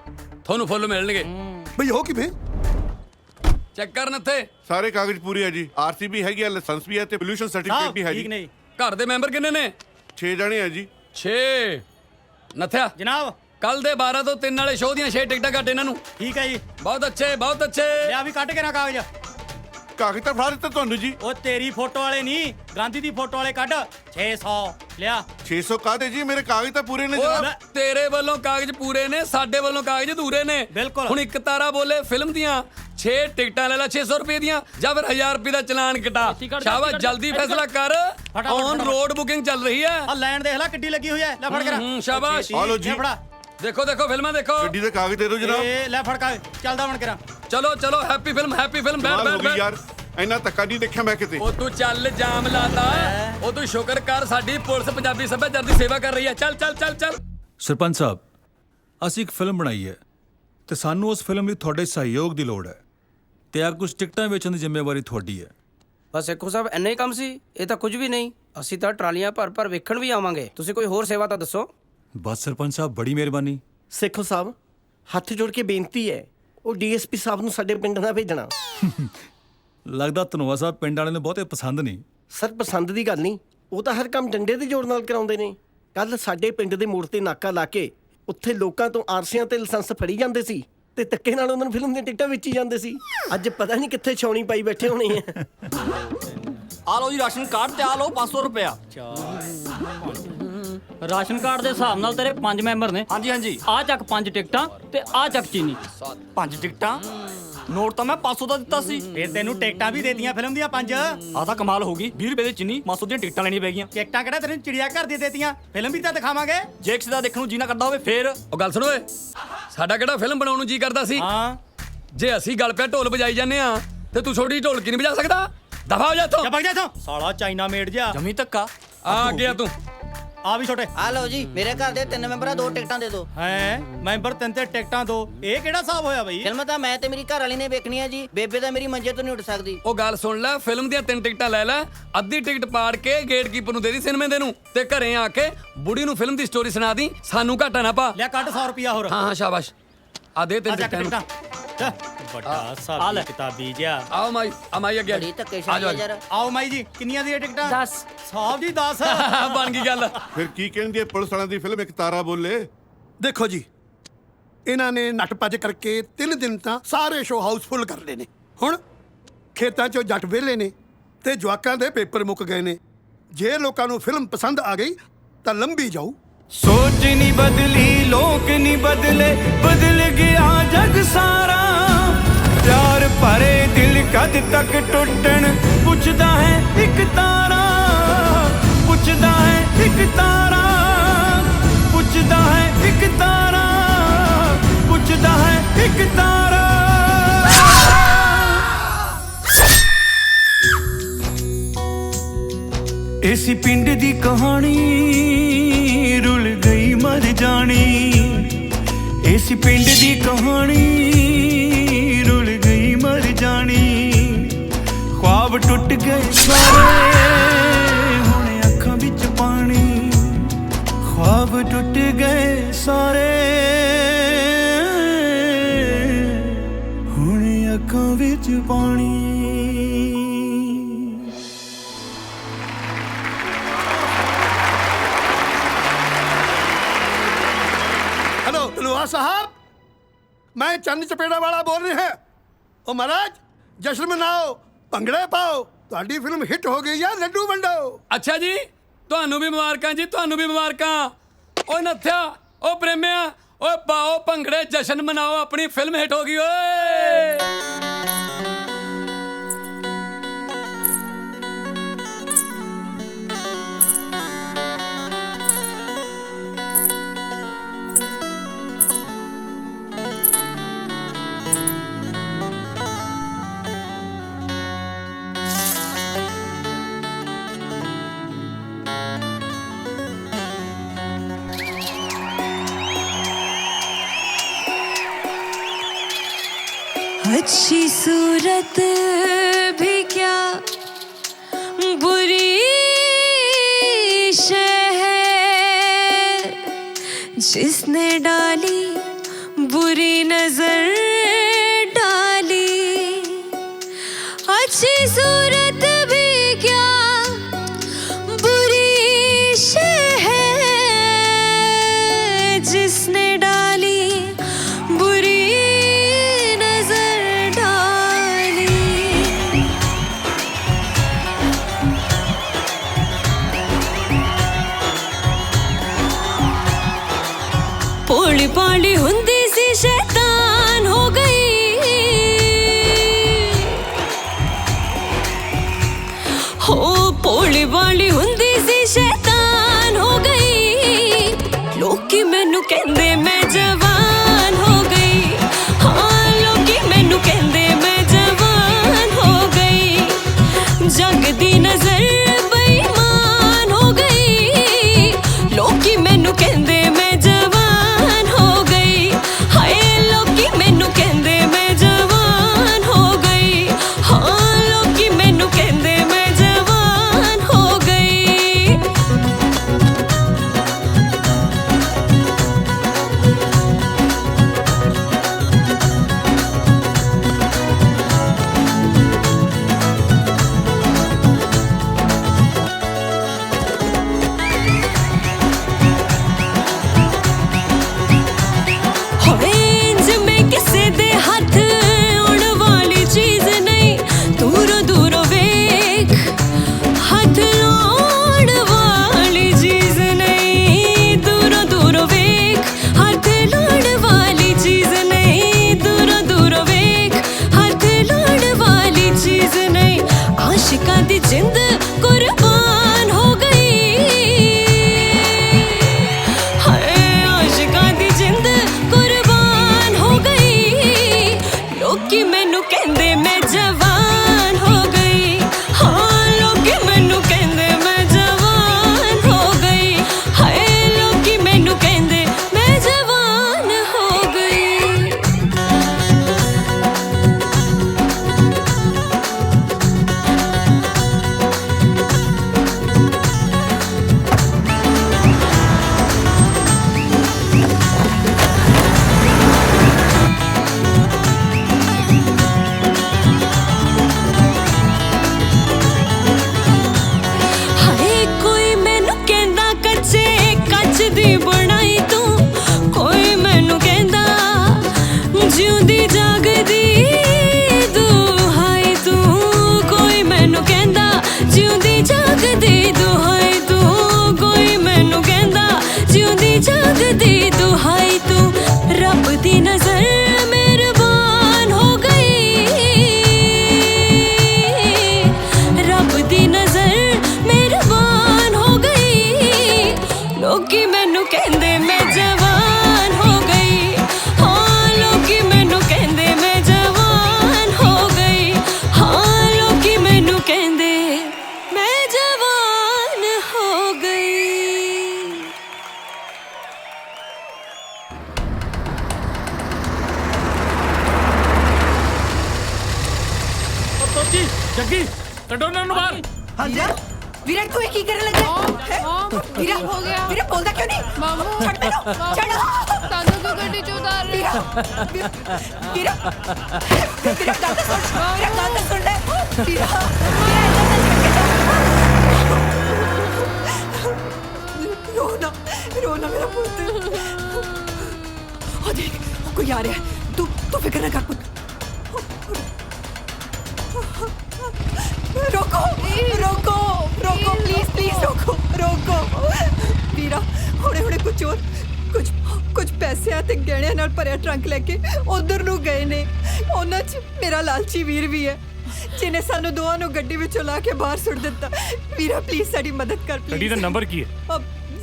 ਤੁਹਾਨੂੰ ਫੁੱਲ ਮਿਲਣਗੇ। ਬਈ ਹੋ ਕਿਵੇਂ? ਚੈੱਕ ਕਰਨ ਇੱਥੇ ਸਾਰੇ ਕਾਗਜ਼ ਪੂਰੇ ਹੈ ਜੀ। ਆਰਸੀਬੀ ਹੈਗੀ ਹੈ, ਲਾਇਸੈਂਸ ਵੀ ਹੈ ਤੇ ਪੋਲੂਸ਼ਨ ਸਰਟੀਫਿਕੇਟ ਵੀ ਹੈ ਜੀ। ਨਹੀਂ, ਘਰ ਦੇ ਮੈਂਬਰ ਕਿੰਨੇ ਨੇ? 6 ਜਣੇ ਹੈ ਜੀ। 6 ਨਥਿਆ ਜਨਾਬ। ਕੱਲ ਦੇ 12 ਤੋਂ 3 ਵਾਲੇ ਸ਼ੋਅ ਦੀਆਂ 6 ਟਿਕਟਾਂ ਕੱਟ ਇਹਨਾਂ ਨੂੰ। ਠੀਕ ਹੈ ਜੀ। ਬਹੁਤ ਅੱਛੇ, ਬਹੁਤ ਅੱਛੇ। ਲਿਆ ਵੀ ਕੱਢ ਕੇ ਨਾ ਕਾਗਜ਼। ਕਾਗਜ਼ ਤਾਂ ਫੜਾ ਦਿੱਤਾ ਤੁਹਾਨੂੰ ਜੀ। ਉਹ ਤੇਰੀ ਫੋਟੋ ਵਾਲੇ ਨਹੀਂ, ਗਾਂਧੀ ਦੀ ਫੋਟੋ ਵਾਲੇ ਕੱਢ। 600 ਲਿਆ। 600 ਕਾਹਦੇ ਜੀ, ਮੇਰੇ ਕਾਗਜ਼ ਤਾਂ ਪੂਰੇ ਨੇ ਉਹ ਤੇਰੇ ਵੱਲੋਂ ਕਾਗਜ਼ ਪੂਰੇ ਨੇ, ਸਾਡੇ ਵੱਲੋਂ ਕਾਗਜ਼ ਅਧੂਰੇ ਨੇ। ਬਿਲਕੁਲ। ਹੁਣ ਇੱਕ ਤਾਰਾ ਬੋਲੇ ਫਿਲਮ ਦੀਆਂ 6 ਟਿਕਟਾਂ ਲੈ ਲੈ 600 ਰੁਪਏ ਦੀਆਂ, ਜਾਂ ਫਿਰ 1000 ਰੁਪਏ ਦਾ ਚਲਾਨ ਕਟਾ। ਸ਼ਾਬਾਸ਼, ਜਲਦੀ ਫੈਸਲਾ ਕਰ। ਔਨ ਰੋਡ ਬੁਕਿੰਗ ਚੱਲ ਰਹੀ ਹੈ। ਆ ਲਾਈਨ ਦੇਖ ਲੈ ਕਿੱਡੀ ਲੱਗੀ ਹੋਈ ਹੈ। ਲੈ ਫੜ ਕੇ ਸ਼ਾਬਾਸ਼। ਆ ਲਓ ਜੀ। ਦੇਖੋ ਫਿਲਮਾਂ ਦੇਖੋ। ਗੱਡੀ ਦੇ ਕਾਗਜ਼ ਦੇ ਦਿਓ ਜਨਾਬ। ਇਹ ਲੈ ਫੜ ਕਾਗਜ਼, ਚੱਲਦਾ ਬਣ ਕੇ। ਚਲੋ ਹੈਪੀ ਫਿਲਮ ਬੈਠ ਯਾਰ ਇੰਨਾ ਧੱਕਾ ਨਹੀਂ ਦੇਖਿਆ ਮੈਂ ਕਿਤੇ। ਉਹ ਤੂੰ ਚੱਲ, ਜਾਮ ਲਾਤਾ। ਉਹ ਤੂੰ ਸ਼ੁਕਰ ਕਰ, ਸਾਡੀ ਪੁਲਿਸ ਪੰਜਾਬੀ ਸੱਭਿਆਚਾਰ ਦੀ ਸੇਵਾ ਕਰ ਰਹੀ ਹੈ। ਚੱਲ। ਸਰਪੰਚ ਸਾਹਿਬ, ਅਸੀਂ ਇੱਕ ਫਿਲਮ ਬਣਾਈ ਹੈ ਤੇ ਸਾਨੂੰ ਉਸ ਫਿਲਮ ਲਈ ਤੁਹਾਡੇ ਸਹਿਯੋਗ ਦੀ ਲੋੜ ਹੈ ਤੇ ਆ ਕੁਝ ਟਿਕਟਾਂ ਵੇਚਣ ਦੀ ਜ਼ਿੰਮੇਵਾਰੀ ਤੁਹਾਡੀ ਹੈ। ਬਸ ਸੇਖੋ ਸਾਹਿਬ, ਇੰਨਾ ਹੀ ਕੰਮ ਸੀ? ਇਹ ਤਾਂ ਕੁਝ ਵੀ ਨਹੀਂ, ਅਸੀਂ ਤਾਂ ਟਰਾਲੀਆਂ ਭਰ ਵੇਖਣ ਵੀ ਆਵਾਂਗੇ। ਤੁਸੀਂ ਕੋਈ ਹੋਰ ਸੇਵਾ ਤਾਂ ਦੱਸੋ। ਬਸ ਸਰਪੰਚ ਸਾਹਿਬ, ਬੜੀ ਮਿਹਰਬਾਨੀ। ਸੇਖੋ ਸਾਹਿਬ, ਹੱਥ ਜੋੜ ਕੇ ਬੇਨਤੀ ਹੈ, ਉਹ ਡੀਐਸਪੀ ਸਾਹਿਬ ਨੂੰ ਸਾਡੇ ਪਿੰਡ ਨਾ ਭੇਜਣਾ। ਲੱਗਦਾ ਧਨੋਆ ਸਾਹਿਬ ਪਿੰਡ ਵਾਲਿਆਂ ਨੂੰ ਬਹੁਤੇ ਪਸੰਦ ਨਹੀਂ। ਸਰ, ਪਸੰਦ ਦੀ ਗੱਲ ਨਹੀਂ, ਉਹ ਤਾਂ ਹਰ ਕੰਮ ਡੰਡੇ ਦੇ ਜ਼ੋਰ ਨਾਲ ਕਰਾਉਂਦੇ ਨੇ। ਕੱਲ ਸਾਡੇ ਪਿੰਡ ਦੇ ਮੋੜ ਤੇ ਨਾਕਾ ਲਾ ਕੇ ਉੱਥੇ ਲੋਕਾਂ ਤੋਂ ਆਰਸੀਆਂ ਤੇ ਲਾਇਸੈਂਸ ਫੜੀ ਜਾਂਦੇ ਸੀ ਤੇ ਧੱਕੇ ਨਾਲ ਉਹਨਾਂ ਨੂੰ ਫਿਲਮ ਦੀਆਂ ਟਿਕਟਾਂ ਵੇਚੀ ਜਾਂਦੇ ਸੀ। ਅੱਜ ਪਤਾ ਨਹੀਂ ਕਿੱਥੇ ਛਾਉਣੀ ਪਾਈ ਬੈਠੇ ਹੋਣੇ ਆ। ਆ ਲਓ ਜੀ ਰਾਸ਼ਨ ਕਾਰਡ ਤੇ ਆ ਲਓ 500 ਰੁਪਇਆ ਰਾਸ਼ਨ ਕਾਰਡ ਦੇ ਹਿਸਾਬ ਨਾਲ ਤੇਰੇ 5 ਮੈਂਬਰ ਨੇ ਹਾਂਜੀ ਹਾਂਜੀ ਆ ਚੱਕ 5 ਟਿਕਟਾਂ ਤੇ ਆ ਚੱਕ ਚੀਨੀ 5 ਟਿਕਟਾਂ ਨੋਟ ਤਾਂ ਮੈਂ 500 ਦਾ ਦਿੱਤਾ ਸੀ ਫਿਰ ਤੈਨੂੰ ਟਿਕਟਾਂ ਵੀ ਦੇਤੀਆਂ ਫਿਲਮ ਦੀਆਂ 5 ਆ ਤਾਂ ਕਮਾਲ ਹੋ ਗਈ 20 ਰੁਪਏ ਦੀ ਚੀਨੀ 500 ਦੀਆਂ ਟਿਕਟਾਂ ਲੈਣੀਆਂ ਪੈ ਗਈਆਂ ਟਿਕਟਾਂ ਕਿਹੜਾ ਤੈਨੂੰ ਚਿੜੀਆ ਘਰ ਦੀ ਦੇਤੀਆਂ ਫਿਲਮ ਵੀ ਤਾਂ ਦਿਖਾਵਾਂਗੇ ਜੇ ਕਿਸੇ ਦਾ ਦੇਖਣ ਨੂੰ ਜੀ ਨਾ ਕਰਦਾ ਹੋਵੇ ਫੇਰ ਉਹ ਗੱਲ ਸੁਣ ਓਏ ਸਾਡਾ ਕਿਹੜਾ ਫਿਲਮ ਬਣਾਉਣ ਨੂੰ ਜੀ ਕਰਦਾ ਸੀ ਹਾਂ ਜੇ ਅਸੀਂ ਗੱਲ ਪਿਆ ਢੋਲ ਵਜਾਈ ਜਾਂਦੇ ਆ ਤੇ ਤੂੰ ਛੋਟੀ ਢੋਲਕੀ ਨਹੀਂ ਵਜਾ ਸਕਦਾ ਦਫਾ ਹੋ ਜਾ ਇੱਥੋਂ ਜਾ ਭੱਜ ਜਾ ਇੱਥੋਂ ਸਾਲਾ ਚਾਈਨਾ ਮੇਡ ਜਿਹਾ ਜਮੀ ਧੱਕਾ ਆ ਗਿਆ ਤੂੰ ਆ ਵੀ ਛੋਟੇ ਆ ਲਓ ਜੀ ਮੇਰੇ ਘਰ ਦੇ 3 ਮੈਂਬਰਾਂ 2 ਟਿਕਟਾਂ ਦੇ ਦਿਓ ਹੈ ਮੈਂਬਰ 3 ਤੇ ਟਿਕਟਾਂ 2 ਇਹ ਕਿਹੜਾ ਹਿਸਾਬ ਹੋਇਆ ਬਈ ਫਿਲਮ ਤਾਂ ਮੈਂ ਤੇ ਮੇਰੀ ਘਰ ਵਾਲੀ ਨੇ ਵੇਖਣੀ ਆ ਜੀ ਬੇਬੇ ਤਾਂ ਮੇਰੀ ਮੰਜੇ ਤੋਂ ਨਹੀਂ ਉੱਠ ਸਕਦੀ ਉਹ ਗੱਲ ਸੁਣ ਲੈ ਫਿਲਮ ਦੀਆਂ 3 ਟਿਕਟਾਂ ਲੈ ਲੈ ਅੱਧੀ ਟਿਕਟ ਪਾੜ ਕੇ ਗੇਟਕੀਪਰ ਨੂੰ ਦੇ ਦੀ ਸਿਨੇਮੇ ਦੇ ਨੂੰ ਤੇ ਘਰੇ ਆ ਕੇ ਬੁੜੀ ਨੂੰ ਫਿਲਮ ਦੀ ਸਟੋਰੀ ਸੁਣਾ ਦੀ ਸਾਨੂੰ ਘਾਟਾ ਨਾ ਪਾ ਲੈ ਕੱਢ 100 ਰੁਪਿਆ ਹੋਰ ਹਾਂ ਹਾਂ ਸ਼ਾਬਾਸ਼ ਆ ਦੇ 3 ਟਿਕਟਾਂ ਵੱਡਾ ਸਾਬੀ ਕਿਤਾਬੀ ਜਿਆ ਆਓ ਮਾਈ ਮਾਈ ਅੱਗੇ ਬੜੀ ਧੱਕੇਸ਼ਾਹੀ ਆ ਯਾਰ ਆਓ ਮਾਈ ਜੀ ਕਿੰਨੀਆਂ ਦੀਆਂ ਟਿਕਟਾਂ 10 ਸਾਹਿਬ ਜੀ 10 ਬਣ ਗਈ ਗੱਲ ਫਿਰ ਕੀ ਕਹਿੰਦੀ ਹੈ ਪੁਲਿਸ ਵਾਲਿਆਂ ਦੀ ਫਿਲਮ ਇੱਕ ਤਾਰਾ ਬੋਲੇ ਦੇਖੋ ਜੀ ਇਹਨਾਂ ਨੇ ਨੱਟ ਭੱਜ ਕਰਕੇ 3 ਦਿਨ ਤਾਂ ਸਾਰੇ ਸ਼ੋਅ ਹਾਊਸਫੁੱਲ ਕਰ ਲਏ ਨੇ ਹੁਣ ਖੇਤਾਂ 'ਚੋਂ ਜੱਟ ਵਿਹਲੇ ਨੇ ਤੇ ਜਵਾਕਾਂ ਦੇ ਪੇਪਰ ਮੁੱਕ ਗਏ ਨੇ ਜੇ ਲੋਕਾਂ ਨੂੰ ਫਿਲਮ ਪਸੰਦ ਆ ਗਈ ਤਾਂ ਲੰਬੀ ਜਾਊ सोच नहीं बदली लोग नहीं बदले बदल गया जग सारा प्यार भरे दिल कद तक टुटन पुछदा है एक तारा पुछदा है एक तारा पुछदा है एक तारा पुछदा है एक तारा इसी पिंड दी कहानी रुल गई मर जानी इस पिंड दी कहानी रुल गई मर जानी ख्वाब टुट गए सारे हुणे अखां विच पानी ख्वाब टुट गए सारे हुणे अखां विच पानी हेलो तलवार साहब मैं चंद चपेड़ा वाला बोल रहे हैं ओ महाराज जश्न मनाओ ਭੰਗੜੇ ਪਾਓ ਤੁਹਾਡੀ ਫਿਲਮ ਹਿੱਟ ਹੋ ਗਈ ਆ ਲੱਡੂ ਵੰਡੋ ਅੱਛਾ ਜੀ ਤੁਹਾਨੂੰ ਵੀ ਮੁਬਾਰਕਾਂ ਜੀ ਤੁਹਾਨੂੰ ਵੀ ਮੁਬਾਰਕਾਂ ਓਏ ਨੱਥਿਆ ਓ ਪ੍ਰੇਮਿਆ ਓਏ ਪਾਓ ਭੰਗੜੇ ਜਸ਼ਨ ਮਨਾਓ ਆਪਣੀ ਫਿਲਮ ਹਿੱਟ ਹੋ ਗਈ ਓਏ अच्छी सूरत भी क्या बुरी शय है जिसने डाली बुरी नजर डाली अच्छी सूरत भी क्या बुरी शय है जिसने डाली बुरी भोली भाली हुंदी सी शैतान हो गई हो भोली भाली हुंदी सी शैतान हो गई लोकी मैनू कहंदे मैं जवान हो गई हाँ लोकी मैनू कहंदे मैं जवान हो गई जग दी नजर बेईमान हो गई लोकी मैनू कहंदे मैं जग्गी कटो ना बाहर। हाँ जी ਵੀਰੇ ਤੂੰ ਕੀ ਕਰਨ ਲੱਗਾ ਵੀਰੇ हो गया ਵੀਰੇ ਬੋਲਦਾ ਕਿਉਂ ਨਹੀਂ मामू ਛੱਡ ਮੈਨੂੰ ਛੱਡ सानू को गड्डी च उतार रहे ਵੀਰੇ ਵੀਰੇ ਗੱਲ ਤਾਂ ਸੁਣ ਵੀਰੇ ਗੱਲ ਤਾਂ ਸੁਣ ਲੈ ਵੀਰੇ ਰੋਣਾ ਰੋਣਾ ਮੇਰਾ ਪੁੱਤ ਉਹ ਦੇਖ ਕੋਈ ਆ ਰਿਹਾ ਤੂੰ ਫਿਕਰ ਨਾ ਕਰ ਪੁੱਤ रोको रोको रोको प्लीज प्लीज रोको रोको ਵੀਰਾ ਹੁਣੇ ਹੁਣੇ ਕੁਝ ਪੈਸਿਆਂ ਤੇ ਗਹਿਣਿਆਂ ਨਾਲ ਭਰਿਆ ਟਰੰਕ ਲੈ ਕੇ ਉਧਰ ਨੂੰ ਗਏ ਨੇ ਉਹਨਾਂ 'ਚ ਮੇਰਾ ਲਾਲਚੀ ਵੀਰ ਵੀ ਹੈ ਜਿਹਨੇ ਸਾਨੂੰ ਦੋਵਾਂ ਨੂੰ ਗੱਡੀ ਵਿੱਚੋਂ ਲਾ ਕੇ ਬਾਹਰ ਸੁੱਟ ਦਿੱਤਾ ਵੀਰਾ ਪਲੀਜ਼ ਸਾਡੀ ਮਦਦ ਕਰ ਪਲੀਜ਼ ਗੱਡੀ ਦਾ ਨੰਬਰ ਕੀ ਹੈ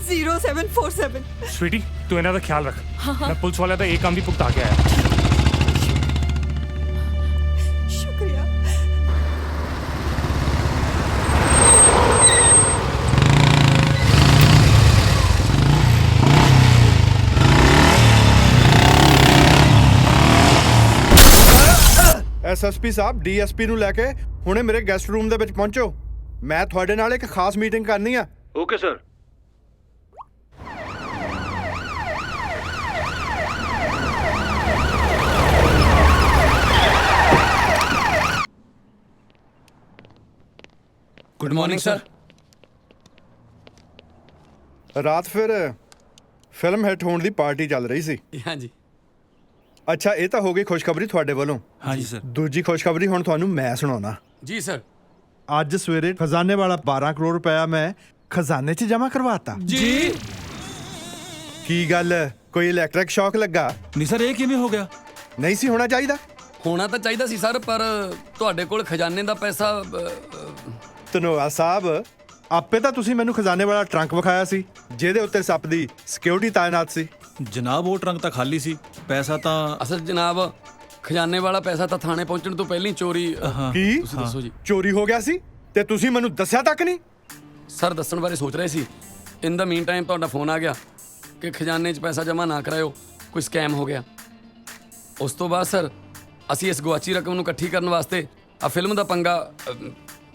0747 स्वीटी तू ਇਹਨਾਂ ਦਾ ਖਿਆਲ ਰੱਖ ਮੈਂ ਪੁਲਿਸ ਵਾਲਿਆਂ ਦਾ ਇਹ ਕੰਮ ਵੀ ਭੁਗਤਾ ਕੇ ਆਇਆ ਸ਼ੁਕਰੀਆ ਐਸਐਸਪੀ ਸਾਹਿਬ ਡੀਐਸਪੀ ਨੂੰ ਲੈ ਕੇ ਹੁਣੇ ਮੇਰੇ ਗੈਸਟ ਰੂਮ ਦੇ ਵਿੱਚ ਪਹੁੰਚੋ ਮੈਂ ਤੁਹਾਡੇ ਨਾਲ ਇੱਕ ਖਾਸ ਮੀਟਿੰਗ ਕਰਨੀ ਆ okay sir good morning sir ਰਾਤ ਫਿਰ ਫਿਲਮ ਹਿੱਟ ਹੋਣ ਦੀ ਪਾਰਟੀ ਚੱਲ ਰਹੀ ਸੀ ਹਾਂਜੀ ਅੱਛਾ ਇਹ ਤਾਂ ਹੋ ਗਈ ਖੁਸ਼ਖਬਰੀ ਤੁਹਾਡੇ ਵੱਲੋਂ ਹਾਂਜੀ ਸਰ ਦੂਜੀ ਖੁਸ਼ਖਬਰੀ ਹੁਣ ਤੁਹਾਨੂੰ ਮੈਂ ਸੁਣਾਉਣਾ ਜੀ ਸਰ ਅੱਜ ਸਵੇਰੇ ਖਜ਼ਾਨੇ ਵਾਲਾ 12 ਕਰੋੜ ਰੁਪਇਆ ਮੈਂ ਖਜ਼ਾਨੇ 'ਚ ਜਮ੍ਹਾਂ ਕਰਵਾਤਾ ਜੀ ਕੀ ਗੱਲ ਕੋਈ ਇਲੈਕਟ੍ਰਿਕ ਸ਼ੌਕ ਲੱਗਾ ਨਹੀਂ ਸਰ ਇਹ ਕਿਵੇਂ ਹੋ ਗਿਆ ਨਹੀਂ ਸੀ ਹੋਣਾ ਚਾਹੀਦਾ ਹੋਣਾ ਤਾਂ ਚਾਹੀਦਾ ਸੀ ਸਰ ਪਰ ਤੁਹਾਡੇ ਕੋਲ ਖਜ਼ਾਨੇ ਦਾ ਪੈਸਾ ਧੰਨਵਾਦ ਸਾਹਿਬ ਆਪੇ ਤਾਂ ਤੁਸੀਂ ਮੈਨੂੰ ਖਜ਼ਾਨੇ ਵਾਲਾ ਟਰੰਕ ਵਿਖਾਇਆ ਸੀ ਜਿਹਦੇ ਉੱਤੇ ਸੱਪ ਦੀ ਸਿਕਿਉਰਿਟੀ ਤਾਇਨਾਤ ਸੀ ਜਨਾਬ ਉਹ ਟਰੰਕ ਤਾਂ ਖਾਲੀ ਸੀ ਪੈਸਾ ਤਾਂ ਅਸਲ ਜਨਾਬ ਖਜ਼ਾਨੇ ਵਾਲਾ ਪੈਸਾ ਤਾਂ ਥਾਣੇ ਪਹੁੰਚਣ ਤੋਂ ਪਹਿਲਾਂ ਹੀ ਚੋਰੀ ਕੀ ਤੁਸੀਂ ਦੱਸੋ ਜੀ ਚੋਰੀ ਹੋ ਗਿਆ ਸੀ ਤੇ ਤੁਸੀਂ ਮੈਨੂੰ ਦੱਸਿਆ ਤੱਕ ਨਹੀਂ ਸਰ ਦੱਸਣ ਬਾਰੇ ਸੋਚ ਰਹੇ ਸੀ ਇਨ ਦਾ ਮੀਨ ਟਾਈਮ ਤੁਹਾਡਾ ਫੋਨ ਆ ਗਿਆ ਕਿ ਖਜ਼ਾਨੇ 'ਚ ਪੈਸਾ ਜਮ੍ਹਾਂ ਨਾ ਕਰਾਇਓ ਕੋਈ ਸਕੈਮ ਹੋ ਗਿਆ ਉਸ ਤੋਂ ਬਾਅਦ ਸਰ ਅਸੀਂ ਇਸ ਗੁਆਚੀ ਰਕਮ ਨੂੰ ਇਕੱਠੀ ਕਰਨ ਵਾਸਤੇ ਆ ਫਿਲਮ ਦਾ ਪੰਗਾ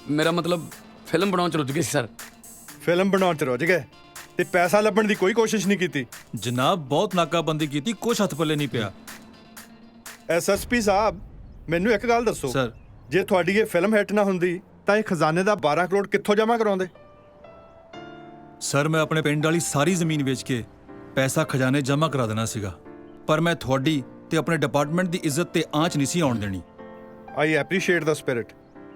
ਮੇਰਾ ਮਤਲਬ ਫਿਲਮ ਬਣਾਉਣ 'ਚ ਰੁੱਝ ਗਏ ਸੀ ਸਰ ਫਿਲਮ ਬਣਾਉਣ 'ਚ ਰੁੱਝ ਗਏ ਤੇ ਪੈਸਾ ਲੱਭਣ ਦੀ ਕੋਈ ਕੋਸ਼ਿਸ਼ ਨਹੀਂ ਕੀਤੀ ਜਨਾਬ ਬਹੁਤ ਨਾਕਾਬੰਦੀ ਕੀਤੀ ਕੁਛ ਹੱਥ ਪੱਲੇ ਨਹੀਂ ਪਿਆ ਐਸਐਸਪੀ ਸਾਹਿਬ ਮੈਨੂੰ ਇੱਕ ਗੱਲ ਦੱਸੋ ਸਰ ਜੇ ਤੁਹਾਡੀ ਇਹ ਫਿਲਮ ਹਿੱਟ ਨਾ ਹੁੰਦੀ ਤਾਂ ਇਹ ਖਜ਼ਾਨੇ ਦਾ 12 ਕਰੋੜ ਕਿੱਥੋਂ ਜਮ੍ਹਾਂ ਕਰਾਉਂਦੇ ਸਰ ਮੈਂ ਆਪਣੇ ਪਿੰਡ ਵਾਲੀ ਸਾਰੀ ਜ਼ਮੀਨ ਵੇਚ ਕੇ ਪੈਸਾ ਖਜ਼ਾਨੇ ਜਮ੍ਹਾਂ ਕਰਾ ਦੇਣਾ ਸੀਗਾ ਪਰ ਮੈਂ ਤੁਹਾਡੀ ਤੇ ਆਪਣੇ ਡਿਪਾਰਟਮੈਂਟ ਦੀ ਇੱਜ਼ਤ ਤੇ ਆਂਚ ਨਹੀਂ ਸੀ ਆਉਣ ਦੇਣੀ ਆਈ ਐਪਰੀਸ਼ੀਏਟ ਦਾ ਸਪਿਰਿਟ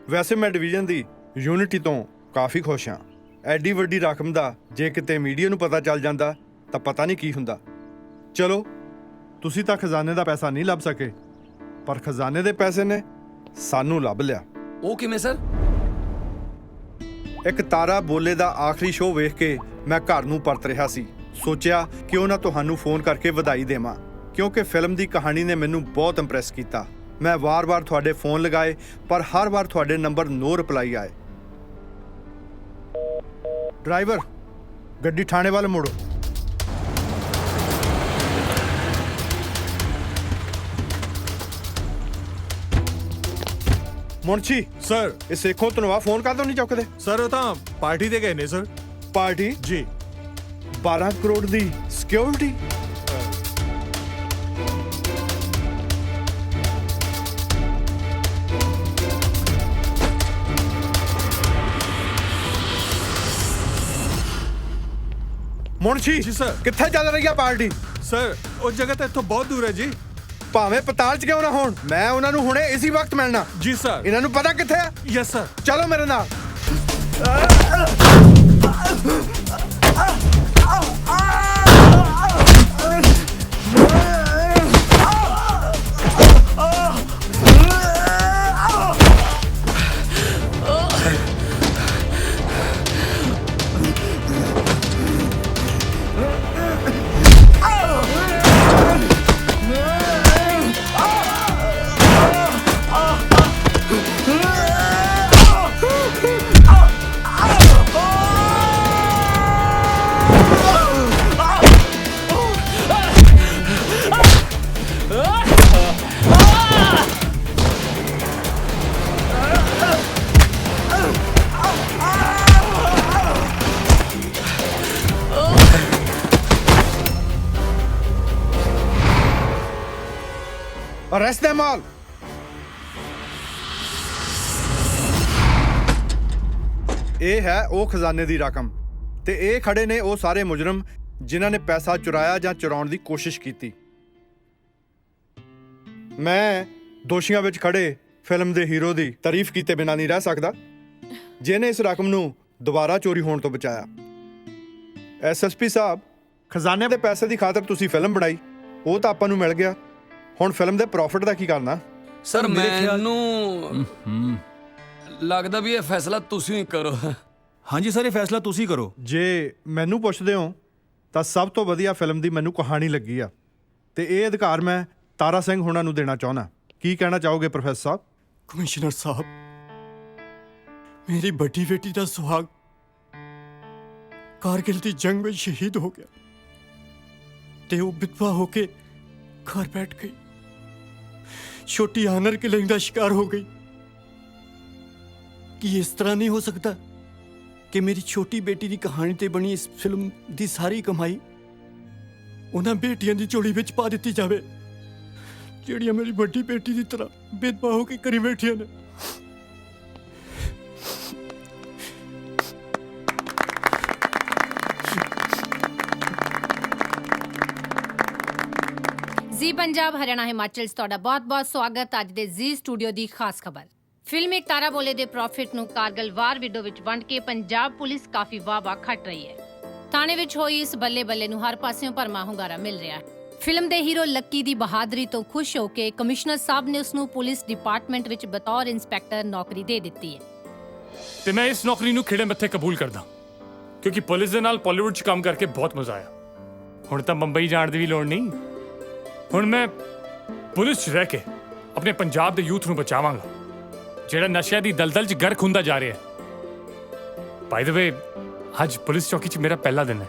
ਵੈਸੇ ਮੈਂ ਡਿਵੀਜ਼ਨ ਦੀ ਯੂਨਿਟੀ ਤੋਂ ਕਾਫੀ ਖੁਸ਼ ਹਾਂ ਐਡੀ ਵੱਡੀ ਰਕਮ ਦਾ ਜੇ ਕਿਤੇ ਮੀਡੀਆ ਨੂੰ ਪਤਾ ਚੱਲ ਜਾਂਦਾ ਤਾਂ ਪਤਾ ਨਹੀਂ ਕੀ ਹੁੰਦਾ ਚਲੋ ਤੁਸੀਂ ਤਾਂ ਖਜ਼ਾਨੇ ਦਾ ਪੈਸਾ ਨਹੀਂ ਲੱਭ ਸਕੇ ਪਰ ਖਜ਼ਾਨੇ ਦੇ ਪੈਸੇ ਨੇ ਸਾਨੂੰ ਲੱਭ ਲਿਆ ਉਹ ਕਿਵੇਂ ਸਰ ਇੱਕ ਤਾਰਾ ਬੋਲੇ ਦਾ ਆਖਰੀ ਸ਼ੋਅ ਵੇਖ ਕੇ ਮੈਂ ਘਰ ਨੂੰ ਪਰਤ ਰਿਹਾ ਸੀ ਸੋਚਿਆ ਕਿਉਂ ਨਾ ਤੁਹਾਨੂੰ ਫੋਨ ਕਰਕੇ ਵਧਾਈ ਦੇਵਾਂ ਕਿਉਂਕਿ ਫਿਲਮ ਦੀ ਕਹਾਣੀ ਨੇ ਮੈਨੂੰ ਬਹੁਤ ਇੰਪ੍ਰੈਸ ਕੀਤਾ ਮੈਂ ਵਾਰ-ਵਾਰ ਤੁਹਾਡੇ ਫੋਨ ਲਗਾਏ ਪਰ ਹਰ ਵਾਰ ਤੁਹਾਡੇ ਨੰਬਰ ਨੋ ਰਿਪਲਾਈ ਆਏ ਡਰਾਈਵਰ ਗੱਡੀ ਥਾਣੇ ਵੱਲ ਮੋੜੋ ਮੁਨਸ਼ੀ ਸਰ ਇਹ ਸੇਖੋਂ ਧਨਵਾ ਫੋਨ ਕਦੋਂ ਨਹੀਂ ਚੁੱਕਦੇ ਸਰ ਉਹ ਤਾਂ ਪਾਰਟੀ ਤੇ ਗਏ ਨੇ ਸਰ ਪਾਰਟੀ ਜੀ 12 ਕਰੋੜ ਦੀ ਸਿਕਿਉਰਿਟੀ ਮੁਨਸ਼ੀ ਜੀ ਸਰ ਕਿੱਥੇ ਚੱਲ ਰਹੀ ਆ ਪਾਰਟੀ ਸਰ ਉਹ ਜਗ੍ਹਾ ਤਾਂ ਇੱਥੋਂ ਬਹੁਤ ਦੂਰ ਹੈ ਜੀ ਭਾਵੇਂ ਪਤਾਲ 'ਚ ਕਿਉਂ ਨਾ ਹੋਣ ਮੈਂ ਉਹਨਾਂ ਨੂੰ ਹੁਣੇ ਇਸੇ ਵਕਤ ਮਿਲਣਾ ਜੀ ਸਰ ਇਹਨਾਂ ਨੂੰ ਪਤਾ ਕਿੱਥੇ ਆ ਯੈਸ ਸਰ ਚਲੋ ਮੇਰੇ ਨਾਲ ਅਰੈਸਟ them all। ਇਹ ਹੈ ਉਹ ਖਜ਼ਾਨੇ ਦੀ ਰਕਮ ਤੇ ਇਹ ਖੜੇ ਨੇ ਉਹ ਸਾਰੇ ਮੁਜਰਮ ਜਿਨ੍ਹਾਂ ਨੇ ਪੈਸਾ ਚੁਰਾਇਆ ਜਾਂ ਚੁਰਾਉਣ ਦੀ ਕੋਸ਼ਿਸ਼ ਕੀਤੀ। ਮੈਂ ਦੋਸ਼ੀਆਂ ਵਿੱਚ ਖੜੇ ਫਿਲਮ ਦੇ ਹੀਰੋ ਦੀ ਤਾਰੀਫ ਕੀਤੇ ਬਿਨਾਂ ਨਹੀਂ ਰਹਿ ਸਕਦਾ, ਜਿਨੇ ਇਸ ਰਕਮ ਨੂੰ ਦੁਬਾਰਾ ਚੋਰੀ ਹੋਣ ਤੋਂ ਬਚਾਇਆ। ਐਸਐਸਪੀ ਸਾਹਿਬ, ਖਜ਼ਾਨੇ ਦੇ ਪੈਸੇ ਦੀ ਖਾਤਰ ਤੁਸੀਂ ਫਿਲਮ ਬਣਾਈ, ਉਹ ਤਾਂ ਆਪਾਂ ਨੂੰ ਮਿਲ ਗਿਆ, ਹੁਣ ਫਿਲਮ ਦੇ ਪ੍ਰੋਫਿਟ ਦਾ ਕੀ ਕਰਨਾ? ਸਰ ਮੈਨੂੰ ਲੱਗਦਾ ਵੀ ਇਹ ਫੈਸਲਾ ਤੁਸੀਂ ਹੀ ਕਰੋ। ਹਾਂਜੀ ਸਰ, ਇਹ ਫੈਸਲਾ ਤੁਸੀਂ ਕਰੋ। ਜੇ ਮੈਨੂੰ ਪੁੱਛਦੇ ਹੋ ਤਾਂ ਸਭ ਤੋਂ ਵਧੀਆ ਫਿਲਮ ਦੀ ਮੈਨੂੰ ਕਹਾਣੀ ਲੱਗੀ ਆ ਤੇ ਇਹ ਅਧਿਕਾਰ ਮੈਂ ਤਾਰਾ ਸਿੰਘ ਹੁਣਾਂ ਨੂੰ ਦੇਣਾ ਚਾਹੁੰਦਾ। ਕੀ ਕਹਿਣਾ ਚਾਹੋਗੇ ਪ੍ਰੋਫੈਸਰ ਸਾਹਿਬ? ਕਮਿਸ਼ਨਰ ਸਾਹਿਬ, ਮੇਰੀ ਵੱਡੀ ਬੇਟੀ ਦਾ ਸੁਹਾਗ ਕਾਰਗਿਲ ਦੀ ਜੰਗ ਵਿੱਚ ਸ਼ਹੀਦ ਹੋ ਗਿਆ ਤੇ ਉਹ ਵਿਧਵਾ ਹੋ ਕੇ ਘਰ ਬੈਠ ਗਈ, ਛੋਟੀ ਆਨਰ ਕਿਲਿੰਗ ਦਾ ਸ਼ਿਕਾਰ ਹੋ ਗਈ। ਕੀ ਇਸ ਤਰ੍ਹਾਂ ਨਹੀਂ ਹੋ ਸਕਦਾ ਕਿ ਮੇਰੀ ਛੋਟੀ ਬੇਟੀ ਦੀ ਕਹਾਣੀ ਤੇ ਬਣੀ ਇਸ ਫਿਲਮ ਦੀ ਸਾਰੀ ਕਮਾਈ ਉਹਨਾਂ ਬੇਟੀਆਂ ਦੀ ਝੋਲੀ ਵਿੱਚ ਪਾ ਦਿੱਤੀ ਜਾਵੇ ਜਿਹੜੀਆਂ ਮੇਰੀ ਵੱਡੀ ਬੇਟੀ ਦੀ ਤਰ੍ਹਾਂ ਵਿਧਵਾ ਹੋ ਕੇ ਘਰੇ ਬੈਠੀਆਂ ਨੇ? ਜੀ ਪੰਜਾਬ ਹਰਿਆਣਾ ਹਿਮਾਚਲ 'ਚ ਤੁਹਾਡਾ ਬਹੁਤ-ਬਹੁਤ ਸਵਾਗਤ। ਅੱਜ ਦੇ ਜੀ ਸਟੂਡੀਓ ਦੀ ਖਾਸ ਖਬਰ। ਫਿਲਮ ਇੱਕ ਤਾਰਾ ਬੋਲੇ ਦੇ ਪ੍ਰੋਫਿਟ ਨੂੰ ਕਾਰਗਿਲ ਵਾਰ ਵਿਡੋ ਵਿੱਚ ਵੰਡ ਕੇ ਪੰਜਾਬ ਪੁਲਿਸ ਕਾਫੀ ਵਾਹ-ਵਾਹ ਖੱਟ ਰਹੀ ਹੈ। ਥਾਣੇ ਵਿੱਚ ਹੋਈ ਇਸ ਬੱਲੇ-ਬੱਲੇ ਨੂੰ ਹਰ ਪਾਸਿਓਂ ਭਰਮਾ ਹੁੰਗਾਰਾ ਮਿਲ ਰਿਹਾ ਹੈ। ਫਿਲਮ ਦੇ ਹੀਰੋ ਲੱਕੀ ਦੀ ਬਹਾਦਰੀ ਤੋਂ ਖੁਸ਼ ਹੋ ਕੇ ਕਮਿਸ਼ਨਰ ਸਾਹਿਬ ਨੇ ਉਸ ਨੂੰ ਪੁਲਿਸ ਡਿਪਾਰਟਮੈਂਟ ਵਿੱਚ ਬਤੌਰ ਇੰਸਪੈਕਟਰ ਨੌਕਰੀ ਦੇ ਦਿੱਤੀ ਹੈ ਤੇ ਮੈਂ ਇਸ ਨੌਕਰੀ ਨੂੰ ਖਿੜੇ ਮੱਥੇ ਕਬੂਲ ਕਰਦਾ, ਕਿਉਂਕਿ ਪੁਲਿਸ ਦੇ ਨਾਲ ਬਾਲੀਵੁੱਡ 'ਚ ਕੰਮ ਕਰਕੇ ਬਹੁਤ ਮਜ਼ਾ ਆਇਆ। ਹੁਣ ਤਾਂ ਬੰਬਈ ਜਾਣ ਦੀ ਵੀ ਲੋੜ ਨਹੀਂ। ਹੁਣ ਮੈਂ ਪੁਲਿਸ 'ਚ ਰਹਿ ਕੇ ਆਪਣੇ ਪੰਜਾਬ ਦੇ ਯੂਥ ਨੂੰ ਬਚਾਵਾਂਗਾ ਜਿਹੜਾ ਨਸ਼ਿਆਂ ਦੀ ਦਲਦਲ 'ਚ ਗਰਕ ਹੁੰਦਾ ਜਾ ਰਿਹਾ ਹੈ। ਬਾਈ ਦ ਵੇ, ਅੱਜ ਪੁਲਿਸ ਚੌਕੀ 'ਚ ਮੇਰਾ ਪਹਿਲਾ ਦਿਨ ਹੈ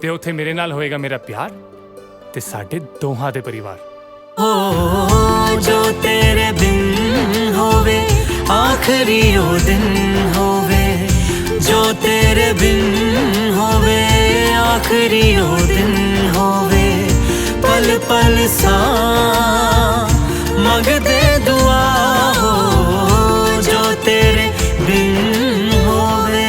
ਤੇ ਉੱਥੇ ਮੇਰੇ ਨਾਲ ਹੋਏਗਾ ਮੇਰਾ ਪਿਆਰ ਤੇ ਸਾਡੇ ਦੋਹਾਂ ਦੇ ਪਰਿਵਾਰ। ਹੋ ਜੋ ਤੇਰੇ ਬਿਨ ਹੋਵੇ ਆਖਰੀ ਉਹ ਦਿਨ ਹੋਵੇ, ਜੋ ਤੇਰੇ ਬਿਨ ਹੋਵੇ ਆਖਰੀ ਉਹ ਦਿਨ ਹੋਵੇ, ਪਲ ਪਲ ਸਾਂ ਮੰਗਦੇ ਦੁਆ ਹੋ ਜੋ ਤੇਰੇ ਬਿਨ ਹੋਵੇ।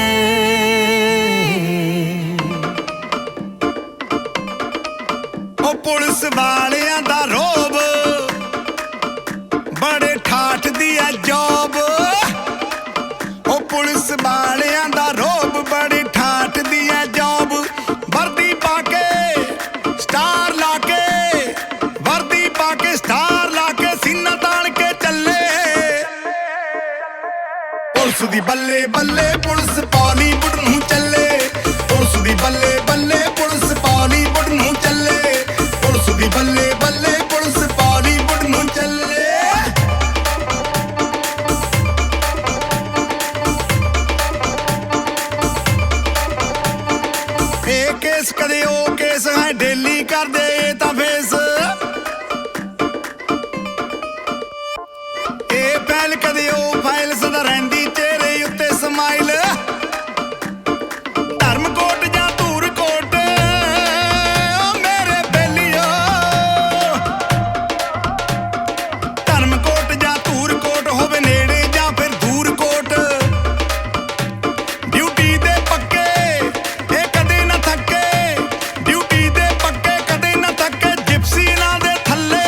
ਉਹ ਪੁਲਿਸ ਵਾਲਿਆਂ ਦਾ ਰੋਬ ਬੜੇ ਠਾਠ ਦੀ ਐ ਜੋਬ, ਉਹ ਪੁਲਿਸ ਵਾਲਿਆਂ ਦਾ ਰੋਬ ਬੜੀ ਠਾਠ ਦੀ ਐ ਜੋਬ। ਵਰਦੀ ਪਾ ਕੇ ਸਟਾਰ ਲਾ ਕੇ, ਵਰਦੀ ਪਾ ਕੇ ਸਟਾਰ ਲਾ ਕੇ ਸੀਨਾ ਤਾਣ ਕੇ ਚੱਲੇ ਪੁਲਿਸ ਦੀ ਬੱਲੇ ਬੱਲੇ, ਪੁਲਿਸ ਬਾਲੀਵੁੱਡ ਨੂੰ ਚੱਲੇ, ਪੁਲਿਸ ਦੀ ਬੱਲੇ ਬੱਲੇ, ਪੁਲਿਸ ਬਾਲੀਵੁੱਡ ਨੂੰ ਚੱਲੇ, ਪੁਲਿਸ ਦੀ ਬੱਲੇ ਬੱਲੇ, ਪੁਲਿਸ ਬਾਲੀਵੁੱਡ ਨੂੰ ਚੱਲੇ। ਇਹ ਕੇਸ ਕਦੇ ਉਹ ਕੇਸ ਹੈ ਡੇਲੀ ਕਰਦੇ ਇਹ ਤਾਂ ਫੇਸ, ਇਹ ਫੈਲ ਕਦੇ ਉਹ ਫਾਈਲ ਸਦਾ ਰਹਿੰਦੀ ਚਿਹਰੇ ਉੱਤੇ ਸਮਾਈਲ। ਧਰਮਕੋਟ ਜਾਂ ਧੂਰਕੋਟ ਮੇਰੇ ਬੇਲੀਓ, ਧਰਮਕੋਟ ਜਾਂ ਧੂਰਕੋਟ ਹੋਵੇ ਨੇੜੇ ਜਾਂ ਫਿਰ ਦੂਰ ਕੋਟ, ਡਿਊਟੀ ਦੇ ਪੱਕੇ ਇਹ ਕਦੇ ਨਾ ਥੱਕੇ, ਡਿਊਟੀ ਦੇ ਪੱਕੇ ਕਦੇ ਨਾ ਥੱਕੇ, ਜਿਪਸੀ ਇਹਨਾਂ ਦੇ ਥੱਲੇ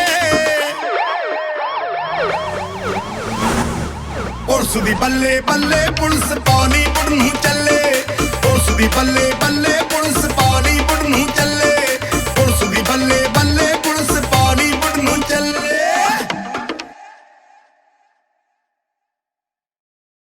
ਪੁਲਿਸ ਦੀ ਬੱਲੇ ਬੱਲੇ, ਪੁਲਿਸ ਬਾਲੀਵੁੱਡ ਨੂੰ ਚੱਲੇ, ਪੁਲਿਸ ਦੀ ਬੱਲੇ